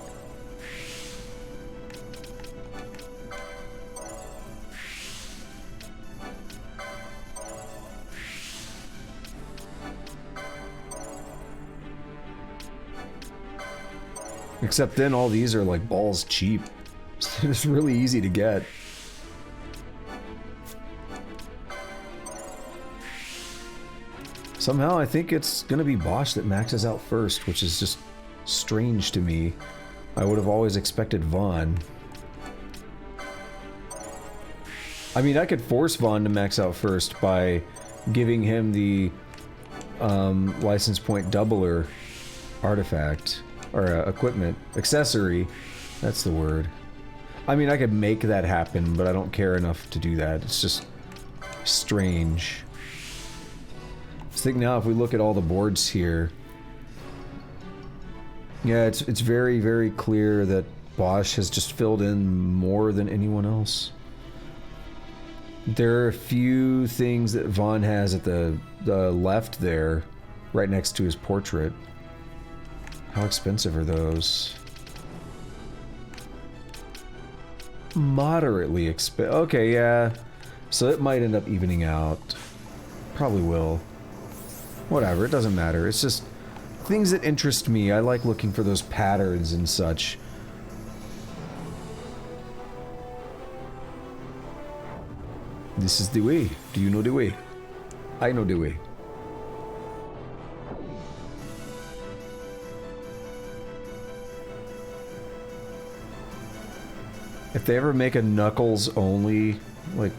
Except then all these are like balls cheap. It's really easy to get. Somehow I think it's gonna be Bosch that maxes out first, which is just strange to me. I would have always expected Vaughn. I mean, I could force Vaughn to max out first by giving him the license point doubler artifact, or equipment, accessory, that's the word. I mean, I could make that happen, but I don't care enough to do that. It's just strange. I think now if we look at all the boards here, yeah, it's very, very clear that Bosch has just filled in more than anyone else. There are a few things that Vaughn has at the left there, right next to his portrait. How expensive are those? Moderately expensive. Okay, yeah. So it might end up evening out. Probably will. Whatever, it doesn't matter. It's just things that interest me. I like looking for those patterns and such. This is the way. Do you know the way? I know the way. If they ever make a Knuckles only, like,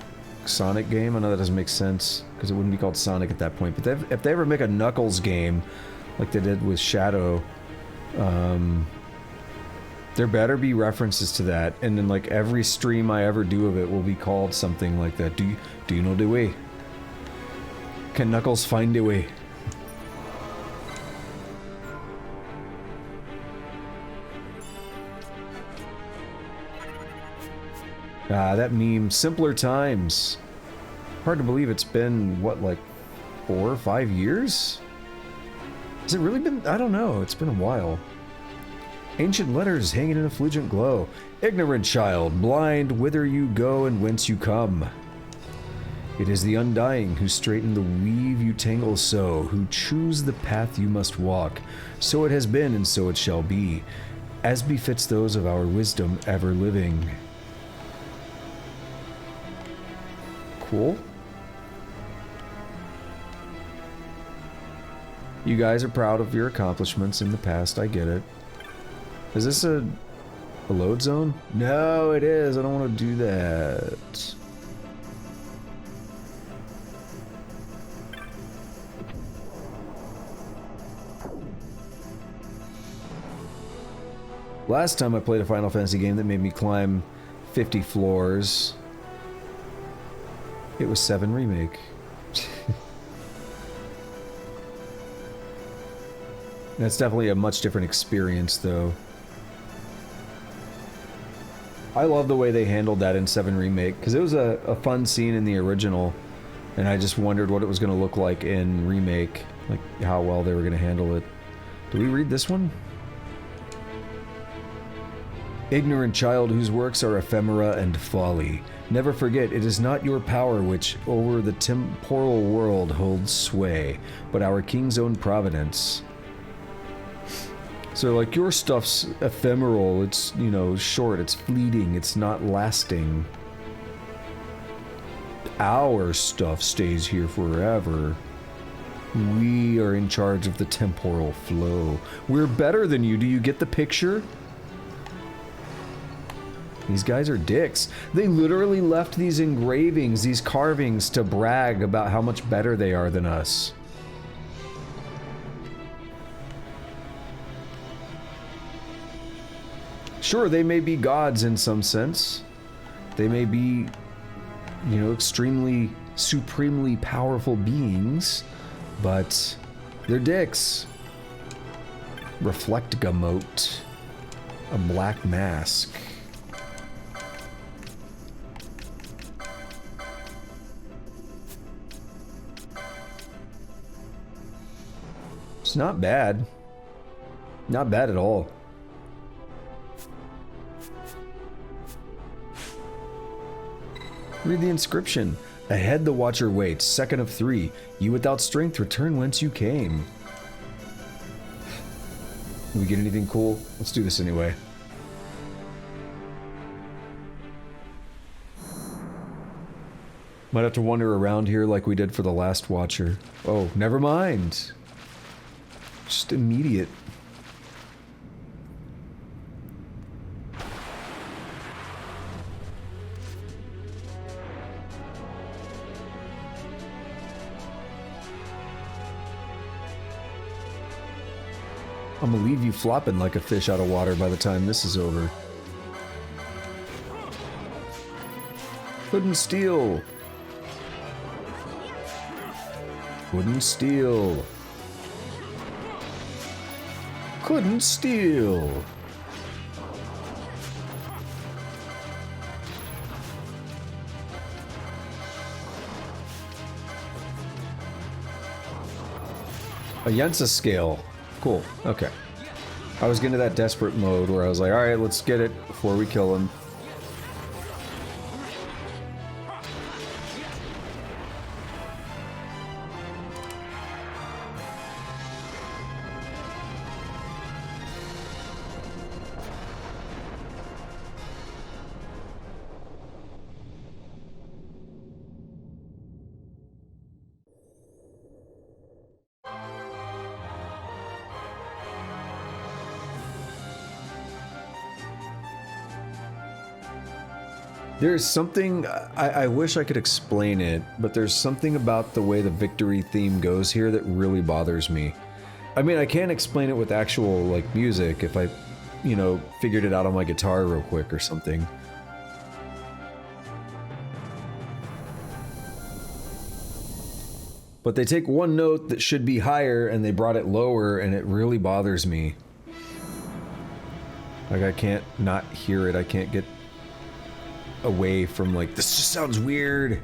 Sonic game, I know that doesn't make sense because it wouldn't be called Sonic at that point, but if they ever make a Knuckles game like they did with Shadow, there better be references to that, and then like every stream I ever do of it will be called something like that. Do you know the way? Can Knuckles find the way? Ah, that meme, simpler times. Hard to believe it's been, what, like 4 or 5 years? Has it really been? I don't know, it's been a while. Ancient letters hanging in a effulgent glow. Ignorant child, blind, whither you go and whence you come. It is the undying who straighten the weave you tangle so, who choose the path you must walk. So it has been and so it shall be, as befits those of our wisdom ever living. Cool. You guys are proud of your accomplishments in the past, I get it. Is this a load zone? No, it is. I don't want to do that. Last time I played a Final Fantasy game that made me climb 50 floors, it was 7 Remake. That's definitely a much different experience, though. I love the way they handled that in 7 Remake, because it was a fun scene in the original, and I just wondered what it was going to look like in Remake, like how well they were going to handle it. Do we read this one? Ignorant child whose works are ephemera and folly. Never forget, it is not your power which over the temporal world holds sway, but our king's own providence. So, like, your stuff's ephemeral, it's, you know, short, it's fleeting, it's not lasting. Our stuff stays here forever. We are in charge of the temporal flow. We're better than you, do you get the picture? These guys are dicks. They literally left these engravings, these carvings, to brag about how much better they are than us. Sure, they may be gods in some sense. They may be, you know, extremely, supremely powerful beings, but they're dicks. Reflect Gamote. A black mask. It's not bad. Not bad at all. Read the inscription. Ahead the Watcher waits, second of 3. You without strength return whence you came. Did we get anything cool? Let's do this anyway. Might have to wander around here like we did for the last Watcher. Oh, never mind. Just immediate. I'm gonna leave you flopping like a fish out of water by the time this is over. Couldn't steal. Couldn't steal. Couldn't steal. A Yensa scale. Cool. Okay. I was getting to that desperate mode where I was like, alright, let's get it before we kill him. There's something, I wish I could explain it, but there's something about the way the victory theme goes here that really bothers me. I mean, I can't explain it with actual, like, music if I, you know, figured it out on my guitar real quick or something. But they take one note that should be higher and they brought it lower, and it really bothers me. Like, I can't not hear it, I can't get away from, like, this just sounds weird.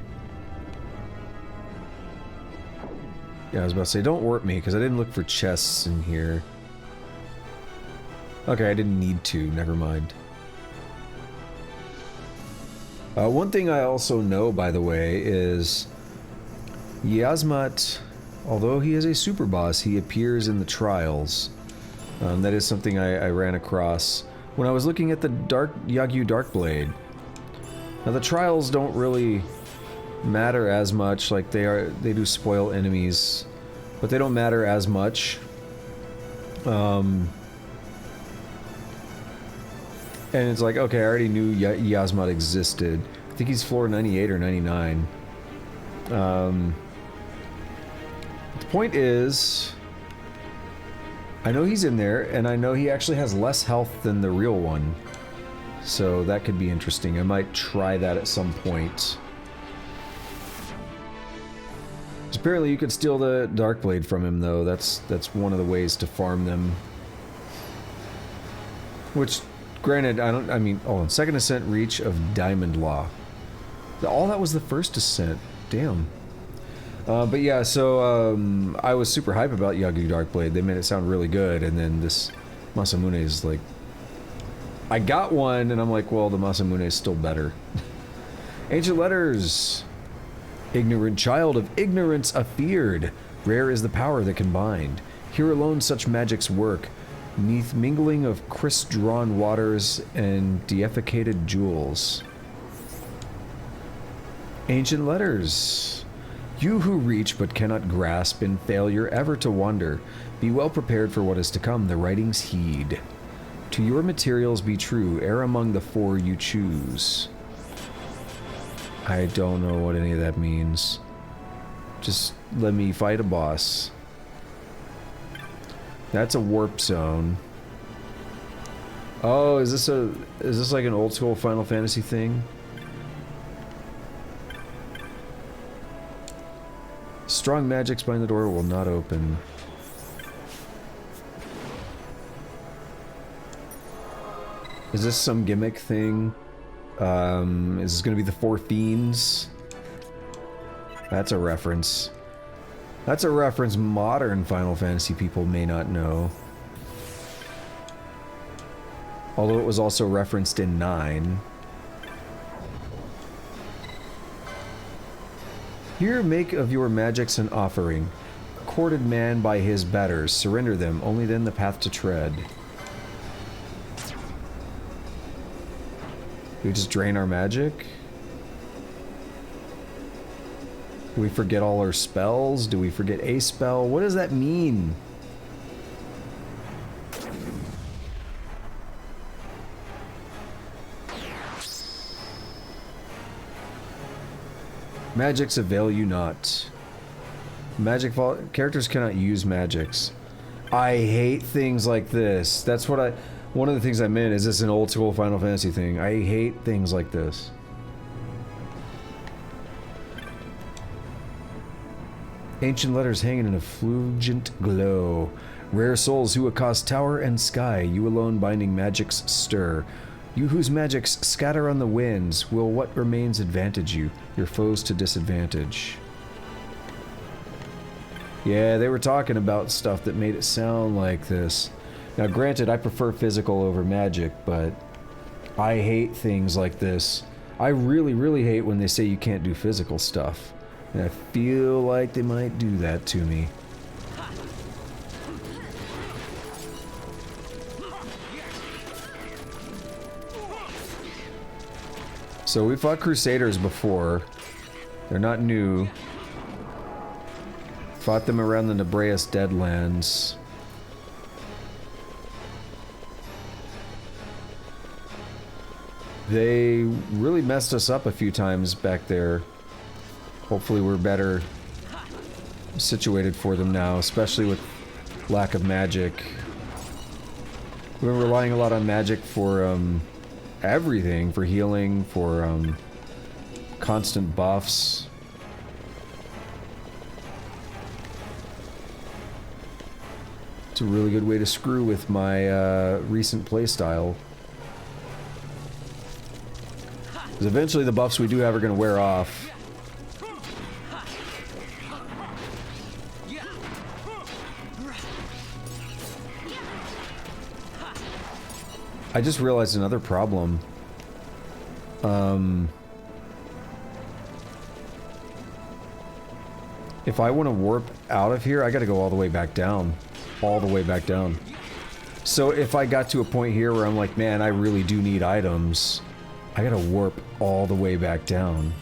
Yeah, I was about to say, don't warp me, because I didn't look for chests in here. Okay, I didn't need to, never mind. One thing I also know, by the way, is Yasmat, although he is a super boss, he appears in the trials. That is something I ran across when I was looking at the Yagyu Darkblade. Now the trials don't really matter as much, like they do spoil enemies, but they don't matter as much. And it's like, okay, I already knew Yasmat existed. I think he's floor 98 or 99. The point is, I know he's in there, and I know he actually has less health than the real one. So that could be interesting. I might try that at some point. Apparently you could steal the Darkblade from him, though. That's one of the ways to farm them. Which, granted, I mean, oh, second ascent reach of Diamond Law. All that was the first ascent. Damn. But yeah, so I was super hype about Yagyu Darkblade. They made it sound really good, and then this Masamune is like, I got one, and I'm like, well, the Masamune is still better. Ancient letters. Ignorant child of ignorance afeared. Rare is the power that can bind. Here alone such magics work. Neath mingling of crisp-drawn waters and deificated jewels. Ancient letters. You who reach but cannot grasp in failure ever to wonder. Be well prepared for what is to come, the writings heed. To your materials be true, err among the four you choose. I don't know what any of that means. Just let me fight a boss. That's a warp zone. Oh, is this like an old school Final Fantasy thing? Strong magics behind the door will not open. Is this some gimmick thing? Is this gonna be the Four Fiends? That's a reference. That's a reference modern Final Fantasy people may not know. Although it was also referenced in 9. Here make of your magics an offering. Courted man by his betters, surrender them, only then the path to tread. Do we just drain our magic? Do we forget all our spells? Do we forget a spell? What does that mean? Magics avail you not. Characters cannot use magics. I hate things like this. That's what one of the things I meant is this an old school Final Fantasy thing. I hate things like this. Ancient letters hang in an effulgent glow. Rare souls who accost tower and sky, you alone binding magics stir. You whose magics scatter on the winds, will what remains advantage you, your foes to disadvantage. Yeah, they were talking about stuff that made it sound like this. Now granted, I prefer physical over magic, but I hate things like this. I really, really hate when they say you can't do physical stuff. And I feel like they might do that to me. So we fought Crusaders before. They're not new. Fought them around the Nebraeus Deadlands. They really messed us up a few times back there. Hopefully we're better situated for them now, especially with lack of magic. We're relying a lot on magic for everything, for healing, for constant buffs. It's a really good way to screw with my recent playstyle. Because eventually the buffs we do have are going to wear off. I just realized another problem. If I want to warp out of here, I gotta go all the way back down. All the way back down. So if I got to a point here where I'm like, man, I really do need items, I gotta warp all the way back down.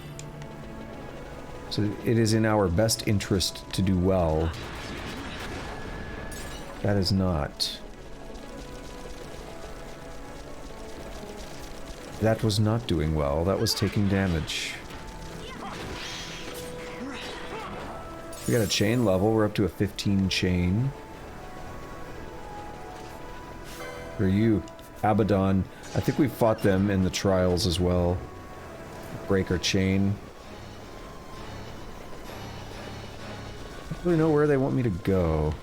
So it is in our best interest to do well. That is not. That was not doing well. That was taking damage. We got a chain level. We're up to a 15 chain. Who are you? Abaddon. I think we fought them in the trials as well. Break our chain. I don't really know where they want me to go.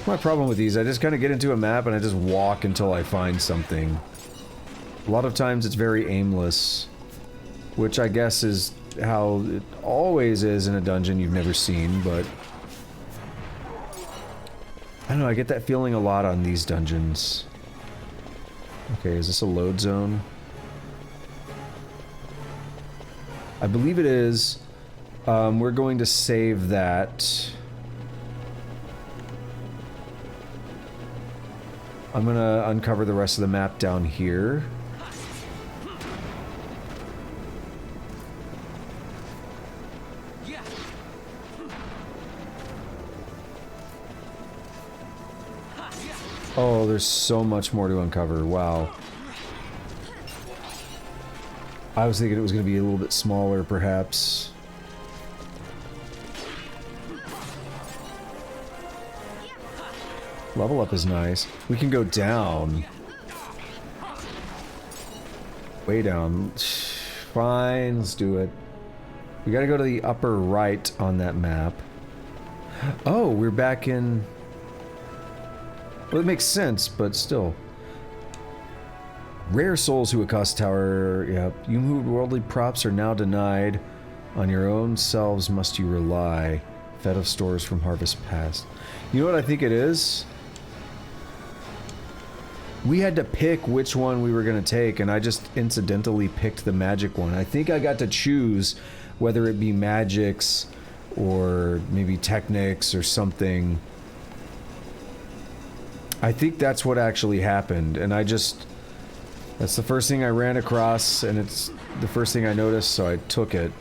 My problem with these, I just kind of get into a map and I just walk until I find something. A lot of times it's very aimless, which I guess is how it always is in a dungeon you've never seen, but I don't know, I get that feeling a lot on these dungeons. Okay, is this a load zone? I believe it is. We're going to save that. I'm gonna uncover the rest of the map down here. Oh, there's so much more to uncover. Wow. I was thinking it was gonna be a little bit smaller, perhaps. Level up is nice. We can go down. Way down. Fine, let's do it. We gotta go to the upper right on that map. Oh, we're back in... Well, it makes sense, but still. Rare souls who accost tower. Yep. You who worldly props are now denied. On your own selves must you rely. Fed of stores from harvest past. You know what I think it is? We had to pick which one we were going to take, and I just incidentally picked the magic one. I think I got to choose whether it be magics or maybe technics or something. I think that's what actually happened, and that's the first thing I ran across, and it's the first thing I noticed, so I took it.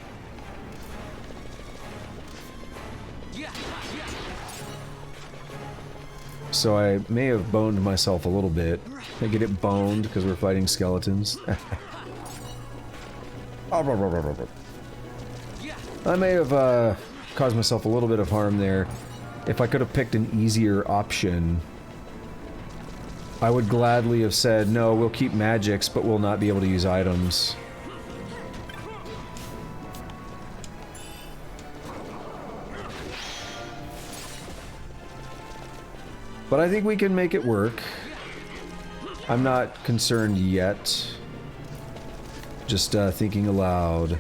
So I may have boned myself a little bit. I get it boned because we're fighting skeletons. I may have caused myself a little bit of harm there. If I could have picked an easier option, I would gladly have said, no, we'll keep magics, but we'll not be able to use items. But I think we can make it work. I'm not concerned yet. Just thinking aloud.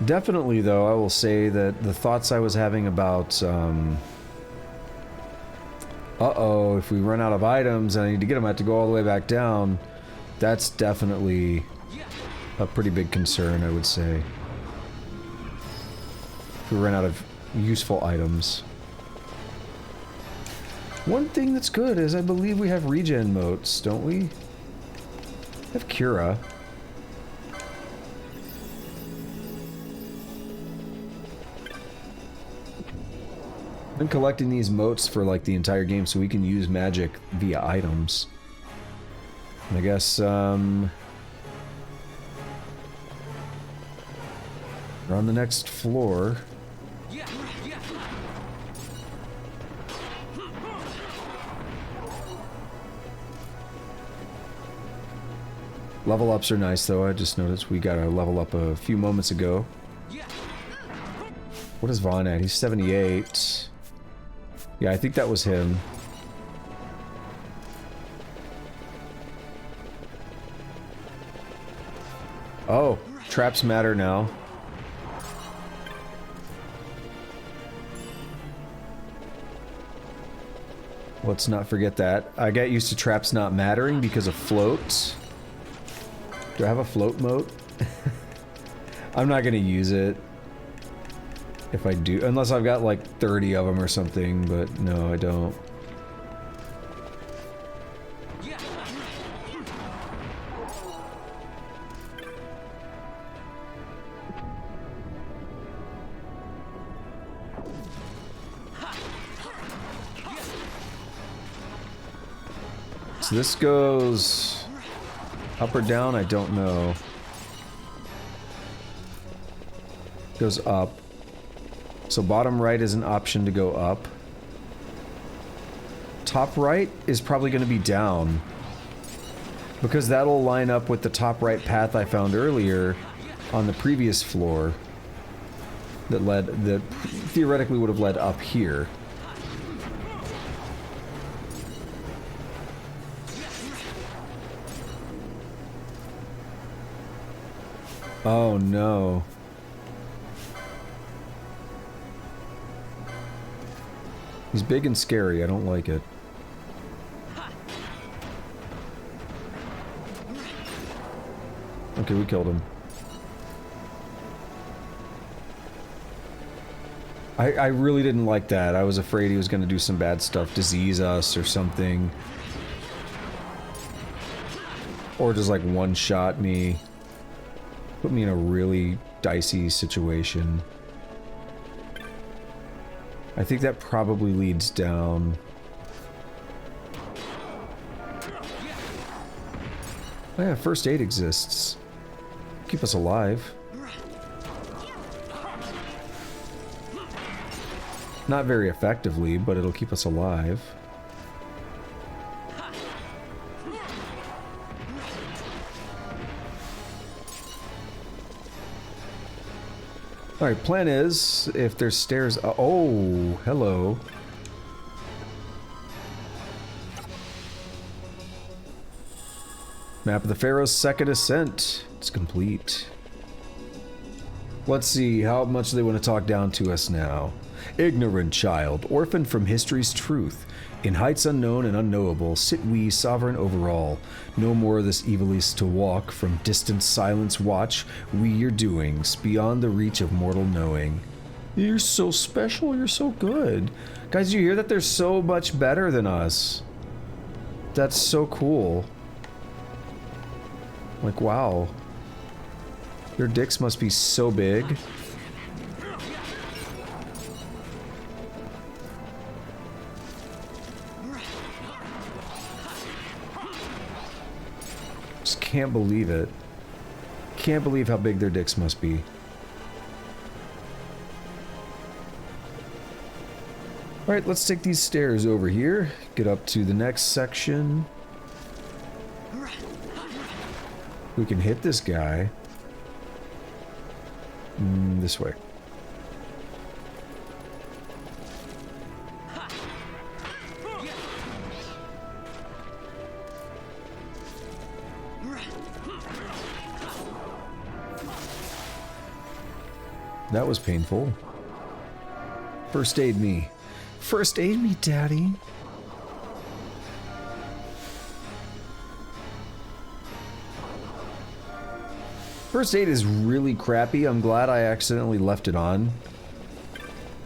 Definitely, though, I will say that the thoughts I was having about, uh-oh, if we run out of items and I need to get them, I have to go all the way back down. That's definitely a pretty big concern, I would say. If we run out of useful items. One thing that's good is I believe we have regen motes, don't we? We have Cura. Been collecting these motes for like the entire game so we can use magic via items. And I guess we're on the next floor. Level ups are nice though. I just noticed we got a level up a few moments ago. What is Vaughn at? He's 78. Yeah, I think that was him. Oh, traps matter now. Let's not forget that. I got used to traps not mattering because of floats. Do I have a float mote? I'm not gonna use it. If I do, unless I've got like 30 of them or something, but no, I don't. So this goes up or down, I don't know. Goes up. So bottom right is an option to go up. Top right is probably going to be down. Because that'll line up with the top right path I found earlier on the previous floor. That theoretically would have led up here. Oh no. He's big and scary, I don't like it. Okay, we killed him. I really didn't like that. I was afraid he was going to do some bad stuff, disease us or something. Or just like one-shot me. Put me in a really dicey situation. I think that probably leads down. Oh yeah, first aid exists. Keep us alive. Not very effectively, but it'll keep us alive. Alright, plan is, if there's stairs... oh, hello. Map of the Pharaoh's second ascent. It's complete. Let's see, how much they want to talk down to us now. Ignorant child, orphaned from history's truth. In heights unknown and unknowable, sit we sovereign over all. No more this evilest to walk, from distant silence watch we your doings, beyond the reach of mortal knowing. You're so special, you're so good. Guys, you hear that they're so much better than us? That's so cool. Like, wow. Their dicks must be so big. Just can't believe it. Can't believe how big their dicks must be. Alright, let's take these stairs over here. Get up to the next section. We can hit this guy. This way. That was painful. First aid me. First aid me, Daddy. First aid is really crappy. I'm glad I accidentally left it on.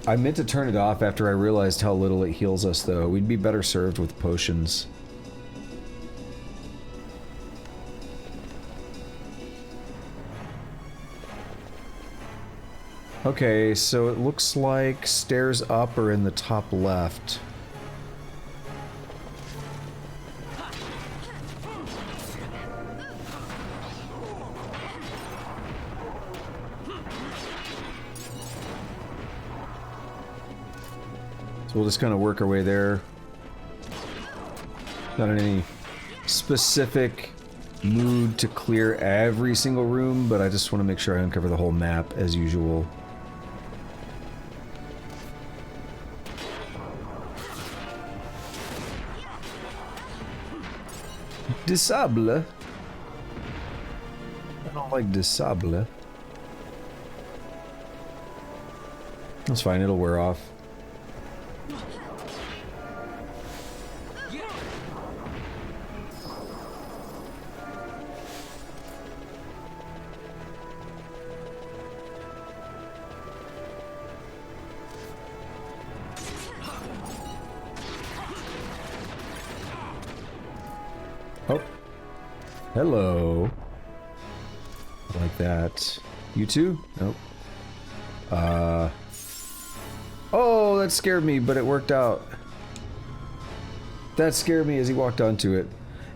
I meant to turn it off after I realized how little it heals us, though. We'd be better served with potions. Okay, so it looks like stairs up are in the top left. So we'll just kind of work our way there. Not in any specific mood to clear every single room, but I just want to make sure I uncover the whole map as usual. Disable. I don't like disable. That's fine, it'll wear off. Oh. Hello. I like that. You too? Nope. Oh, that scared me, but it worked out. That scared me as he walked onto it.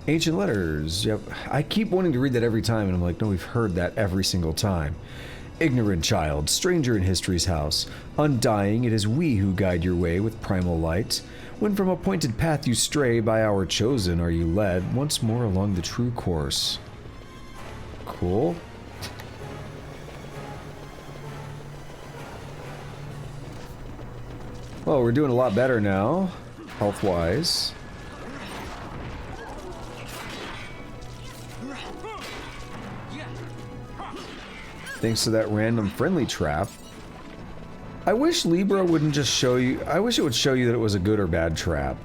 Ancient letters. Yep. I keep wanting to read that every time, and I'm like, no, we've heard that every single time. Ignorant child, stranger in history's house. Undying, it is we who guide your way with primal light. When from a pointed path you stray, by our chosen are you led, once more along the true course. Cool. Well, we're doing a lot better now, health-wise. Thanks to that random friendly trap. I wish Libra wouldn't just show you... I wish it would show you that it was a good or bad trap.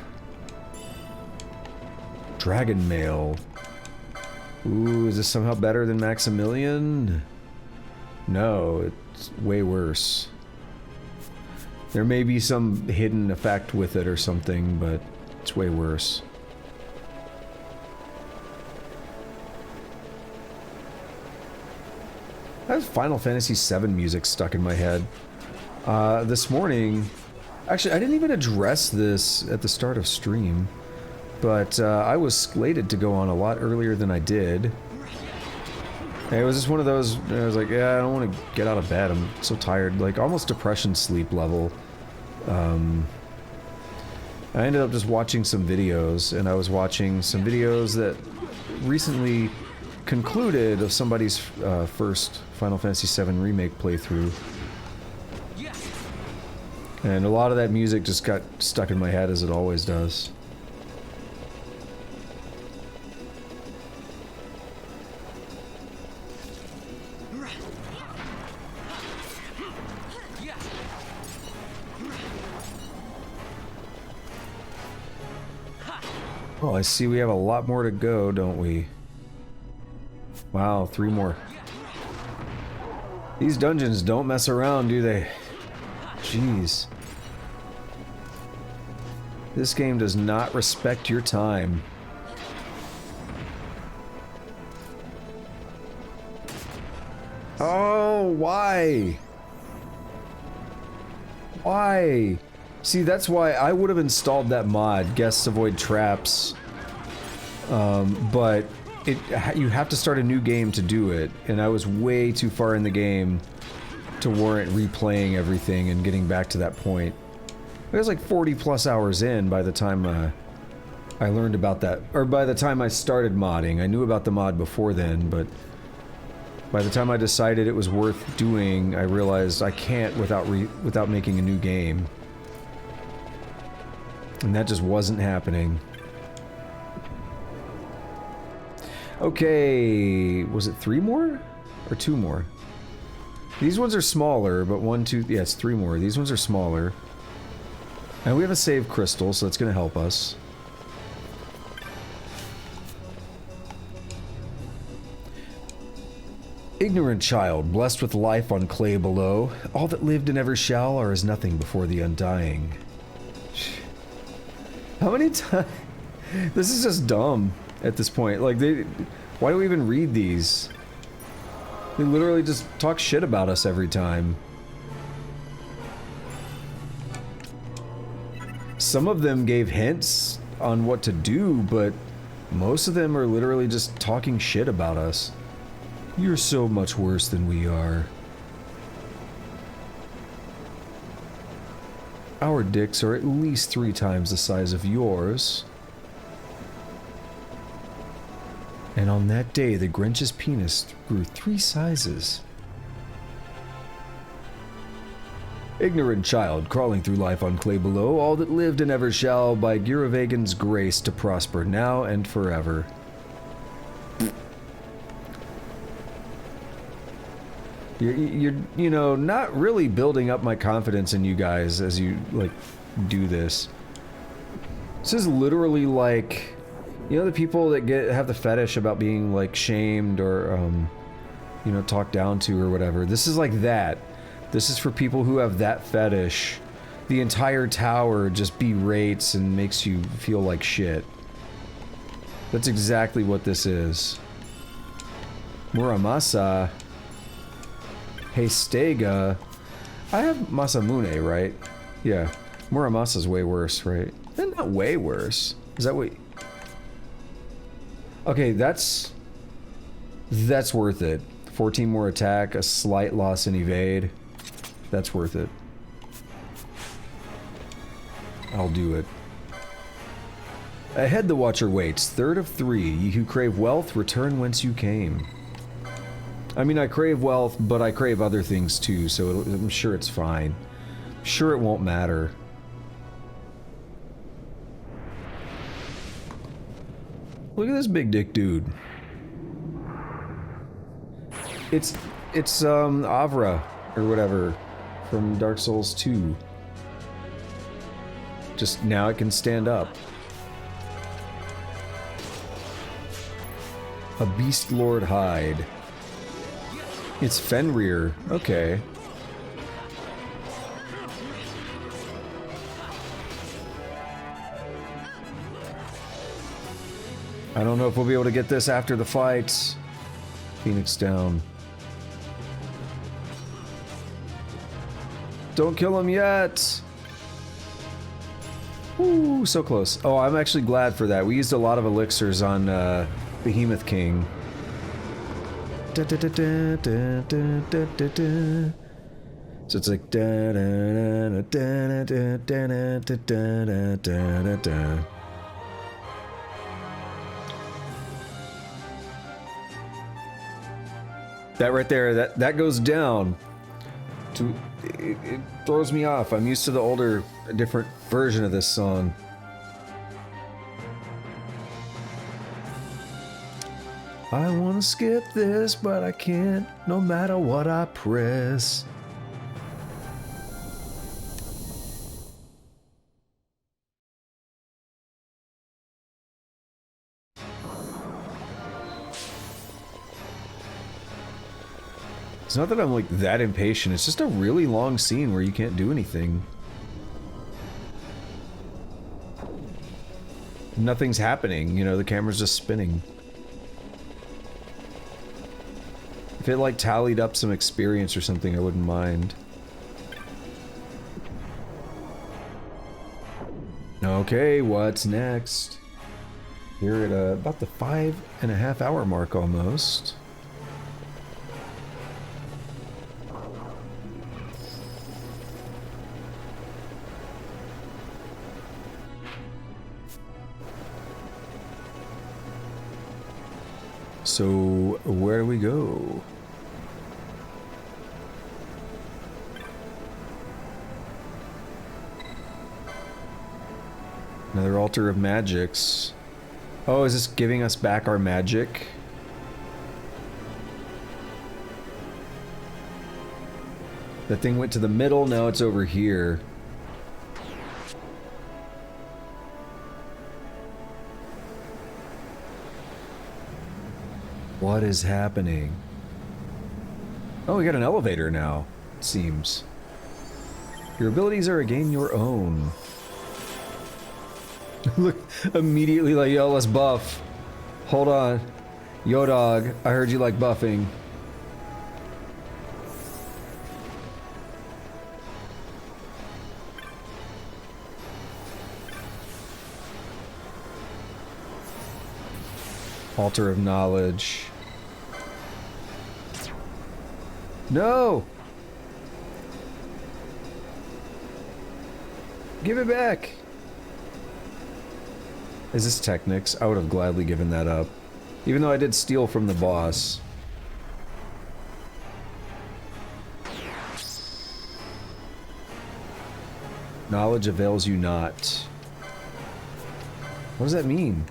Dragon Mail. Ooh, is this somehow better than Maximilian? No, it's way worse. There may be some hidden effect with it or something, but it's way worse. I have Final Fantasy VII music stuck in my head. This morning... Actually, I didn't even address this at the start of stream, but I was slated to go on a lot earlier than I did. And it was just one of those, I was like, yeah, I don't want to get out of bed, I'm so tired, like almost depression sleep level. I ended up just watching some videos, and I was watching some videos that recently concluded of somebody's first Final Fantasy VII Remake playthrough. And a lot of that music just got stuck in my head, as it always does. Oh, I see we have a lot more to go, don't we? Wow, 3 more. These dungeons don't mess around, do they? Jeez. This game does not respect your time. Oh, why? Why? See, that's why I would have installed that mod, Guests Avoid Traps. But you have to start a new game to do it, and I was way too far in the game to warrant replaying everything and getting back to that point. I was like 40 plus hours in by the time I learned about that, or by the time I started modding. I knew about the mod before then, but by the time I decided it was worth doing, I realized I can't without making a new game. And that just wasn't happening. Okay, was it 3 more? Or 2 more? These ones are smaller, but 1, 2, yeah, it's 3 more. These ones are smaller. And we have a save crystal, so that's gonna help us. Ignorant child, blessed with life on clay below, all that lived and ever shall are as nothing before the undying. How many times? This is just dumb at this point. Like, why do we even read these? They literally just talk shit about us every time. Some of them gave hints on what to do, but most of them are literally just talking shit about us. You're so much worse than we are. Our dicks are at least 3 times the size of yours. And on that day, the Grinch's penis grew 3 sizes. Ignorant child, crawling through life on clay below, all that lived and ever shall, by Girovagan's grace, to prosper now and forever. You're, you know, not really building up my confidence in you guys as you, like, do this. This is literally like, you know, the people that have the fetish about being, like, shamed or, you know, talked down to or whatever. This is like that. This is for people who have that fetish. The entire tower just berates and makes you feel like shit. That's exactly what this is. Muramasa. Hey, Stega. I have Masamune, right? Yeah. Muramasa's way worse, right? Not way worse. Is that what... Okay, that's worth it. 14 more attack, a slight loss in evade. That's worth it. I'll do it. Ahead the Watcher waits. 3rd of 3. Ye who crave wealth, return whence you came. I mean, I crave wealth, but I crave other things too, so I'm sure it's fine. I'm sure it won't matter. Look at this big dick dude. It's Avra, or whatever, from Dark Souls 2. Just now it can stand up. A Beast Lord hide. It's Fenrir. Okay. I don't know if we'll be able to get this after the fights. Phoenix down. Don't kill him yet! Ooh, so close. Oh, I'm actually glad for that. We used a lot of elixirs on Behemoth King. So it's like that right there, that goes down to it throws me off. I'm used to the older, different version of this song. I wanna skip this, but I can't, no matter what I press. It's not that I'm like that impatient, it's just a really long scene where you can't do anything. Nothing's happening, you know, the camera's just spinning. If it like tallied up some experience or something, I wouldn't mind. Okay, what's next? We're at about the 5.5 hour mark almost. So, where do we go? Another altar of magics. Oh, is this giving us back our magic? That thing went to the middle, now it's over here. What is happening? Oh, we got an elevator now, it seems. Your abilities are again your own. Look, immediately like, yo, let's buff. Hold on. Yo, dog, I heard you like buffing. Altar of knowledge. No! Give it back! Is this Technics? I would have gladly given that up. Even though I did steal from the boss. Knowledge avails you not. What does that mean?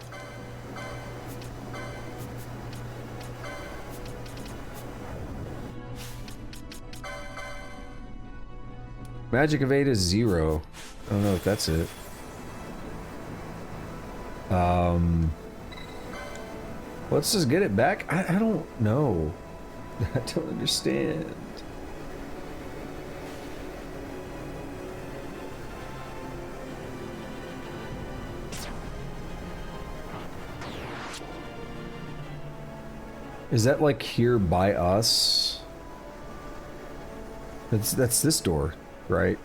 Magic of 8 is 0. I don't know if that's it. Let's just get it back. I don't know. I don't understand. Is that like here by us? That's this door, right?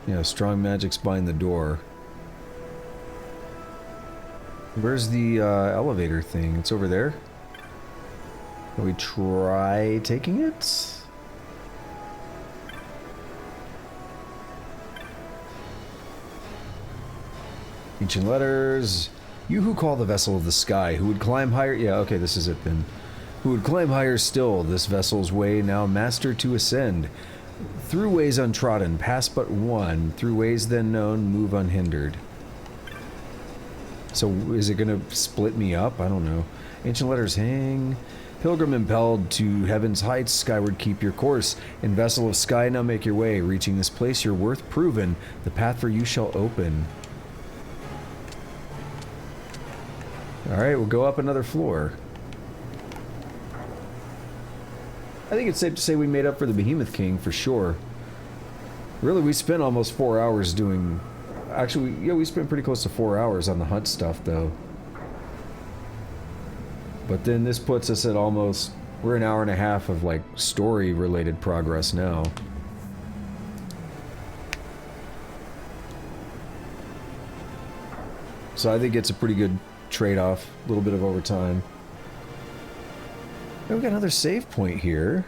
Yeah, strong magic's behind the door. Where's the elevator thing? It's over there? Can we try taking it? Ancient letters. You who call the vessel of the sky, who would climb higher... Yeah, okay, this is it then. Who would climb higher still, this vessel's way now master to ascend. Through ways untrodden, pass but one. Through ways then known, move unhindered. So, is it gonna split me up? I don't know. Ancient letters hang. Pilgrim impelled to heaven's heights, skyward keep your course. In vessel of sky now make your way. Reaching this place, your worth proven. The path for you shall open. Alright, we'll go up another floor. I think it's safe to say we made up for the Behemoth King, for sure. Really, we spent almost 4 hours doing... Actually, yeah, we spent pretty close to 4 hours on the hunt stuff, though. But then this puts us at almost... We're an hour and a half of, like, story-related progress now. So I think it's a pretty good trade-off. A little bit of overtime. Oh, we got another save point here.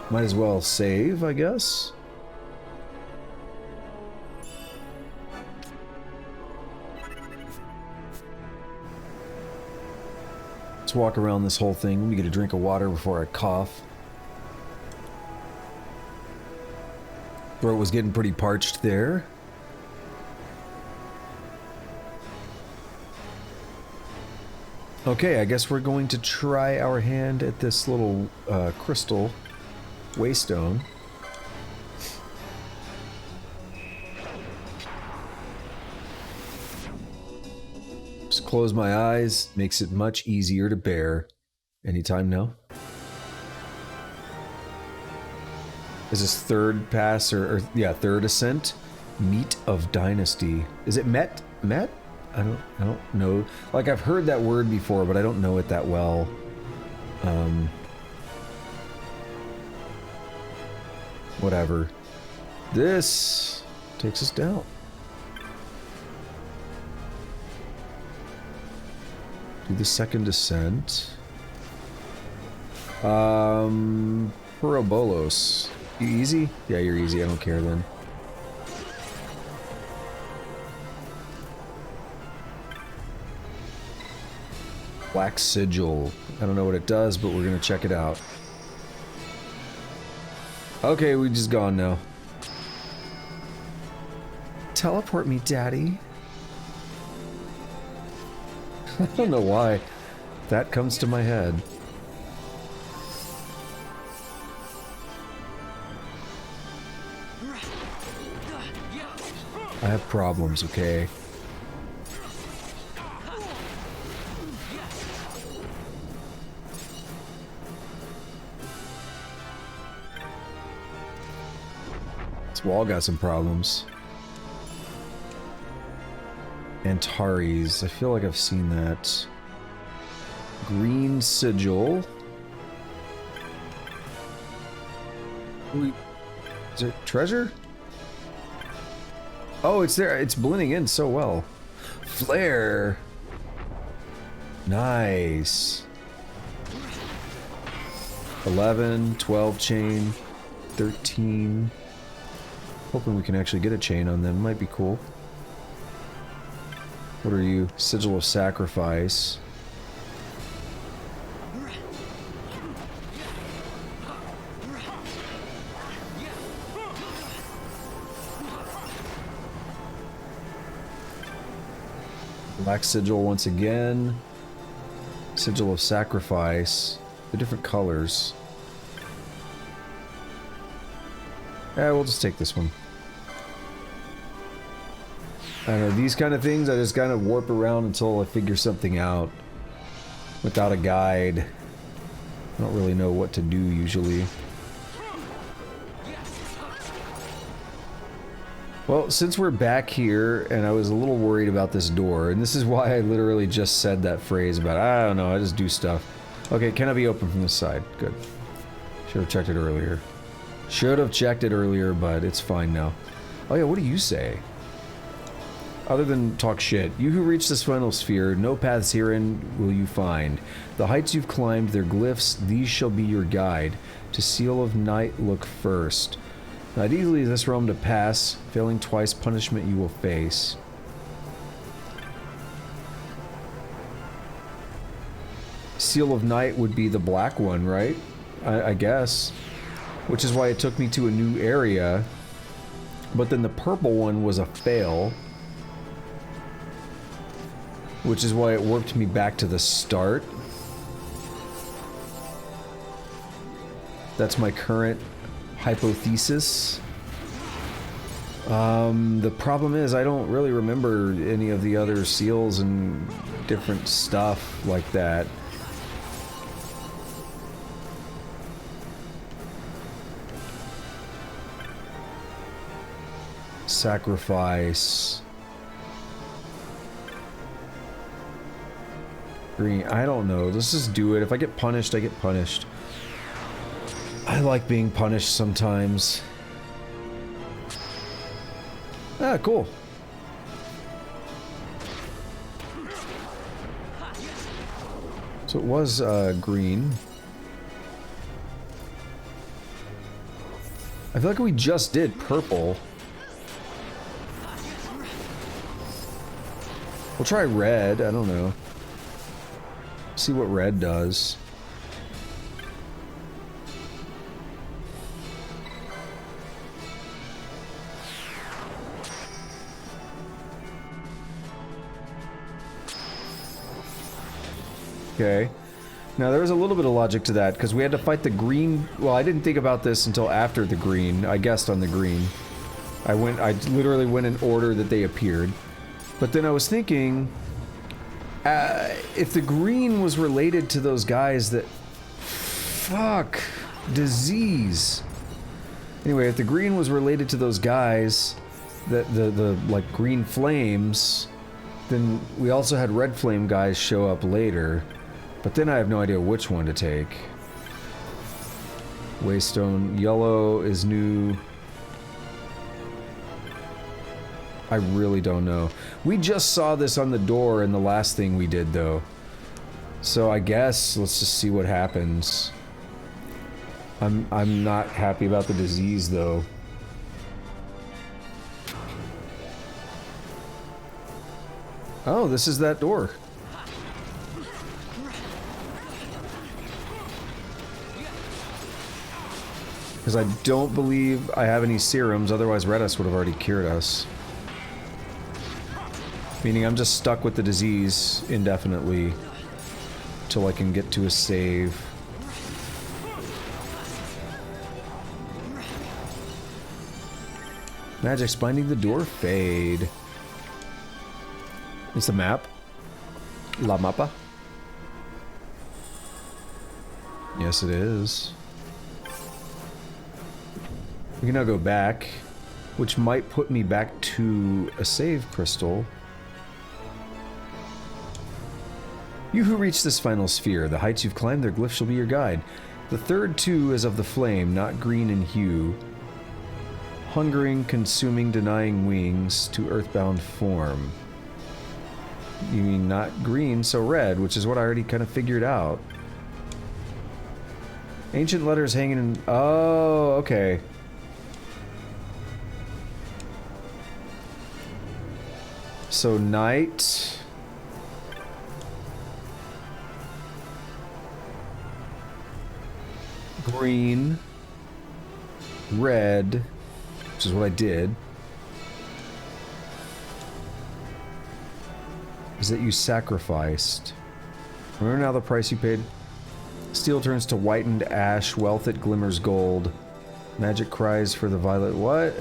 Might as well save, I guess. Let's walk around this whole thing. Let me get a drink of water before I cough. Throat was getting pretty parched there. Okay, I guess we're going to try our hand at this little crystal waystone. Just close my eyes, makes it much easier to bear. Anytime now. Is this third pass or yeah, third ascent? Meat of Dynasty. Is it Met? Met? I don't know. Like, I've heard that word before, but I don't know it that well. Whatever. This takes us down. Do the second ascent. Purobolos. You easy? Yeah, you're easy. I don't care then. Black Sigil. I don't know what it does, but we're gonna check it out. Okay, we just gone now. Teleport me, daddy. I don't know why that comes to my head. I have problems, okay? This wall got some problems. Antares. I feel like I've seen that. Green Sigil. Is it treasure? Oh, it's there. It's blending in so well. Flare. Nice. 11, 12 chain, 13. Hoping we can actually get a chain on them. Might be cool. What are you? Sigil of Sacrifice. Black Sigil once again. Sigil of Sacrifice. The different colors. Yeah, we'll just take this one. I don't know, these kind of things I just kind of warp around until I figure something out. Without a guide. I don't really know what to do usually. Well, since we're back here, and I was a little worried about this door, and this is why I literally just said that phrase about, I don't know, I just do stuff. Okay, can I be open from this side? Good. Should have checked it earlier. Should have checked it earlier, but it's fine now. Oh yeah, what do you say? Other than talk shit, you who reach this final sphere, no paths herein will you find. The heights you've climbed, their glyphs, these shall be your guide. To Seal of Night look first. Not easily is this realm to pass, failing twice punishment you will face. Seal of Night would be the black one, right? I guess. Which is why it took me to a new area. But then the purple one was a fail. Which is why it warped me back to the start. That's my current hypothesis. The problem is I don't really remember any of the other seals and different stuff like that. Sacrifice. Green. I don't know. Let's just do it. If I get punished, I get punished. I like being punished sometimes. Ah, cool. So it was green. I feel like we just did purple. We'll try red. I don't know. See what red does. Okay. Now there was a little bit of logic to that, because we had to fight the green... Well, I didn't think about this until after the green. I guessed on the green. I literally went in order that they appeared. But then I was thinking... if the green was related to those guys that... Fuck. Disease. Anyway, if the green was related to those guys... that the like, green flames... Then we also had red flame guys show up later. But then I have no idea which one to take. Waystone. Yellow is new. I really don't know. We just saw this on the door in the last thing we did, though. So I guess let's just see what happens. I'm not happy about the disease, though. Oh, this is that door. Because I don't believe I have any serums, otherwise Redis would have already cured us. Meaning I'm just stuck with the disease indefinitely till I can get to a save. Magic's binding the door fade. It's the map. La mapa. Yes, it is. We can now go back, which might put me back to a save crystal. You who reach this final sphere, the heights you've climbed, their glyph shall be your guide. The third two is of the flame, not green in hue. Hungering, consuming, denying wings to earthbound form. You mean not green, so red, which is what I already kind of figured out. Ancient letters hanging in... Oh, okay. So night... Green... Red... Which is what I did. Is that you sacrificed. Remember now the price you paid? Steel turns to whitened ash, wealth it glimmers gold. Magic cries for the violet... What?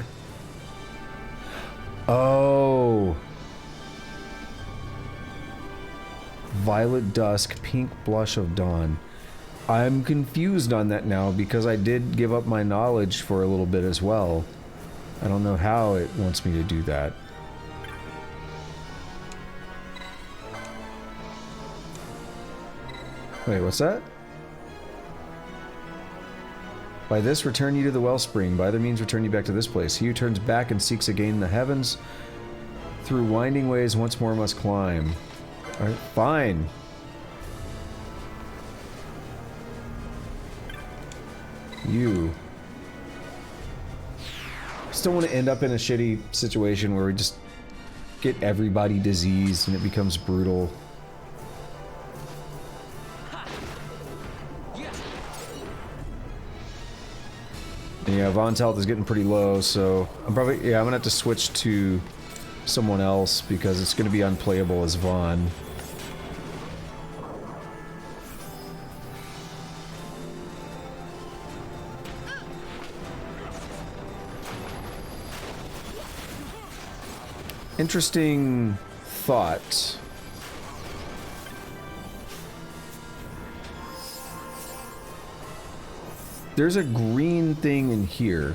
Oh... Violet dusk, pink blush of dawn. I'm confused on that now because I did give up my knowledge for a little bit as well. I don't know how it wants me to do that. Wait, what's that? By this, return you to the wellspring. By other means, return you back to this place. He who turns back and seeks again the heavens, through winding ways once more must climb. Alright, fine. You. Still want to end up in a shitty situation where we just get everybody diseased and it becomes brutal. And yeah, Vaughn's health is getting pretty low, so I'm gonna have to switch to someone else because it's gonna be unplayable as Vaughn. Interesting thought. There's a green thing in here.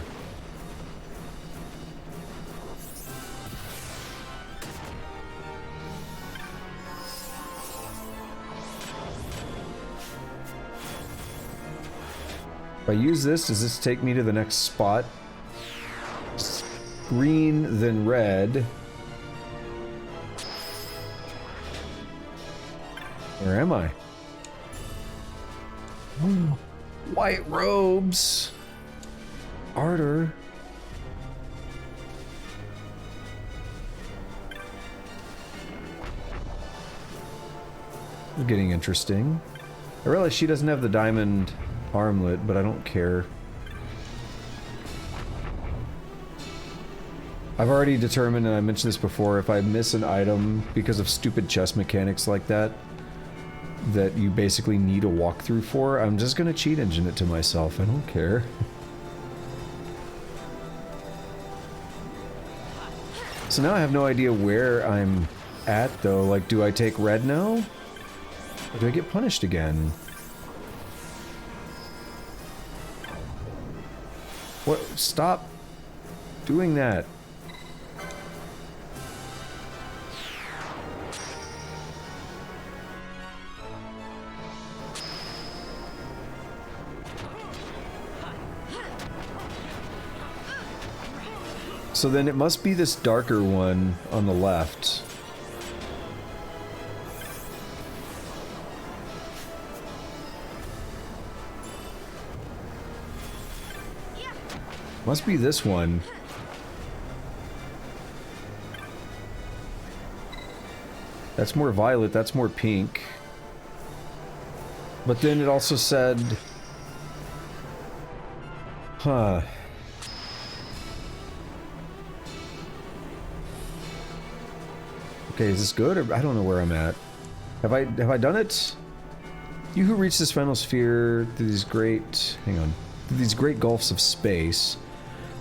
If I use this, does this take me to the next spot? Green, then red. Where am I? Ooh, white robes. Ardor. It's getting interesting. I realize she doesn't have the diamond armlet, but I don't care. I've already determined, and I mentioned this before, if I miss an item because of stupid chess mechanics like that, that you basically need a walkthrough for, I'm just gonna cheat engine it to myself. I don't care. So now I have no idea where I'm at, though. Like, do I take red now? Or do I get punished again? What? Stop doing that. So then it must be this darker one on the left. Must be this one. That's more violet, that's more pink. But then it also said... Huh. Okay, is this good, or I don't know where I'm at. Have I done it? You who reach this final sphere through these great... Hang on. Through these great gulfs of space.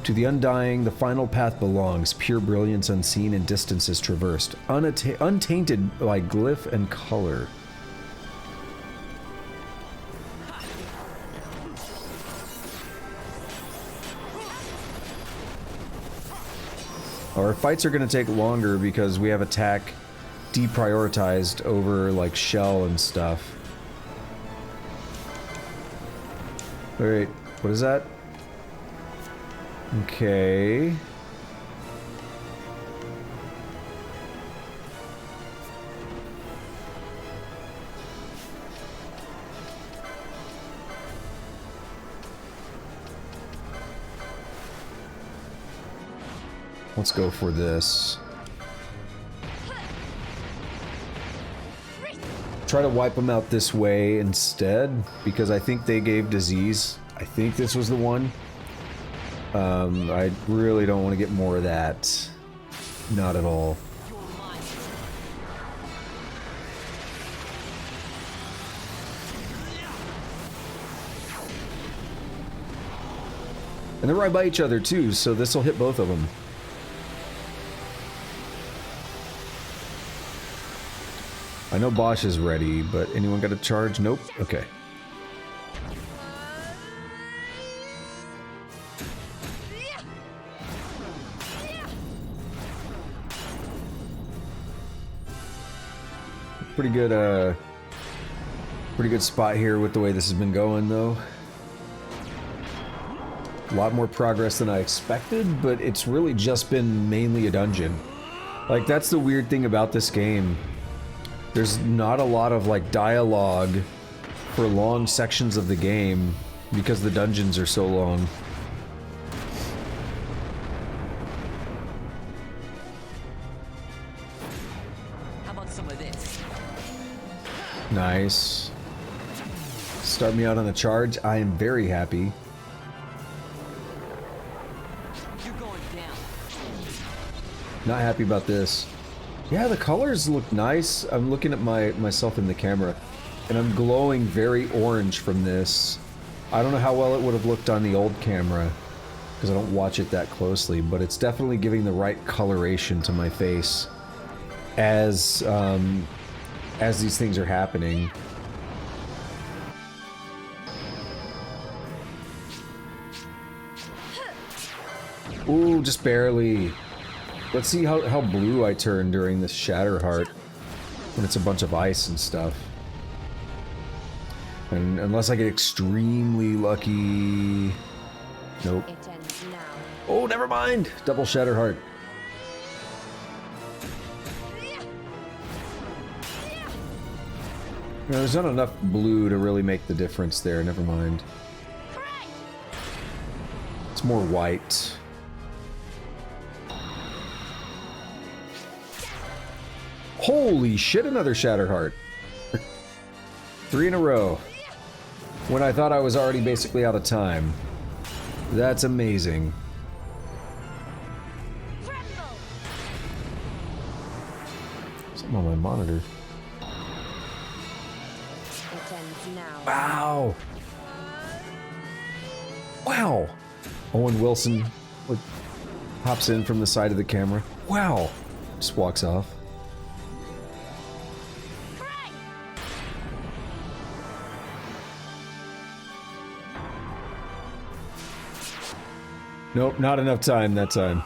To the undying, the final path belongs. Pure brilliance unseen and distances traversed. Untainted by glyph and color. Our fights are going to take longer because we have attack deprioritized over, like, shell and stuff. Alright, what is that? Okay. Let's go for this. Try to wipe them out this way instead, because I think they gave disease. I think this was the one. I really don't want to get more of that. Not at all. And they're right by each other too, so this will hit both of them. I know Bosch is ready, but anyone got a charge? Nope. Okay. Pretty good spot here with the way this has been going, though. A lot more progress than I expected, but it's really just been mainly a dungeon. Like, that's the weird thing about this game. There's not a lot of, like, dialogue for long sections of the game because the dungeons are so long. How about some of this? Nice. Start me out on a charge. I am very happy. You're going down. Not happy about this. Yeah, the colors look nice. I'm looking at myself in the camera, and I'm glowing very orange from this. I don't know how well it would have looked on the old camera, because I don't watch it that closely, but it's definitely giving the right coloration to my face as these things are happening. Ooh, just barely. Let's see how blue I turn during this Shatterheart when it's a bunch of ice and stuff. And unless I get extremely lucky... Nope. It ends now. Oh, never mind! Double Shatterheart. No, there's not enough blue to really make the difference there, never mind. It's more white. Holy shit, another Shatterheart. 3 in a row. When I thought I was already basically out of time. That's amazing. Something on my monitor. It ends now. Wow. Wow. Owen Wilson like, hops in from the side of the camera. Wow. Just walks off. Nope, not enough time that time.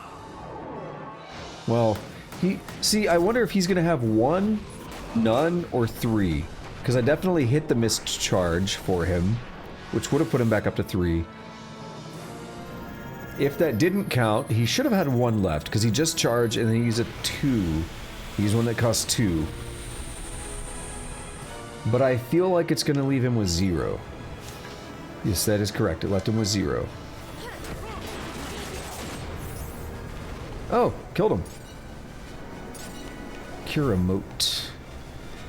Well, see, I wonder if he's gonna have 1, none, or 3. Because I definitely hit the missed charge for him, which would have put him back up to 3. If that didn't count, he should have had 1 left, because he just charged and then he used a 2. He used one that costs 2. But I feel like it's gonna leave him with 0. Yes, that is correct. It left him with 0. Oh, killed him. Cure emote.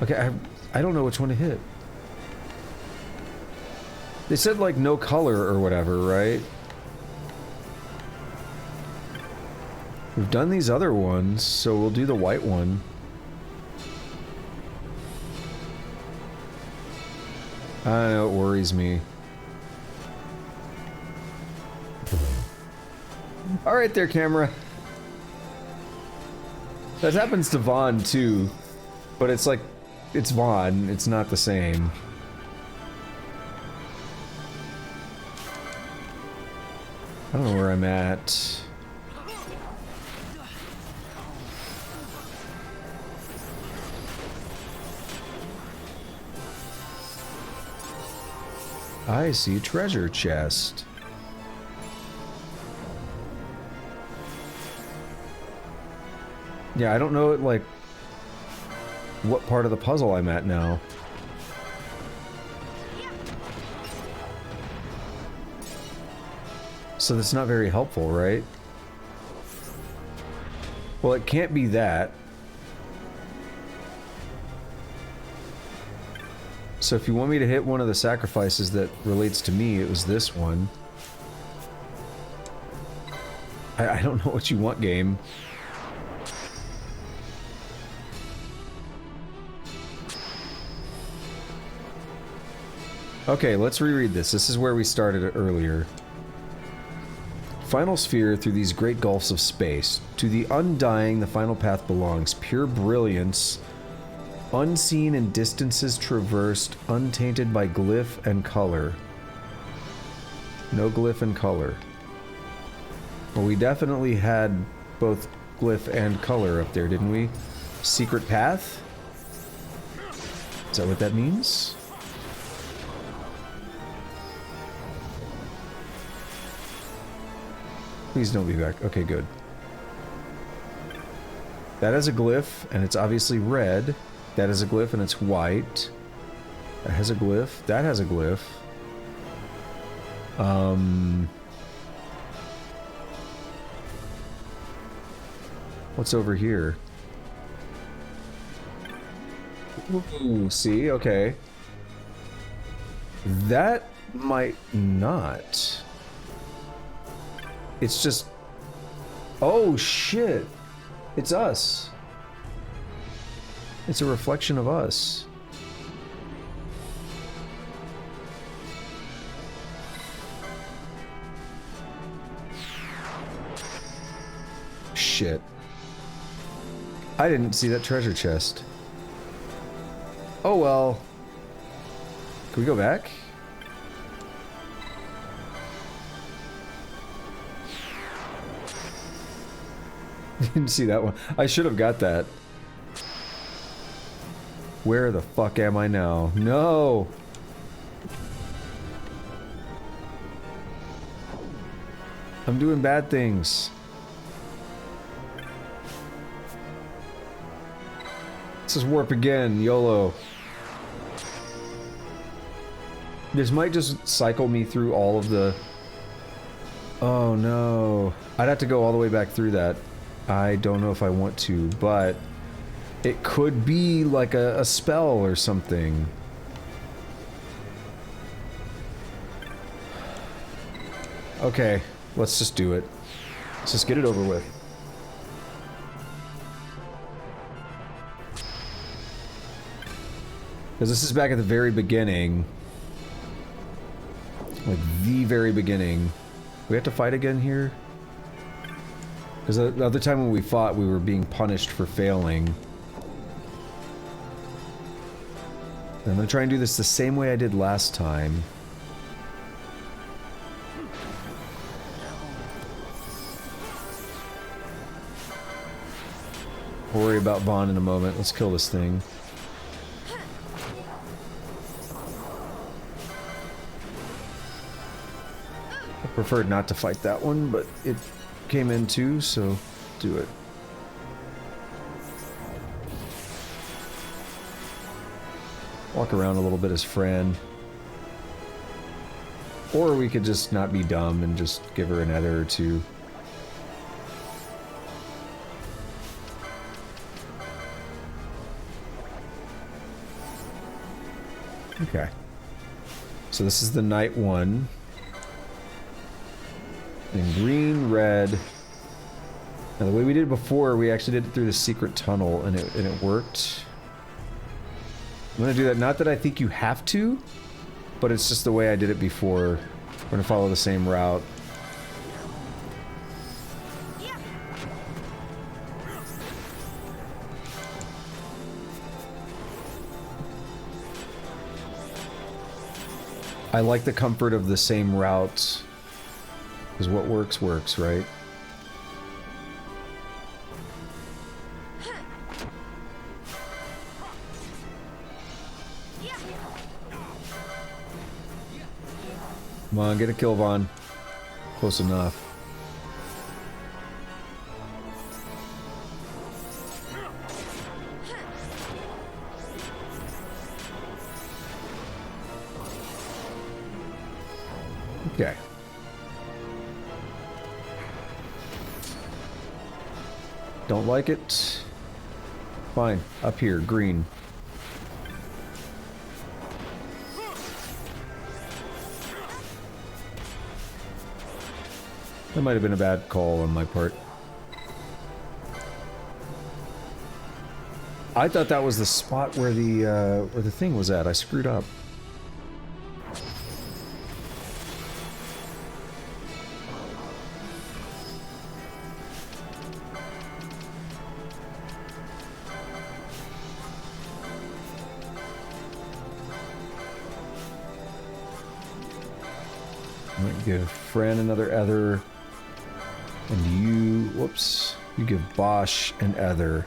Okay, I don't know which one to hit. They said like no color or whatever, right? We've done these other ones, so we'll do the white one. I don't know, it worries me. Alright there, camera. That happens to Vaughn too, but it's like, it's Vaughn, it's not the same. I don't know where I'm at. I see treasure chest. Yeah, I don't know, like, what part of the puzzle I'm at now. So that's not very helpful, right? Well, it can't be that. So if you want me to hit one of the sacrifices that relates to me, it was this one. I don't know what you want, game. Okay, let's reread this. This is where we started earlier. Final sphere through these great gulfs of space. To the undying, the final path belongs. Pure brilliance, unseen in distances traversed, untainted by glyph and color. No glyph and color. Well, we definitely had both glyph and color up there, didn't we? Secret path? Is that what that means? Please don't be back. Okay, good. That has a glyph, and it's obviously red. That has a glyph, and it's white. That has a glyph. That has a glyph. What's over here? Ooh, see? Okay. That might not. It's just... Oh, shit! It's us. It's a reflection of us. Shit. I didn't see that treasure chest. Oh well. Can we go back? Didn't see that one. I should have got that. Where the fuck am I now? No! I'm doing bad things. Let's just warp again, YOLO. This might just cycle me through all of the... Oh no. I'd have to go all the way back through that. I don't know if I want to, but it could be like a spell or something. Okay, let's just do it. Let's just get it over with. Because this is back at the very beginning. Like, the very beginning. We have to fight again here? Because the other time when we fought, we were being punished for failing. I'm gonna try and do this the same way I did last time. We'll worry about Vaughn in a moment. Let's kill this thing. I preferred not to fight that one, but it came in too, so do it. Walk around a little bit as Fran. Or we could just not be dumb and just give her an ether or two. Okay. So this is the night one. And green, red. Now the way we did it before, we actually did it through the secret tunnel and it worked. I'm gonna do that, not that I think you have to, but it's just the way I did it before. We're gonna follow the same route. I like the comfort of the same route, because what works, works, right? Come on, get a kill, Vaughn. Close enough. Okay. Don't like it? Fine. Up here, green. That might have been a bad call on my part. I thought that was the spot where the thing was at. I screwed up. I might give Fran another ether. And you, whoops, you give Bosch an ether.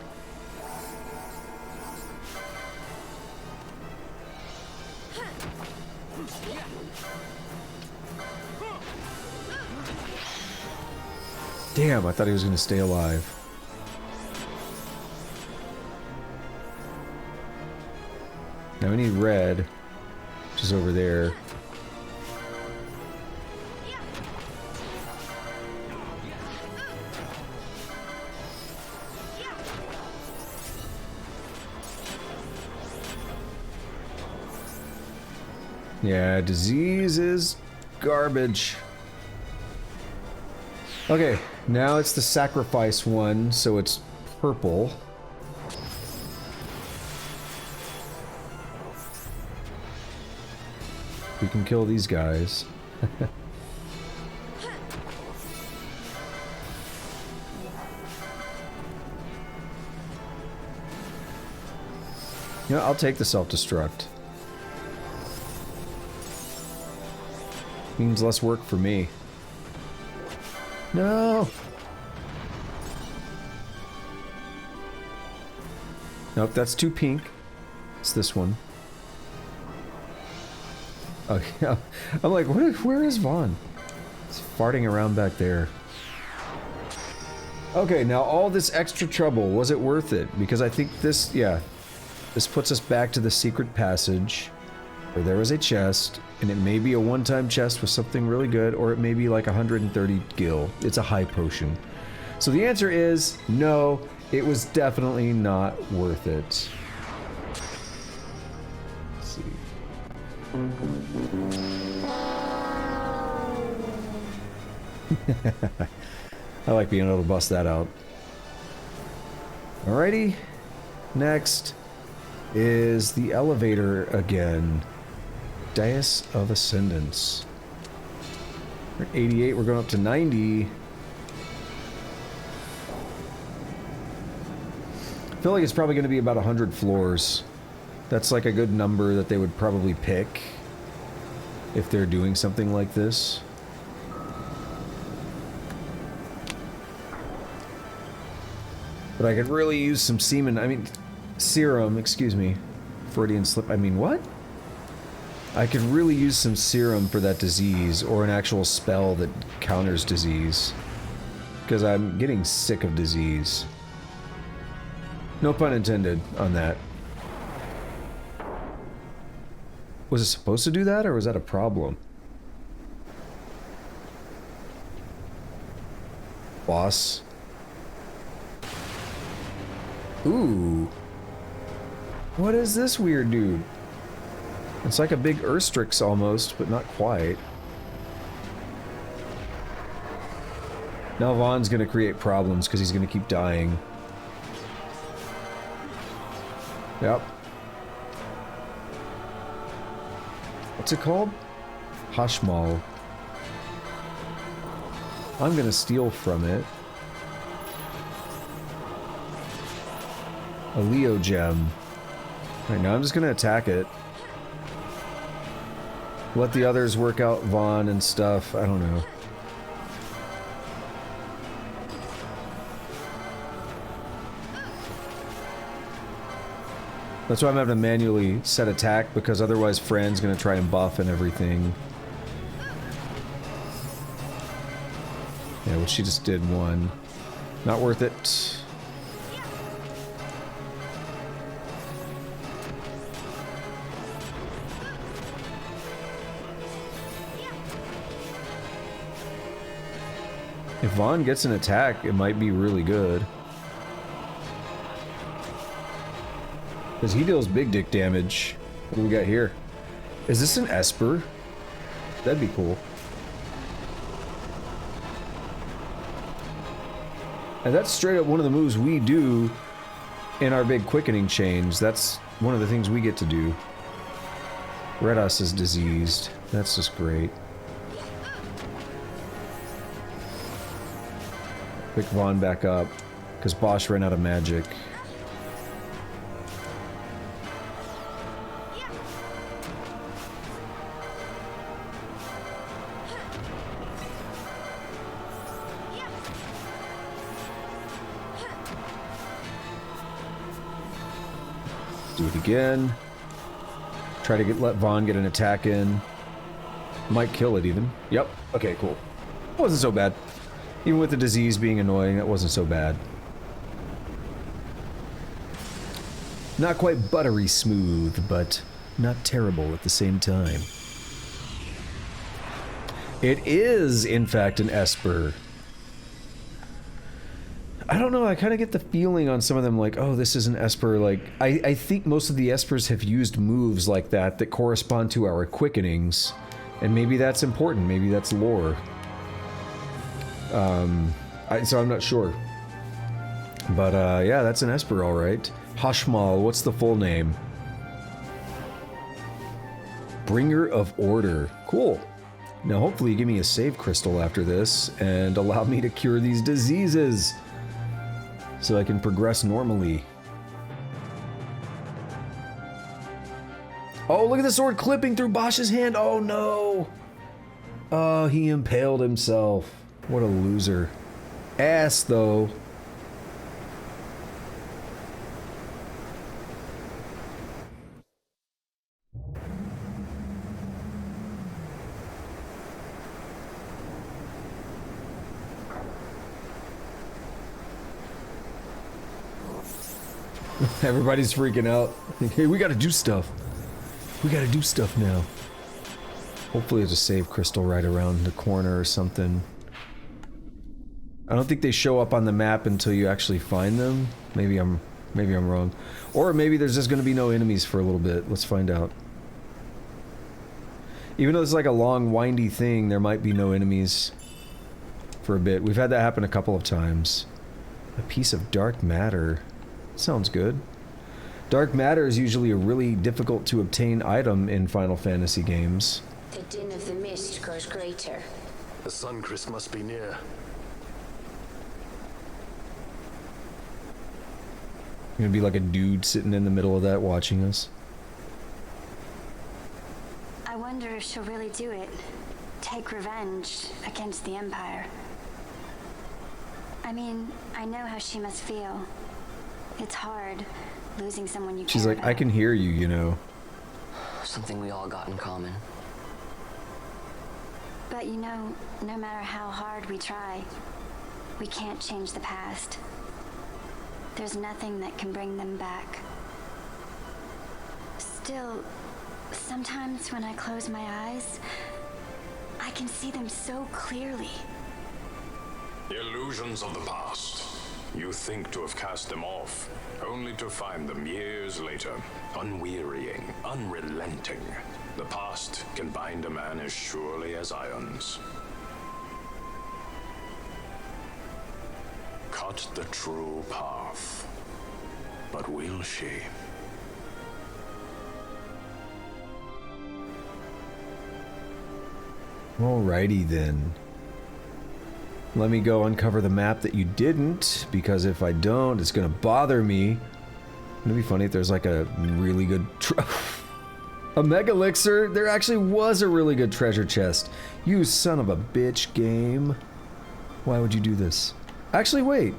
Damn, I thought he was going to stay alive. Now we need red, which is over there. Yeah, disease is garbage. Okay, now it's the sacrifice one, so it's purple. We can kill these guys. You know, I'll take the self-destruct. Means less work for me. No! Nope, that's too pink. It's this one. Oh, yeah. I'm like, where is Vaughn? He's farting around back there. Okay, now all this extra trouble, was it worth it? Because I think this, yeah. This puts us back to the secret passage, where there was a chest, and it may be a one-time chest with something really good, or it may be like 130 gil. It's a high potion. So the answer is no, it was definitely not worth it. Let's see. I like being able to bust that out. Alrighty. Next is the elevator again. Dais of Ascendance. We're at 88, we're going up to 90. I feel like it's probably going to be about 100 floors. That's like a good number that they would probably pick if they're doing something like this. But I could really use some serum, excuse me. Freudian slip, what? I could really use some serum for that disease, or an actual spell that counters disease. Because I'm getting sick of disease. No pun intended on that. Was it supposed to do that, or was that a problem? Boss. Ooh. What is this weird dude? It's like a big Urstrix almost, but not quite. Now Vaughn's gonna create problems because he's gonna keep dying. Yep. What's it called? Hashmal. I'm gonna steal from it. A Leo gem. Right now I'm just gonna attack it. Let the others work out Vaughn and stuff. I don't know. That's why I'm having to manually set attack, because otherwise Fran's gonna try and buff and everything. Yeah, well, she just did one. Not worth it. If Vaughn gets an attack, it might be really good. Because he deals big dick damage. What do we got here? Is this an Esper? That'd be cool. And that's straight up one of the moves we do in our big quickening chains. That's one of the things we get to do. Redas is diseased. That's just great. Pick Vaughn back up, because Bosch ran out of magic. Do it again. Try to let Vaughn get an attack in. Might kill it even. Yep. Okay, cool. Wasn't so bad. Even with the disease being annoying, that wasn't so bad. Not quite buttery smooth, but not terrible at the same time. It is, in fact, an Esper. I don't know, I kind of get the feeling on some of them like, oh, this is an Esper. Like, I think most of the Espers have used moves like that that correspond to our quickenings. And maybe that's important, maybe that's lore. So I'm not sure. But, yeah, that's an Esper, alright. Hashmal, what's the full name? Bringer of Order. Cool. Now, hopefully you give me a save crystal after this, and allow me to cure these diseases, so I can progress normally. Oh, look at the sword clipping through Bosch's hand! Oh, no! Oh, he impaled himself. What a loser. Ass, though. Everybody's freaking out. Hey, we gotta do stuff. We gotta do stuff now. Hopefully there's a save crystal right around the corner or something. I don't think they show up on the map until you actually find them. Maybe I'm wrong. Or maybe there's just gonna be no enemies for a little bit. Let's find out. Even though it's like a long, windy thing, there might be no enemies. for a bit. We've had that happen a couple of times. A piece of dark matter. Sounds good. Dark matter is usually a really difficult to obtain item in Final Fantasy games. The din of the mist grows greater. The Suncrest must be near. Gonna be like a dude sitting in the middle of that watching us. I wonder if she'll really do it. Take revenge against the Empire. I mean, I know how she must feel. It's hard, losing someone you She's care like, about. I can hear you, you know. Something we all got in common. But you know, no matter how hard we try, we can't change the past. There's nothing that can bring them back. Still, sometimes when I close my eyes, I can see them so clearly. Illusions of the past. You think to have cast them off, only to find them years later, unwearying, unrelenting. The past can bind a man as surely as irons. Cut the true path. But will she? Alrighty then. Let me go uncover the map that you didn't, because if I don't, it's gonna bother me. It'd be funny if there's like a really good a mega elixir. There actually was a really good treasure chest. You son of a bitch game. Why would you do this? Actually, wait.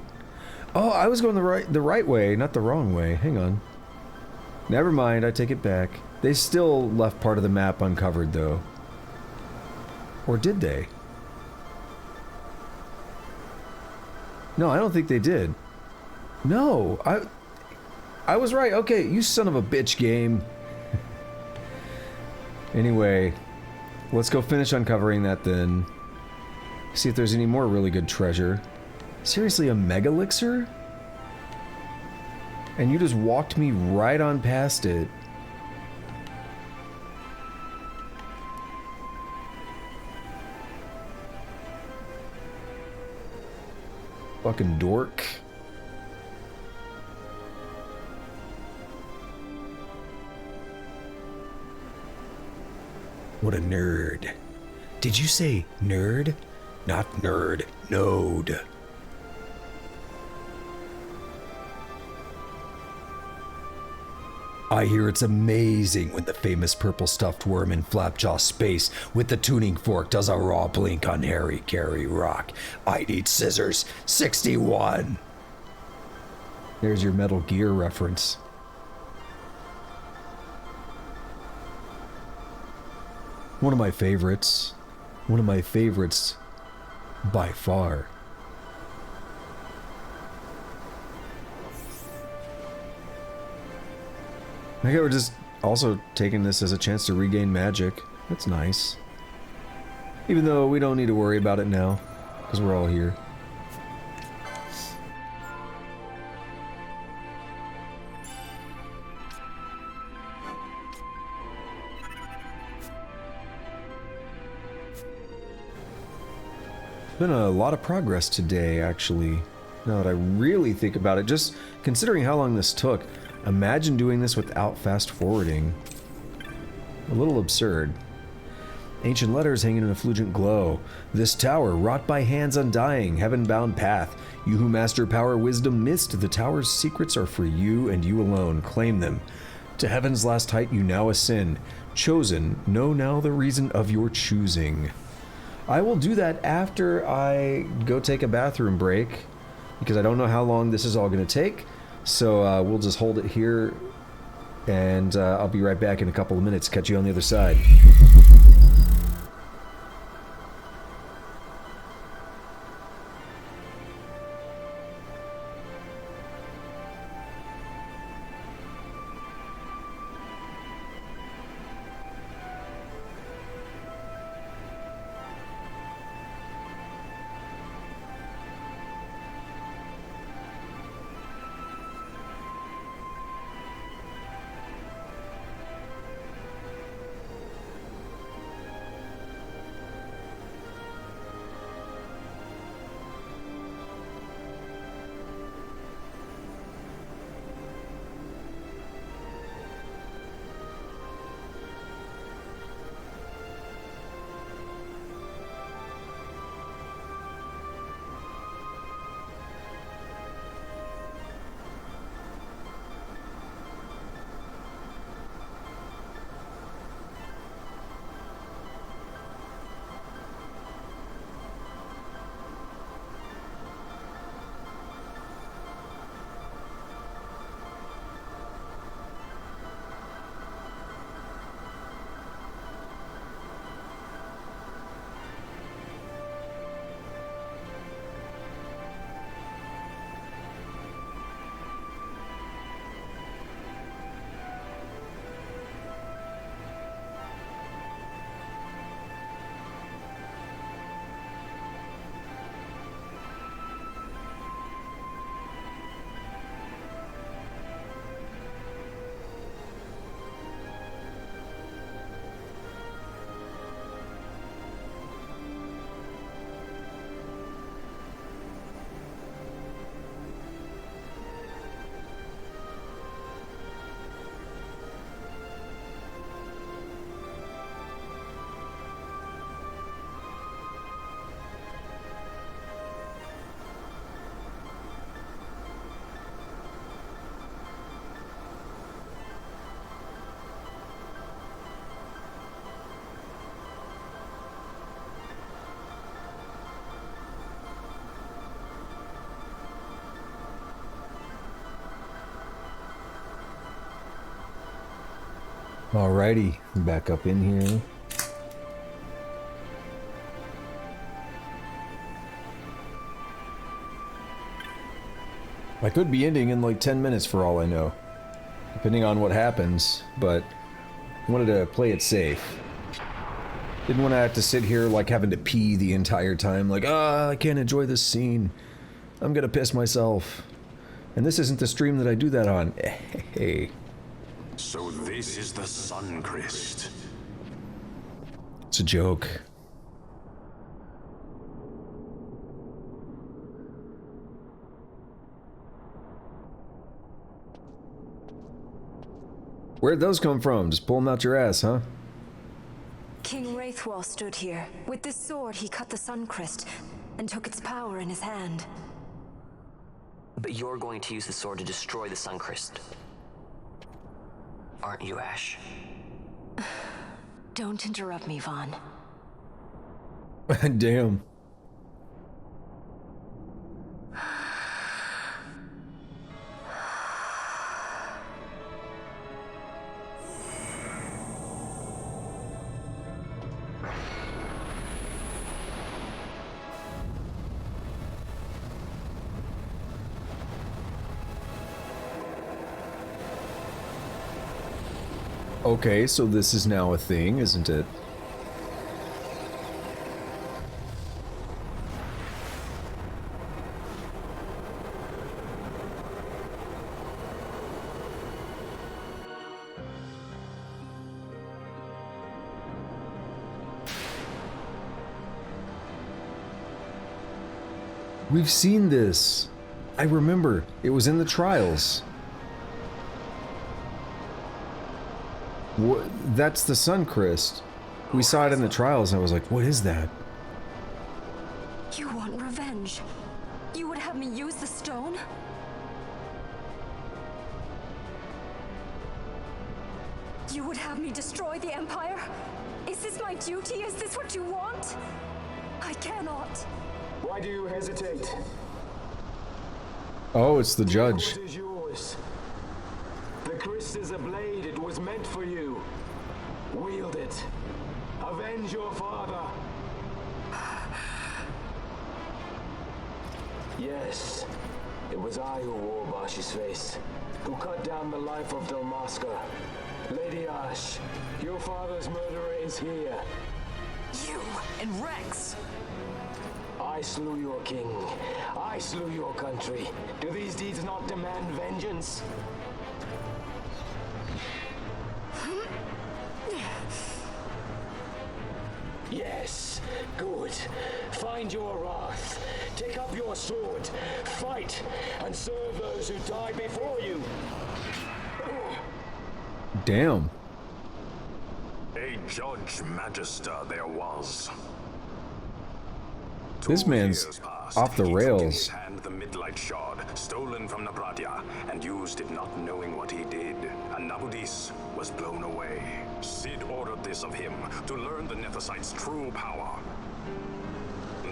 Oh, I was going the right way, not the wrong way. Hang on. Never mind, I take it back. They still left part of the map uncovered though. Or did they? No, I don't think they did. No, I was right. Okay, you son of a bitch game. Anyway, let's go finish uncovering that then. See if there's any more really good treasure. Seriously, a mega elixir? And you just walked me right on past it. Fucking dork. What a nerd. Did you say nerd? Not nerd, node. I hear it's amazing when the famous purple stuffed worm in Flapjaw space with the tuning fork does a raw blink on Harry Carry Rock. I need scissors. 61. There's your Metal Gear reference. One of my favorites. One of my favorites by far. I think we're just also taking this as a chance to regain magic. That's nice. Even though we don't need to worry about it now, because we're all here. Been a lot of progress today, actually. Now that I really think about it, just considering how long this took, imagine doing this without fast forwarding. A little absurd. Ancient letters hang in an effulgent glow. This tower, wrought by hands undying, heaven-bound path. You who master power, wisdom, mist, the tower's secrets are for you and you alone. Claim them. To heaven's last height you now ascend. Chosen, know now the reason of your choosing. I will do that after I go take a bathroom break, because I don't know how long this is all going to take. So we'll just hold it here, and I'll be right back in a couple of minutes. Catch you on the other side. Alrighty, back up in here. I could be ending in like 10 minutes for all I know, depending on what happens, but I wanted to play it safe. Didn't want to have to sit here like having to pee the entire time, like, I can't enjoy this scene. I'm gonna piss myself. And this isn't the stream that I do that on. Hey. So this is the Suncrist. It's a joke. Where'd those come from? Just pull them out your ass, huh? King Wraithwall stood here. With this sword, he cut the Suncrist and took its power in his hand. But you're going to use the sword to destroy the Suncrist. Aren't you, Ash? Don't interrupt me, Vaughn. Damn. Okay, so this is now a thing, isn't it? We've seen this. I remember. It was in the trials. What? That's the Suncrist. We saw it in the trials and I was like, what is that? You want revenge? You would have me use the stone? You would have me destroy the Empire? Is this my duty? Is this what you want? I cannot. Why do you hesitate? Oh, it's the judge. What is yours? The Christ is a blade. It was meant for you. Wield it. Avenge your father. Yes, it was I who wore Bashi's face, who cut down the life of Dalmasca. Lady Ash, your father's murderer is here. You and Rex! I slew your king. I slew your country. Do these deeds not demand vengeance? Yes, good. Find your wrath. Take up your sword. Fight and serve those who died before you. Damn. A Judge Magister there was. This man's off the He took in rails. his hand the midlight shard, stolen from Nabratia, and used it not knowing what he did. And Nabudis was blown away. Sid ordered this of him, to learn the Nethicite's true power.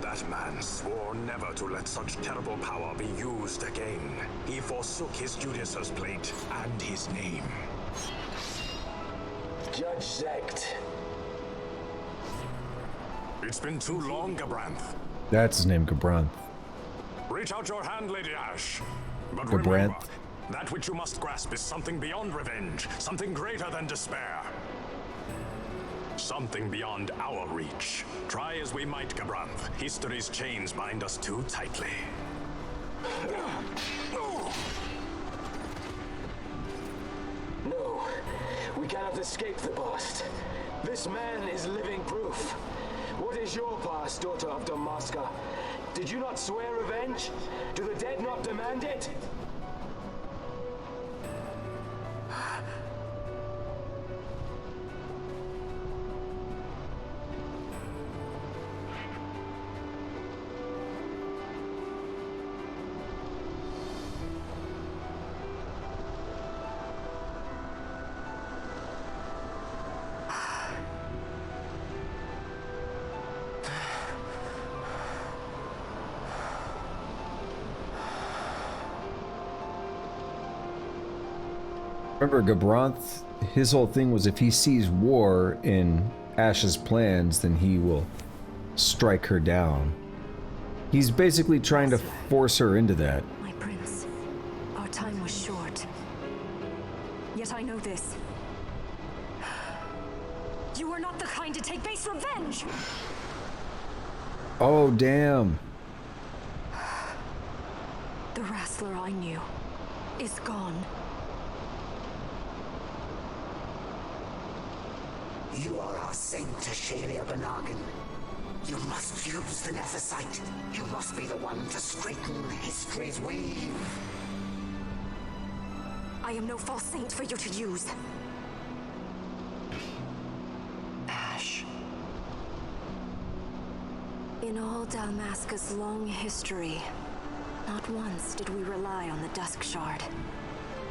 That man swore never to let such terrible power be used again. He forsook his Judaser's plate and his name. Judge Zekt. It's been too long, Gabranth. That's his name, Gabranth. Reach out your hand, Lady Ash. But Gabranth. remember, that which you must grasp is something beyond revenge, something greater than despair. Something beyond our reach. Try as we might, Gabranth, history's chains bind us too tightly. No, we cannot escape the past. This man is living proof. What is your past, daughter of Dalmasca? Did you not swear revenge? Do the dead not demand it? Remember, Gabranth, his whole thing was if he sees war in Ash's plans, then he will strike her down. He's basically trying to force her into that. My prince, our time was short. Yet I know this. You are not the kind to take base revenge! Oh, damn. The wrestler I knew is gone. You are our saint, Tashalia Banagin. You must use the Nephesite. You must be the one to straighten history's weave. I am no false saint for you to use. Ash. In all Dalmasca's long history, not once did we rely on the Dusk Shard.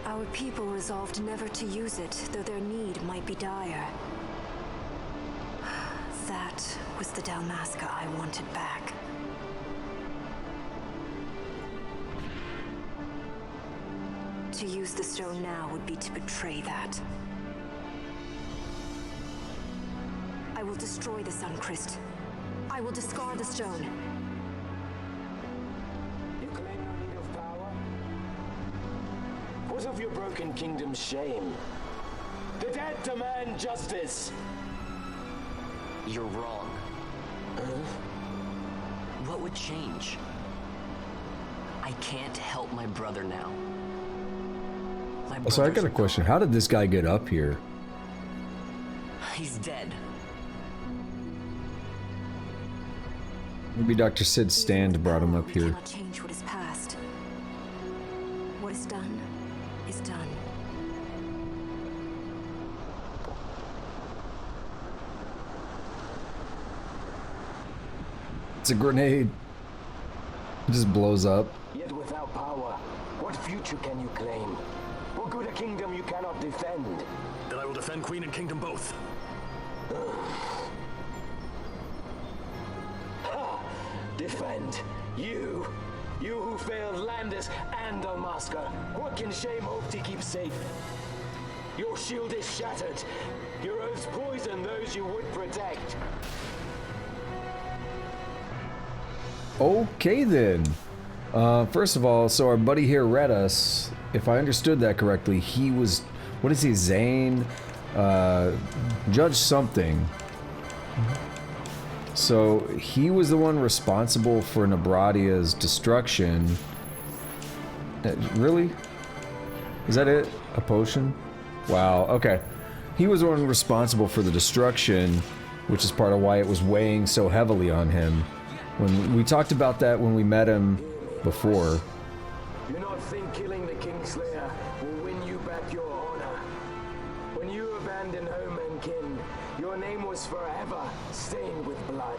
Our people resolved never to use it, though their need might be dire. That was the Dalmasca I wanted back. To use the stone now would be to betray that. I will destroy the Suncrest. I will discard the stone. You claim no need of power? What of your broken kingdom's shame? The dead demand justice! You're wrong. What would change? I can't help my brother now. So I got a question. How did this guy get up here? He's dead. Maybe Dr. Sid's stand brought him up here. Cannot change what is past. What is done is done. It's a grenade. It just blows up. Yet without power, what future can you claim? What good a kingdom you cannot defend? Then I will defend Queen and Kingdom both. Defend? You? You who failed Landis and Dalmasca. What can shame hope to keep safe? Your shield is shattered. Your oaths poison those you would protect. Okay then. First of all, so our buddy here read us. If I understood that correctly, he was, what is he, Zane? Judge something. So he was the one responsible for Nabradia's destruction. Really? Is that it? A potion? Wow, okay. He was the one responsible for the destruction, which is part of why it was weighing so heavily on him. When we talked about that when we met him before. Do not think killing the Kingslayer will win you back your honor. When you abandoned home and kin, your name was forever stained with blood.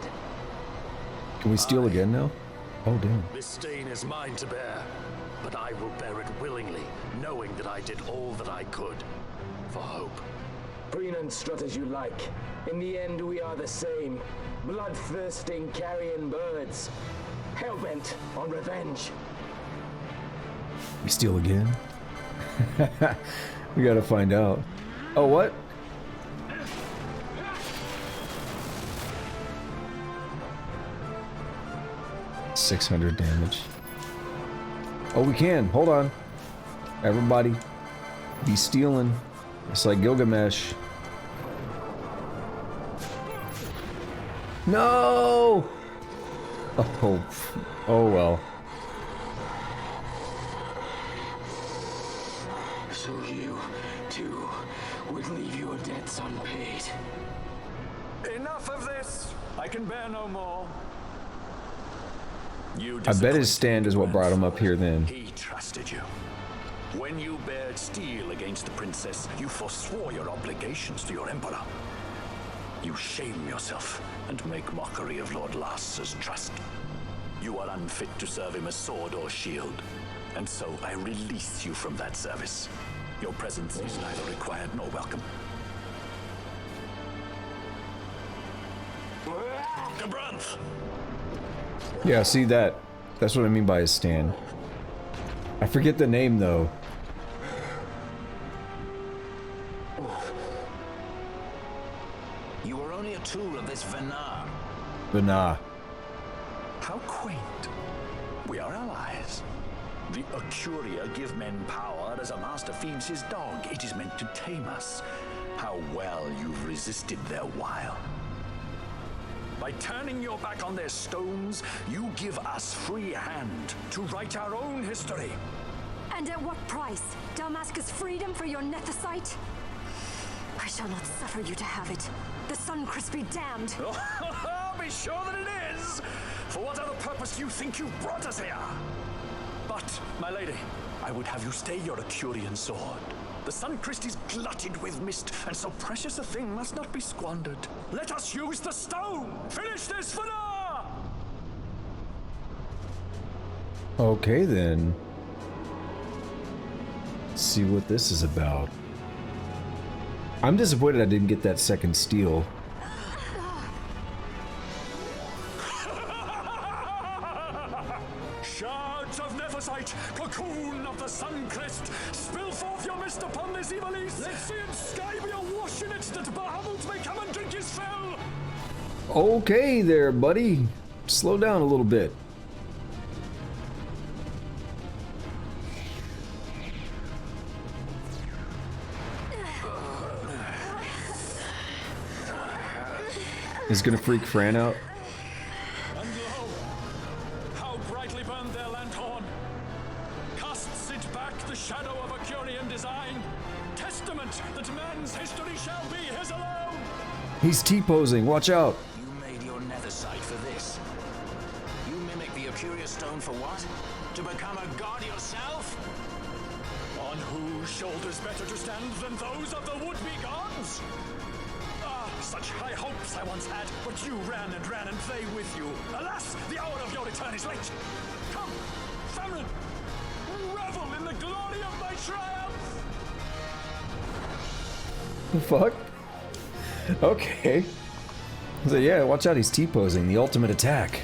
Can we steal again now? Oh, damn. This stain is mine to bear, but I will bear it willingly, knowing that I did all that I could for hope. Preen and strut as you like. In the end, we are the same. Bloodthirsting carrion birds. Hellbent on revenge. We steal again? We gotta find out. Oh, what? $600 damage. Oh, we can. Hold on. Everybody, be stealing. It's like Gilgamesh. No! Oh well. So you, too, would leave your debts unpaid. Enough of this! I can bear no more. I bet his stand is what brought him up here then. He trusted you. When you bared steel against the princess, you forswore your obligations to your emperor. You shame yourself and make mockery of Lord Lars's trust. You are unfit to serve him as sword or shield, and so I release you from that service. Your presence is neither required nor welcome. Gabranth! Yeah, see that? That's what I mean by his stand. I forget the name though. tool of this Venar. Nah. How quaint. We are allies. The Ocuria give men power as a master feeds his dog. It is meant to tame us. How well you've resisted their wile. By turning your back on their stones, you give us free hand to write our own history. And at what price? Dalmasca's freedom for your Nethicite? I shall not suffer you to have it. The Sunchrist be damned. Be sure that it is. For what other purpose do you think you brought us here? But, my lady, I would have you stay your Acurian sword. The Sunchrist is glutted with mist, and so precious a thing must not be squandered. Let us use the stone! Finish this for now! Okay then. Let's see what this is about. I'm disappointed I didn't get that second steel. Shards of Nethicite, cocoon of the Sunchrist, spill forth your mist upon this evil east. Let's see its sky be awash in it, that Bahamut may come and drink his fill. Okay there, buddy. Slow down a little bit. Is gonna freak Fran out. And lo, how brightly burned their lanthorn. Casts it back the shadow of Acurian design. Testament that man's history shall be his alone. He's T-posing, watch out. You made your Nethicite for this. You mimic the Ocuria stone for what? To become a god yourself? On whose shoulders better to stand than those of the would-be gods? Such high hopes I once had, but you ran and they with you. Alas, the hour of your return is late. Come, family, revel in the glory of my triumph. Fuck. Okay. So yeah, watch out, he's T-posing, the ultimate attack.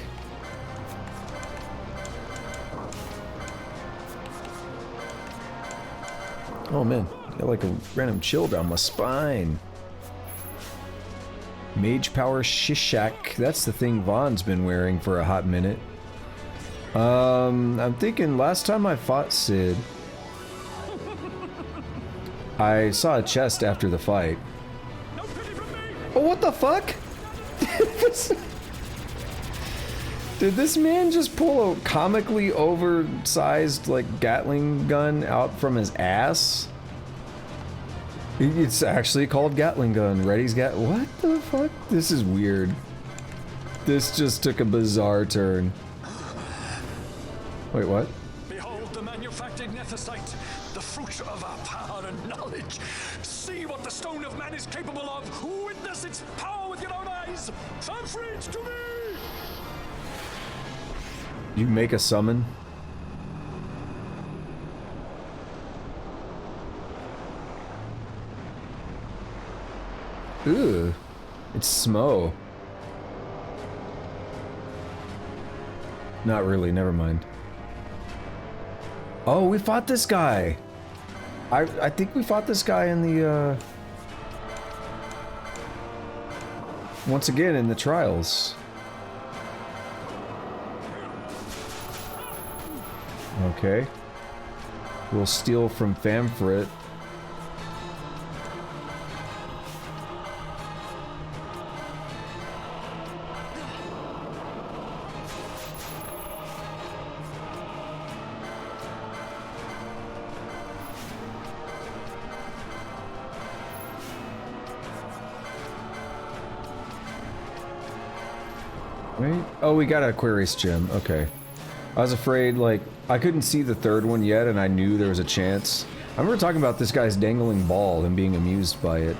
Oh man, got like a random chill down my spine. Mage Power Shishak. That's the thing Vaughn's been wearing for a hot minute. I'm thinking last time I fought Sid, I saw a chest after the fight. Oh, what the fuck? Did this man just pull a comically oversized, like, Gatling gun out from his ass? It's actually called Gatling gun. Ready's what the fuck? This is weird. This just took a bizarre turn. Wait, what? Behold the manufactured Nethicite, the fruit of our power and knowledge. See what the stone of man is capable of. Witness its power with your own eyes. Famfrit to me! You make a summon? Ooh, it's Smo. Not really, never mind. Oh, we fought this guy. I think we fought this guy in the, once again in the trials. Okay. We'll steal from Famfrit. Wait. Oh, we got an Aquarius gem. Okay. I was afraid, like, I couldn't see the third one yet, and I knew there was a chance. I remember talking about this guy's dangling ball and being amused by it.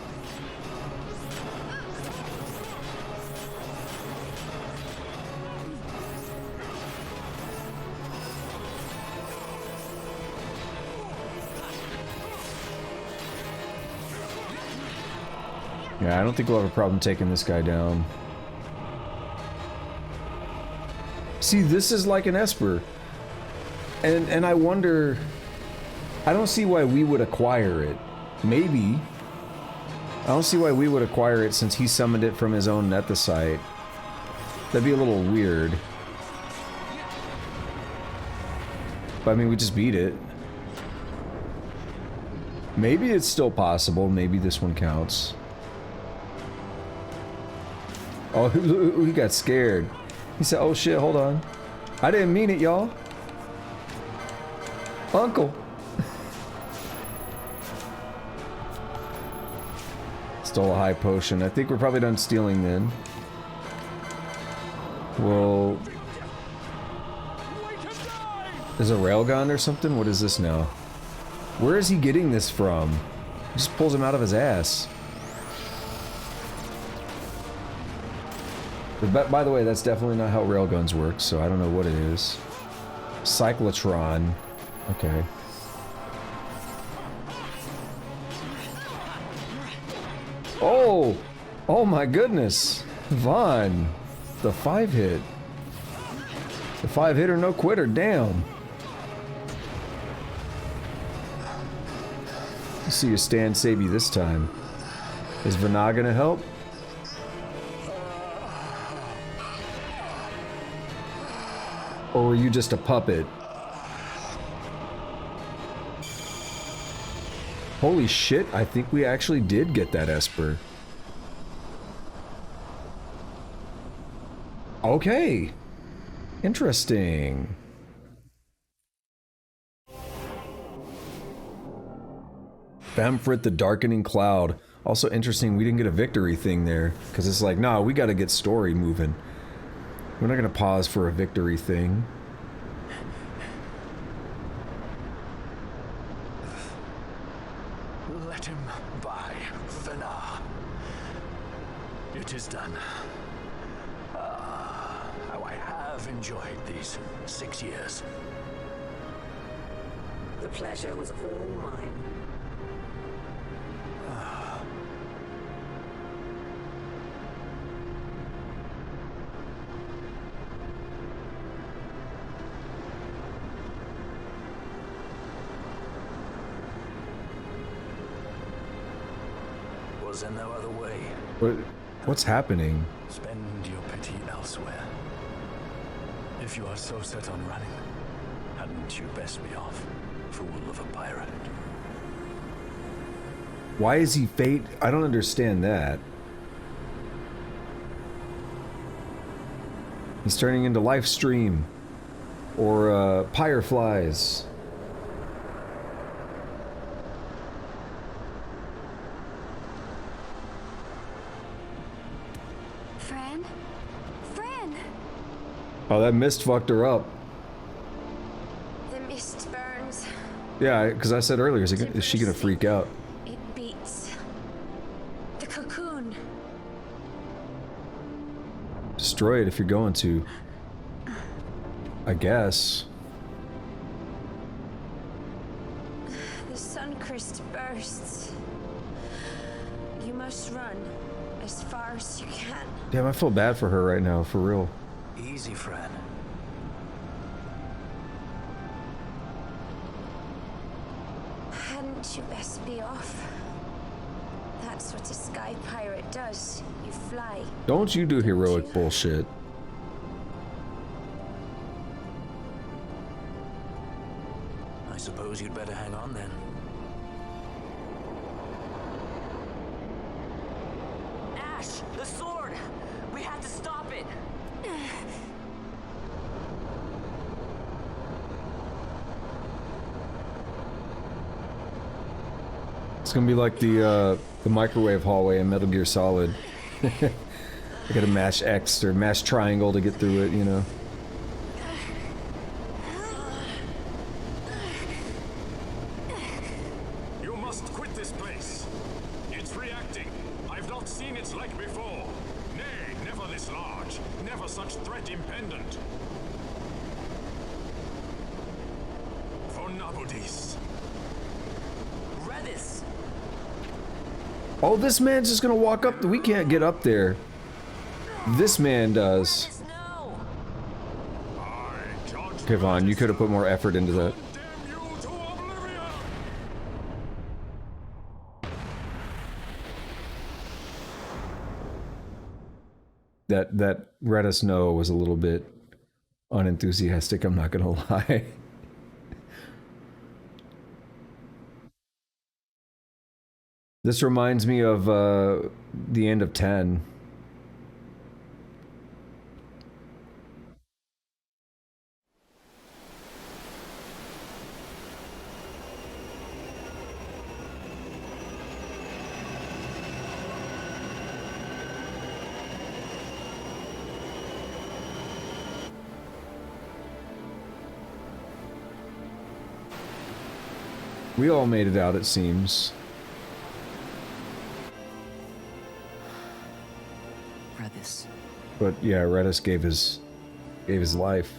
Yeah, I don't think we'll have a problem taking this guy down. See, this is like an Esper. And I wonder... I don't see why we would acquire it. Maybe. don't see why we would acquire it since he summoned it from his own nethicite. That'd be a little weird. But I mean, we just beat it. Maybe it's still possible. Maybe this one counts. Oh, he got scared. He said, oh shit, hold on. I didn't mean it, y'all. Uncle. Stole a high potion. I think we're probably done stealing then. Well... There's a railgun or something? What is this now? Where is he getting this from? He just pulls him out of his ass. But by the way, that's definitely not how railguns work, so I don't know what it is. Cyclotron. Okay. Oh! Oh my goodness! Vaughn! The 5-hit. The 5-hit or no quitter, damn! Let's see you stand save you this time. Is Vana gonna help? Or were you just a puppet? Holy shit, I think we actually did get that Esper. Okay. Interesting. Famfrit the Darkening Cloud. Also interesting, we didn't get a victory thing there. Because it's like, nah, we gotta get story moving. We're not gonna pause for a victory thing. Let him by, Vana. It is done. How I have enjoyed these 6 years. The pleasure was all mine. Was there no other way? What's happening? Spend your pity elsewhere. If you are so set on running, hadn't you best be off, fool of a pirate? Why is he fate? I don't understand that. He's turning into live stream. Or, Fireflies. Fran? Fran! Oh, that mist fucked her up. The mist burns. Yeah, because I said earlier, is she gonna freak out? It beats. The cocoon. Destroy it if you're going to. I guess. The Suncrist bursts. You must run as far as you can. Damn, I feel bad for her right now, for real. Easy, Fran. Hadn't you best be off? That's what a sky pirate does. You fly. Don't you do heroic bullshit. I suppose you'd better hang on then. Ash, the sword! We have to stop it! It's gonna be like the microwave hallway in Metal Gear Solid. I gotta mash X or mash triangle to get through it, you know. You must quit this place. It's reacting. I've not seen its like before. Nay, never this large. Never such threat impendent. For Nabudis. Redis! Oh, this man's just gonna walk up. We can't get up there. This man does. Okay, Vaughn, you could have put more effort into that. That Let Us Know was a little bit unenthusiastic, I'm not gonna lie. This reminds me of the end of 10. We all made it out, it seems. Redis. But yeah, Redis gave his life.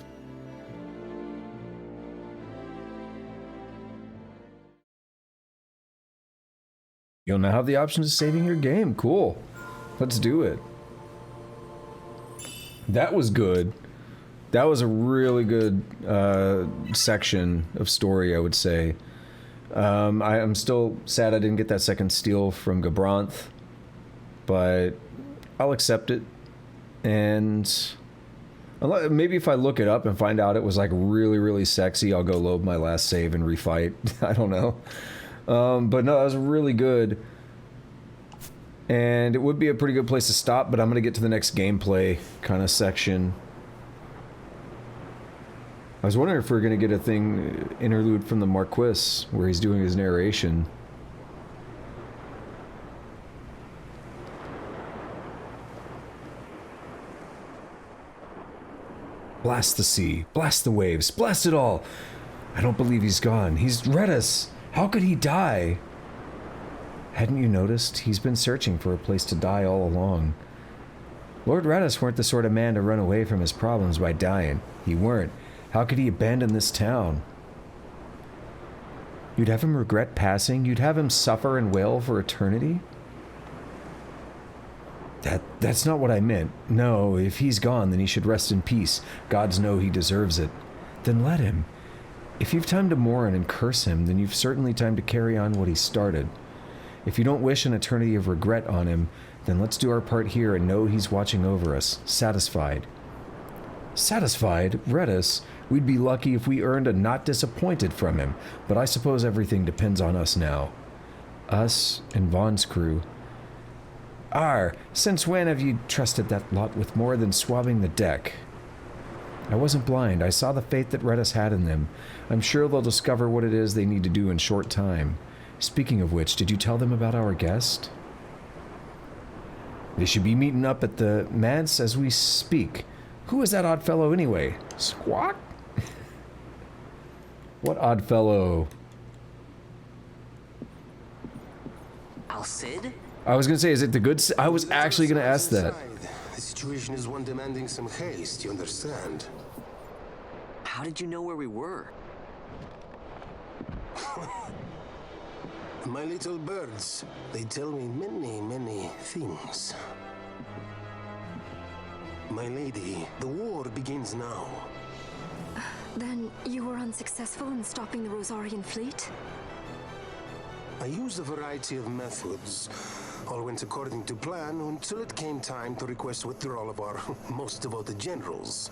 You'll now have the option of saving your game. Cool. Let's do it. That was good. That was a really good section of story, I would say. I'm still sad I didn't get that second steal from Gabranth, but I'll accept it. And maybe if I look it up and find out it was like really, really sexy, I'll go load my last save and refight. I don't know. But no, that was really good. And it would be a pretty good place to stop, but I'm going to get to the next gameplay kind of section. I was wondering if we were going to get a interlude from the Marquis, where he's doing his narration. Blast the sea, blast the waves, blast it all! I don't believe he's gone. He's Redis! How could he die? Hadn't you noticed? He's been searching for a place to die all along. Lord Redis weren't the sort of man to run away from his problems by dying. He weren't. How could he abandon this town? You'd have him regret passing? You'd have him suffer and wail for eternity? That's not what I meant. No, if he's gone, then he should rest in peace. Gods know he deserves it. Then let him. If you've time to mourn and curse him, then you've certainly time to carry on what he started. If you don't wish an eternity of regret on him, then let's do our part here and know he's watching over us, satisfied. Satisfied? Redis? We'd be lucky if we earned a not disappointed from him, but I suppose everything depends on us now. Us and Vaughn's crew. Since when have you trusted that lot with more than swabbing the deck? I wasn't blind. I saw the faith that Redis had in them. I'm sure they'll discover what it is they need to do in short time. Speaking of which, did you tell them about our guest? They should be meeting up at the manse as we speak. Who is that odd fellow anyway? Squawk? What odd fellow? Al-Cid? I was gonna say, is it the good? I was actually gonna ask that. The situation is one demanding some haste, you understand? How did you know where we were? My little birds, they tell me many, many things. My lady, the war begins now. Then you were unsuccessful in stopping the Rosarian fleet? I used a variety of methods. All went according to plan until it came time to request withdrawal of our most devoted generals.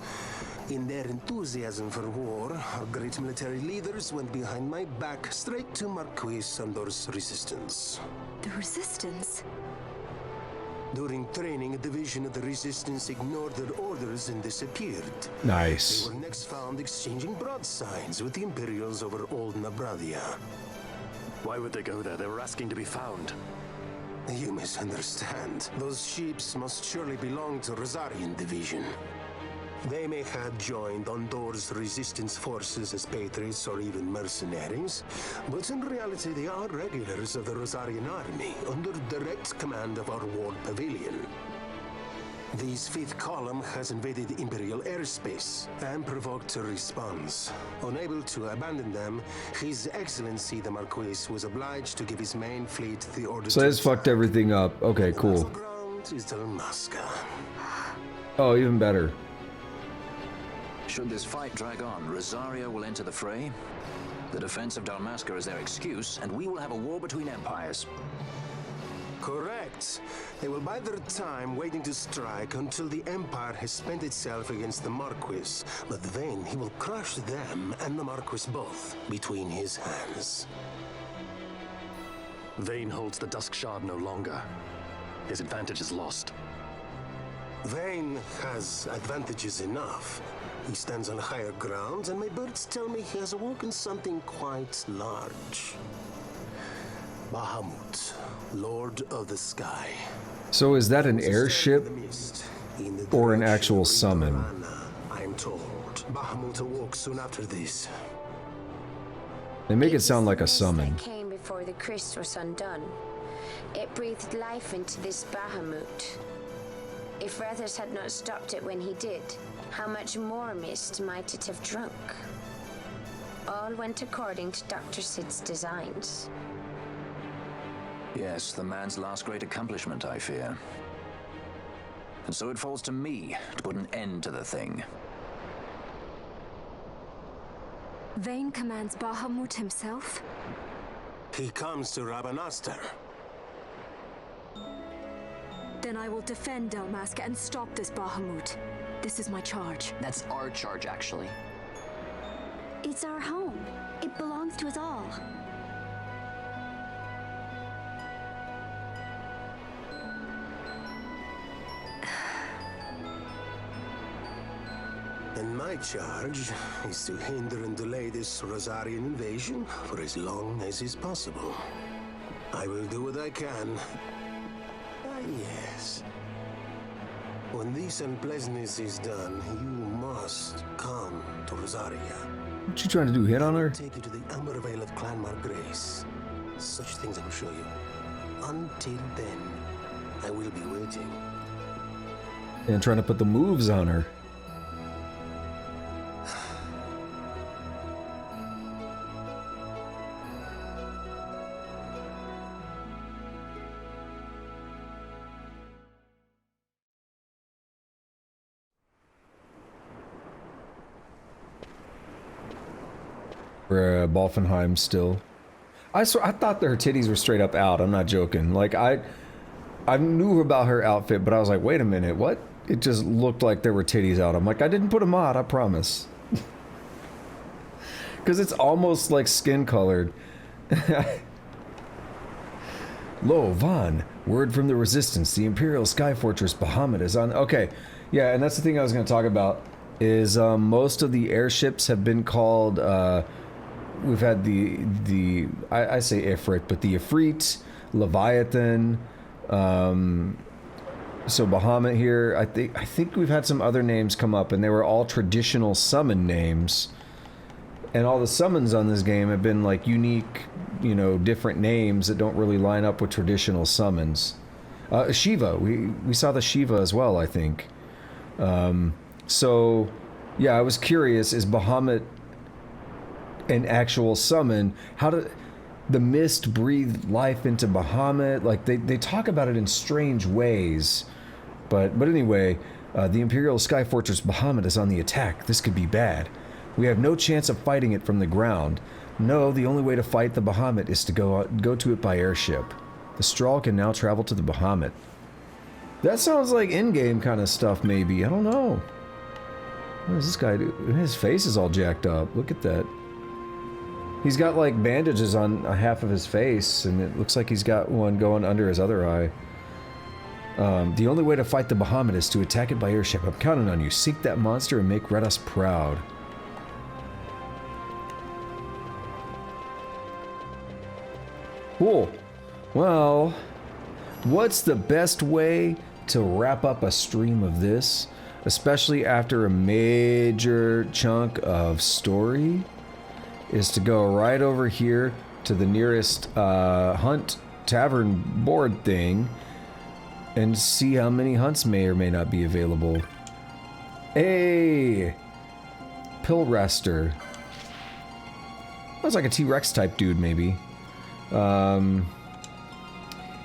In their enthusiasm for war, our great military leaders went behind my back straight to Marquis Sandor's resistance. The resistance? During training, a division of the resistance ignored their orders and disappeared. Nice. They were next found exchanging broadsides with the Imperials over Old Nabradia. Why would they go there? They were asking to be found. You misunderstand. Those ships must surely belong to Rosarian Division. They may have joined Ondor's resistance forces as patriots or even mercenaries, but in reality they are regulars of the Rosarian army, under direct command of our war pavilion. This fifth column has invaded Imperial airspace and provoked a response. Unable to abandon them, His Excellency the Marquis was obliged to give his main fleet the order So this fucked everything up. Okay, cool. The ground is Dalmasca. Oh, even better. Should this fight drag on, Rosaria will enter the fray. The defense of Dalmasca is their excuse, and we will have a war between empires. Correct. They will bide their time waiting to strike until the Empire has spent itself against the Marquis. But then he will crush them and the Marquis both between his hands. Vayne holds the Dusk Shard no longer. His advantage is lost. Vayne has advantages enough. He stands on higher ground, and my birds tell me he has awoken something quite large. Bahamut, Lord of the Sky. So is that an airship or an actual summon? I'm told. Bahamut awoke soon after this. They make it sound like a summon. That came before the Christ was undone. It breathed life into this Bahamut. If Rethers had not stopped it when he did, how much more mist might it have drunk? All went according to Dr. Sid's designs. Yes, the man's last great accomplishment, I fear. And so it falls to me to put an end to the thing. Vayne commands Bahamut himself? He comes to Rabanastar. Then I will defend Dalmasca and stop this Bahamut. This is my charge. That's our charge, actually. It's our home. It belongs to us all. And my charge is to hinder and delay this Rosarian invasion for as long as is possible. I will do what I can. Ah, yes. When this unpleasantness is done, you must come to Rosaria. What you trying to do, hit on her? Take you to the Elmer Vale of Clan Margrace. Such things I will show you. Until then, I will be waiting. And trying to put the moves on her. Balfenheim still. I thought that her titties were straight up out. I'm not joking. Like I knew about her outfit, but I was like, wait a minute, what? It just looked like there were titties out. I'm like, I didn't put them on, I promise. Because it's almost like skin colored. Lo, Vaughn, word from the Resistance. The Imperial Sky Fortress Bahamut is on. Okay, yeah, and that's the thing I was going to talk about. Is most of the airships have been called. We've had I say Ifrit, but the Ifrit, Leviathan. So Bahamut here. I think we've had some other names come up, and they were all traditional summon names. And all the summons on this game have been like unique, you know, different names that don't really line up with traditional summons. Shiva, we saw the Shiva as well, I think. So, yeah, I was curious, is Bahamut an actual summon? How did the mist breathe life into Bahamut? Like, they talk about it in strange ways. But anyway, the Imperial Sky Fortress Bahamut is on the attack. This could be bad. We have no chance of fighting it from the ground. No, the only way to fight the Bahamut is to go to it by airship. The Strahl can now travel to the Bahamut. That sounds like in-game kind of stuff, maybe. I don't know. What does this guy do? His face is all jacked up. Look at that. He's got like bandages on half of his face, and it looks like he's got one going under his other eye. The only way to fight the Bahamut is to attack it by airship. I'm counting on you. Seek that monster and make Redas proud. Cool. Well, what's the best way to wrap up a stream of this, especially after a major chunk of story, is to go right over here to the nearest hunt tavern board thing and see how many hunts may or may not be available. Hey! Pill Rester. That's like a T-Rex type dude, maybe.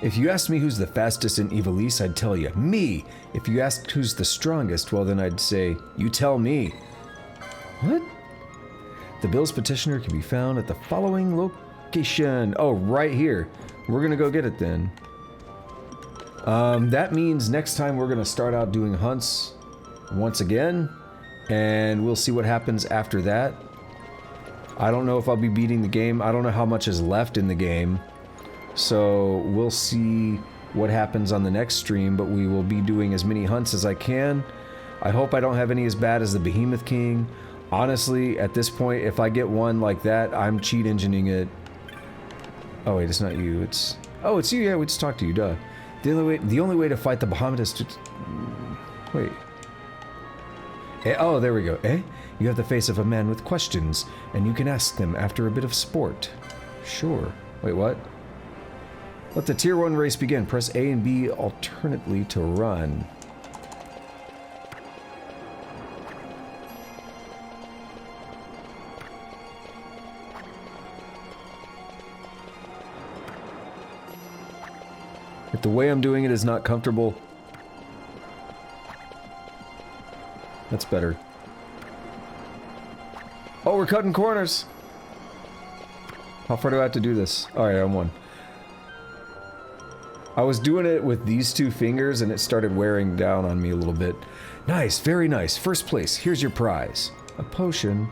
If you asked me who's the fastest in Ivalice, I'd tell you, me. If you asked who's the strongest, well then I'd say, you tell me. What? The Bill's petitioner can be found at the following location. Oh, right here. We're gonna go get it then. That means next time we're going to start out doing hunts once again, and we'll see what happens after that. I don't know if I'll be beating the game. I don't know how much is left in the game, so we'll see what happens on the next stream, but we will be doing as many hunts as I can. I hope I don't have any as bad as the Behemoth King. Honestly, at this point, if I get one like that, I'm cheat engineering it. Oh wait, it's not you, it's... Oh, it's you, yeah, we just talked to you, duh. The only way to fight the Bahamut is to... Wait. Oh, there we go. You have the face of a man with questions, and you can ask them after a bit of sport. Sure. Wait, what? Let the Tier 1 race begin. Press A and B alternately to run. If the way I'm doing it is not comfortable, that's better. Oh, we're cutting corners! How far do I have to do this? Alright, I'm one. I was doing it with these two fingers and it started wearing down on me a little bit. Nice, very nice. First place, here's your prize. A potion.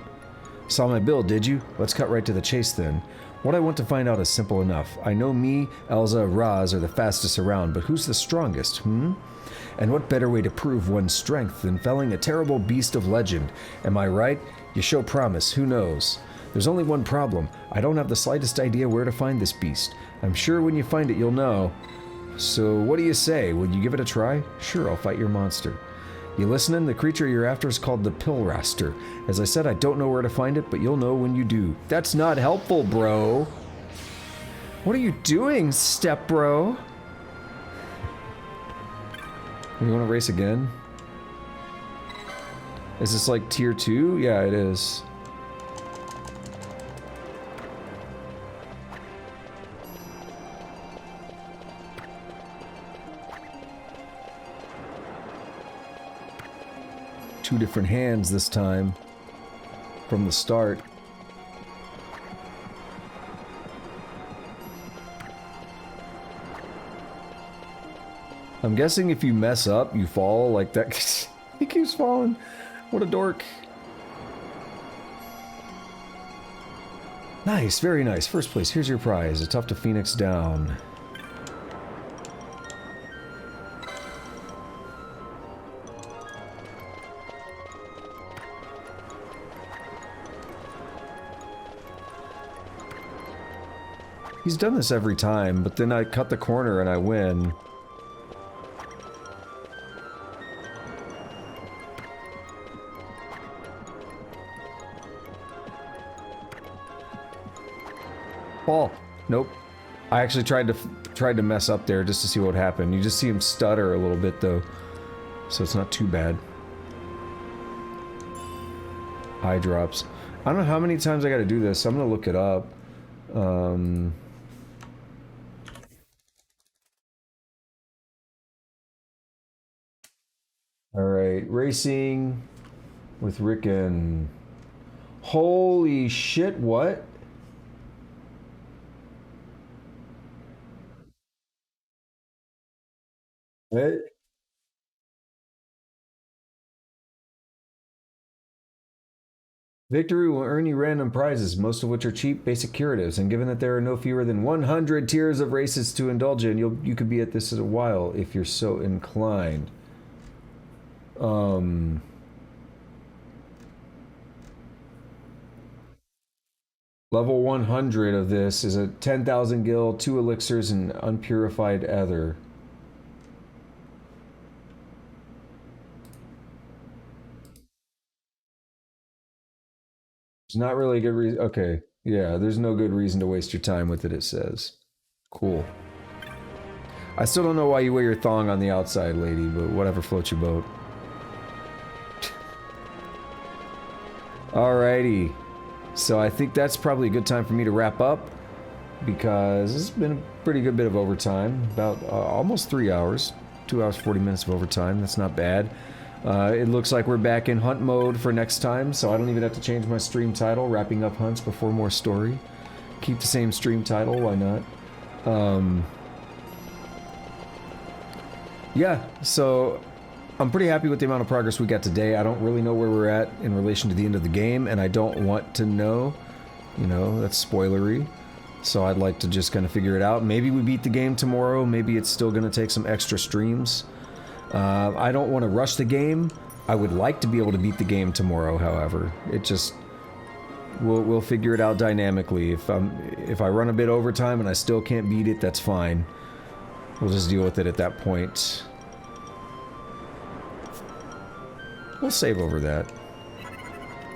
Saw my bill, did you? Let's cut right to the chase then. What I want to find out is simple enough. I know me, Elza, Raz are the fastest around, but who's the strongest, And what better way to prove one's strength than felling a terrible beast of legend? Am I right? You show promise, who knows? There's only one problem. I don't have the slightest idea where to find this beast. I'm sure when you find it, you'll know. So what do you say? Would you give it a try? Sure, I'll fight your monster. You listening? The creature you're after is called the Pillraster. As I said, I don't know where to find it, but you'll know when you do. That's not helpful, bro. What are you doing, step bro? You want to race again? Is this like tier 2? Yeah, it is. Two different hands this time from the start. I'm guessing if you mess up, you fall like that. He keeps falling. What a dork. Nice, very nice. First place, here's your prize. A tough to Phoenix down. He's done this every time, but then I cut the corner and I win. Fall. Nope. I actually tried to mess up there just to see what happened. You just see him stutter a little bit though, so it's not too bad. Eye drops. I don't know how many times I got to do this. I'm gonna look it up. Alright, racing with Rickon. Holy shit, what? What? Victory will earn you random prizes, most of which are cheap, basic curatives, and given that there are no fewer than 100 tiers of races to indulge in, you could be at this a while if you're so inclined. Level 100 of this is a 10,000 gil, 2 elixirs, and unpurified ether. There's not really a good reason. Okay, yeah, there's no good reason to waste your time with it, it says. Cool. I still don't know why you wear your thong on the outside, lady, but whatever floats your boat. Alrighty. So I think that's probably a good time for me to wrap up, because it's been a pretty good bit of overtime. About almost 3 hours. 2 hours, 40 minutes of overtime. That's not bad. It looks like we're back in hunt mode for next time, so I don't even have to change my stream title. Wrapping up hunts before more story. Keep the same stream title, why not? yeah, so I'm pretty happy with the amount of progress we got today. I don't really know where we're at in relation to the end of the game, and I don't want to know. You know, that's spoilery. So I'd like to just kind of figure it out. Maybe we beat the game tomorrow. Maybe it's still going to take some extra streams. I don't want to rush the game. I would like to be able to beat the game tomorrow, however. It just... We'll figure it out dynamically. If I run a bit overtime and I still can't beat it, that's fine. We'll just deal with it at that point. We'll save over that.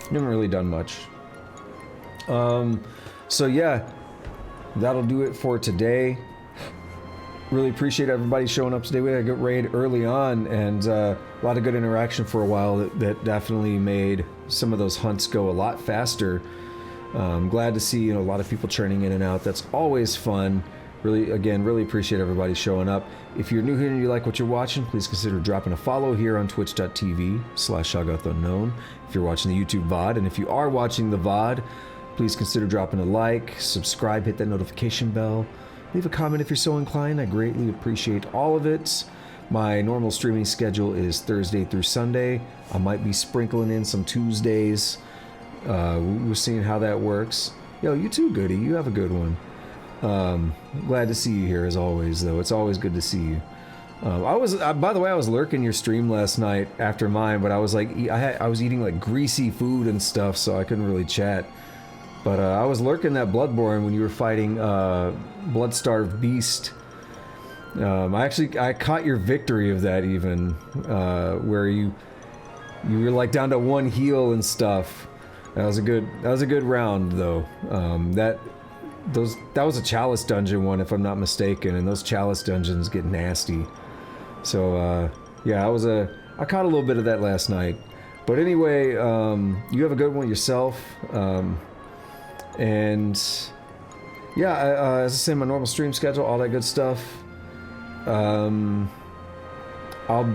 Haven't really done much. So yeah, that'll do it for today. Really appreciate everybody showing up today. We had a good raid early on, and a lot of good interaction for a while that definitely made some of those hunts go a lot faster. Glad to see, a lot of people churning in and out. That's always fun. Really, again, really appreciate everybody showing up. If you're new here and you like what you're watching, please consider dropping a follow here on twitch.tv/ShoggothUnknown if you're watching the YouTube VOD. And if you are watching the VOD, please consider dropping a like, subscribe, hit that notification bell. Leave a comment if you're so inclined. I greatly appreciate all of it. My normal streaming schedule is Thursday through Sunday. I might be sprinkling in some Tuesdays. We're seeing how that works. Yo, you too, Goody. You have a good one. Glad to see you here as always, though. It's always good to see you. By the way, I was lurking your stream last night after mine, but I was like, I was eating like greasy food and stuff, so I couldn't really chat. But I was lurking that Bloodborne when you were fighting Bloodstarved Beast. I caught your victory of that even, where you were like down to one heal and stuff. That was a good round though. That was a Chalice dungeon one, if I'm not mistaken, and those Chalice dungeons get nasty. So yeah, I caught a little bit of that last night. But anyway, you have a good one yourself. And yeah, as I say, my normal stream schedule, all that good stuff. I'll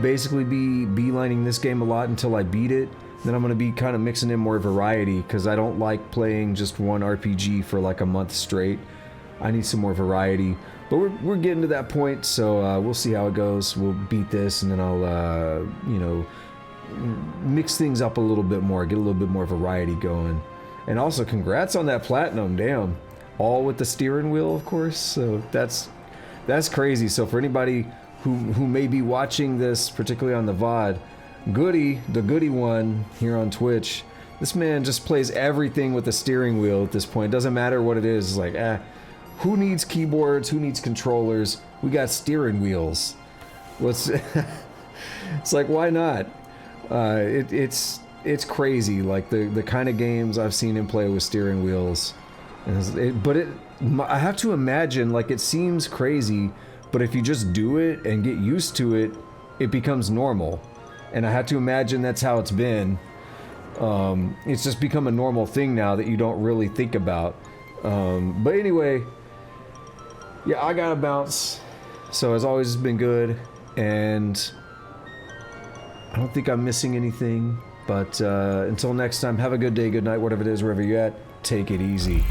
basically be beelining this game a lot until I beat it. Then I'm going to be kind of mixing in more variety, because I don't like playing just one RPG for like a month straight. I need some more variety. But we're getting to that point, so we'll see how it goes. We'll beat this, and then I'll, mix things up a little bit more, get a little bit more variety going. And also, congrats on that platinum, damn. All with the steering wheel, of course, so that's crazy. So for anybody who may be watching this, particularly on the VOD, Goody, the Goody one here on Twitch, this man just plays everything with the steering wheel at this point. Doesn't matter what it is. It's like, who needs keyboards? Who needs controllers? We got steering wheels. It's like, why not? It's crazy, like the kind of games I've seen him play with steering wheels. I have to imagine, like, it seems crazy, but if you just do it and get used to it, it becomes normal. And I have to imagine that's how it's been. It's just become a normal thing now that you don't really think about. But anyway, yeah, I gotta bounce. So as always, it's been good, and I don't think I'm missing anything. But until next time, have a good day, good night, whatever it is, wherever you're at. Take it easy.